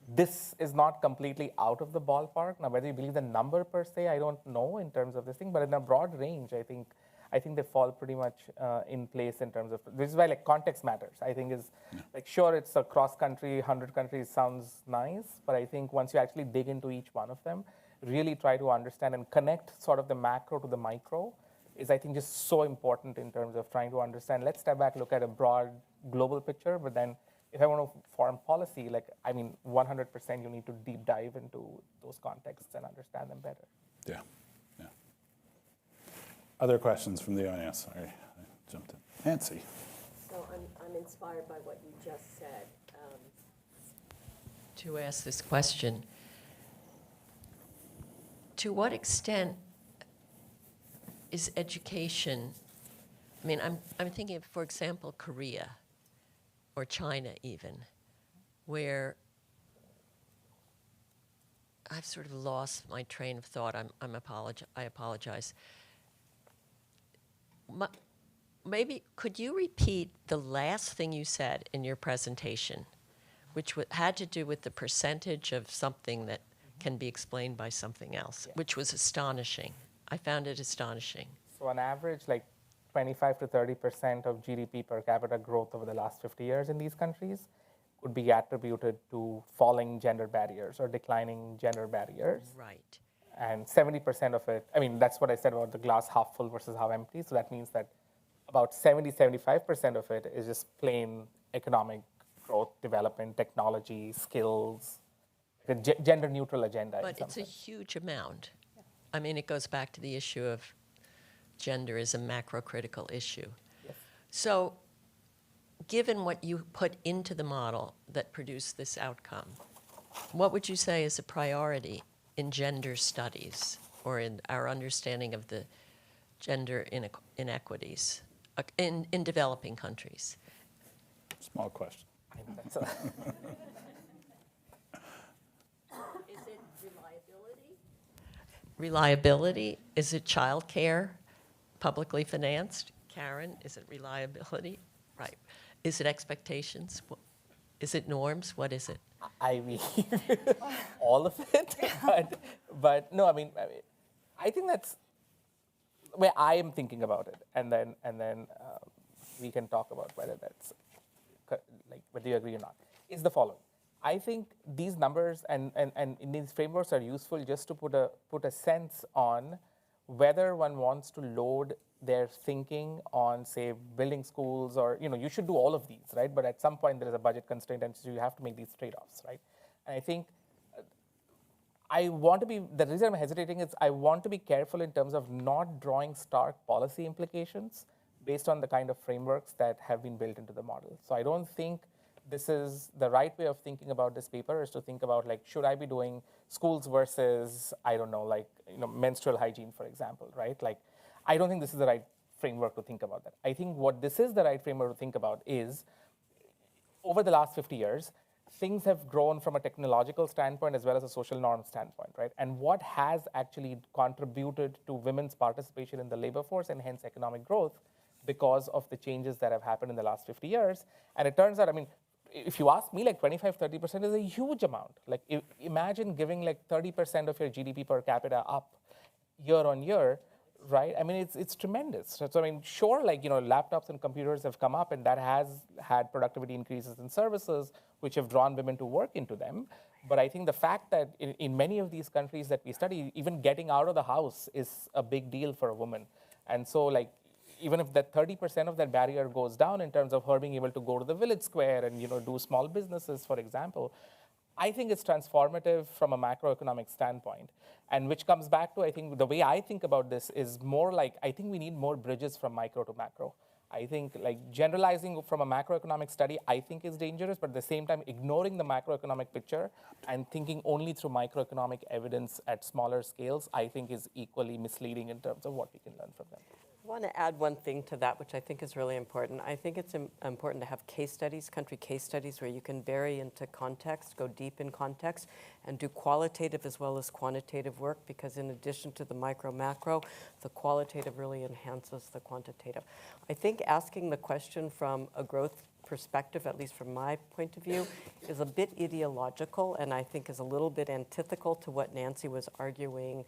this is not completely out of the ballpark. Now, whether you believe the number per se, I don't know in terms of this thing, but in a broad range, I think they fall pretty much in place in terms of, this is why like context matters. I think is like, sure, it's a cross country, 100 countries sounds nice, but I think once you actually dig into each one of them, really try to understand and connect sort of the macro to the micro is I think just so important in terms of trying to understand. Let's step back, look at a broad global picture, but then if I want to form policy, 100% you need to deep dive into those contexts and understand them better. Yeah. Other questions from the audience? Sorry, I jumped in. Nancy. So I'm inspired by what you just said. to ask this question. To what extent is education, I mean, I'm thinking of, for example, Korea or China even, where I've sort of lost my train of thought. I apologize. Maybe could you repeat the last thing you said in your presentation, which had to do with the percentage of something that can be explained by something else, which was astonishing. I found it astonishing. So on average, like 25 to 30% of GDP per capita growth over the last 50 years in these countries would be attributed to falling gender barriers or declining gender barriers. Right. And 70% of it, I mean, that's what I said about the glass half full versus half empty. So that means that about 75% of it is just plain economic growth, development, technology, skills, a gender neutral agenda. But it's a huge amount. I mean, it goes back to the issue of gender is a macro-critical issue. Yes. So given what you put into the model that produced this outcome, what would you say is a priority in gender studies or in our understanding of the gender inequities in developing countries? Small question. Is it reliability? Reliability? Is it childcare, publicly financed? Karen, is it reliability? Right. Is it expectations? Is it norms? What is it? I mean, all of it. But no, I mean, I think that's where I am thinking about it, and then we can talk about whether that's like whether you agree or not. Is the following: I think these numbers and in these frameworks are useful just to put a sense on whether one wants to load their thinking on, say, building schools, or you should do all of these, right? But at some point there is a budget constraint, and so you have to make these trade-offs, right? And I think the reason I'm hesitating is I want to be careful in terms of not drawing stark policy implications based on the kind of frameworks that have been built into the model. So I don't think this is the right way of thinking about this paper, is to think about, like, should I be doing schools versus, I don't know, like, menstrual hygiene, for example, right? Like, I don't think this is the right framework to think about that. I think what this is the right framework to think about is, over the last 50 years, things have grown from a technological standpoint as well as a social norm standpoint, right? And what has actually contributed to women's participation in the labor force and hence economic growth because of the changes that have happened in the last 50 years. And it turns out, I mean, if you ask me, like 25-30% is a huge amount. Like, imagine giving like 30% of your GDP per capita up year on year, right? I mean, it's tremendous. So I mean, sure, like, laptops and computers have come up, and that has had productivity increases in services, which have drawn women to work into them. But I think the fact that in many of these countries that we study, even getting out of the house is a big deal for a woman. And so, like, even if that 30% of that barrier goes down in terms of her being able to go to the village square and do small businesses, for example, I think it's transformative from a macroeconomic standpoint. And which comes back to, I think, the way I think about this is more like, I think we need more bridges from micro to macro. I think, like, generalizing from a macroeconomic study, I think is dangerous, but at the same time, ignoring the macroeconomic picture and thinking only through microeconomic evidence at smaller scales, I think is equally misleading in terms of what we can learn from them. I want to add one thing to that, which I think is really important. I think it's important to have case studies, country case studies, where you can vary into context, go deep in context, and do qualitative as well as quantitative work, because in addition to the micro-macro, the qualitative really enhances the quantitative. I think asking the question from a growth perspective, at least from my point of view, is a bit ideological, and I think is a little bit antithetical to what Nancy was arguing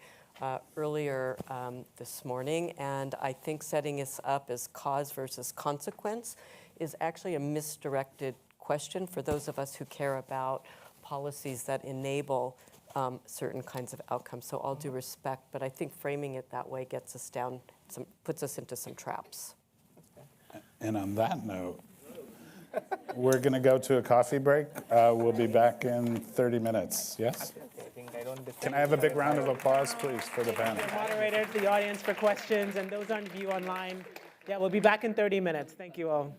earlier this morning. And I think setting us up as cause versus consequence is actually a misdirected question for those of us who care about policies that enable certain kinds of outcomes. So all due respect, but I think framing it that way gets us down, puts us into some traps. And on that note, we're going to go to a coffee break. We'll be back in 30 minutes. Yes? Can I have a big round of applause, please, for the panel? The moderators, the audience for questions, and those on view online. Yeah, we'll be back in 30 minutes. Thank you all.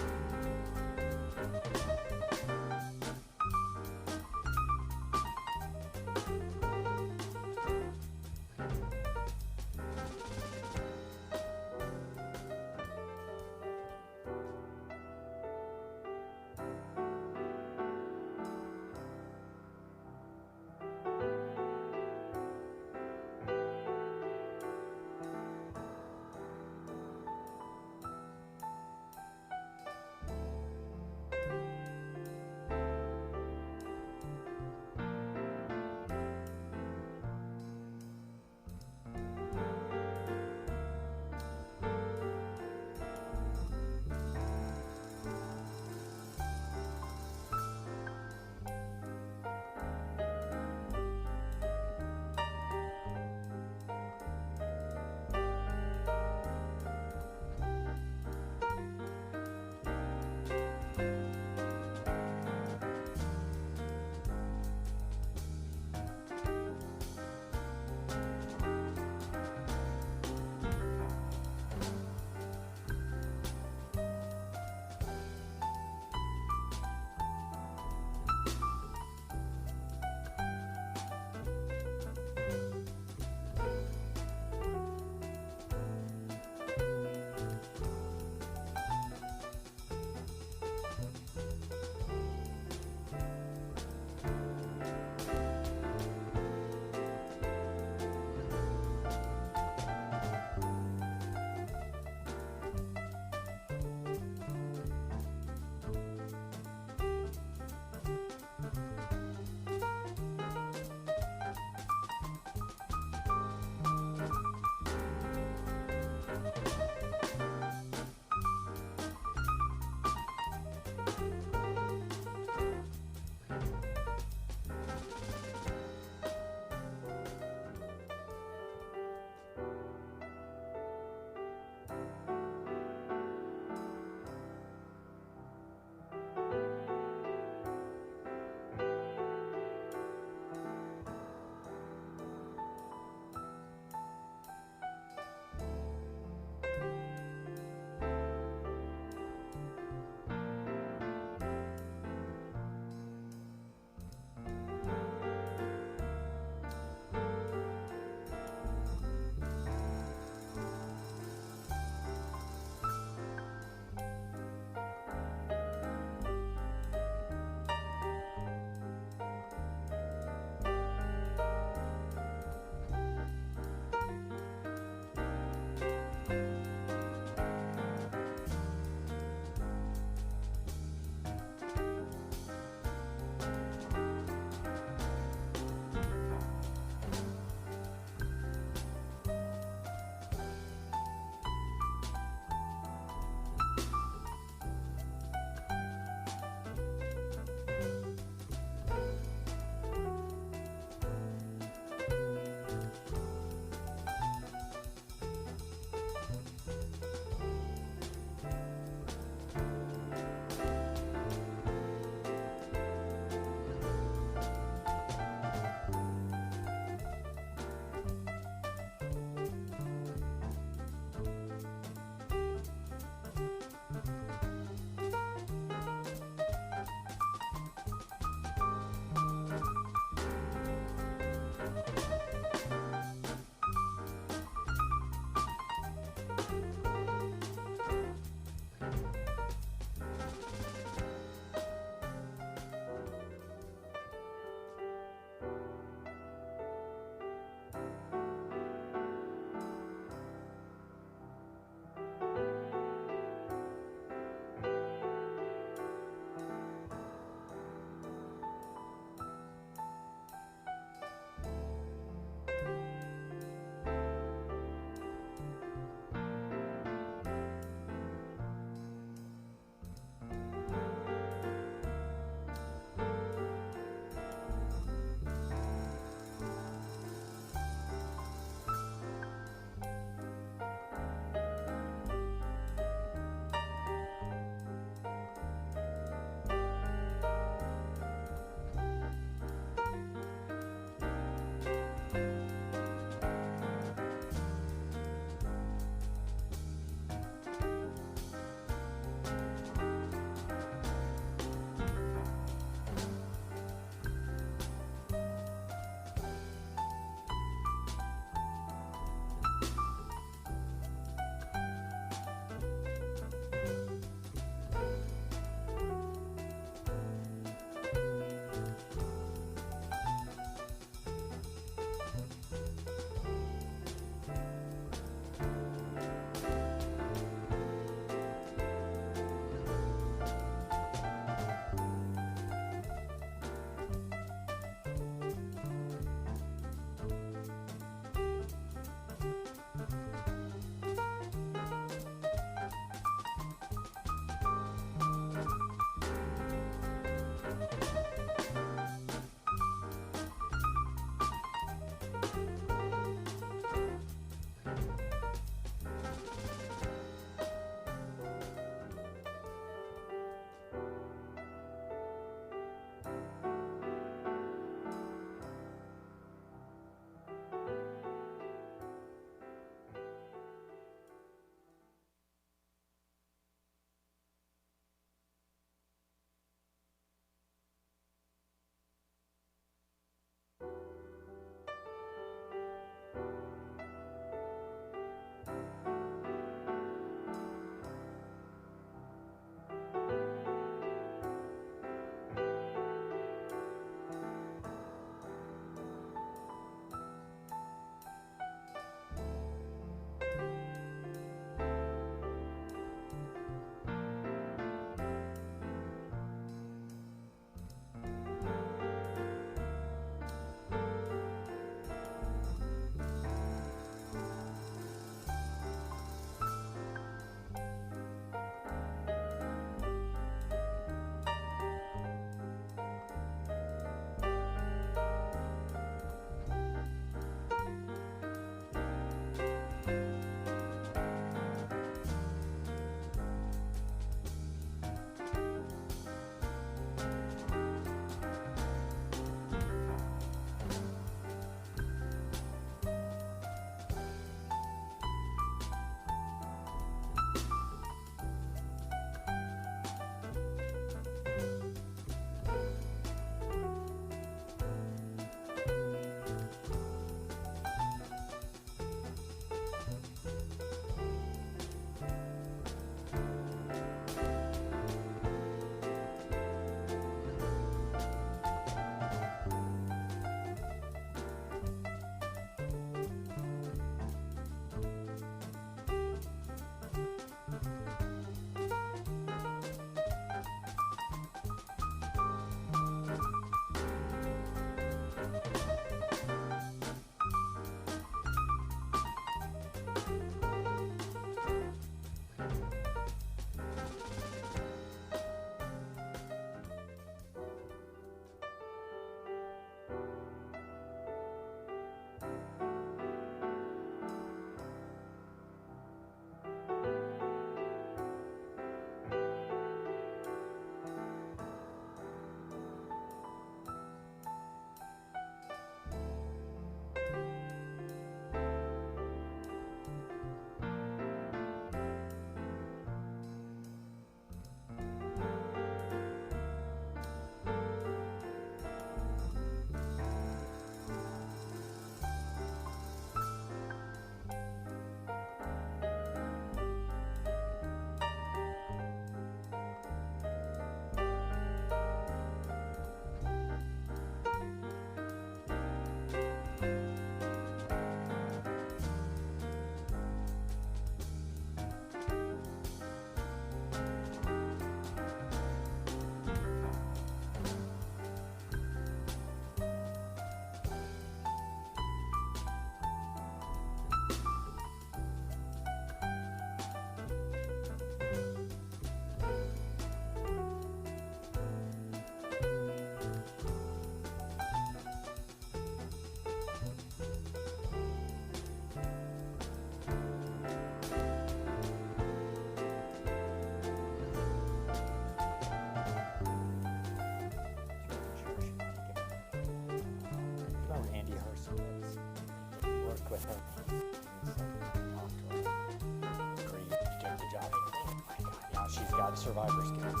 survivor skills.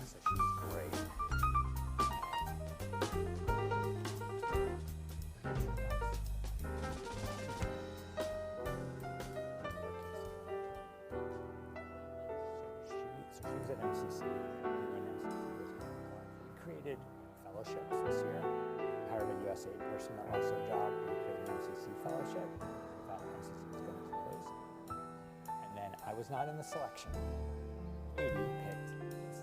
So she's great. So she was at MCC. We created fellowships this year. We hired a USAID person that lost their job. We created an MCC fellowship. We thought MCC was going to close. And then I was not in the selection. Katie picked this.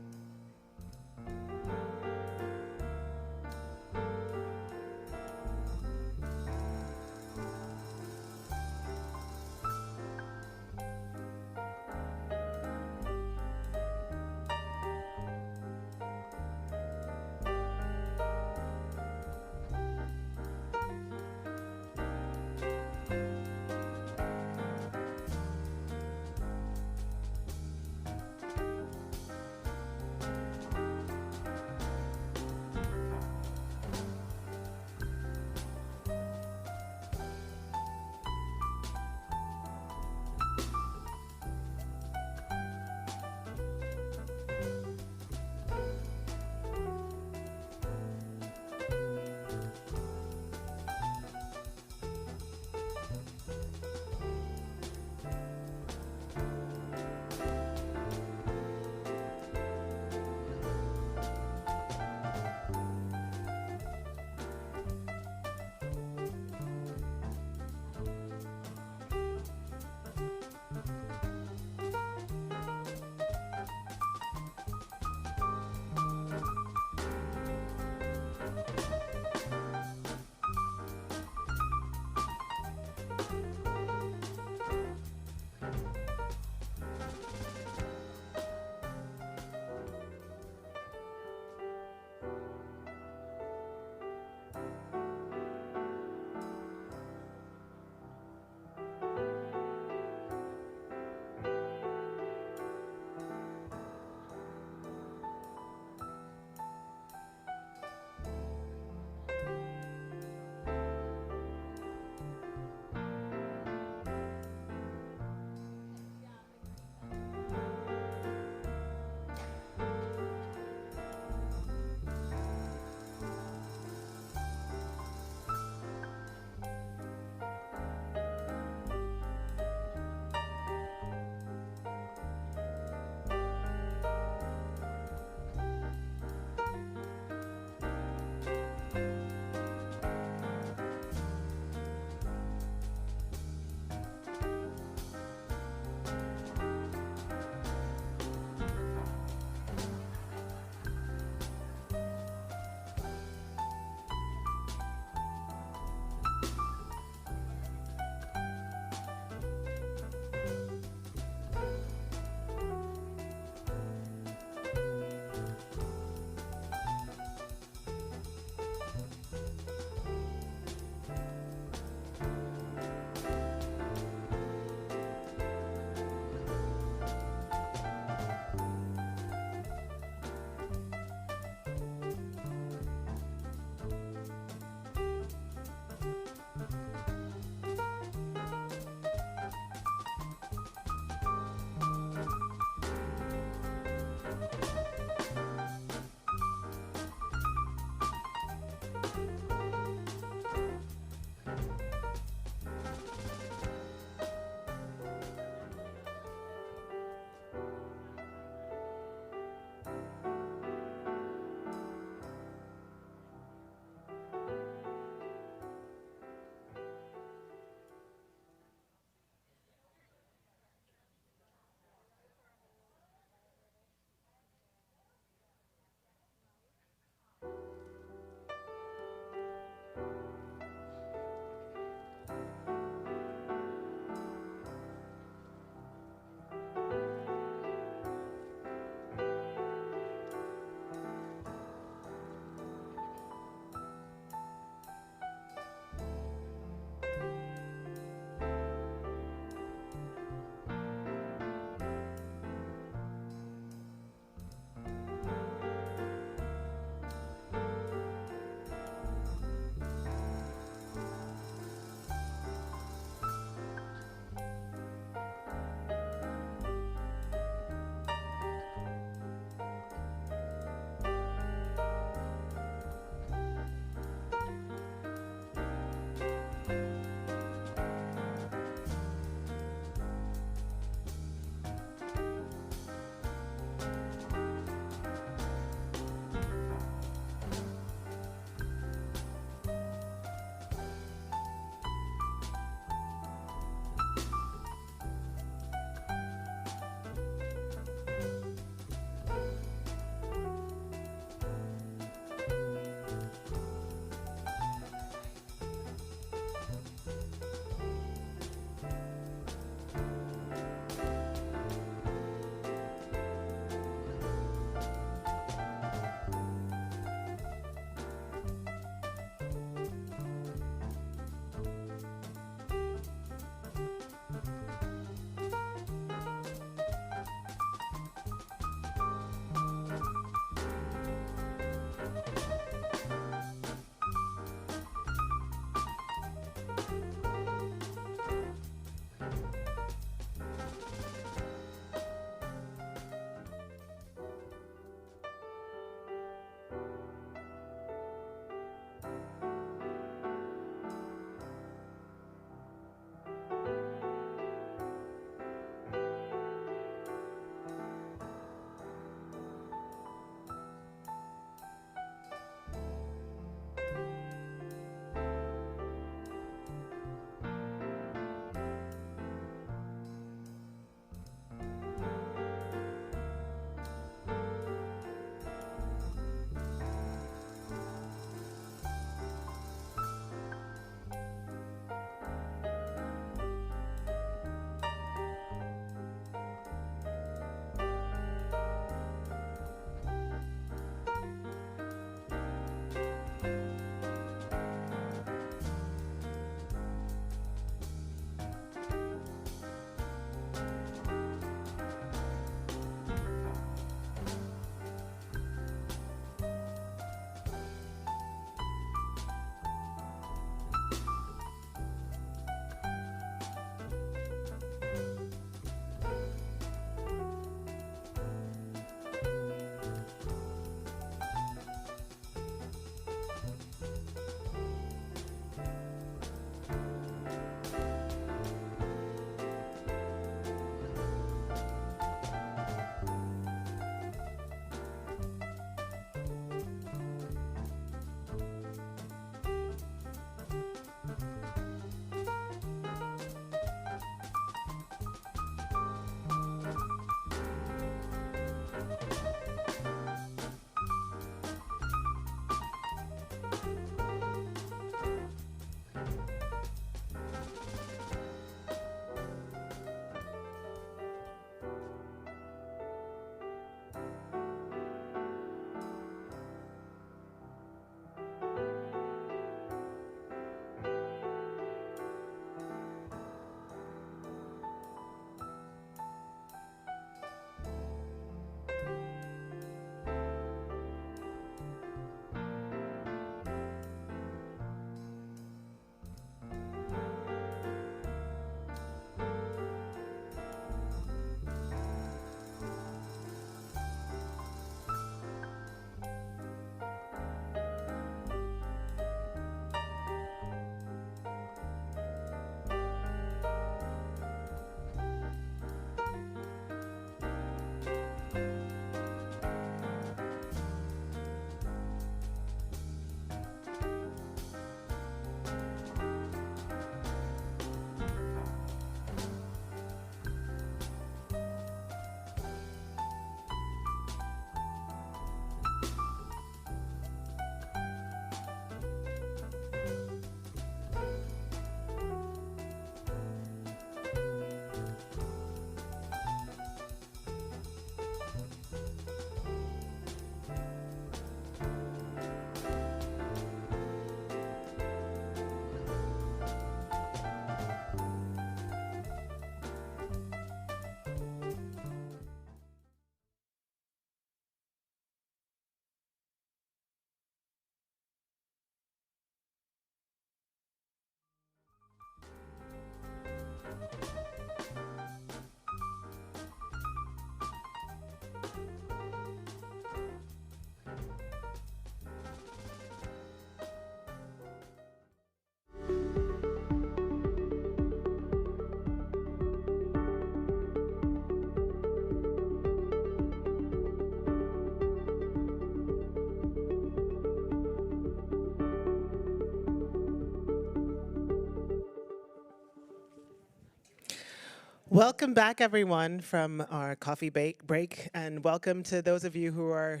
Welcome back, everyone, from our coffee break, and welcome to those of you who are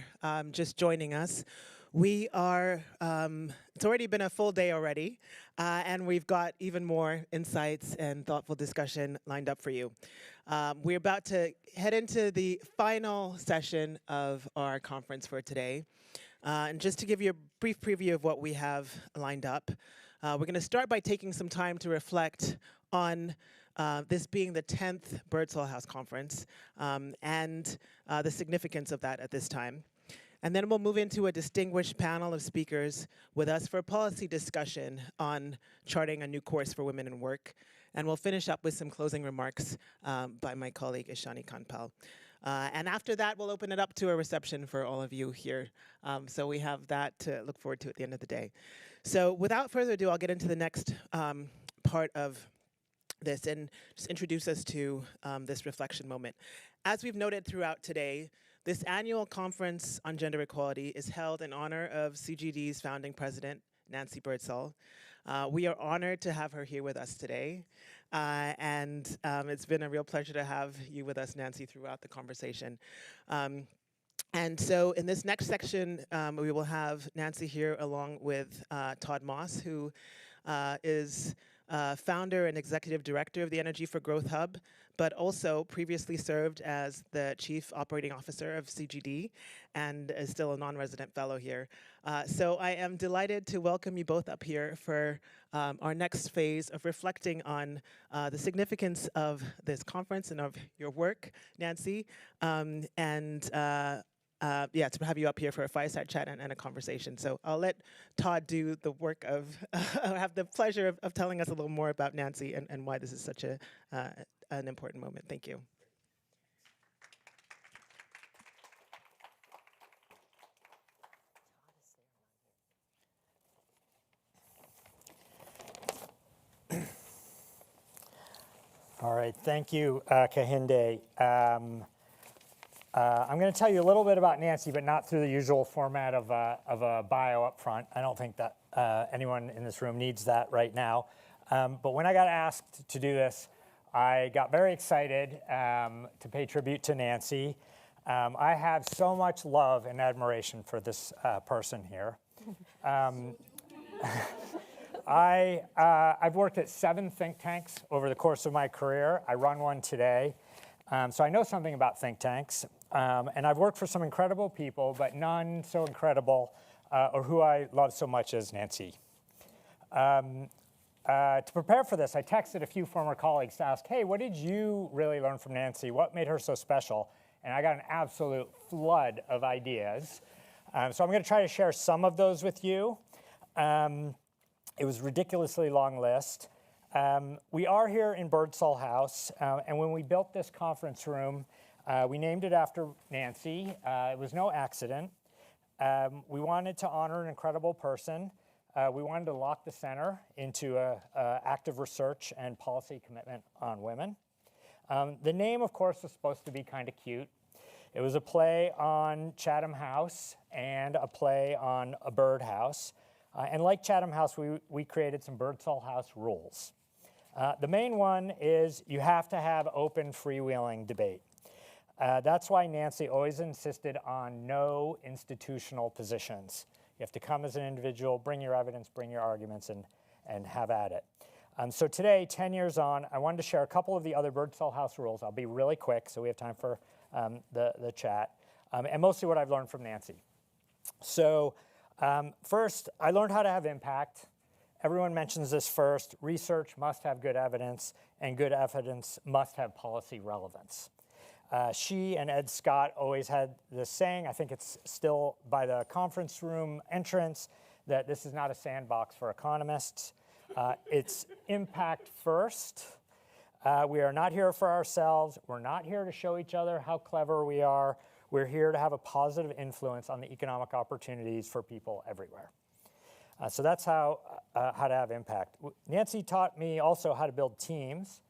just joining us. We are, it's already been a full day already, and we've got even more insights and thoughtful discussion lined up for you. We're about to head into the final session of our conference for today. And just to give you a brief preview of what we have lined up, we're going to start by taking some time to reflect on this being the 10th Birdsall House Conference and the significance of that at this time. And then we'll move into a distinguished panel of speakers with us for a policy discussion on charting a new course for women in work. And we'll finish up with some closing remarks by my colleague Ishani Kanpal. And after that, we'll open it up to a reception for all of you here. So we have that to look forward to at the end of the day. So without further ado, I'll get into the next part of this and just introduce us to this reflection moment. As we've noted throughout today, this annual conference on gender equality is held in honor of CGD's founding president, Nancy Birdsall. We are honored to have her here with us today. And it's been a real pleasure to have you with us, Nancy, throughout the conversation. And so in this next section, we will have Nancy here along with Todd Moss, who is founder and executive director of the Energy for Growth Hub, but also previously served as the chief operating officer of CGD and is still a non-resident fellow here. So I am delighted to welcome you both up here for our next phase of reflecting on the significance of this conference and of your work, Nancy, yeah, to have you up here for a fireside chat and a conversation. So I'll let Todd do the work of, have the pleasure of telling us a little more about Nancy and why this is such an important moment. Thank you. All right, thank you, Kehinde. I'm going to tell you a little bit about Nancy, but not through the usual format of a bio up front. I don't think that anyone in this room needs that right now. But when I got asked to do this, I got very excited to pay tribute to Nancy. I have so much love and admiration for this person here. I've worked at 7 think tanks over the course of my career. I run one today. So I know something about think tanks. And I've worked for some incredible people, but none so incredible or who I love so much as Nancy. To prepare for this, I texted a few former colleagues to ask, hey, what did you really learn from Nancy? What made her so special? And I got an absolute flood of ideas. So I'm going to try to share some of those with you. It was a ridiculously long list. We are here in Birdsall House, and when we built this conference room, we named it after Nancy. It was no accident. We wanted to honor an incredible person. We wanted to lock the center into active research and policy commitment on women. The name, of course, was supposed to be kind of cute. It was a play on Chatham House and a play on a birdhouse. And like Chatham House, we created some Birdsall House rules. The main one is you have to have open, freewheeling debate. That's why Nancy always insisted on no institutional positions. You have to come as an individual, bring your evidence, bring your arguments, and have at it. So today, 10 years on, I wanted to share a couple of the other Birdsall House rules. I'll be really quick so we have time for the chat, and mostly what I've learned from Nancy. So first, I learned how to have impact. Everyone mentions this first. Research must have good evidence, and good evidence must have policy relevance. She and Ed Scott always had this saying, I think it's still by the conference room entrance, that this is not a sandbox for economists. It's impact first. We are not here for ourselves. We're not here to show each other how clever we are. We're here to have a positive influence on the economic opportunities for people everywhere. So that's how to have impact. Nancy taught me also how to build teams.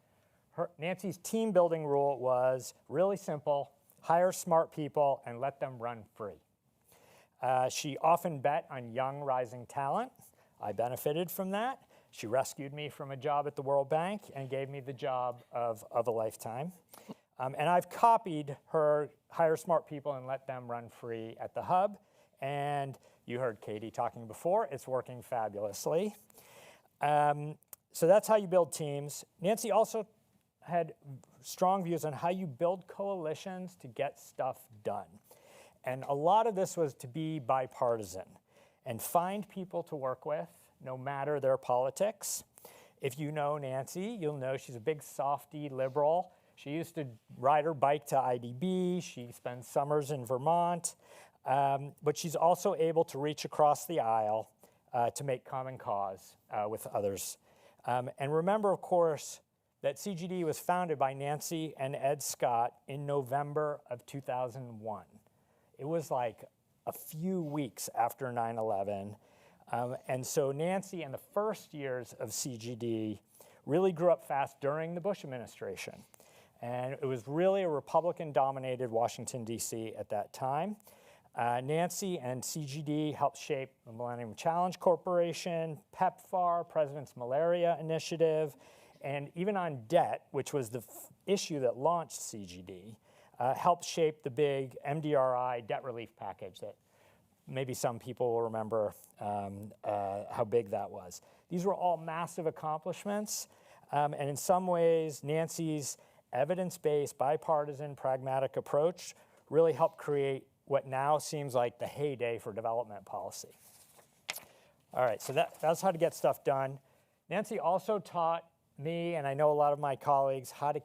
Nancy's team building rule was really simple: hire smart people and let them run free. She often bet on young rising talent. I benefited from that. She rescued me from a job at the World Bank and gave me the job of a lifetime. And I've copied her hire smart people and let them run free at the hub. And you heard Katie talking before, it's working fabulously. So that's how you build teams. Nancy also had strong views on how you build coalitions to get stuff done. And a lot of this was to be bipartisan and find people to work with, no matter their politics. If you know Nancy, you'll know she's a big softy liberal. She used to ride her bike to IDB. She spends summers in Vermont. But she's also able to reach across the aisle to make common cause with others. And remember, of course, that CGD was founded by Nancy and Ed Scott in November of 2001. It was like a few weeks after 9/11. And so Nancy and the first years of CGD really grew up fast during the Bush administration. And it was really a Republican-dominated Washington, D.C. at that time. Nancy and CGD helped shape the Millennium Challenge Corporation, PEPFAR, President's Malaria Initiative, and even on debt, which was the issue that launched CGD, helped shape the big MDRI debt relief package that maybe some people will remember how big that was. These were all massive accomplishments, and in some ways, Nancy's evidence-based, bipartisan, pragmatic approach really helped create what now seems like the heyday for development policy. All right, so that's how to get stuff done. Nancy also taught me, and I know a lot of my colleagues, how do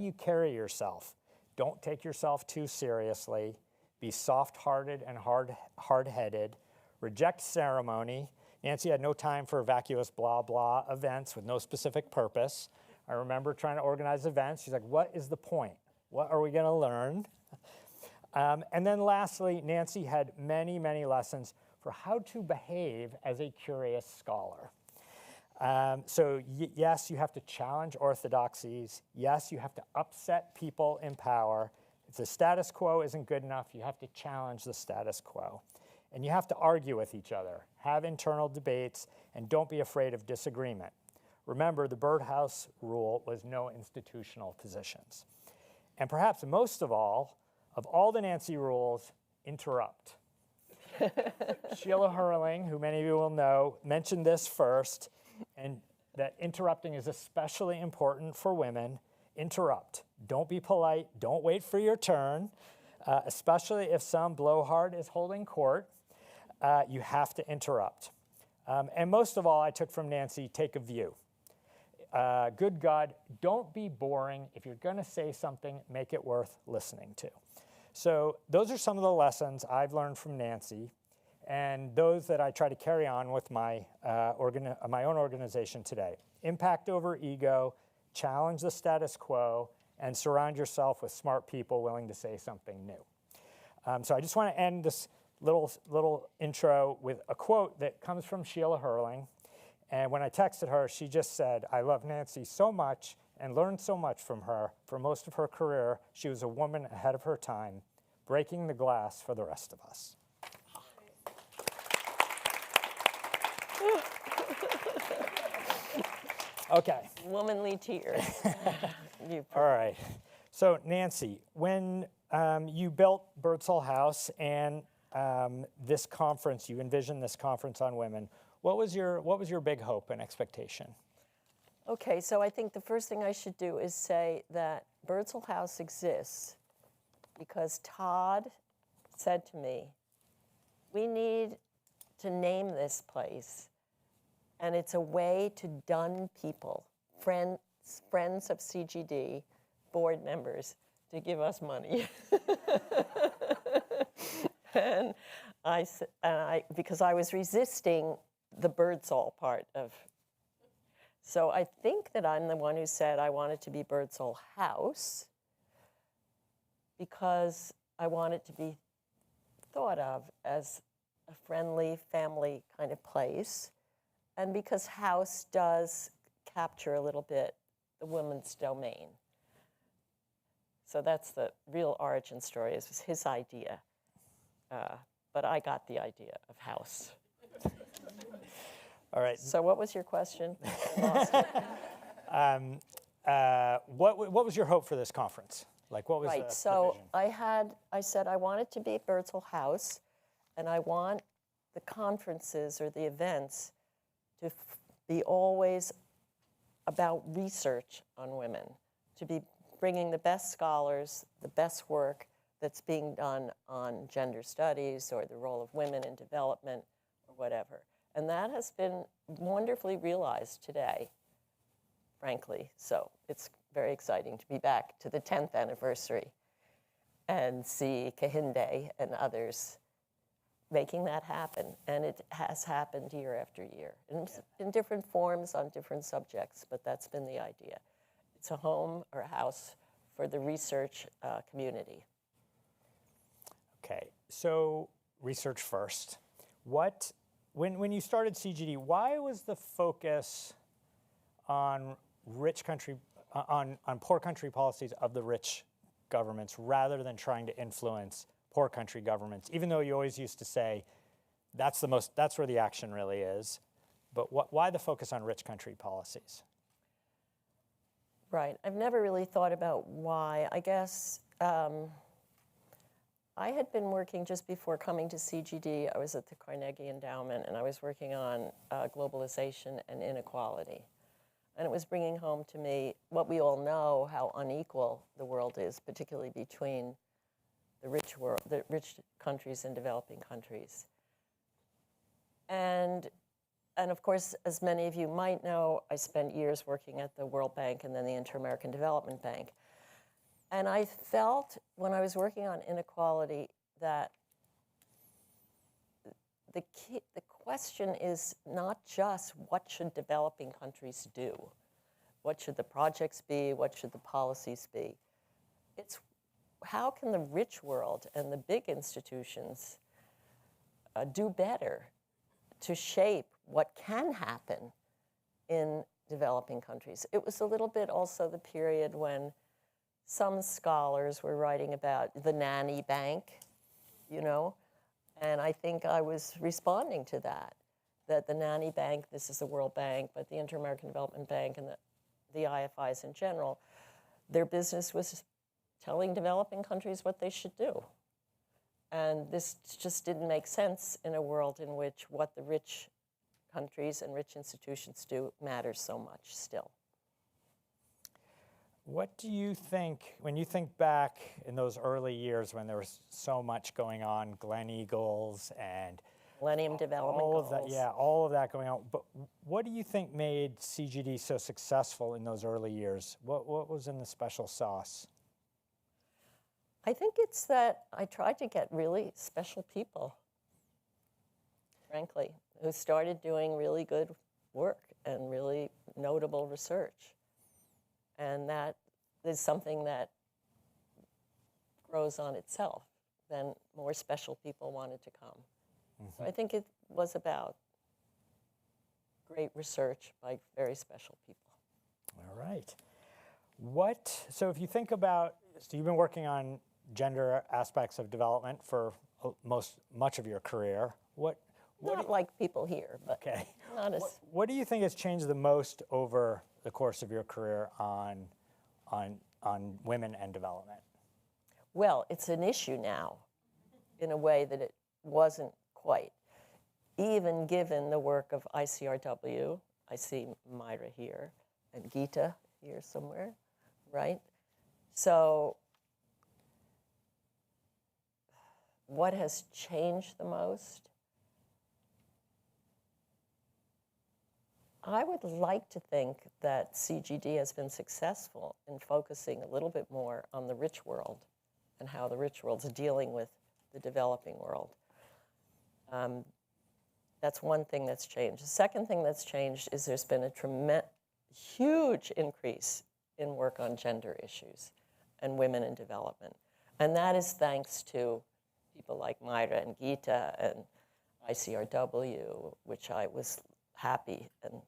you carry yourself? Don't take yourself too seriously. Be soft-hearted and hard-headed. Reject ceremony. Nancy had no time for vacuous blah, blah events with no specific purpose. I remember trying to organize events. She's like, what is the point? What are we going to learn? And then lastly, Nancy had many, many lessons for how to behave as a curious scholar. So yes, you have to challenge orthodoxies. Yes, you have to upset people in power. If the status quo isn't good enough, you have to challenge the status quo. And you have to argue with each other, have internal debates, and don't be afraid of disagreement. Remember, the birdhouse rule was no institutional positions. And perhaps most of all the Nancy rules, interrupt. Sheila Hurling, who many of you will know, mentioned this first, and that interrupting is especially important for women. Interrupt. Don't be polite. Don't wait for your turn, especially if some blowhard is holding court. You have to interrupt. And most of all, I took from Nancy, take a view. Good God, don't be boring. If you're going to say something, make it worth listening to. So those are some of the lessons I've learned from Nancy, and those that I try to carry on with my own organization today. Impact over ego, challenge the status quo, and surround yourself with smart people willing to say something new. So I just want to end this little intro with a quote that comes from Sheila Hurling. And when I texted her, she just said, I love Nancy so much and learned so much from her. For most of her career, she was a woman ahead of her time, breaking the glass for the rest of us. Okay. Womanly tears. All right. So Nancy, when you built Birdsall House and this conference, you envisioned this conference on women, what was your big hope and expectation? Okay, so I think the first thing I should do is say that Birdsall House exists because Todd said to me, we need to name this place, and it's a way to dun people, friends of CGD, board members, to give us money. and because I was resisting the Birdsall part of. So I think that I'm the one who said I wanted to be Birdsall House because I wanted to be thought of as a friendly family kind of place, and because house does capture a little bit the woman's domain. So that's the real origin story. It was his idea, but I got the idea of house. All right. So what was your question? I lost it. What was your hope for this conference? Like, what was right? the So vision? I said I want it to be at Birdsall House, and I want the conferences or the events to be always about research on women, to be bringing the best scholars, the best work that's being done on gender studies or the role of women in development or whatever. And that has been wonderfully realized today, frankly. So it's very exciting to be back to the 10th anniversary and see Kehinde and others making that happen. And it has happened year after year in different forms on different subjects, but that's been the idea. It's a home or a house for the research community. Okay, so research first. When you started CGD, why was the focus on rich country, on poor country policies of the rich governments rather than trying to influence poor country governments? Even though you always used to say that's where the action really is, but why the focus on rich country policies? Right. I've never really thought about why. I guess I had been working just before coming to CGD. I was at the Carnegie Endowment, and I was working on globalization and inequality. And it was bringing home to me what we all know, how unequal the world is, particularly between the rich countries and developing countries. And of course, as many of you might know, I spent years working at the World Bank and then the Inter-American Development Bank. And I felt when I was working on inequality that the question is not just what should developing countries do, what should the projects be, what should the policies be. It's how can the rich world and the big institutions do better to shape what can happen in developing countries. It was a little bit also the period when some scholars were writing about the nanny bank, you know, and I think I was responding to that the nanny bank, this is the World Bank, but the Inter-American Development Bank and the IFIs in general, their business was telling developing countries what they should do. And this just didn't make sense in a world in which what the rich countries and rich institutions do matters so much still. What do you think, when you think back in those early years when there was so much going on, Glen Eagles and Millennium Development Goals. All of that going on, but what do you think made CGD so successful in those early years? What was in the special sauce? I think it's that I tried to get really special people, frankly, who started doing really good work and really notable research. And that is something that grows on itself. Then more special people wanted to come. So I think it was about great research by very special people. All right. So if you think about, so you've been working on gender aspects of development for much of your career. Not like people here, but okay. Not as. What do you think has changed the most over the course of your career on women and development? Well, it's an issue now in a way that it wasn't quite. Even given the work of ICRW, I see Myra here, and Geeta here somewhere, right? So what has changed the most? I would like to think that CGD has been successful in focusing a little bit more on the rich world and how the rich world's dealing with the developing world. That's one thing that's changed. The second thing that's changed is there's been a huge increase in work on gender issues and women in development. And that is thanks to people like Myra and Geeta and ICRW, which I was happy and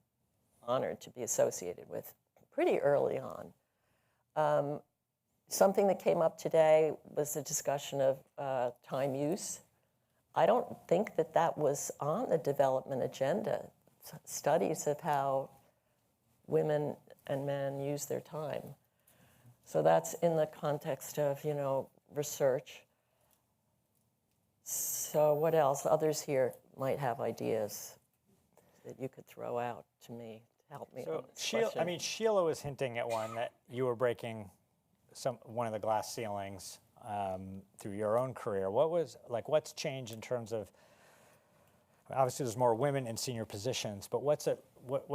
honored to be associated with pretty early on. Something that came up today was the discussion of time use. I don't think that was on the development agenda studies of how women and men use their time. So that's in the context of, research. So what else? Others here might have ideas that you could throw out to me to help me on this question. Sheila was hinting at one that you were breaking one of the glass ceilings through your own career. What's changed in terms of, obviously there's more women in senior positions, but what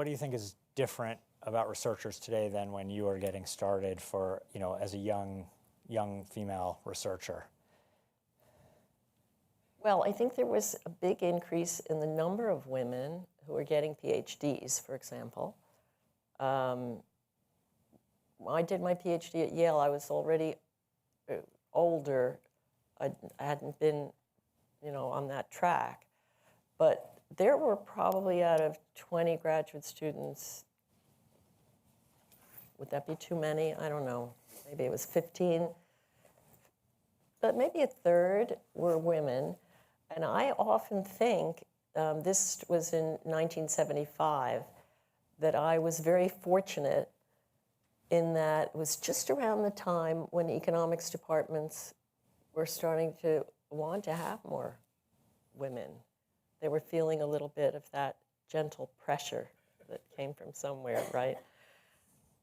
do you think is different about researchers today than when you were getting started as a young female researcher? Well, I think there was a big increase in the number of women who are getting PhDs, for example. I did my PhD at Yale. I was already older. I hadn't been, on that track. But there were probably out of 20 graduate students, would that be too many? I don't know. Maybe it was 15. But maybe a third were women. And I often think, this was in 1975, that I was very fortunate in that it was just around the time when economics departments were starting to want to have more women. They were feeling a little bit of that gentle pressure that came from somewhere, right?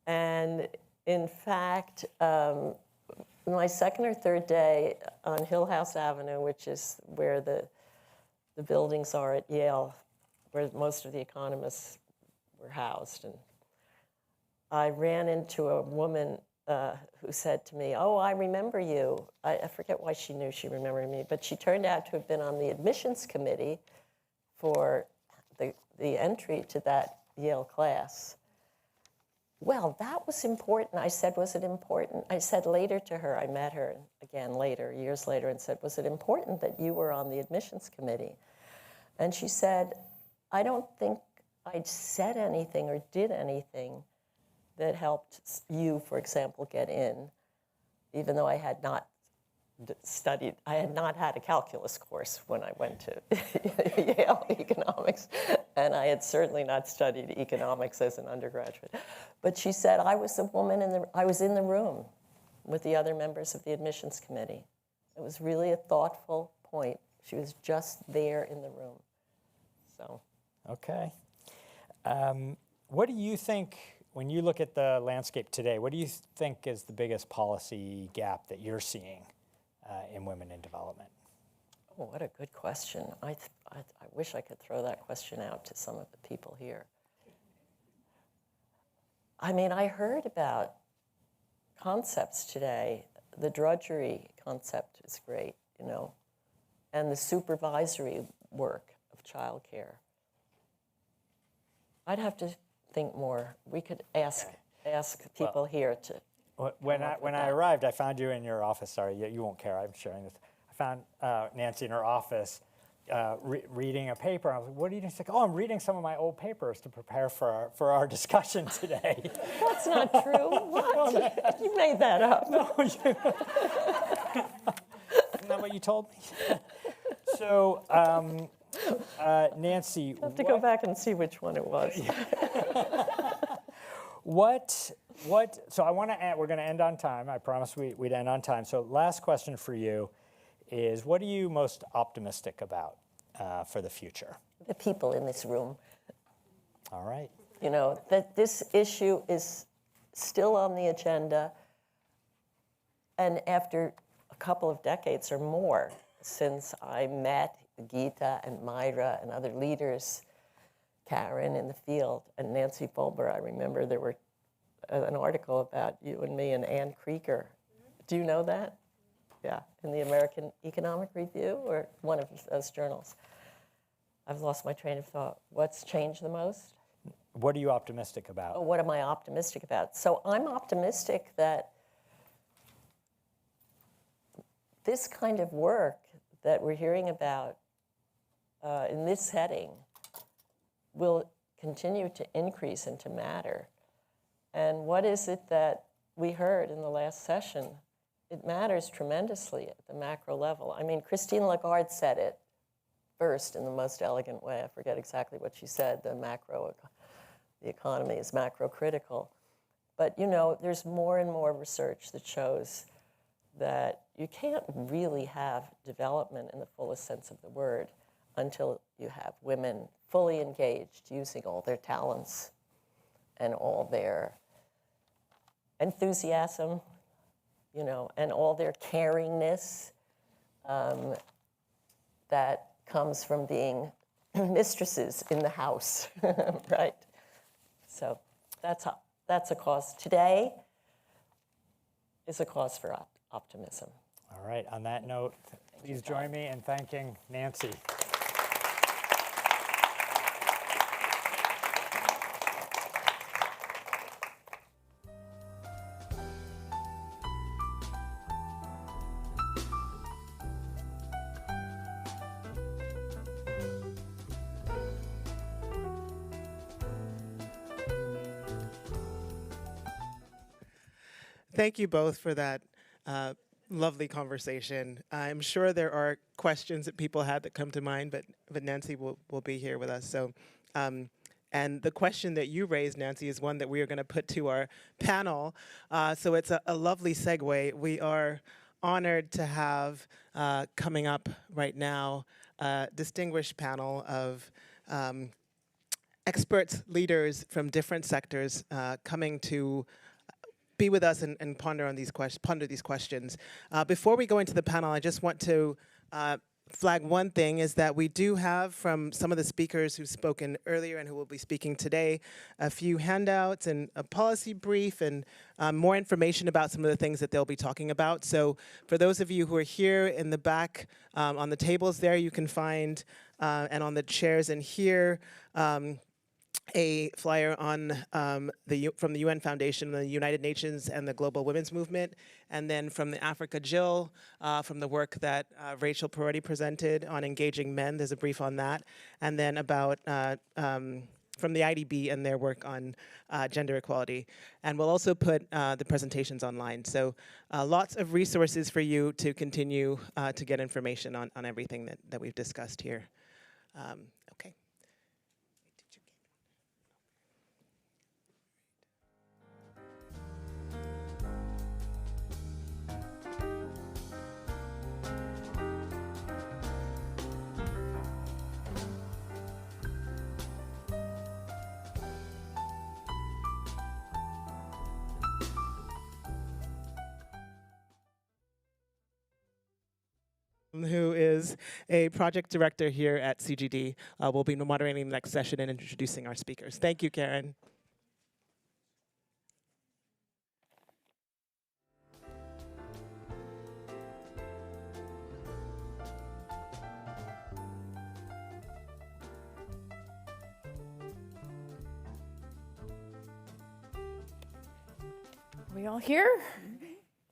And in fact, my second or third day on Hill House Avenue, which is where the buildings are at Yale, where most of the economists were housed, and I ran into a woman who said to me, "Oh, I remember you." I forget why she knew she remembered me, but she turned out to have been on the admissions committee for the entry to that Yale class. Well, that was important. I said, was it important? I said later to her, I met her again later, years later, and said, was it important that you were on the admissions committee? And she said, I don't think I said anything or did anything that helped you, for example, get in, even though I had not studied, I had not had a calculus course when I went to Yale economics, and I had certainly not studied economics as an undergraduate. But she said, I was a woman I was in the room with the other members of the admissions committee. It was really a thoughtful point. She was just there in the room. So. Okay. What do you think, when you look at the landscape today, what do you think is the biggest policy gap that you're seeing in women in development? Oh, what a good question. I wish I could throw that question out to some of the people here. I mean, I heard about concepts today. The drudgery concept is great, and the supervisory work of childcare. I'd have to think more. We could ask people here to. When I arrived, I found you in your office. Sorry, you won't care. I'm sharing this. I found Nancy in her office reading a paper. I was like, "What are you doing?" She's like, "Oh, I'm reading some of my old papers to prepare for our discussion today." That's not true. What? You made that up. No, isn't that what you told me? So, Nancy, I have to go back and see which one it was. So I want to we're going to end on time. I promised we'd end on time. So last question for you is, what are you most optimistic about for the future? The people in this room. All right. That this issue is still on the agenda, and after a couple of decades or more since I met Gita and Myra and other leaders, Karen in the field, and Nancy Fulber, I remember there were an article about you and me and Ann Krieger. Do you know that? Yeah, in the American Economic Review, or one of those journals. I've lost my train of thought. What's changed the most? What are you optimistic about? Oh, what am I optimistic about? So I'm optimistic that this kind of work that we're hearing about in this setting will continue to increase and to matter. And what is it that we heard in the last session? It matters tremendously at the macro level. I mean, Christine Lagarde said it first in the most elegant way. I forget exactly what she said, the economy is macro critical. But you know, there's more and more research that shows that you can't really have development in the fullest sense of the word until you have women fully engaged, using all their talents and all their enthusiasm, you know, and all their caringness that comes from being mistresses in the house, right? So that's a cause. Today is a cause for optimism. All right, on that note, please join me in thanking Nancy. Thank you both for that lovely conversation. I'm sure there are questions that people had that come to mind, but Nancy will be here with us. So, and the question that you raised, Nancy, is one that we are going to put to our panel. So it's a lovely segue. We are honored to have coming up right now a distinguished panel of experts, leaders from different sectors coming to be with us and ponder these questions. Before we go into the panel, I just want to flag one thing, is that we do have, from some of the speakers who've spoken earlier and who will be speaking today, a few handouts and a policy brief and more information about some of the things that they'll be talking about. So for those of you who are here in the back, on the tables there, you can find, and on the chairs in here, a flyer on from the UN Foundation, the United Nations, and the Global Women's Movement, and then from the Africa Jill, from the work that Rachel Perotti presented on engaging men. There's a brief on that, and then about from the IDB and their work on gender equality. And we'll also put the presentations online. So lots of resources for you to continue to get information on everything that we've discussed here. Okay. Who is a project director here at CGD, will be moderating the next session and introducing our speakers. Thank you, Karen. Are we all here?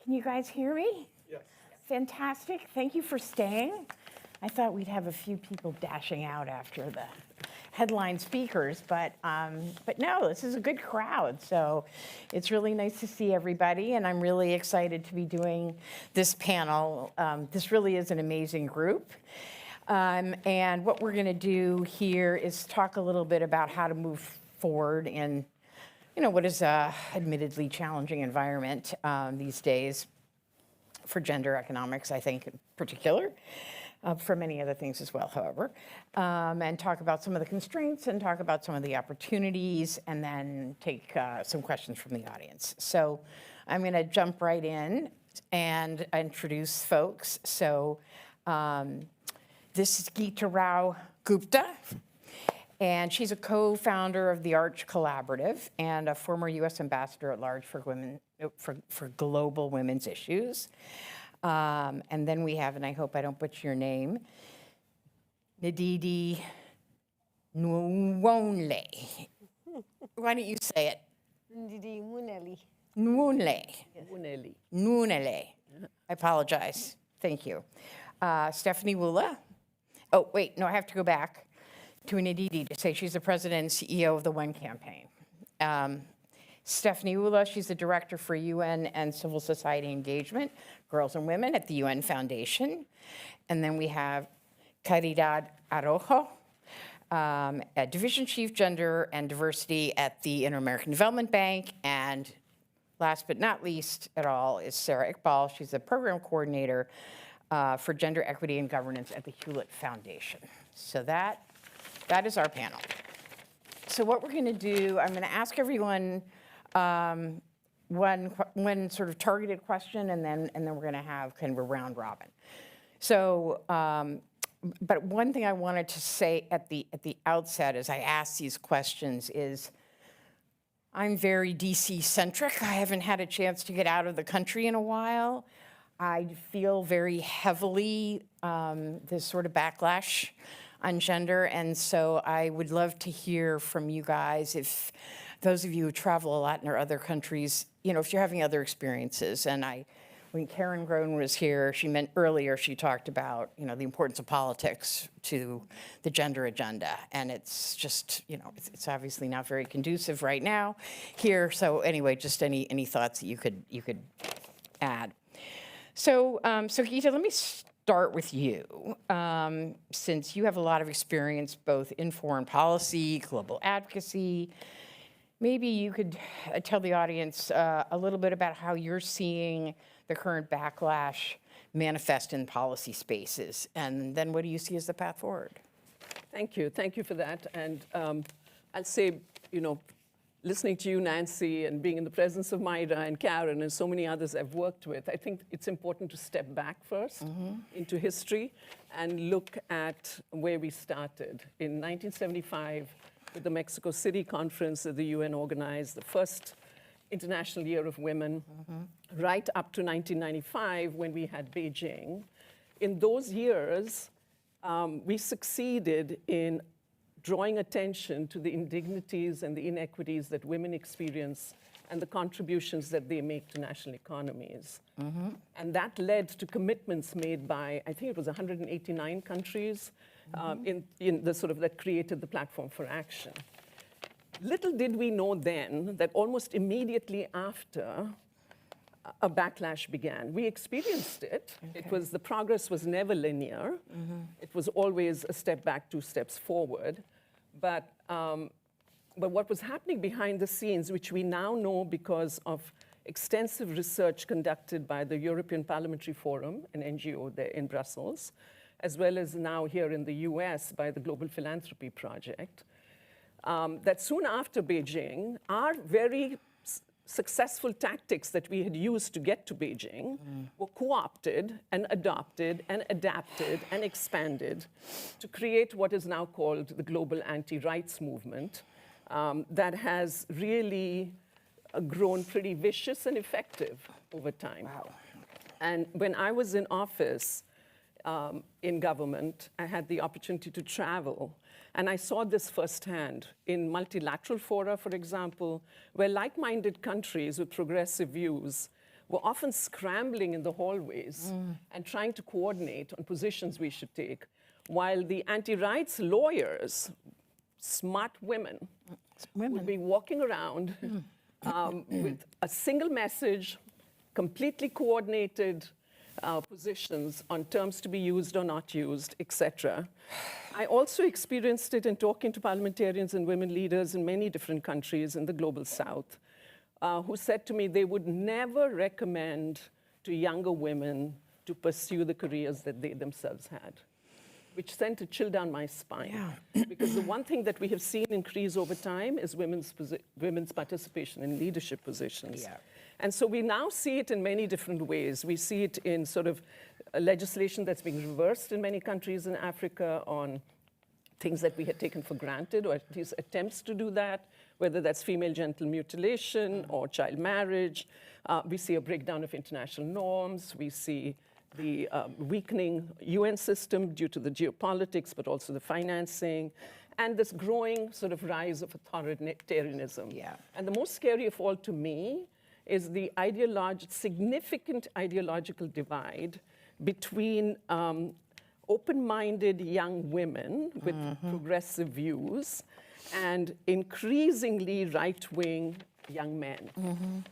Can you guys hear me? Yes. Fantastic. Thank you for staying. I thought we'd have a few people dashing out after the headline speakers, but no, this is a good crowd. So it's really nice to see everybody, and I'm really excited to be doing this panel. This really is an amazing group. And what we're going to do here is talk a little bit about how to move forward in, you know, what is a admittedly challenging environment these days for gender economics, I think, in particular. For many other things as well, however, and talk about some of the constraints and talk about some of the opportunities, and then take some questions from the audience. So I'm going to jump right in and introduce folks. So this is Geeta Rao Gupta, and she's a co-founder of the Arch Collaborative and a former U.S. ambassador at large for women for global women's issues. And then we have, and I hope I don't butcher your name, Ndidi Nwonle. Why don't you say it? Ndidi Nwuneli. Nwunle. Nwuneli. Nwunele. I apologize. Thank you. Stephanie Wula. Oh, wait, no, I have to go back to Ndidi to say she's the president and CEO of the One Campaign. Stephanie Wula, she's the director for UN and civil society engagement, girls and women at the UN Foundation. And then we have Caridad Araujo, a Division Chief Gender and Diversity at the Inter-American Development Bank. And last but not least at all is Sarah Iqbal. She's the Program Coordinator for Gender Equity and Governance at the Hewlett Foundation. So that is our panel. So what we're going to do, I'm going to ask everyone one sort of targeted question, and then we're going to have kind of a round robin. So, but one thing I wanted to say at the outset as I ask these questions is, I'm very DC centric. I haven't had a chance to get out of the country in a while. I feel very heavily this sort of backlash on gender, and so I would love to hear from you guys, if those of you who travel a lot in other countries, if you're having other experiences. And when Karen Groen was here, she talked about, the importance of politics to the gender agenda. And it's just, it's obviously not very conducive right now here. So anyway, just any thoughts that you could add. So Geeta, let me start with you. Since you have a lot of experience both in foreign policy, global advocacy, maybe you could tell the audience a little bit about how you're seeing the current backlash manifest in policy spaces, and then what do you see as the path forward? Thank you for that. And I'll say, listening to you, Nancy, and being in the presence of Myra and Karen and so many others I've worked with, I think it's important to step back first into history and look at where we started. In 1975, with the Mexico City conference that the UN organized, the first International Year of Women, right up to 1995 when we had Beijing. In those years, we succeeded in drawing attention to the indignities and the inequities that women experience and the contributions that they make to national economies. And that led to commitments made by, I think it was 189 countries in the sort of that created the platform for action. Little did we know then that almost immediately after a backlash began. We experienced it. Okay. The progress was never linear. It was always a step back, 2 steps forward. But what was happening behind the scenes, which we now know because of extensive research conducted by the European Parliamentary Forum, an NGO there in Brussels, as well as now here in the US by the Global Philanthropy Project, that soon after Beijing, our very successful tactics that we had used to get to Beijing were co-opted and adopted and adapted and expanded to create what is now called the global anti-rights movement that has really grown pretty vicious and effective over time. Wow. And when I was in office in government, I had the opportunity to travel. And I saw this firsthand in multilateral fora, for example, where like-minded countries with progressive views were often scrambling in the hallways and trying to coordinate on positions we should take, while the anti-rights lawyers, smart women, would be walking around with a single message, completely coordinated positions on terms to be used or not used, etc. I also experienced it in talking to parliamentarians and women leaders in many different countries in the global south, who said to me they would never recommend to younger women to pursue the careers that they themselves had, which sent a chill down my spine. Yeah. Because the one thing that we have seen increase over time is women's participation in leadership positions. Yeah. And so we now see it in many different ways. We see it in sort of legislation that's being reversed in many countries in Africa on things that we had taken for granted, or at least attempts to do that, whether that's female genital mutilation or child marriage. We see a breakdown of international norms. We see the weakening UN system due to the geopolitics, but also the financing, and this growing sort of rise of authoritarianism. Yeah. And the most scary of all to me is the significant ideological divide between open-minded young women with progressive views and increasingly right-wing young men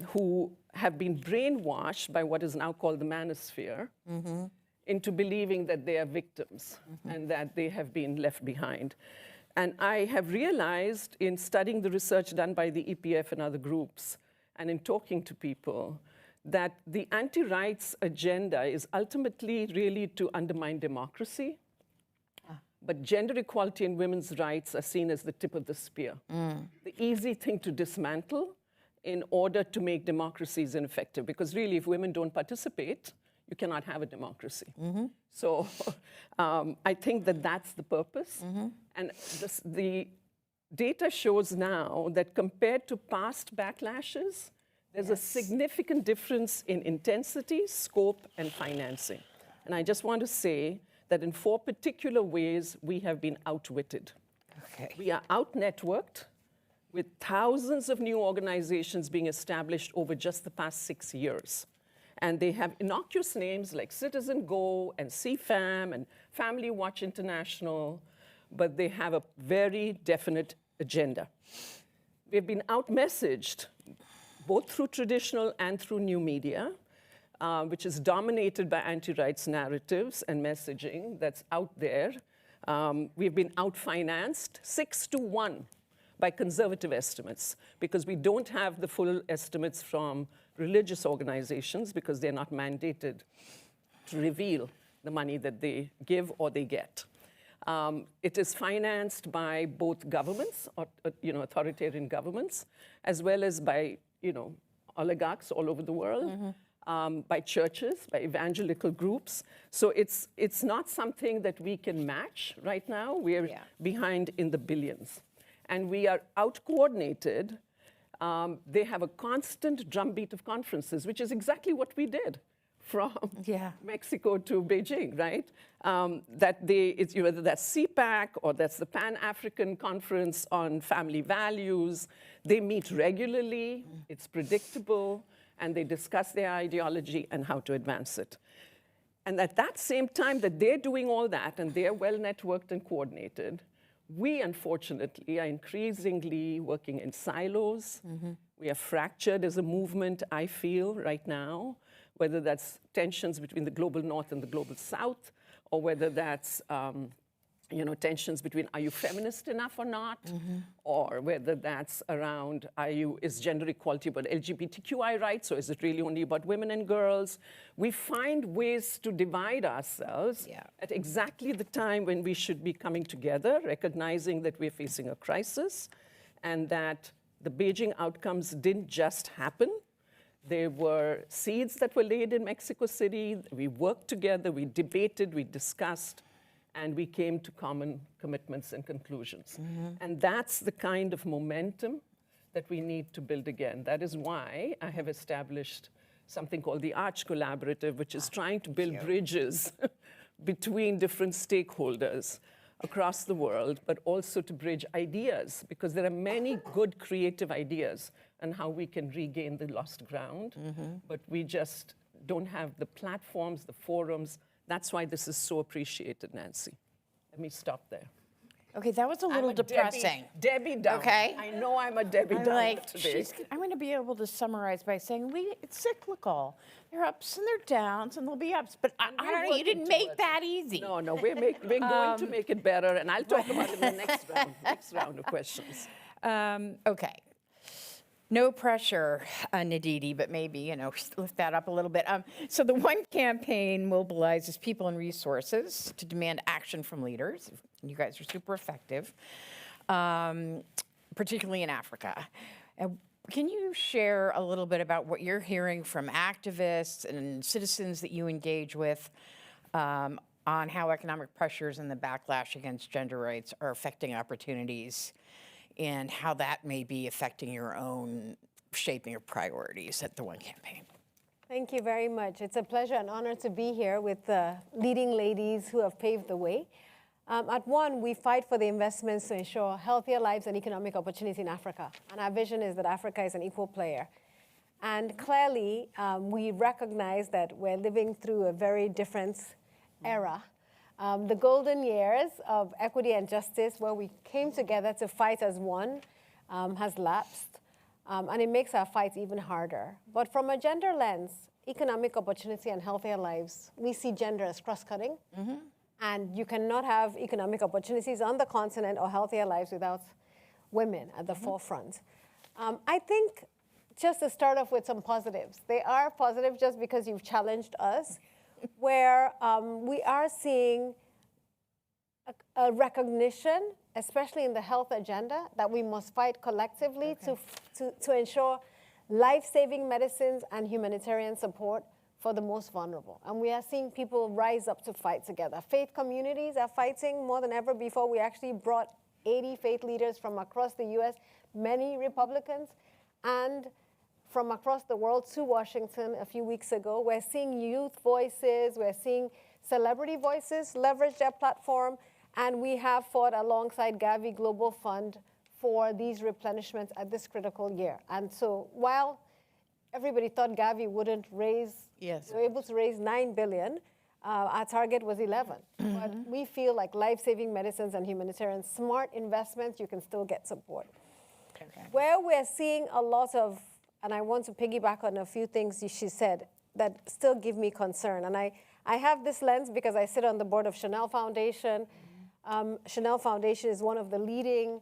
who have been brainwashed by what is now called the manosphere into believing that they are victims and that they have been left behind. And I have realized in studying the research done by the EPF and other groups, and in talking to people, that the anti-rights agenda is ultimately really to undermine democracy. But gender equality and women's rights are seen as the tip of the spear, the easy thing to dismantle in order to make democracies ineffective. Because really, if women don't participate, you cannot have a democracy. So I think that that's the purpose. And the data shows now that compared to past backlashes, there's a significant difference in intensity, scope, and financing. And I just want to say that in 4 particular ways, we have been outwitted. We are out-networked, with thousands of new organizations being established over just the past 6 years. And they have innocuous names like Citizen Go and CFAM and Family Watch International, but they have a very definite agenda. We've been out-messaged, both through traditional and through new media, which is dominated by anti-rights narratives and messaging that's out there. We've been out-financed 6-to-1 by conservative estimates, because we don't have the full estimates from religious organizations because they're not mandated to reveal the money that they give or they get. It is financed by both governments, or, authoritarian governments, as well as by oligarchs all over the world, by churches, by evangelical groups. So it's not something that we can match right now. We're behind in the billions. And we are out-coordinated. They have a constant drumbeat of conferences, which is exactly what we did from Mexico to Beijing, right? Whether that's CPAC or that's the Pan-African Conference on Family Values, they meet regularly, it's predictable, and they discuss their ideology and how to advance it. And at that same time that they're doing all that and they're well-networked and coordinated, we, unfortunately, are increasingly working in silos. We are fractured as a movement, I feel, right now, whether that's tensions between the global north and the global south, or whether that's tensions between are you feminist enough or not, or whether that's around is gender equality about LGBTQI rights, or is it really only about women and girls? We find ways to divide ourselves at exactly the time when we should be coming together, recognizing that we're facing a crisis, and that the Beijing outcomes didn't just happen. There were seeds that were laid in Mexico City. We worked together, we debated, we discussed, and we came to common commitments and conclusions. And that's the kind of momentum that we need to build again. That is why I have established something called the Arch Collaborative, which is trying to build bridges between different stakeholders across the world, but also to bridge ideas, because there are many good creative ideas on how we can regain the lost ground, but we just don't have the platforms, the forums. That's why this is so appreciated, Nancy. Let me stop there. Okay, that was a little depressing. Debbie Downer. Okay. I know I'm a Debbie Downer today. I'm going to be able to summarize by saying it's cyclical. There are ups and there are downs, and there'll be ups. But I don't know, you didn't make that easy. No, we're going to make it better, and I'll talk about it in the next round of questions. Okay. No pressure, Nadidi, but maybe, lift that up a little bit. So the One campaign mobilizes people and resources to demand action from leaders. You guys are super effective, particularly in Africa. Can you share a little bit about what you're hearing from activists and citizens that you engage with on how economic pressures and the backlash against gender rights are affecting opportunities, and how that may be affecting your own shaping of priorities at the One campaign? Thank you very much. It's a pleasure and honor to be here with the leading ladies who have paved the way. At One, we fight for the investments to ensure healthier lives and economic opportunity in Africa. And our vision is that Africa is an equal player. And clearly, we recognize that we're living through a very different era. The golden years of equity and justice, where we came together to fight as one, has lapsed. And it makes our fight even harder. But from a gender lens, economic opportunity and healthier lives, we see gender as cross-cutting. And you cannot have economic opportunities on the continent or healthier lives without women at the forefront. I think just to start off with some positives. They are positive just because you've challenged us, where we are seeing a recognition, especially in the health agenda, that we must fight collectively to ensure life-saving medicines and humanitarian support for the most vulnerable. And we are seeing people rise up to fight together. Faith communities are fighting more than ever before. We actually brought 80 faith leaders from across the US, many Republicans, and from across the world to Washington a few weeks ago. We're seeing youth voices, we're seeing celebrity voices leverage their platform, and we have fought alongside Gavi Global Fund for these replenishments at this critical year. And so while everybody thought Gavi wouldn't raise, we were able to raise $9 billion. Our target was 11. But we feel like life-saving medicines and humanitarian smart investments, you can still get support. Where we're seeing a lot of, and I want to piggyback on a few things she said that still give me concern. And I have this lens because I sit on the board of Chanel Foundation. Chanel Foundation is one of the leading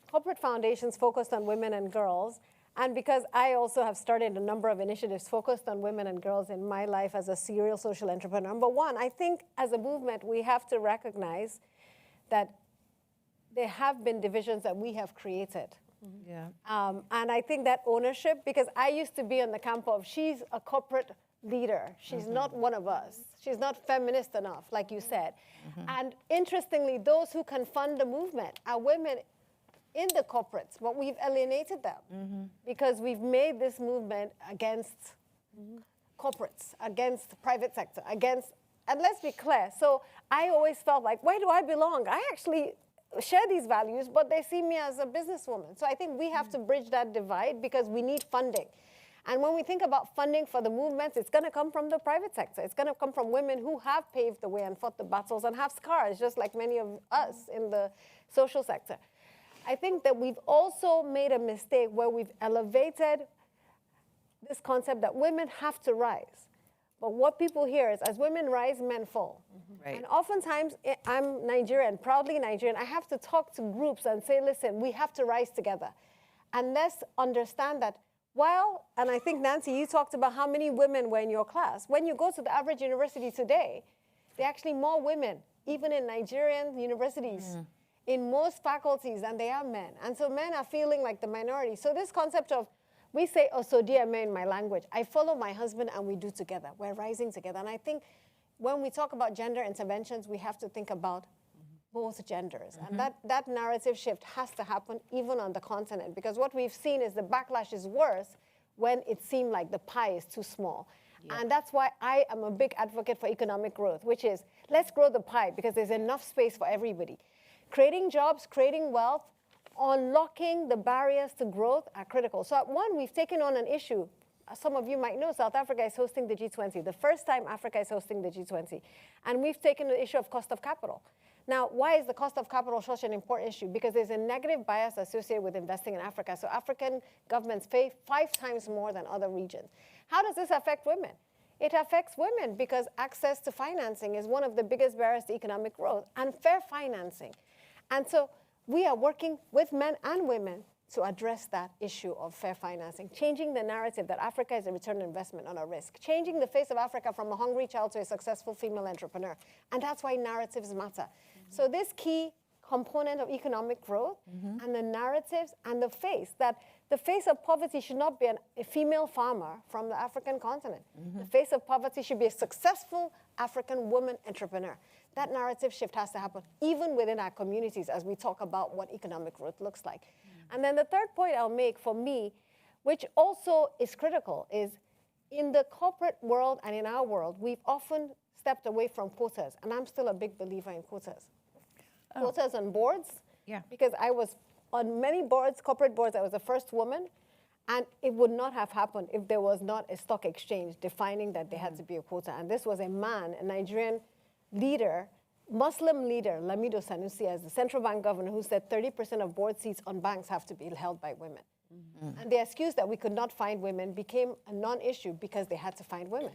corporate foundations focused on women and girls. And because I also have started a number of initiatives focused on women and girls in my life as a serial social entrepreneur. Number one, I think as a movement, we have to recognize that there have been divisions that we have created. And I think that ownership, because I used to be in the camp of, she's a corporate leader. She's not one of us. She's not feminist enough, like you said. And interestingly, those who can fund the movement are women in the corporates, but we've alienated them because we've made this movement against corporates, against the private sector, against, and let's be clear. So I always felt like, where do I belong? I actually share these values, but they see me as a businesswoman. So I think we have to bridge that divide because we need funding. And when we think about funding for the movements, it's going to come from the private sector. It's going to come from women who have paved the way and fought the battles and have scars, just like many of us in the social sector. I think that we've also made a mistake where we've elevated this concept that women have to rise. But what people hear is, as women rise, men fall. And oftentimes, I'm Nigerian, proudly Nigerian, I have to talk to groups and say, listen, we have to rise together. And let's understand that while, and I think, Nancy, you talked about how many women were in your class. When you go to the average university today, there are actually more women, even in Nigerian universities, in most faculties than they are men. And so men are feeling like the minority. So this concept of, we say, osodieme in my language, I follow my husband and we do together. We're rising together. And I think when we talk about gender interventions, we have to think about both genders. And that narrative shift has to happen even on the continent, because what we've seen is the backlash is worse when it seemed like the pie is too small. And that's why I am a big advocate for economic growth, which is, let's grow the pie because there's enough space for everybody. Creating jobs, creating wealth, unlocking the barriers to growth are critical. So at one, we've taken on an issue. Some of you might know South Africa is hosting the G20, the first time Africa is hosting the G20. And we've taken the issue of cost of capital. Now, why is the cost of capital such an important issue? Because there's a negative bias associated with investing in Africa. So African governments pay 5 times more than other regions. How does this affect women? It affects women because access to financing is one of the biggest barriers to economic growth, and fair financing. And so we are working with men and women to address that issue of fair financing, changing the narrative that Africa is a return on investment, not a risk, changing the face of Africa from a hungry child to a successful female entrepreneur. And that's why narratives matter. So this key component of economic growth and the narratives and the face, that the face of poverty should not be a female farmer from the African continent. The face of poverty should be a successful African woman entrepreneur. That narrative shift has to happen even within our communities as we talk about what economic growth looks like. And then the third point I'll make for me, which also is critical, is in the corporate world and in our world, we've often stepped away from quotas. And I'm still a big believer in quotas. Quotas on boards, because I was on many boards, corporate boards, I was the first woman. And it would not have happened if there was not a stock exchange defining that there had to be a quota. And this was a man, a Nigerian leader, Muslim leader, Lamido Sanusi, as the central bank governor, who said 30% of board seats on banks have to be held by women. And the excuse that we could not find women became a non-issue because they had to find women.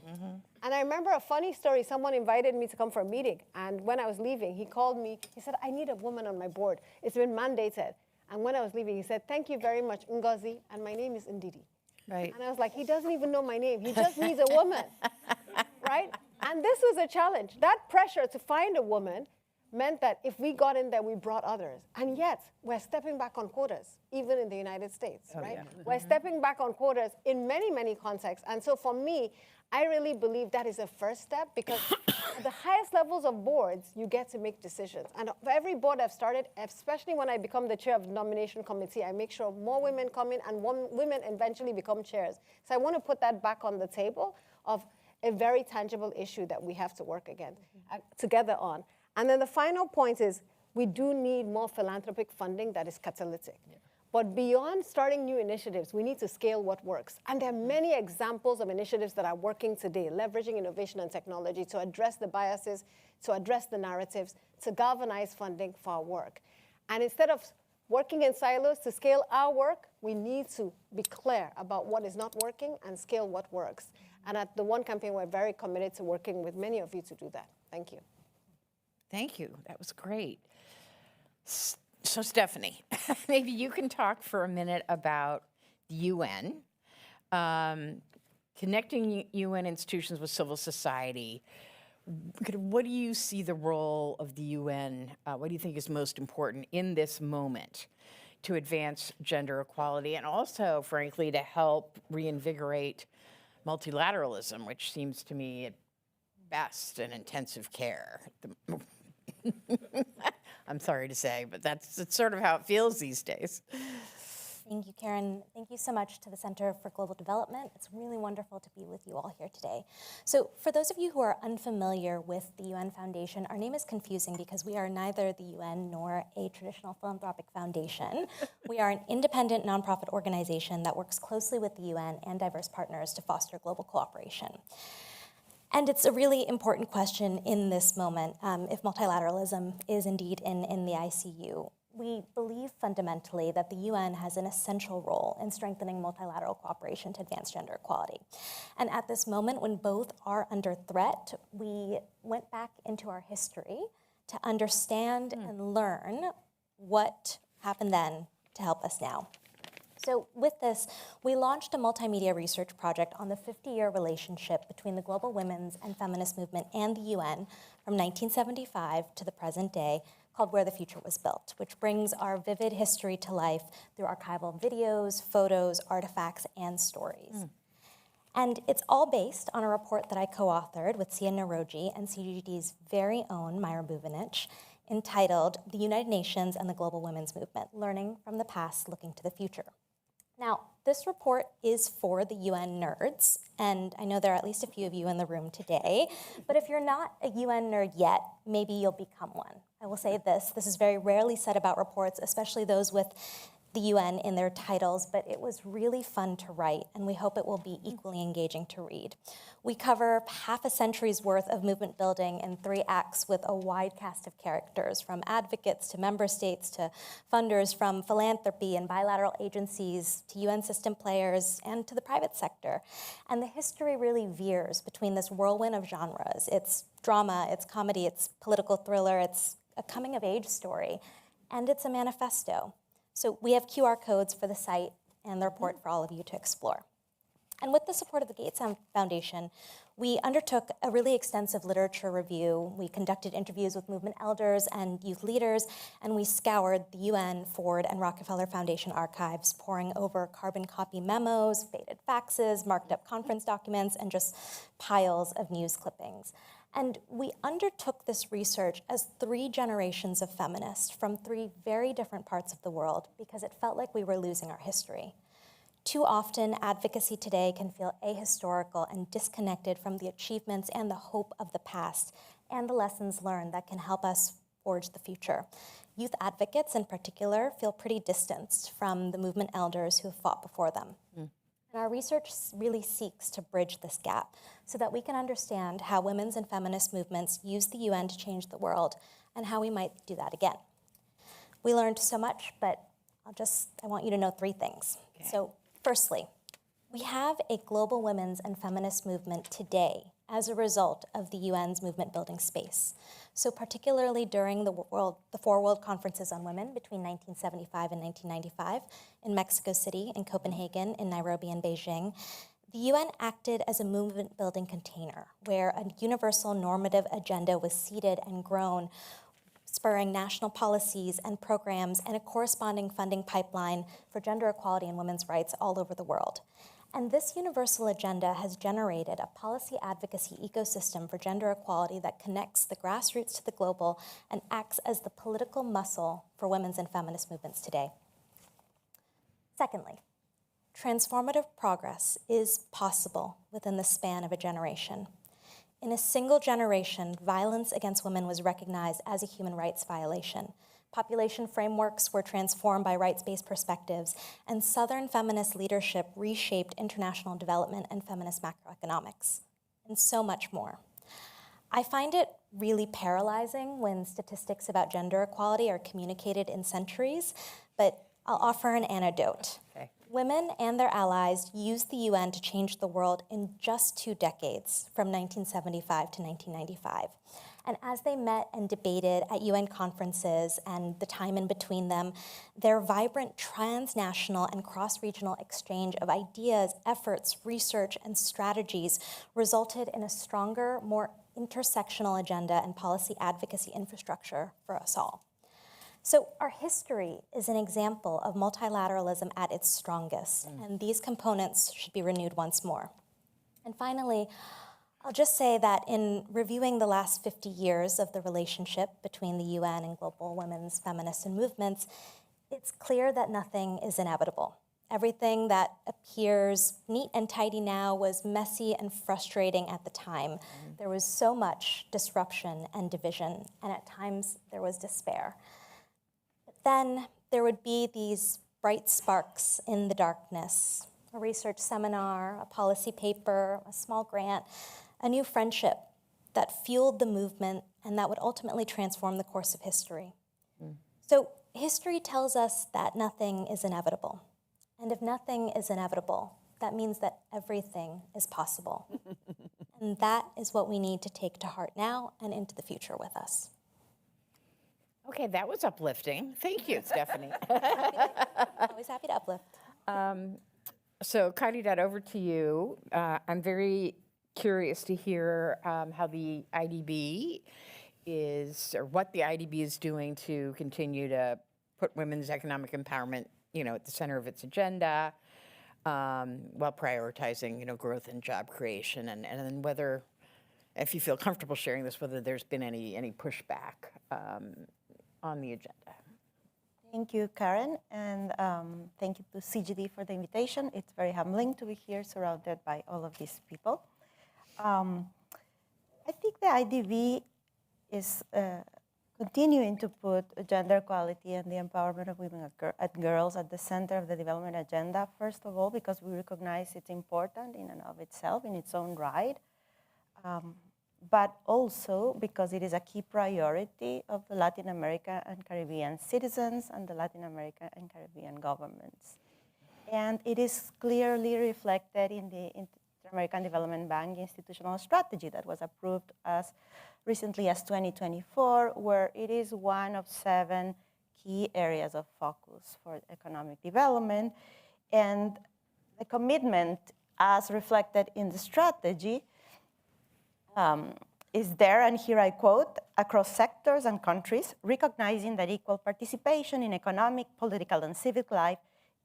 And I remember a funny story. Someone invited me to come for a meeting. And when I was leaving, he called me. He said, I need a woman on my board. It's been mandated. And when I was leaving, he said, thank you very much, Ngozi. And my name is Ndidi. Right. And I was like, he doesn't even know my name. He just needs a woman, right? And this was a challenge. That pressure to find a woman meant that if we got in there, we brought others. And yet, we're stepping back on quotas, even in the United States, right? Yeah. We're stepping back on quotas in many, many contexts. And so for me, I really believe that is a first step because at the highest levels of boards, you get to make decisions. And for every board I've started, especially when I become the chair of the nomination committee, I make sure more women come in and women eventually become chairs. So I want to put that back on the table of a very tangible issue that we have to work together on. And then the final point is we do need more philanthropic funding that is catalytic. Yeah. But beyond starting new initiatives, we need to scale what works. And there are many examples of initiatives that are working today, leveraging innovation and technology to address the biases, to address the narratives, to galvanize funding for our work. And instead of working in silos to scale our work, we need to be clear about what is not working and scale what works. And at the One Campaign, we're very committed to working with many of you to do that. Thank you. Thank you. That was great. So Stephanie, maybe you can talk for a minute about the UN, connecting UN institutions with civil society. What do you see the role of the UN? What do you think is most important in this moment to advance gender equality and also, frankly, to help reinvigorate multilateralism, which seems to me at best in intensive care? I'm sorry to say, but that's sort of how it feels these days. Thank you, Karen. Thank you so much to the Center for Global Development. It's really wonderful to be with you all here today. So for those of you who are unfamiliar with the UN Foundation, our name is confusing because we are neither the UN nor a traditional philanthropic foundation. We are an independent nonprofit organization that works closely with the UN and diverse partners to foster global cooperation. And it's a really important question in this moment, if multilateralism is indeed in the ICU. We believe fundamentally that the UN has an essential role in strengthening multilateral cooperation to advance gender equality. And at this moment, when both are under threat, we went back into our history to understand and learn what happened then to help us now. So with this, we launched a multimedia research project on the 50-year relationship between the global women's and feminist movement and the UN from 1975 to the present day, called Where the Future Was Built, which brings our vivid history to life through archival videos, photos, artifacts, and stories. And it's all based on a report that I co-authored with Sia Naroji and CGD's very own Myra Buvinich, entitled The United Nations and the Global Women's Movement, Learning from the Past, Looking to the Future. Now, this report is for the UN nerds, and I know there are at least a few of you in the room today, but if you're not a UN nerd yet, maybe you'll become one. I will say this is very rarely said about reports, especially those with the UN in their titles, but it was really fun to write, and we hope it will be equally engaging to read. We cover half a century's worth of movement building in 3 acts with a wide cast of characters, from advocates to member states to funders, from philanthropy and bilateral agencies to UN system players and to the private sector. And the history really veers between this whirlwind of genres. It's drama, it's comedy, it's political thriller, it's a coming-of-age story, and it's a manifesto. So we have QR codes for the site and the report for all of you to explore. And with the support of the Gates Foundation, we undertook a really extensive literature review. We conducted interviews with movement elders and youth leaders, and we scoured the UN, Ford, and Rockefeller Foundation archives, poring over carbon copy memos, faded faxes, marked up conference documents, and just piles of news clippings. And we undertook this research as 3 generations of feminists from 3 very different parts of the world because it felt like we were losing our history. Too often, advocacy today can feel ahistorical and disconnected from the achievements and the hope of the past and the lessons learned that can help us forge the future. Youth advocates in particular feel pretty distanced from the movement elders who have fought before them. And our research really seeks to bridge this gap so that we can understand how women's and feminist movements use the UN to change the world and how we might do that again. We learned so much, but I want you to know 3 things. So firstly, we have a global women's and feminist movement today as a result of the UN's movement building space. So particularly during the four World Conferences on Women between 1975 and 1995 in Mexico City, in Copenhagen, in Nairobi, and Beijing, the UN acted as a movement building container where a universal normative agenda was seeded and grown, spurring national policies and programs and a corresponding funding pipeline for gender equality and women's rights all over the world. And this universal agenda has generated a policy advocacy ecosystem for gender equality that connects the grassroots to the global and acts as the political muscle for women's and feminist movements today. Secondly, transformative progress is possible within the span of a generation. In a single generation, violence against women was recognized as a human rights violation. Population frameworks were transformed by rights-based perspectives, and Southern feminist leadership reshaped international development and feminist macroeconomics, and so much more. I find it really paralyzing when statistics about gender equality are communicated in centuries, but I'll offer an anecdote. Okay. Women and their allies used the UN to change the world in just 2 decades, from 1975 to 1995. And as they met and debated at UN conferences and the time in between them, their vibrant transnational and cross-regional exchange of ideas, efforts, research, and strategies resulted in a stronger, more intersectional agenda and policy advocacy infrastructure for us all. So our history is an example of multilateralism at its strongest, and these components should be renewed once more. And finally, I'll just say that in reviewing the last 50 years of the relationship between the UN and global women's, feminist, and movements, it's clear that nothing is inevitable. Everything that appears neat and tidy now was messy and frustrating at the time. There was so much disruption and division, and at times there was despair. But then there would be these bright sparks in the darkness, a research seminar, a policy paper, a small grant, a new friendship that fueled the movement and that would ultimately transform the course of history. So history tells us that nothing is inevitable. And if nothing is inevitable, that means that everything is possible. And that is what we need to take to heart now and into the future with us. Okay, that was uplifting. Thank you, Stephanie. Always happy to uplift. So, Caridad, over to you. I'm very curious to hear how the IDB is, or what the IDB is doing to continue to put women's economic empowerment, at the center of its agenda, while prioritizing, growth and job creation, and then whether, if you feel comfortable sharing this, whether there's been any pushback on the agenda. Thank you, Karen, and thank you to CGD for the invitation. It's very humbling to be here surrounded by all of these people. I think the IDB is continuing to put gender equality and the empowerment of women and girls at the center of the development agenda, first of all, because we recognize it's important in and of itself, in its own right, but also because it is a key priority of the Latin America and Caribbean citizens and the Latin America and Caribbean governments. And it is clearly reflected in the Inter-American Development Bank institutional strategy that was approved as recently as 2024, where it is one of 7 key areas of focus for economic development. And the commitment, as reflected in the strategy, is there, and here I quote, across sectors and countries, recognizing that equal participation in economic, political, and civic life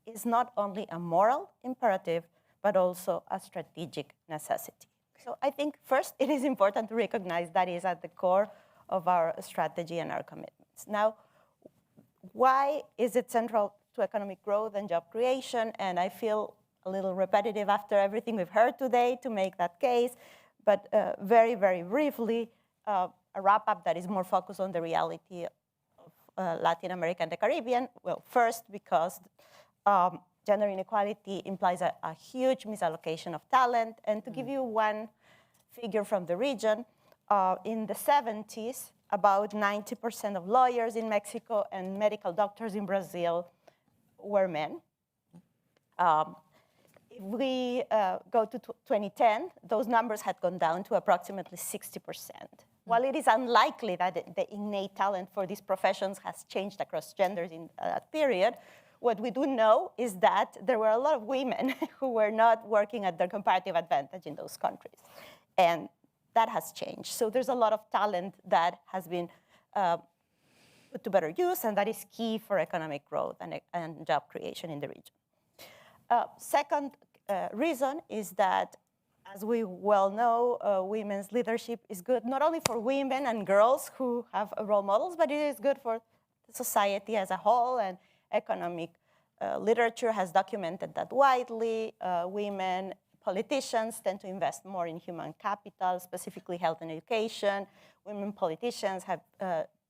is not only a moral imperative, but also a strategic necessity. So I think first it is important to recognize that is at the core of our strategy and our commitments. Now, why is it central to economic growth and job creation? And I feel a little repetitive after everything we've heard today to make that case, but very, very briefly, a wrap-up that is more focused on the reality of Latin America and the Caribbean. Well, first, because gender inequality implies a huge misallocation of talent. And to give you one figure from the region, in the 70s, about 90% of lawyers in Mexico and medical doctors in Brazil were men. If we go to 2010, those numbers had gone down to approximately 60%. While it is unlikely that the innate talent for these professions has changed across genders in that period, what we do know is that there were a lot of women who were not working at their comparative advantage in those countries. And that has changed. So there's a lot of talent that has been put to better use, and that is key for economic growth and job creation in the region. Second reason is that, as we well know, women's leadership is good not only for women and girls who have role models, but it is good for society as a whole, and economic literature has documented that widely. Women politicians tend to invest more in human capital, specifically health and education. Women politicians have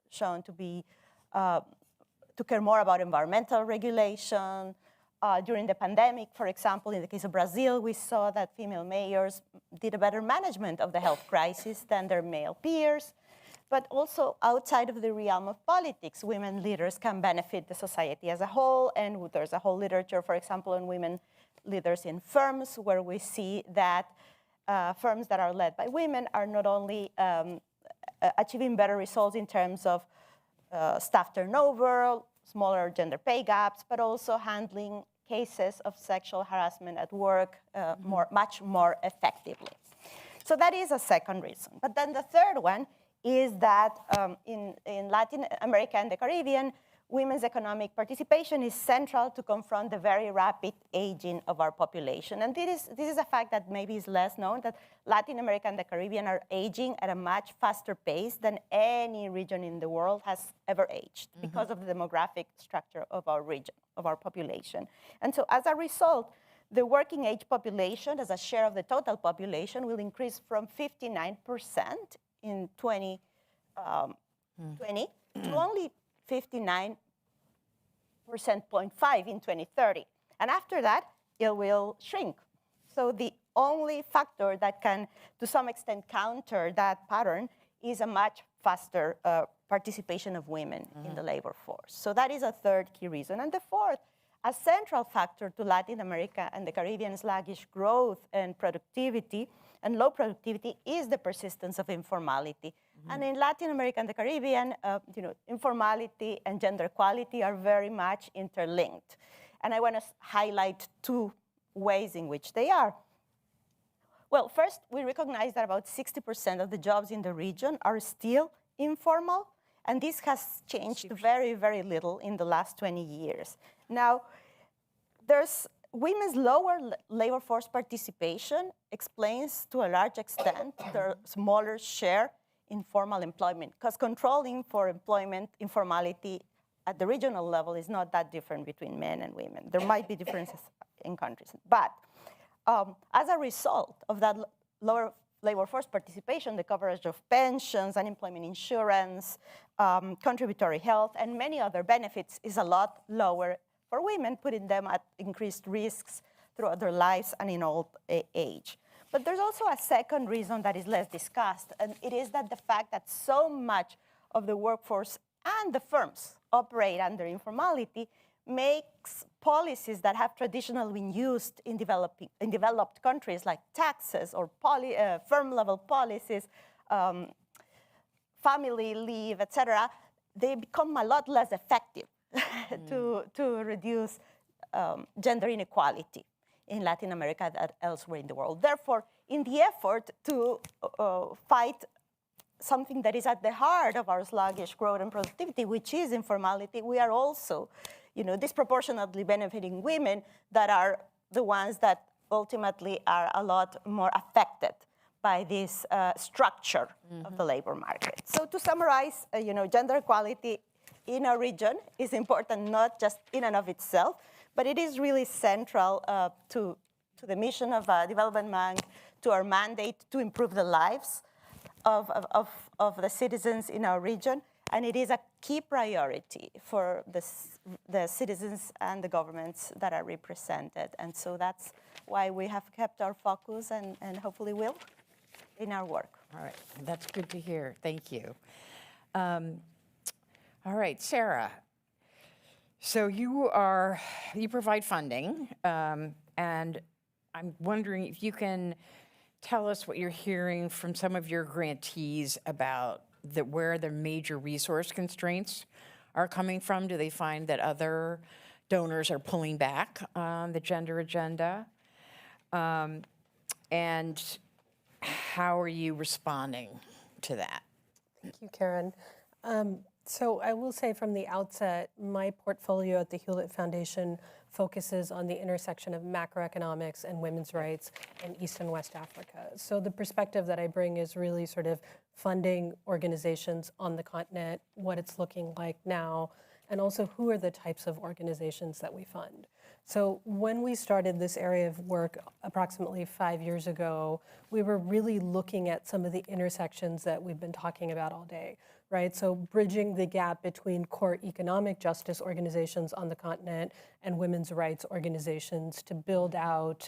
shown to care more about environmental regulation. During the pandemic, for example, in the case of Brazil, we saw that female mayors did a better management of the health crisis than their male peers. But also outside of the realm of politics, women leaders can benefit the society as a whole. And there's a whole literature, for example, on women leaders in firms, where we see that firms that are led by women are not only achieving better results in terms of staff turnover, smaller gender pay gaps, but also handling cases of sexual harassment at work much more effectively. So that is a second reason. But then the third one is that in Latin America and the Caribbean, women's economic participation is central to confront the very rapid aging of our population. And this is a fact that maybe is less known, that Latin America and the Caribbean are aging at a much faster pace than any region in the world has ever aged because of the demographic structure of our region, of our population. And so as a result, the working age population as a share of the total population will increase from 59% in 2020 to only 59.5% in 2030. And after that, it will shrink. So the only factor that can, to some extent, counter that pattern is a much faster participation of women in the labor force. So that is a third key reason. And the fourth, a central factor to Latin America and the Caribbean sluggish growth and productivity and low productivity is the persistence of informality. And in Latin America and the Caribbean, informality and gender equality are very much interlinked. And I want to highlight two ways in which they are. Well, first, we recognize that about 60% of the jobs in the region are still informal, and this has changed very, very little in the last 20 years. Now, there's women's lower labor force participation explains to a large extent their smaller share in formal employment, because controlling for employment informality at the regional level is not that different between men and women. There might be differences in countries. But as a result of that lower labor force participation, the coverage of pensions, unemployment insurance, contributory health, and many other benefits is a lot lower for women, putting them at increased risks throughout their lives and in old age. But there's also a second reason that is less discussed, and it is that the fact that so much of the workforce and the firms operate under informality makes policies that have traditionally been used in developed countries, like taxes or firm-level policies, family leave, etc., they become a lot less effective to reduce gender inequality in Latin America than elsewhere in the world. Therefore, in the effort to fight something that is at the heart of our sluggish growth and productivity, which is informality, we are also disproportionately benefiting women that are the ones that ultimately are a lot more affected by this structure of the labor market. So to summarize, gender equality in our region is important not just in and of itself, but it is really central to the mission of Development Bank, to our mandate to improve the lives of the citizens in our region. And it is a key priority for the citizens and the governments that are represented. And so that's why we have kept our focus and hopefully will in our work. All right, that's good to hear. Thank you. All right, Sarah. So you provide funding, and I'm wondering if you can tell us what you're hearing from some of your grantees about where the major resource constraints are coming from. Do they find that other donors are pulling back on the gender agenda? And how are you responding to that? Thank you, Karen. So I will say from the outset, my portfolio at the Hewlett Foundation focuses on the intersection of macroeconomics and women's rights in East and West Africa. So the perspective that I bring is really sort of funding organizations on the continent, what it's looking like now, and also who are the types of organizations that we fund. So when we started this area of work approximately 5 years ago, we were really looking at some of the intersections that we've been talking about all day, right? So bridging the gap between core economic justice organizations on the continent and women's rights organizations to build out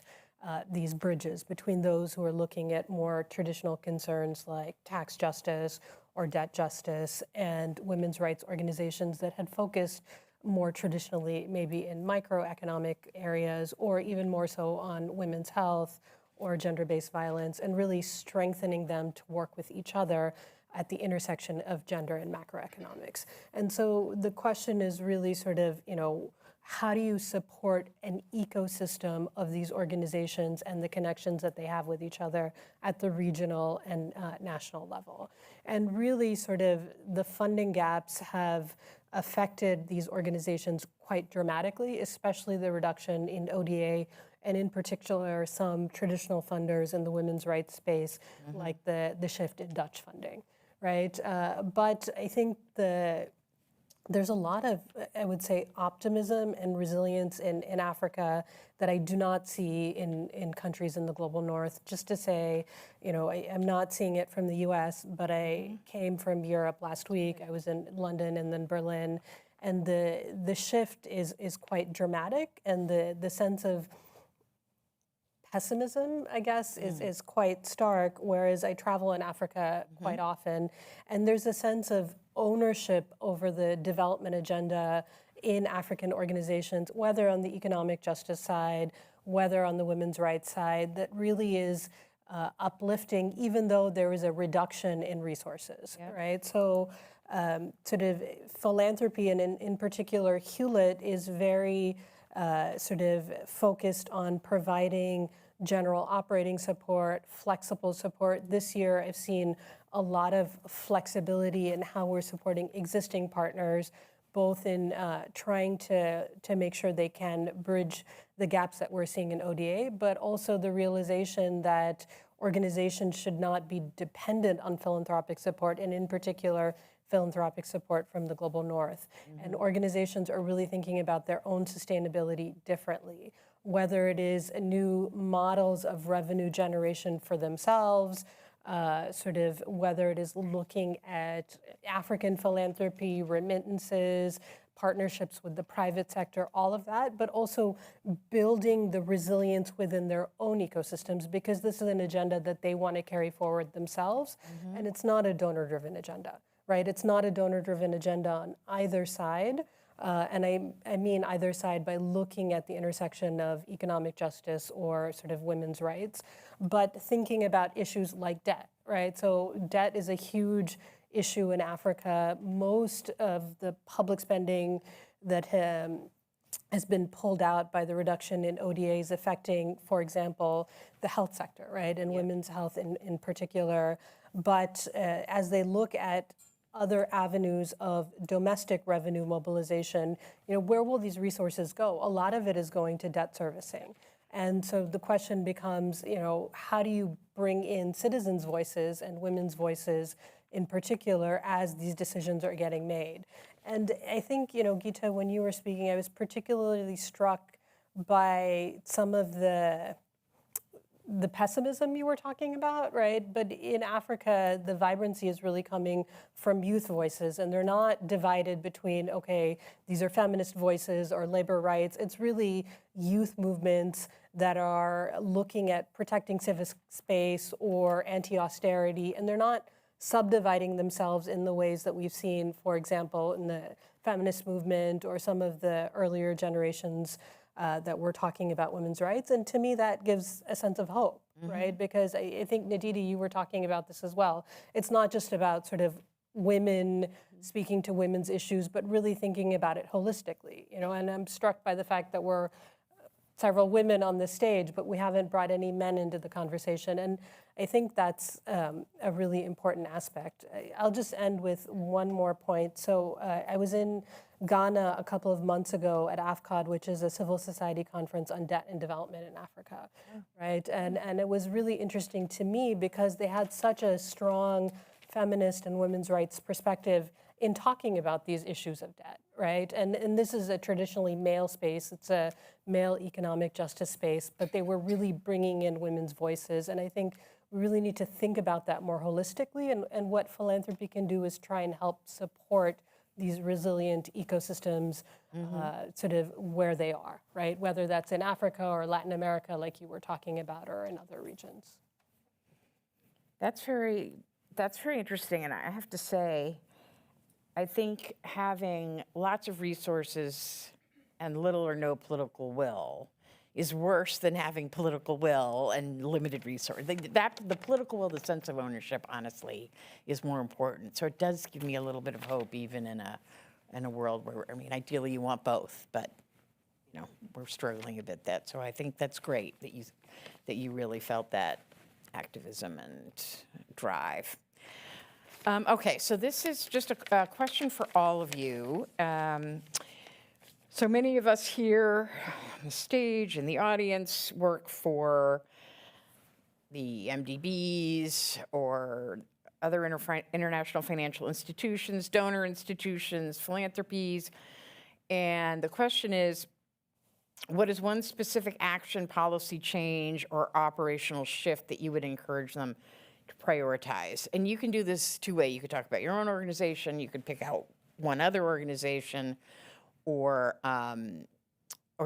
these bridges between those who are looking at more traditional concerns like tax justice or debt justice and women's rights organizations that had focused more traditionally maybe in microeconomic areas or even more so on women's health or gender-based violence, and really strengthening them to work with each other at the intersection of gender and macroeconomics. And so the question is really sort of, how do you support an ecosystem of these organizations and the connections that they have with each other at the regional and national level? And really sort of the funding gaps have affected these organizations quite dramatically, especially the reduction in ODA, and in particular, some traditional funders in the women's rights space, like the shift in Dutch funding, right? But I think there's a lot of, I would say, optimism and resilience in Africa that I do not see in countries in the global north. Just to say, I'm not seeing it from the US, but I came from Europe last week. I was in London and then Berlin. And the shift is quite dramatic, and the sense of pessimism, I guess, is quite stark, whereas I travel in Africa quite often, and there's a sense of ownership over the development agenda in African organizations, whether on the economic justice side, whether on the women's rights side, that really is uplifting, even though there is a reduction in resources, right? So sort of philanthropy, and in particular Hewlett, is very sort of focused on providing general operating support, flexible support. This year, I've seen a lot of flexibility in how we're supporting existing partners, both in trying to make sure they can bridge the gaps that we're seeing in ODA, but also the realization that organizations should not be dependent on philanthropic support, and in particular, philanthropic support from the global north. And organizations are really thinking about their own sustainability differently, whether it is new models of revenue generation for themselves, sort of whether it is looking at African philanthropy, remittances, partnerships with the private sector, all of that, but also building the resilience within their own ecosystems, because this is an agenda that they want to carry forward themselves, and it's not a donor-driven agenda, right? It's not a donor-driven agenda on either side, and I mean either side by looking at the intersection of economic justice or sort of women's rights, but thinking about issues like debt, right? So debt is a huge issue in Africa. Most of the public spending that has been pulled out by the reduction in ODAs affecting, for example, the health sector, right, and women's health in particular. But as they look at other avenues of domestic revenue mobilization, where will these resources go? A lot of it is going to debt servicing. And so the question becomes, how do you bring in citizens' voices and women's voices in particular as these decisions are getting made? And I think, Gita, when you were speaking, I was particularly struck by some of the pessimism you were talking about, right? But in Africa, the vibrancy is really coming from youth voices, and they're not divided between, okay, these are feminist voices or labor rights. It's really youth movements that are looking at protecting civic space or anti-austerity, and they're not subdividing themselves in the ways that we've seen, for example, in the feminist movement or some of the earlier generations that were talking about women's rights. And to me, that gives a sense of hope, right? Because I think, Nadidi, you were talking about this as well. It's not just about sort of women speaking to women's issues, but really thinking about it holistically, you know, and I'm struck by the fact that we're several women on the stage, but we haven't brought any men into the conversation. And I think that's a really important aspect. I'll just end with one more point. So I was in Ghana a couple of months ago at AFCOD, which is a civil society conference on debt and development in Africa, right? And it was really interesting to me because they had such a strong feminist and women's rights perspective in talking about these issues of debt, right? And this is a traditionally male space. It's a male economic justice space, but they were really bringing in women's voices. And I think we really need to think about that more holistically. And what philanthropy can do is try and help support these resilient ecosystems sort of where they are, right? Whether that's in Africa or Latin America, like you were talking about, or in other regions. That's very interesting. And I have to say, I think having lots of resources and little or no political will is worse than having political will and limited resources. The political will, the sense of ownership, honestly, is more important. So it does give me a little bit of hope, even in a world where, I mean, ideally you want both, but you know, we're struggling a bit that. So I think that's great that you really felt that activism and drive. Okay, so this is just a question for all of you. So many of us here on the stage and the audience work for the MDBs or other international financial institutions, donor institutions, philanthropies. And the question is, what is one specific action, policy change, or operational shift that you would encourage them to prioritize? And you can do this two ways. You could talk about your own organization, you could pick out one other organization, or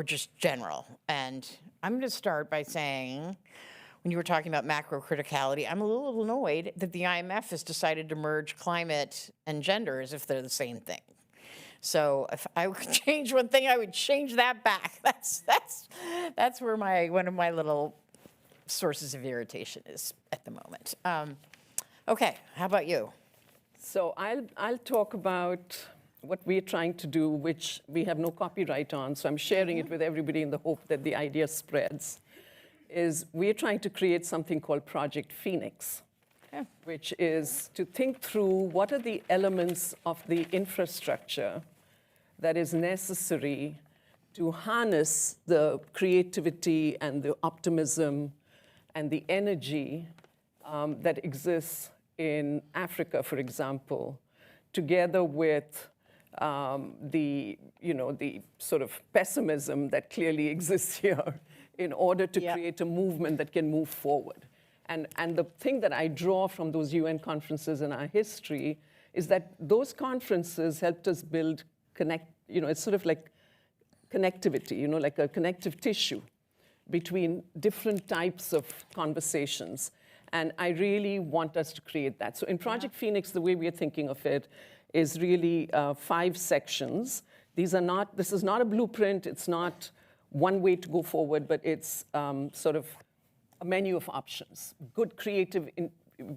just general. And I'm going to start by saying, when you were talking about macro criticality, I'm a little annoyed that the IMF has decided to merge climate and gender as if they're the same thing. So if I could change one thing, I would change that back. That's where one of my little sources of irritation is at the moment. Okay, how about you? So I'll talk about what we're trying to do, which we have no copyright on, so I'm sharing it with everybody in the hope that the idea spreads, is we're trying to create something called Project Phoenix, which is to think through what are the elements of the infrastructure that is necessary to harness the creativity and the optimism and the energy that exists in Africa, for example, together with the sort of pessimism that clearly exists here in order to create a movement that can move forward. And the thing that I draw from those UN conferences in our history is that those conferences helped us build it's sort of like connectivity, like a connective tissue between different types of conversations. And I really want us to create that. So in Project Phoenix, the way we are thinking of it is really 5 sections. This is not a blueprint. It's not one way to go forward, but it's sort of a menu of options, good, creative,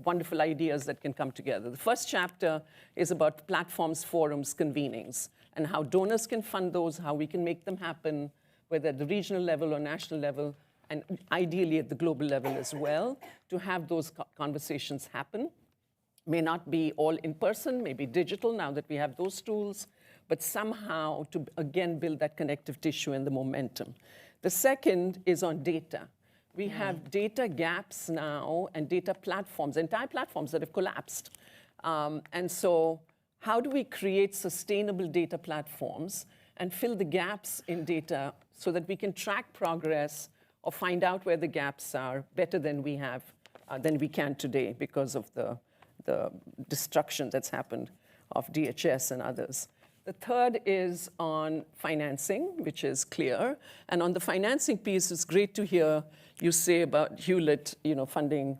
wonderful ideas that can come together. The first chapter is about platforms, forums, convenings, and how donors can fund those, how we can make them happen, whether at the regional level or national level, and ideally at the global level as well, to have those conversations happen. May not be all in person, maybe digital now that we have those tools, but somehow to, again, build that connective tissue and the momentum. The second is on data. We have data gaps now and data platforms, entire platforms that have collapsed. And so how do we create sustainable data platforms and fill the gaps in data so that we can track progress or find out where the gaps are better than we can today because of the destruction that's happened of DHS and others. The third is on financing, which is clear. And on the financing piece, it's great to hear you say about Hewlett, funding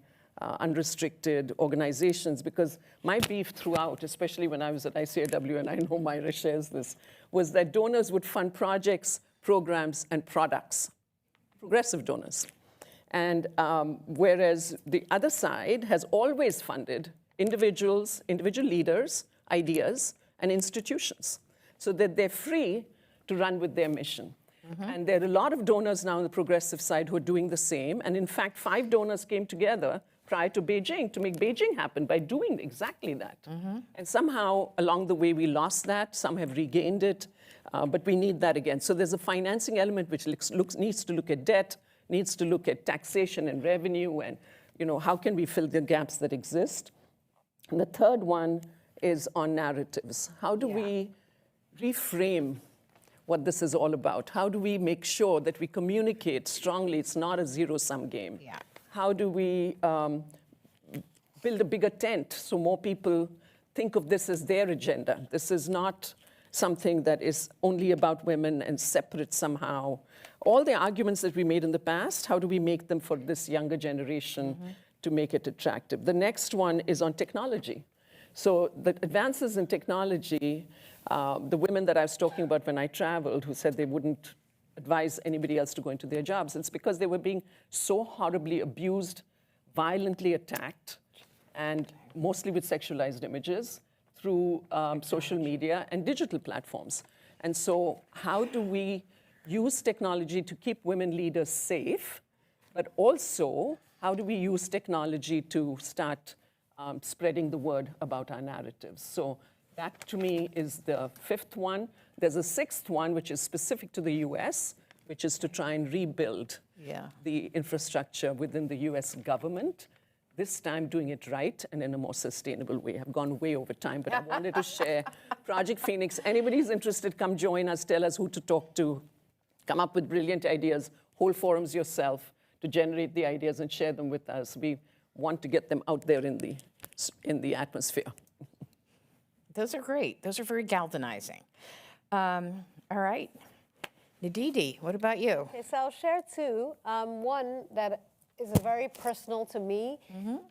unrestricted organizations, because my beef throughout, especially when I was at ICAW, and I know Myra shares this, was that donors would fund projects, programs, and products, progressive donors. And whereas the other side has always funded individuals, individual leaders, ideas, and institutions, so that they're free to run with their mission. And there are a lot of donors now on the progressive side who are doing the same. And in fact, 5 donors came together prior to Beijing to make Beijing happen by doing exactly that. And somehow along the way we lost that. Some have regained it, but we need that again. So there's a financing element which needs to look at debt, needs to look at taxation and revenue, and how can we fill the gaps that exist. And the third one is on narratives. How do we reframe what this is all about? How do we make sure that we communicate strongly? It's not a zero-sum game. How do we build a bigger tent so more people think of this as their agenda? This is not something that is only about women and separate somehow. All the arguments that we made in the past, how do we make them for this younger generation to make it attractive? The next one is on technology. So the advances in technology, the women that I was talking about when I traveled who said they wouldn't advise anybody else to go into their jobs, it's because they were being so horribly abused, violently attacked, and mostly with sexualized images through social media and digital platforms. And so how do we use technology to keep women leaders safe, but also how do we use technology to start spreading the word about our narratives? So that, to me, is the 5th one. There's a 6th one, which is specific to the US, which is to try and rebuild the infrastructure within the US government, this time doing it right and in a more sustainable way. I've gone way over time, but I wanted to share Project Phoenix. Anybody's interested, come join us, tell us who to talk to, come up with brilliant ideas, hold forums yourself to generate the ideas and share them with us. We want to get them out there in the atmosphere. Those are great. Those are very galvanizing. All right. Nadidi, what about you? Okay, so I'll share 2. One that is very personal to me,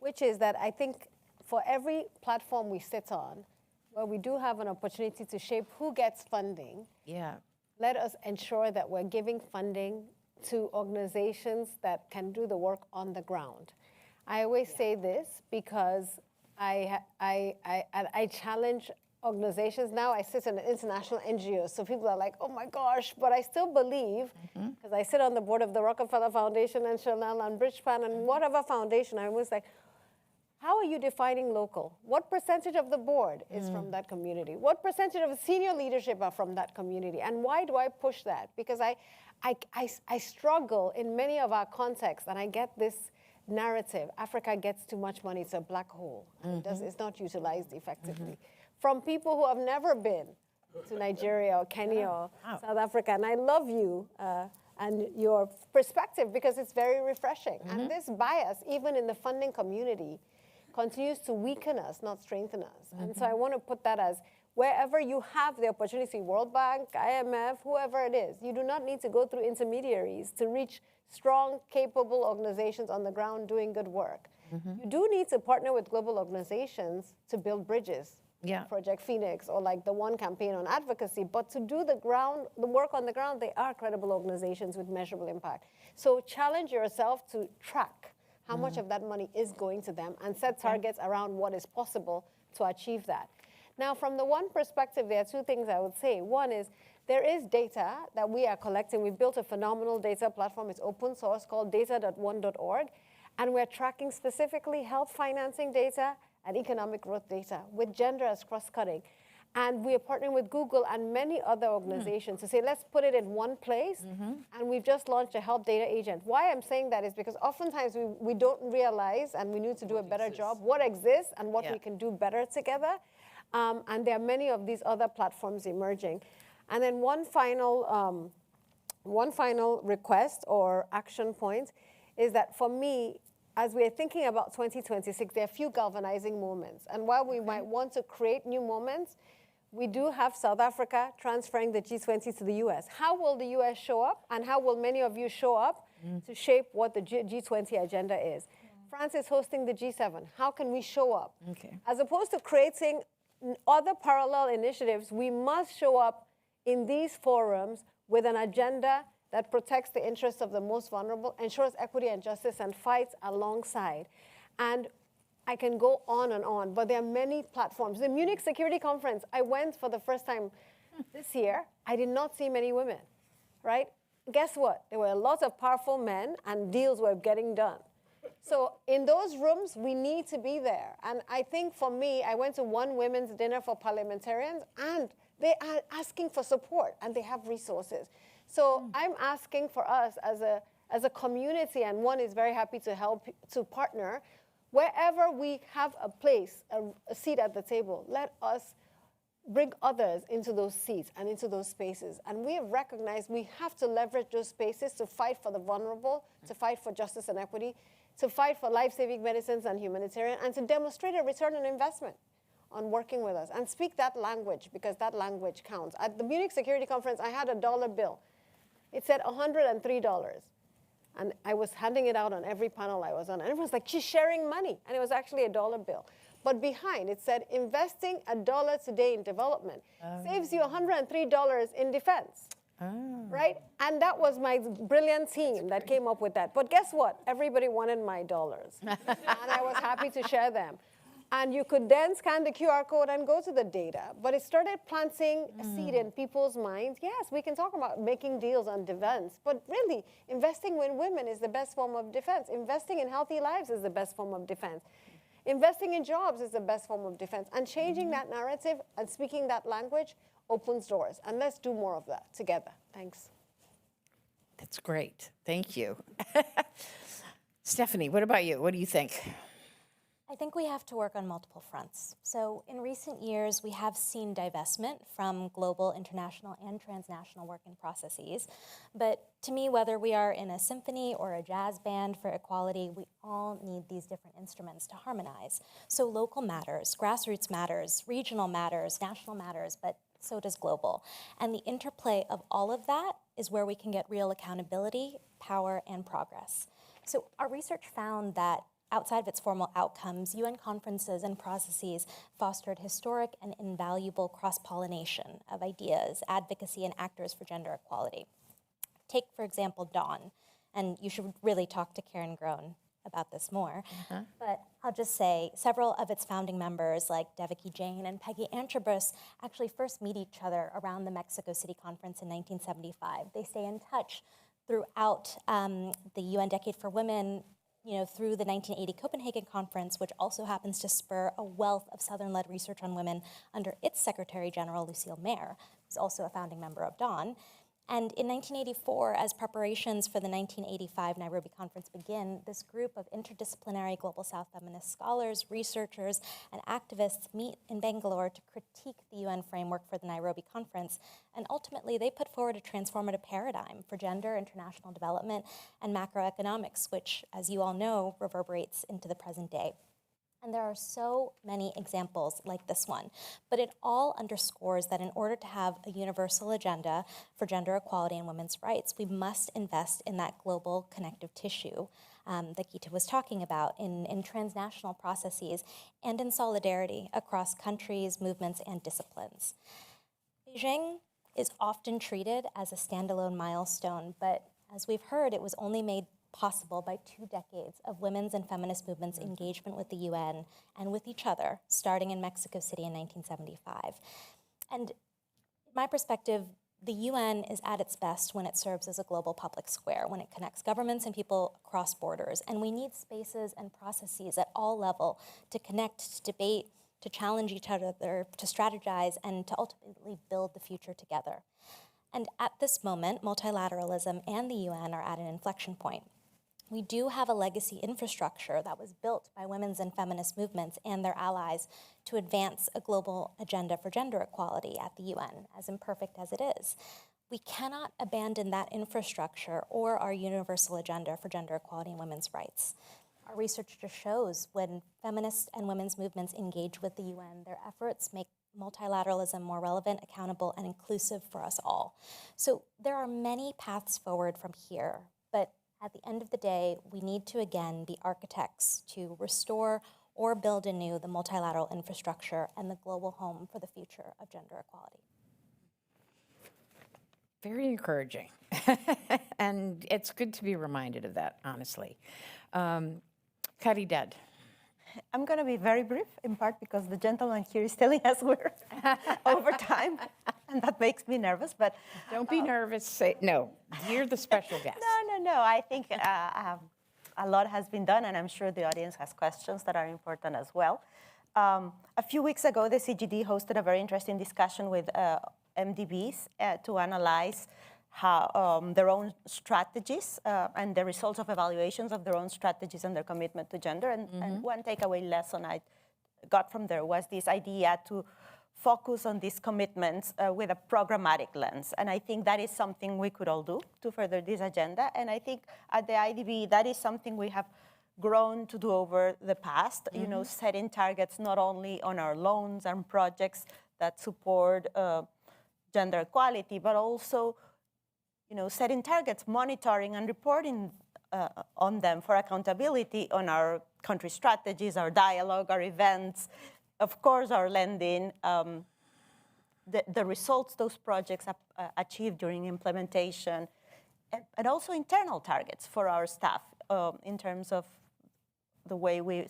which is that I think for every platform we sit on, where we do have an opportunity to shape who gets funding, let us ensure that we're giving funding to organizations that can do the work on the ground. I always say this because I challenge organizations. Now I sit in an international NGO, so people are like, oh my gosh, but I still believe, because I sit on the board of the Rockefeller Foundation and Chanel and Bridgespan and whatever foundation, I was like, how are you defining local? What percentage of the board is from that community? What percentage of the senior leadership are from that community? And why do I push that? Because I struggle in many of our contexts, and I get this narrative, Africa gets too much money, it's a black hole, and it's not utilized effectively. From people who have never been to Nigeria or Kenya or South Africa. And I love you and your perspective because it's very refreshing. And this bias, even in the funding community, continues to weaken us, not strengthen us. And so I want to put that as wherever you have the opportunity, World Bank, IMF, whoever it is, you do not need to go through intermediaries to reach strong, capable organizations on the ground doing good work. You do need to partner with global organizations to build bridges. Project Phoenix or like the One campaign on advocacy, but to do the work on the ground, they are credible organizations with measurable impact. So challenge yourself to track how much of that money is going to them and set targets around what is possible to achieve that. Now, from the One perspective, there are 2 things I would say. One is there is data that we are collecting. We've built a phenomenal data platform. It's open source called data.one.org. And we're tracking specifically health financing data and economic growth data with gender as cross-cutting. And we are partnering with Google and many other organizations to say, let's put it in one place. And we've just launched a health data agent. Why I'm saying that is because oftentimes we don't realize, and we need to do a better job, what exists and what we can do better together. And there are many of these other platforms emerging. And then one final request or action point is that for me, as we are thinking about 2026, there are a few galvanizing moments. And while we might want to create new moments, we do have South Africa transferring the G20 to the US. How will the US show up? And how will many of you show up to shape what the G20 agenda is? France is hosting the G7. How can we show up? Okay. As opposed to creating other parallel initiatives, we must show up in these forums with an agenda that protects the interests of the most vulnerable, ensures equity and justice, and fights alongside. And I can go on, but there are many platforms. The Munich Security Conference, I went for the first time this year. I did not see many women, right? Guess what? There were lots of powerful men, and deals were getting done. So in those rooms, we need to be there. And I think for me, I went to one women's dinner for parliamentarians, and they are asking for support, and they have resources. So I'm asking for us as a community, and one is very happy to help, to partner. Wherever we have a place, a seat at the table, let us bring others into those seats and into those spaces. And we have recognized we have to leverage those spaces to fight for the vulnerable, to fight for justice and equity, to fight for life-saving medicines and humanitarian, and to demonstrate a return on investment on working with us and speak that language, because that language counts. At the Munich Security Conference, I had a dollar bill. It said $103. And I was handing it out on every panel I was on. And everyone's like, she's sharing money. And it was actually a dollar bill. But behind it said, investing $1 today in development saves you $103 in defense. Right? And that was my brilliant team that came up with that. But guess what? Everybody wanted my dollars. And I was happy to share them. And you could then scan the QR code and go to the data. But it started planting a seed in people's minds. Yes, we can talk about making deals on defense, but really, investing in women is the best form of defense. Investing in healthy lives is the best form of defense. Investing in jobs is the best form of defense. And changing that narrative and speaking that language opens doors. And let's do more of that together. Thanks. That's great. Thank you. Stephanie, what about you? What do you think? I think we have to work on multiple fronts. So in recent years, we have seen divestment from global, international, and transnational working processes. But to me, whether we are in a symphony or a jazz band for equality, we all need these different instruments to harmonize. So local matters, grassroots matters, regional matters, national matters, but so does global. And the interplay of all of that is where we can get real accountability, power, and progress. So our research found that outside of its formal outcomes, UN conferences and processes fostered historic and invaluable cross-pollination of ideas, advocacy, and actors for gender equality. Take, for example, Dawn, and you should really talk to Karen Groen about this more. But I'll just say several of its founding members, like Devaki Jain and Peggy Antrobus, actually first meet each other around the Mexico City Conference in 1975. They stay in touch throughout the UN Decade for Women, through the 1980 Copenhagen Conference, which also happens to spur a wealth of Southern-led research on women under its Secretary General, Lucille Mayer, who's also a founding member of Dawn. And in 1984, as preparations for the 1985 Nairobi Conference begin, this group of interdisciplinary Global South feminist scholars, researchers, and activists meet in Bangalore to critique the UN framework for the Nairobi Conference. And ultimately, they put forward a transformative paradigm for gender, international development, and macroeconomics, which, as you all know, reverberates into the present day. And there are so many examples like this one, but it all underscores that in order to have a universal agenda for gender equality and women's rights, we must invest in that global connective tissue that Geeta was talking about, in transnational processes, and in solidarity across countries, movements, and disciplines. Beijing is often treated as a standalone milestone, but as we've heard, it was only made possible by 2 decades of women's and feminist movements' engagement with the UN and with each other, starting in Mexico City in 1975. And in my perspective, the UN is at its best when it serves as a global public square, when it connects governments and people across borders. And we need spaces and processes at all levels to connect, to debate, to challenge each other, to strategize, and to ultimately build the future together. And at this moment, multilateralism and the UN are at an inflection point. We do have a legacy infrastructure that was built by women's and feminist movements and their allies to advance a global agenda for gender equality at the UN, as imperfect as it is. We cannot abandon that infrastructure or our universal agenda for gender equality and women's rights. Our research just shows when feminist and women's movements engage with the UN, their efforts make multilateralism more relevant, accountable, and inclusive for us all. So there are many paths forward from here, but At the end of the day, we need to again be architects to restore or build anew the multilateral infrastructure and the global home for the future of gender equality. Very encouraging. And it's good to be reminded of that, honestly. Kari Dad. I'm going to be very brief, in part because the gentleman here is telling us we're over time, and that makes me nervous. But don't be nervous. Say no. You're the special guest. No. I think a lot has been done, and I'm sure the audience has questions that are important as well. A few weeks ago, the CGD hosted a very interesting discussion with MDBs to analyze how their own strategies and the results of evaluations of their own strategies and their commitment to gender. And one takeaway lesson I got from there was this idea to focus on these commitments with a programmatic lens. And I think that is something we could all do to further this agenda. And I think at the IDB, that is something we have grown to do over the past, you know, setting targets not only on our loans and projects that support gender equality, but also, you know, setting targets, monitoring and reporting on them for accountability on our country strategies, our dialogue, our events, of course, our lending, the results those projects achieve during implementation, and also internal targets for our staff in terms of the way we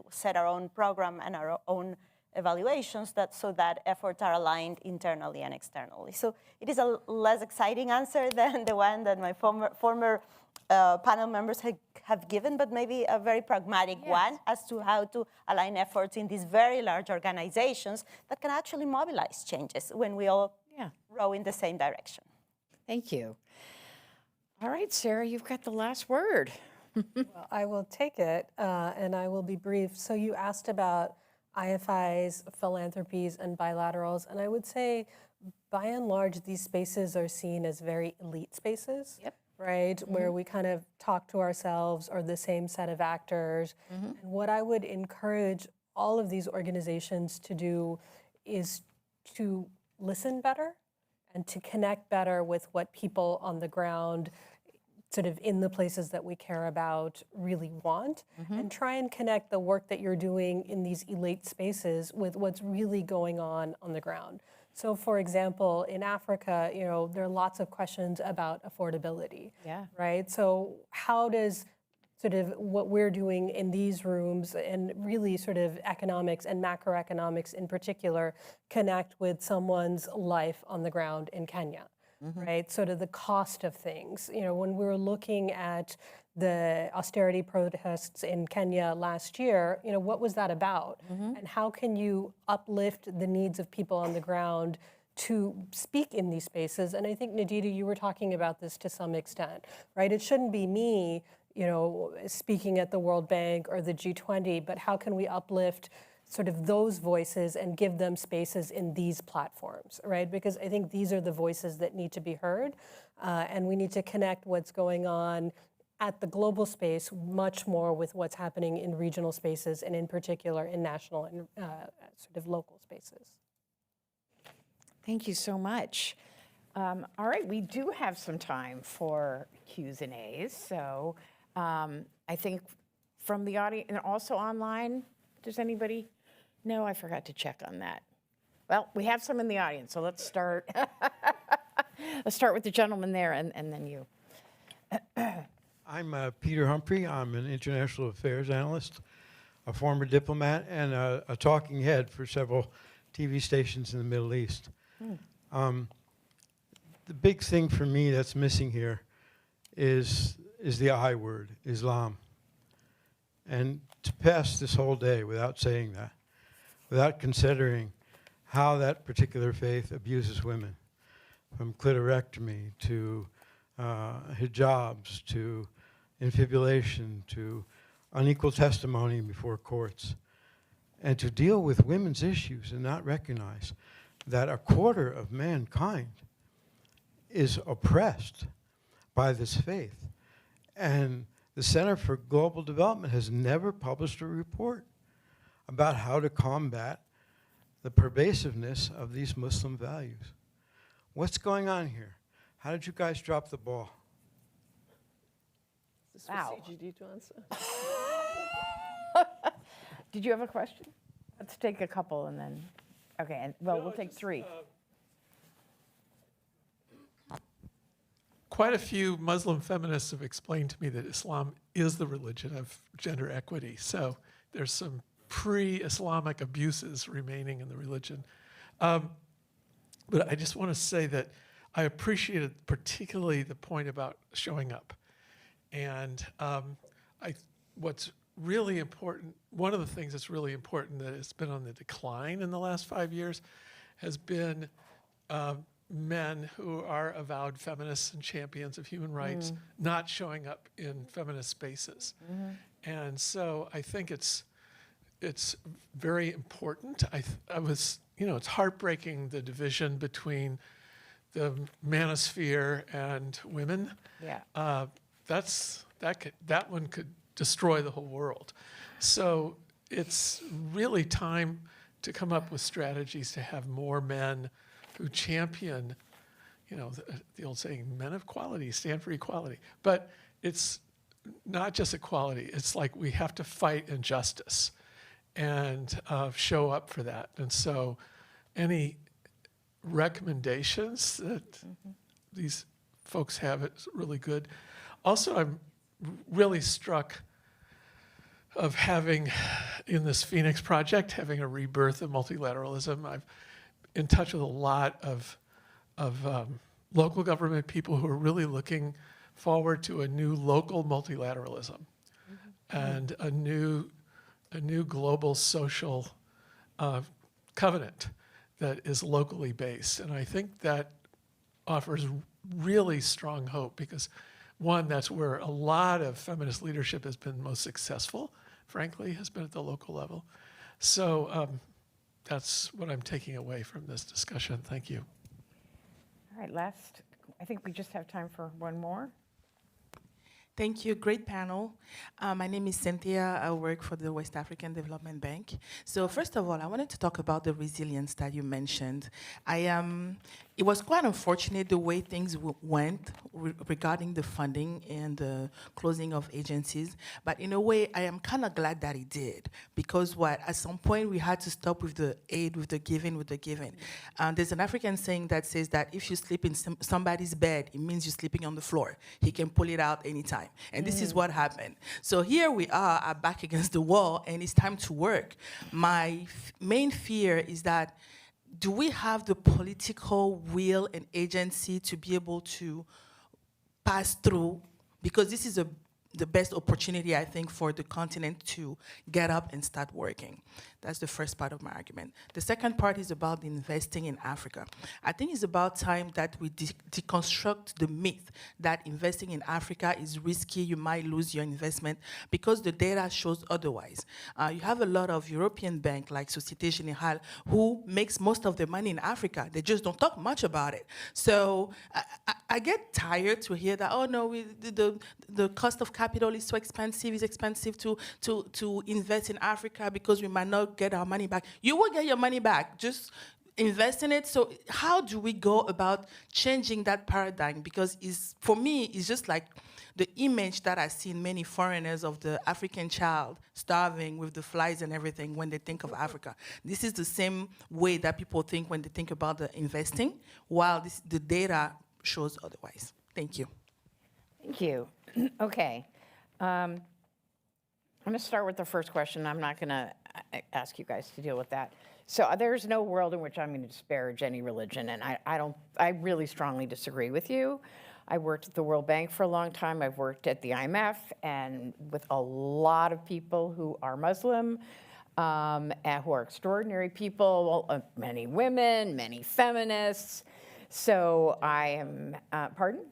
set our own program and our own evaluations, so that efforts are aligned internally and externally. So it is a less exciting answer than the one that my former panel members have given, but maybe a very pragmatic one as to how to align efforts in these very large organizations that can actually mobilize changes when we all row in the same direction. Thank you. All right, Sarah, you've got the last word. Well, I will take it, and I will be brief. So you asked about IFIs, philanthropies, and bilaterals, and I would say, by and large, these spaces are seen as very elite spaces, right? Where we kind of talk to ourselves or the same set of actors. And what I would encourage all of these organizations to do is to listen better and to connect better with what people on the ground sort of in the places that we care about really want, and try and connect the work that you're doing in these elite spaces with what's really going on the ground. So for example, in Africa, you know, there are lots of questions about affordability, right? So how does sort of what we're doing in these rooms and really sort of economics and macroeconomics in particular connect with someone's life on the ground in Kenya? Right, sort of the cost of things. You know, when we were looking at the austerity protests in Kenya last year, you know, what was that about? And how can you uplift the needs of people on the ground to speak in these spaces? And I think, Nadita, you were talking about this to some extent, right? It shouldn't be me, you know, speaking at the World Bank or the G20, but how can we uplift sort of those voices and give them spaces in these platforms, right? Because I think these are the voices that need to be heard, and we need to connect what's going on at the global space much more with what's happening in regional spaces, and in particular in national and sort of local spaces. Thank you so much. All right, we do have some time for Q's and A's, so I think from the audience, and also online, does anybody? No, I forgot to check on that. Well, we have some in the audience, so let's start. Let's start with the gentleman there, and then you. I'm Peter Humphrey. I'm an international affairs analyst, a former diplomat, and a talking head for several TV stations in the Middle East. The big thing for me that's missing here is the I word, Islam. And to pass this whole day without saying that, without considering how that particular faith abuses women, from clitorectomy to hijabs to infibulation to unequal testimony before courts, and to deal with women's issues and not recognize that a quarter of mankind is oppressed by this faith. And the Center for Global Development has never published a report about how to combat the pervasiveness of these Muslim values. What's going on here? How did you guys drop the ball? This Wow. for CGD to answer. Did you have a question? Let's take a couple and then, okay, and well, we'll take three. Quite a few Muslim feminists have explained to me that Islam is the religion of gender equity. So there's some pre-Islamic abuses remaining in the religion. But I just want to say that I appreciated particularly the point about showing up. And what's really important, one of the things that's really important that has been on the decline in the last 5 years has been men who are avowed feminists and champions of human rights not showing up in feminist spaces. And so I think it's very important. I was, it's heartbreaking, the division between the manosphere and women. Yeah. That one could destroy the whole world. So it's really time to come up with strategies to have more men who champion, the old saying, men of quality stand for equality. But it's not just equality. It's like we have to fight injustice and show up for that. And so any recommendations that these folks have, it's really good. Also, I'm really struck of having, in this Phoenix project, having a rebirth of multilateralism. I'm in touch with a lot of local government people who are really looking forward to a new local multilateralism and a new global social covenant that is locally based. And I think that offers really strong hope because, one, that's where a lot of feminist leadership has been most successful, frankly, has been at the local level. So that's what I'm taking away from this discussion. Thank you. All right, last, I think we just have time for one more. Thank you, great panel. My name is Cynthia. I work for the West African Development Bank. So first of all, I wanted to talk about the resilience that you mentioned. It was quite unfortunate the way things went regarding the funding and the closing of agencies. But in a way, I am kind of glad that it did because at some point we had to stop with the aid, with the giving. There's an African saying that says that if you sleep in somebody's bed, it means you're sleeping on the floor. He can pull it out anytime. And this is what happened. So here we are back against the wall, and it's time to work. My main fear is that do we have the political will and agency to be able to pass through? Because this is the best opportunity, I think, for the continent to get up and start working. That's the first part of my argument. The second part is about investing in Africa. I think it's about time that we deconstruct the myth that investing in Africa is risky, you might lose your investment, because the data shows otherwise. You have a lot of European banks like Société Générale who makes most of their money in Africa. They just don't talk much about it. So I get tired to hear that, oh no, the cost of capital is so expensive, it's expensive to invest in Africa because we might not get our money back. You will get your money back, just invest in it. So how do we go about changing that paradigm? Because for me, it's just like the image that I see in many foreigners of the African child starving with the flies and everything when they think of Africa. This is the same way that people think when they think about the investing, while the data shows otherwise. Thank you. Thank you. Okay. I'm going to start with the first question. I'm not going to ask you guys to deal with that. So there's no world in which I'm going to disparage any religion, and I really strongly disagree with you. I worked at the World Bank for a long time. I've worked at the IMF and with a lot of people who are Muslim, and who are extraordinary people, many women, many feminists. So I am, pardon?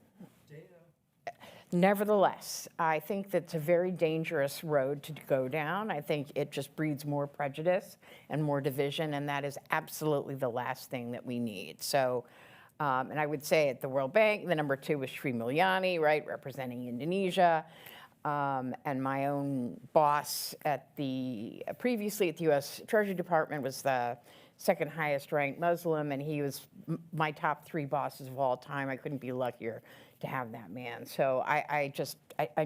Nevertheless, I think that's a very dangerous road to go down. I think it just breeds more prejudice and more division, and that is absolutely the last thing that we need. So, and I would say at the World Bank, the number 2 was Sri Mulyani, right, representing Indonesia. And my own boss previously at the U.S. Treasury Department was the second highest ranked Muslim, and he was my top 3 bosses of all time. I couldn't be luckier to have that man. So I'm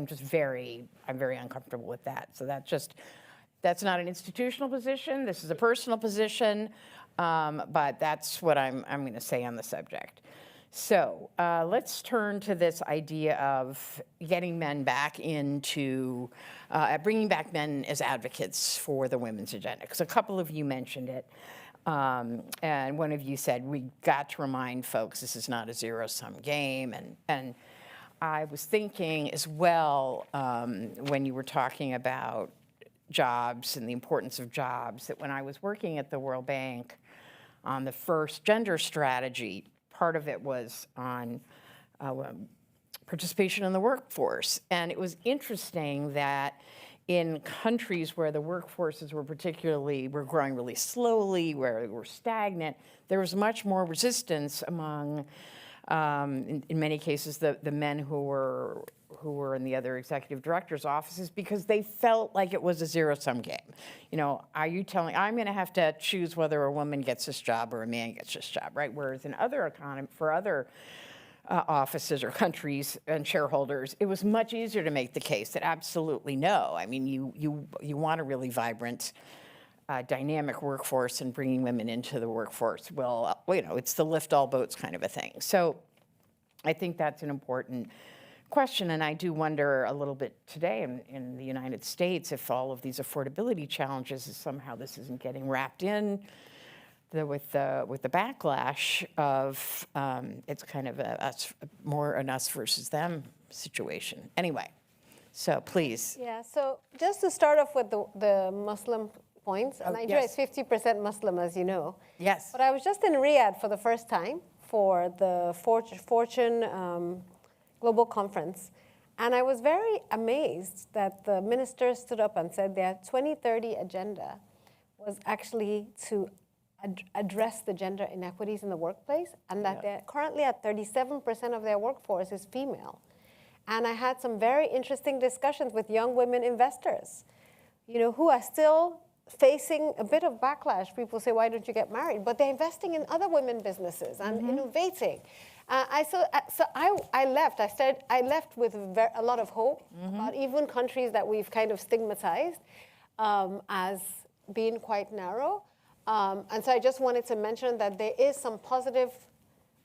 very uncomfortable with that. So that's not an institutional position. This is a personal position, but that's what I'm going to say on the subject. So let's turn to this idea of getting men back into, bringing back men as advocates for the women's agenda, because a couple of you mentioned it. And one of you said, we got to remind folks this is not a zero-sum game. And I was thinking as well, when you were talking about jobs and the importance of jobs, that when I was working at the World Bank on the first gender strategy, part of it was on participation in the workforce. And it was interesting that in countries where the workforces were growing really slowly, where they were stagnant, there was much more resistance among, in many cases, the men who were in the other executive directors' offices, because they felt like it was a zero-sum game. You know, are you telling, I'm going to have to choose whether a woman gets this job or a man gets this job, right? Whereas in other for other offices or countries and shareholders, it was much easier to make the case that absolutely no. I mean, you want a really vibrant, dynamic workforce, and bringing women into the workforce, well, you know, it's the lift all boats kind of a thing. So I think that's an important question, and I do wonder a little bit today in the United States if all of these affordability challenges, somehow this isn't getting wrapped in with the backlash of it's kind of more an us versus them situation. Anyway, so please. Yeah, so just to start off with the Muslim points, Nigeria is 50% Muslim, as you know. Yes. But I was just in Riyadh for the first time for the Fortune Global Conference, and I was very amazed that the minister stood up and said their 2030 agenda was actually to address the gender inequities in the workplace, and that they're currently at 37% of their workforce is female. And I had some very interesting discussions with young women investors, you know, who are still facing a bit of backlash. People say, why don't you get married? But they're investing in other women businesses and innovating. I left. I left with a lot of hope about even countries that we've kind of stigmatized as being quite narrow. And so I just wanted to mention that there is some positive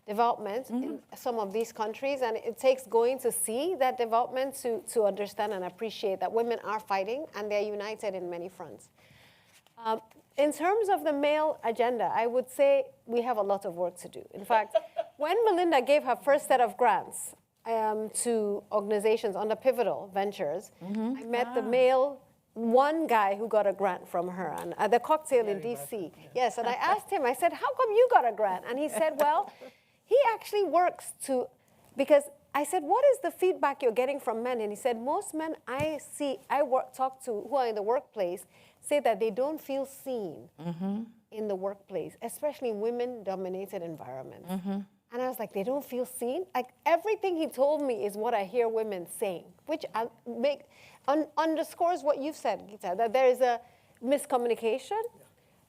development in some of these countries, and it takes going to see that development to understand and appreciate that women are fighting and they're united in many fronts. In terms of the male agenda, I would say we have a lot of work to do. In fact, when Melinda gave her first set of grants to organizations under Pivotal Ventures, I met the male one guy who got a grant from her and at the cocktail in DC. Yes, and I asked him, I said, how come you got a grant? And he said, well, he actually works because I said, what is the feedback you're getting from men? And he said, most men I talk to who are in the workplace say that they don't feel seen in the workplace, especially in women-dominated environments. And I was like, they don't feel seen? Like, everything he told me is what I hear women saying, which underscores what you've said, Gita, that there is a miscommunication,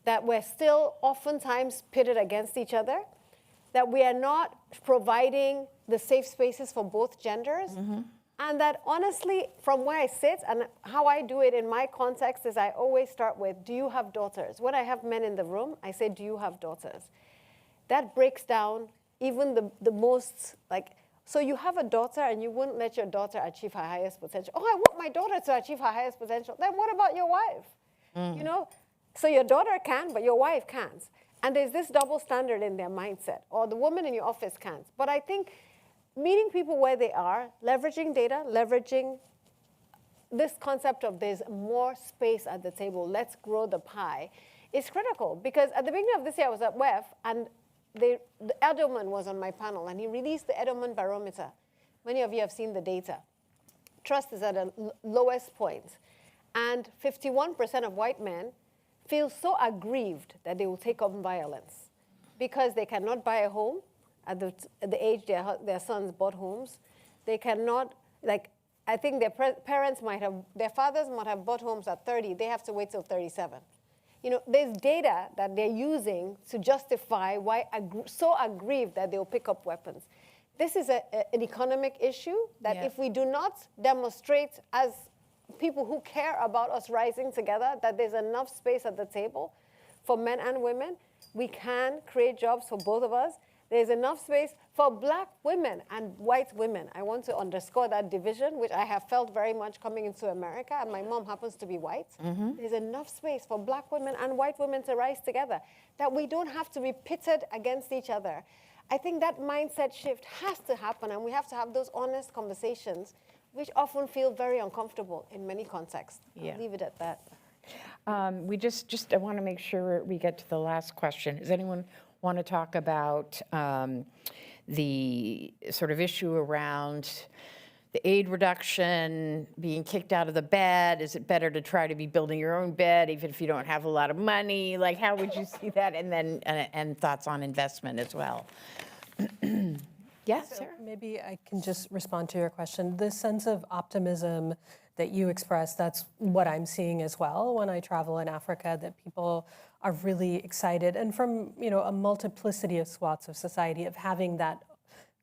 that we're still oftentimes pitted against each other, that we are not providing the safe spaces for both genders, and that honestly, from where I sit and how I do it in my context is I always start with, do you have daughters? When I have men in the room, I say, do you have daughters? That breaks down even the most, like, so you have a daughter and you wouldn't let your daughter achieve her highest potential. Oh, I want my daughter to achieve her highest potential. Then what about your wife? You know, so your daughter can, but your wife can't. And there's this double standard in their mindset, or the woman in your office can't. But I think meeting people where they are, leveraging data, leveraging this concept of there's more space at the table, let's grow the pie, is critical. Because at the beginning of this year, I was at WEF, and the Edelman was on my panel, and he released the Edelman barometer. Many of you have seen the data. Trust is at a lowest point. And 51% of white men feel so aggrieved that they will take on violence because they cannot buy a home at the age their sons bought homes. They cannot, like, I think their fathers might have bought homes at 30. They have to wait till 37. there's data that they're using to justify why so aggrieved that they'll pick up weapons. This is an economic issue that if we do not demonstrate as people who care about us rising together, that there's enough space at the table for men and women, we can create jobs for both of us. There's enough space for black women and white women. I want to underscore that division, which I have felt very much coming into America, and my mom happens to be white. There's enough space for black women and white women to rise together, that we don't have to be pitted against each other. I think that mindset shift has to happen, and we have to have those honest conversations, which often feel very uncomfortable in many contexts. I'll leave it at that. I want to make sure we get to the last question. Does anyone want to talk about the sort of issue around the aid reduction, being kicked out of the bed? Is it better to try to be building your own bed, even if you don't have a lot of money? Like, how would you see that? And then, and thoughts on investment as well. Yes, so Sarah? Maybe I can just respond to your question. This sense of optimism that you express, that's what I'm seeing as well when I travel in Africa, that people are really excited, and from a multiplicity of swaths of society, of having that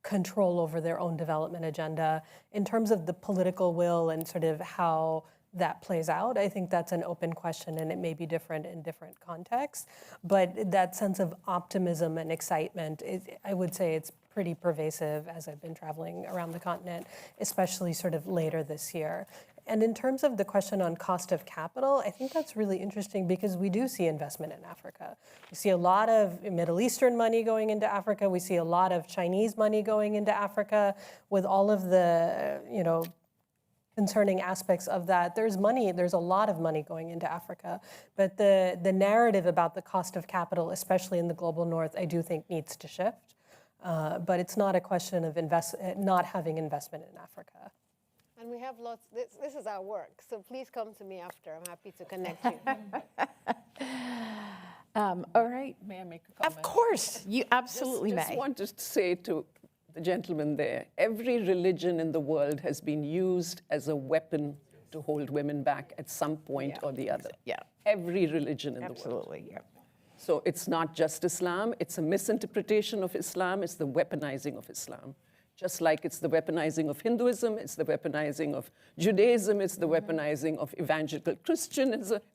control over their own development agenda. In terms of the political will and sort of how that plays out, I think that's an open question, and it may be different in different contexts. But that sense of optimism and excitement, I would say it's pretty pervasive as I've been traveling around the continent, especially sort of later this year. And in terms of the question on cost of capital, I think that's really interesting because we do see investment in Africa. We see a lot of Middle Eastern money going into Africa. We see a lot of Chinese money going into Africa. With all of the, concerning aspects of that, there's a lot of money going into Africa. But the narrative about the cost of capital, especially in the global north, I do think needs to shift. But it's not a question of not having investment in Africa. And we have lots, this is our work, so please come to me after. I'm happy to connect you. All right. May I make a comment? Of course, you absolutely Just may. want to say to the gentleman there, every religion in the world has been used as a weapon to hold women back at some point or the other. Every religion in the world. Absolutely, yeah. So it's not just Islam, it's a misinterpretation of Islam, it's the weaponizing of Islam. Just like it's the weaponizing of Hinduism, it's the weaponizing of Judaism, it's the weaponizing of evangelical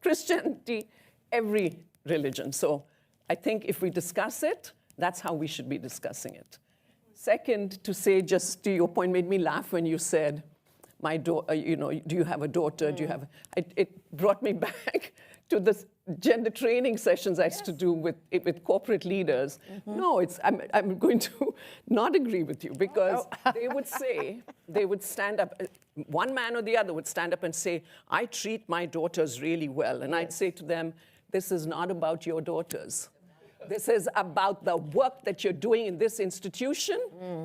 Christianity, every religion. So I think if we discuss it, that's how we should be discussing it. Second, to say, just to your point, made me laugh when you said, do you have a daughter? Do you have? It brought me back to the gender training sessions I used to do with corporate leaders. No, I'm going to not agree with you, because they would stand up, one man or the other would stand up and say, I treat my daughters really well. And I'd say to them, this is not about your daughters. This is about the work that you're doing in this institution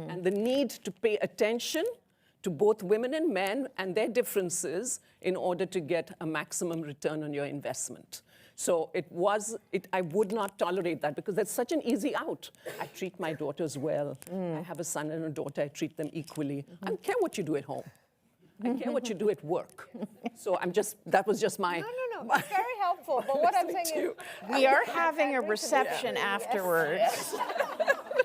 and the need to pay attention to both women and men and their differences in order to get a maximum return on your investment. So I would not tolerate that, because that's such an easy out. I treat my daughters well. I have a son and a daughter, I treat them equally. I don't care what you do at home. I care what you do at work. So that was just my... No, it's very helpful, but what I'm saying is... We are having a reception afterwards.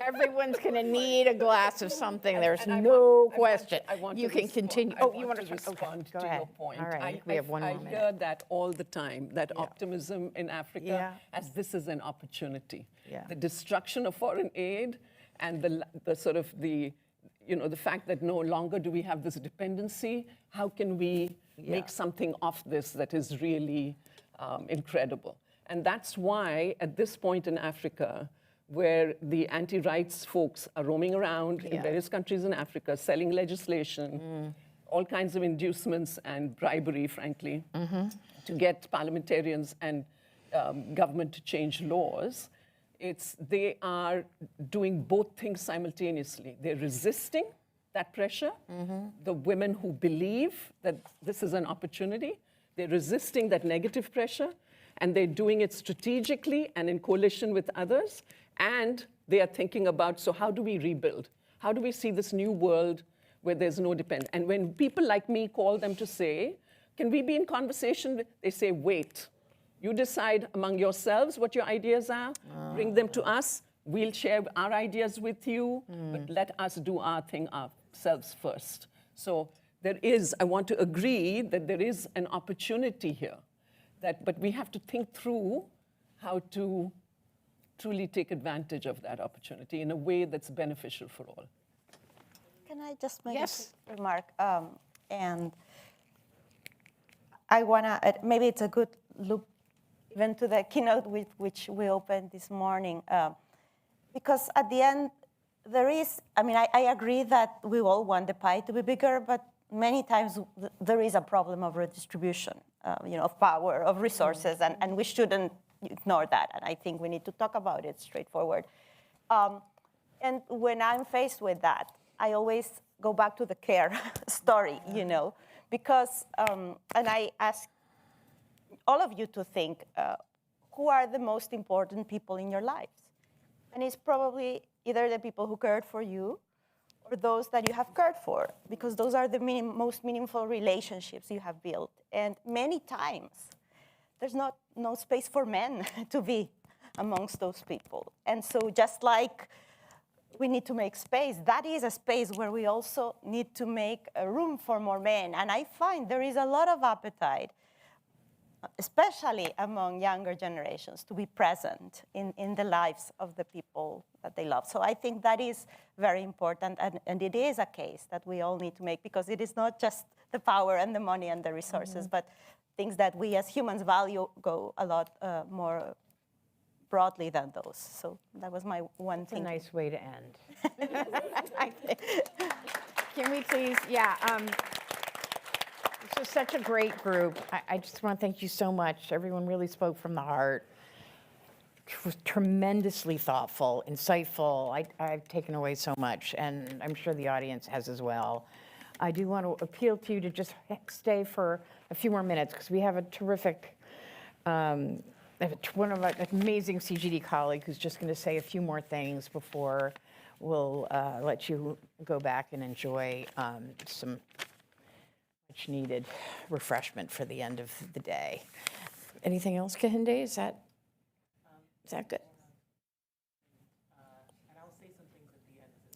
Everyone's going to need a glass of something. There's no question. You can continue. Oh, you want to respond to your point. All right, we have one more minute. I hear that all the time, that optimism in Africa, as this is an opportunity. The destruction of foreign aid and the sort of the fact that no longer do we have this dependency, how can we make something of this that is really incredible? And that's why, at this point in Africa, where the anti-rights folks are roaming around in various countries in Africa, selling legislation, all kinds of inducements and bribery, frankly, to get parliamentarians and government to change laws, they are doing both things simultaneously. They're resisting that pressure, the women who believe that this is an opportunity, they're resisting that negative pressure, and they're doing it strategically and in coalition with others, and they are thinking about, so how do we rebuild? How do we see this new world where there's no dependence? And when people like me call them to say, can we be in conversation? They say, wait, You decide among yourselves what your ideas are, bring them to us. We'll share our ideas with you, but let us do our thing ourselves first. So there is, I want to agree that there is an opportunity here, but we have to think through how to truly take advantage of that opportunity in a way that's beneficial for all. Can I just make a quick remark? And I want to, maybe it's a good loop even to the keynote with which we opened this morning. Because at the end, there is, I mean, I agree that we all want the pie to be bigger, but many times there is a problem of redistribution, of power, of resources, and we shouldn't ignore that. And I think we need to talk about it straightforward. And when I'm faced with that, I always go back to the care story, because, and I ask all of you to think, who are the most important people in your lives? And it's probably either the people who cared for you or those that you have cared for, because those are the most meaningful relationships you have built. And many times, there's no space for men to be amongst those people. And so just like we need to make space, that is a space where we also need to make a room for more men. And I find there is a lot of appetite, especially among younger generations, to be present in the lives of the people that they love. So I think that is very important, and it is a case that we all need to make, because it is not just the power and the money and the resources, but things that we as humans value go a lot more broadly than those. So that was my one thing. That's a nice way to end. Can we please, this is such a great group. I just want to thank you so much. Everyone really spoke from the heart. It was tremendously thoughtful, insightful. I've taken away so much, and I'm sure the audience has as well. I do want to appeal to you to just stay for a few more minutes, because we have a terrific, one of our amazing CGD colleague who's just going to say a few more things before we'll let you go back and enjoy some much needed refreshment for the end of the day. Anything else, Kehinde? Is that good? And I'll say some things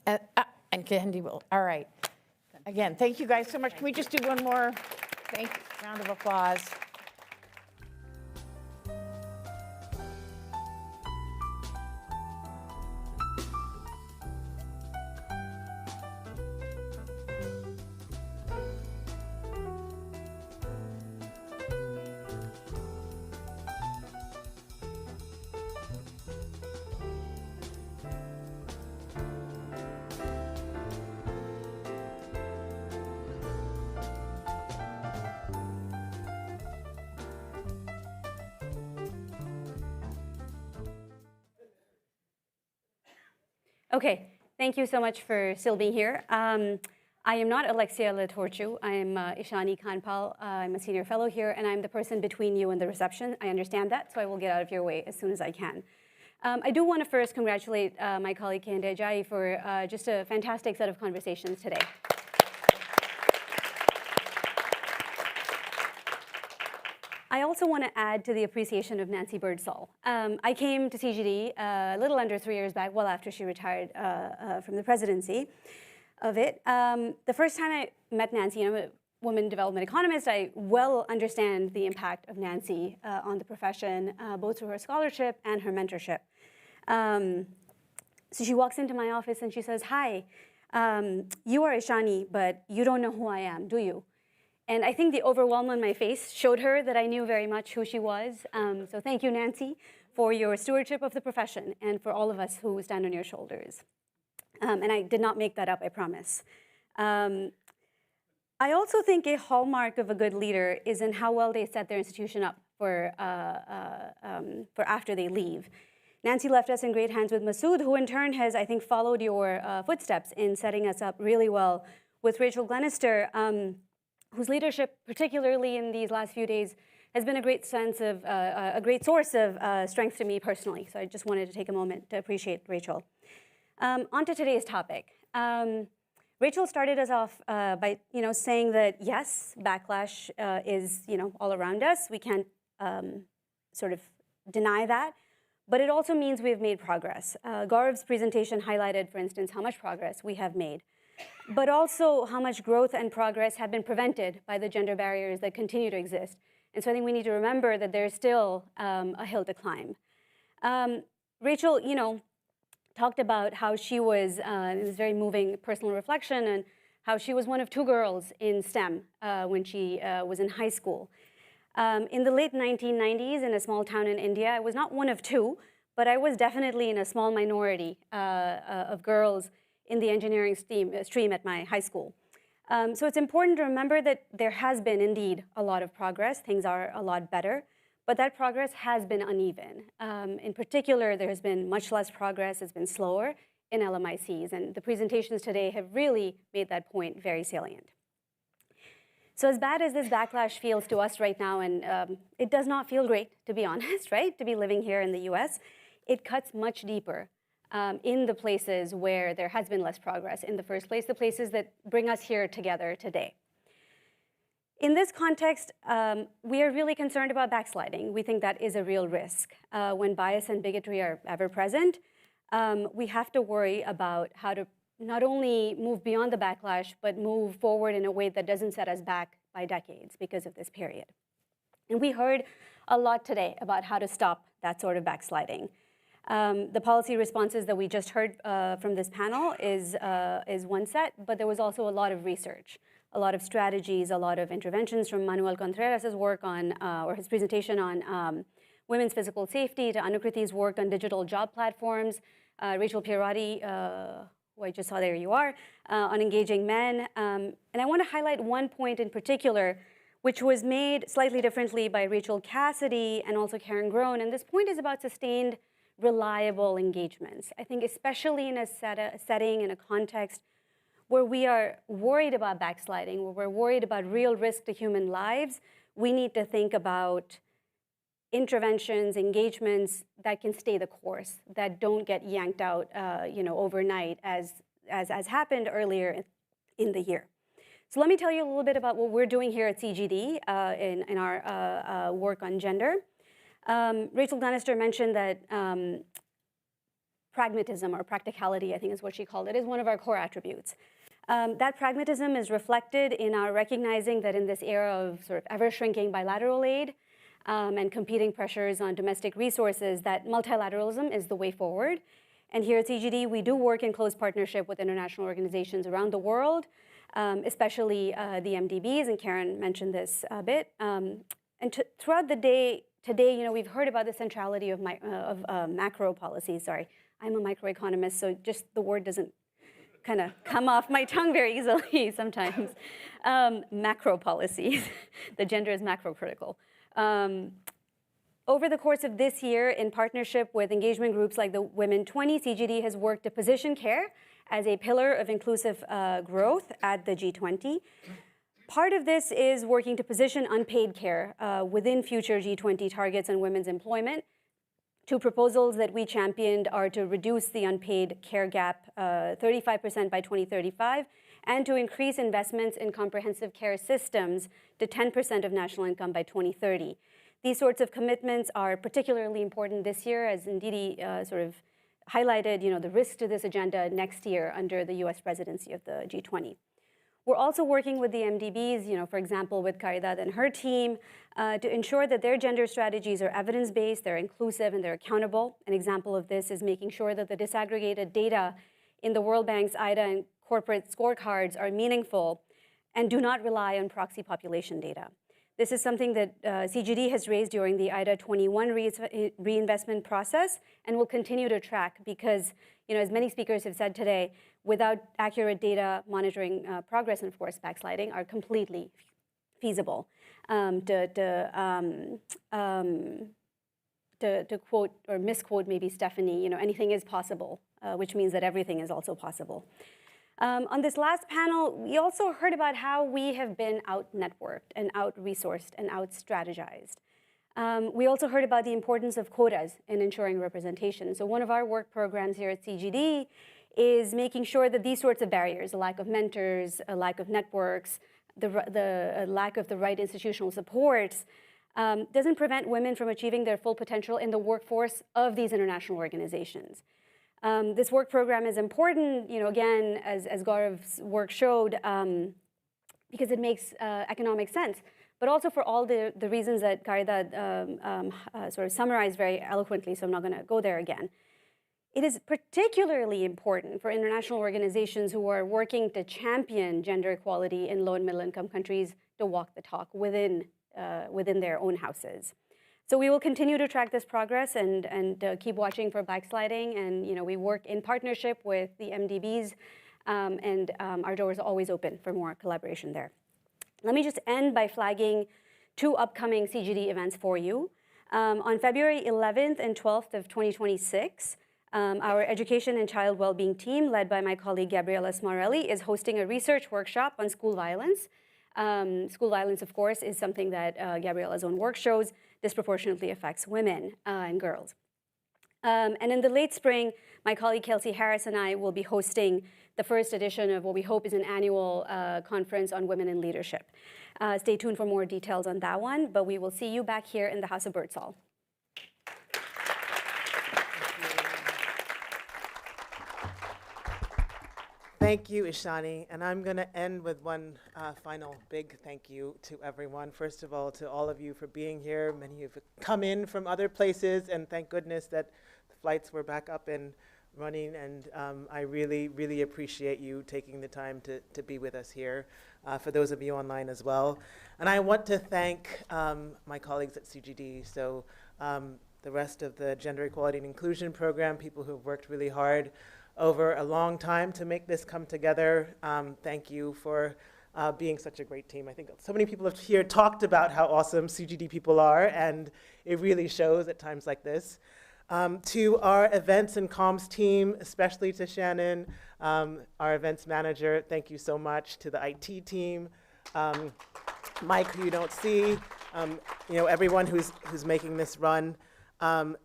at the end. And Kehinde will. All right. Again, thank you guys so much. Can we just do one more round of applause? Okay, thank you so much for still being here. I am not Alexia Latorciu. I am Ishani Kanpal. I'm a senior fellow here, and I'm the person between you and the reception. I understand that, so I will get out of your way as soon as I can. I do want to first congratulate my colleague Kehinde Ajayi for just a fantastic set of conversations today. I also want to add to the appreciation of Nancy Birdsall. I came to CGD a little under 3 years back, well after she retired from the presidency of it. The first time I met Nancy, I'm a woman development economist, I well understand the impact of Nancy on the profession, both through her scholarship and her mentorship. So she walks into my office and she says, "Hi, you are Ishani, but you don't know who I am, do you?" And I think the overwhelm on my face showed her that I knew very much who she was. So thank you, Nancy, for your stewardship of the profession and for all of us who stand on your shoulders. And I did not make that up, I promise. I also think a hallmark of a good leader is in how well they set their institution up for after they leave. Nancy left us in great hands with Masood, who in turn has, I think, followed your footsteps in setting us up really well with Rachel Glenister, whose leadership, particularly in these last few days, has been a great sense of, a great source of strength to me personally. So I just wanted to take a moment to appreciate Rachel. On to today's topic. Rachel started us off by saying that yes, backlash is all around us. We can't sort of deny that. But it also means we've made progress. Gaurav's presentation highlighted, for instance, how much progress we have made, but also how much growth and progress have been prevented by the gender barriers that continue to exist. And so I think we need to remember that there's still a hill to climb. Rachel, talked about how she was, it was very moving personal reflection, and how she was one of 2 girls in STEM when she was in high school. In the late 1990s, in a small town in India, I was not one of 2, but I was definitely in a small minority of girls in the engineering stream at my high school. So it's important to remember that there has been indeed a lot of progress. Things are a lot better, but that progress has been uneven. In particular, there has been much less progress, it's been slower in LMICs, and the presentations today have really made that point very salient. So as bad as this backlash feels to us right now, and it does not feel great, to be honest, right, to be living here in the US, it cuts much deeper in the places where there has been less progress in the first place, the places that bring us here together today. In this context, we are really concerned about backsliding. We think that is a real risk. When bias and bigotry are ever present, we have to worry about how to not only move beyond the backlash, but move forward in a way that doesn't set us back by decades because of this period. And we heard a lot today about how to stop that sort of backsliding. The policy responses that we just heard from this panel is one set, but there was also a lot of research, a lot of strategies, a lot of interventions from Manuel Contreras' work on, or his presentation on women's physical safety, to Anukriti's work on digital job platforms, Rachel Pierotti, who I just saw, there you are, on engaging men. And I want to highlight one point in particular, which was made slightly differently by Rachel Cassidy and also Karen Groen. And this point is about sustained, reliable engagements. I think especially in a setting, in a context where we are worried about backsliding, where we're worried about real risk to human lives, we need to think about interventions, engagements that can stay the course, that don't get yanked out overnight as happened earlier in the year. So let me tell you a little bit about what we're doing here at CGD in our work on gender. Rachel Glenister mentioned that pragmatism, or practicality, I think is what she called it, is one of our core attributes. That pragmatism is reflected in our recognizing that in this era of sort of ever-shrinking bilateral aid and competing pressures on domestic resources, that multilateralism is the way forward. And here at CGD, we do work in close partnership with international organizations around the world, especially the MDBs, and Karen mentioned this a bit. Throughout the day today, we've heard about the centrality of macro policies. Sorry, I'm a microeconomist, so just the word doesn't kind of come off my tongue very easily sometimes. Macro policies, the gender is macro critical. Over the course of this year, in partnership with engagement groups like the Women 20, CGD has worked to position care as a pillar of inclusive growth at the G20. Part of this is working to position unpaid care within future G20 targets on women's employment. 2 proposals that we championed are to reduce the unpaid care gap 35% by 2035, and to increase investments in comprehensive care systems to 10% of national income by 2030. These sorts of commitments are particularly important this year, as Ndidi sort of highlighted, the risk to this agenda next year under the US presidency of the G20. We're also working with the MDBs, for example, with Caridad and her team, to ensure that their gender strategies are evidence-based, they're inclusive, and they're accountable. An example of this is making sure that the disaggregated data in the World Bank's IDA and corporate scorecards are meaningful and do not rely on proxy population data. This is something that CGD has raised during the IDA 21 reinvestment process and will continue to track because, as many speakers have said today, without accurate data, monitoring progress and, of course, backsliding are completely feasible. To quote or misquote maybe Stephanie, anything is possible, which means that everything is also possible. On this last panel, we also heard about how we have been out-networked and out-resourced and out-strategized. We also heard about the importance of quotas in ensuring representation. So one of our work programs here at CGD is making sure that these sorts of barriers, a lack of mentors, a lack of networks, the lack of the right institutional supports, doesn't prevent women from achieving their full potential in the workforce of these international organizations. This work program is important, again, as Gaurav's work showed, because it makes economic sense, but also for all the reasons that Karida sort of summarized very eloquently, so I'm not going to go there again. It is particularly important for international organizations who are working to champion gender equality in low and middle income countries to walk the talk within their own houses. So we will continue to track this progress and keep watching for backsliding. And we work in partnership with the MDBs, and our doors are always open for more collaboration there. Let me just end by flagging 2 upcoming CGD events for you. On February 11th and 12th of 2026, our education and child well-being team, led by my colleague Gabriela Smarelli, is hosting a research workshop on school violence. School violence, of course, is something that Gabriela's own work shows disproportionately affects women and girls. And in the late spring, my colleague Kelsey Harris and I will be hosting the first edition of what we hope is an annual conference on women in leadership. Stay tuned for more details on that one, but we will see you back here in the House of Birdsall. Thank you, Ishani. And I'm going to end with one final big thank you to everyone. First of all, to all of you for being here. Many of you have come in from other places, and thank goodness that the flights were back up and running. And I really, really appreciate you taking the time to be with us here, for those of you online as well. And I want to thank my colleagues at CGD. So the rest of the Gender Equality and Inclusion Program, people who have worked really hard over a long time to make this come together. Thank you for being such a great team. I think so many people have here talked about how awesome CGD people are, and it really shows at times like this. To our events and comms team, especially to Shannon, our events manager, thank you so much. To the IT team, Mike, who you don't see, everyone who's making this run.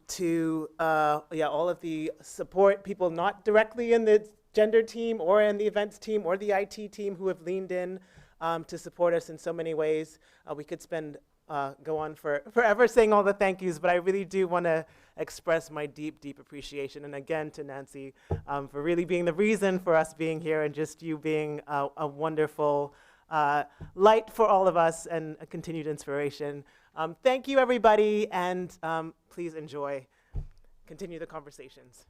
To all of the support people not directly in the gender team or in the events team or the IT team who have leaned in to support us in so many ways. We could go on forever saying all the thank yous, but I really do want to express my deep, deep appreciation. And again, to Nancy for really being the reason for us being here, and just you being a wonderful light for all of us and a continued inspiration. Thank you, everybody, and please continue the conversations.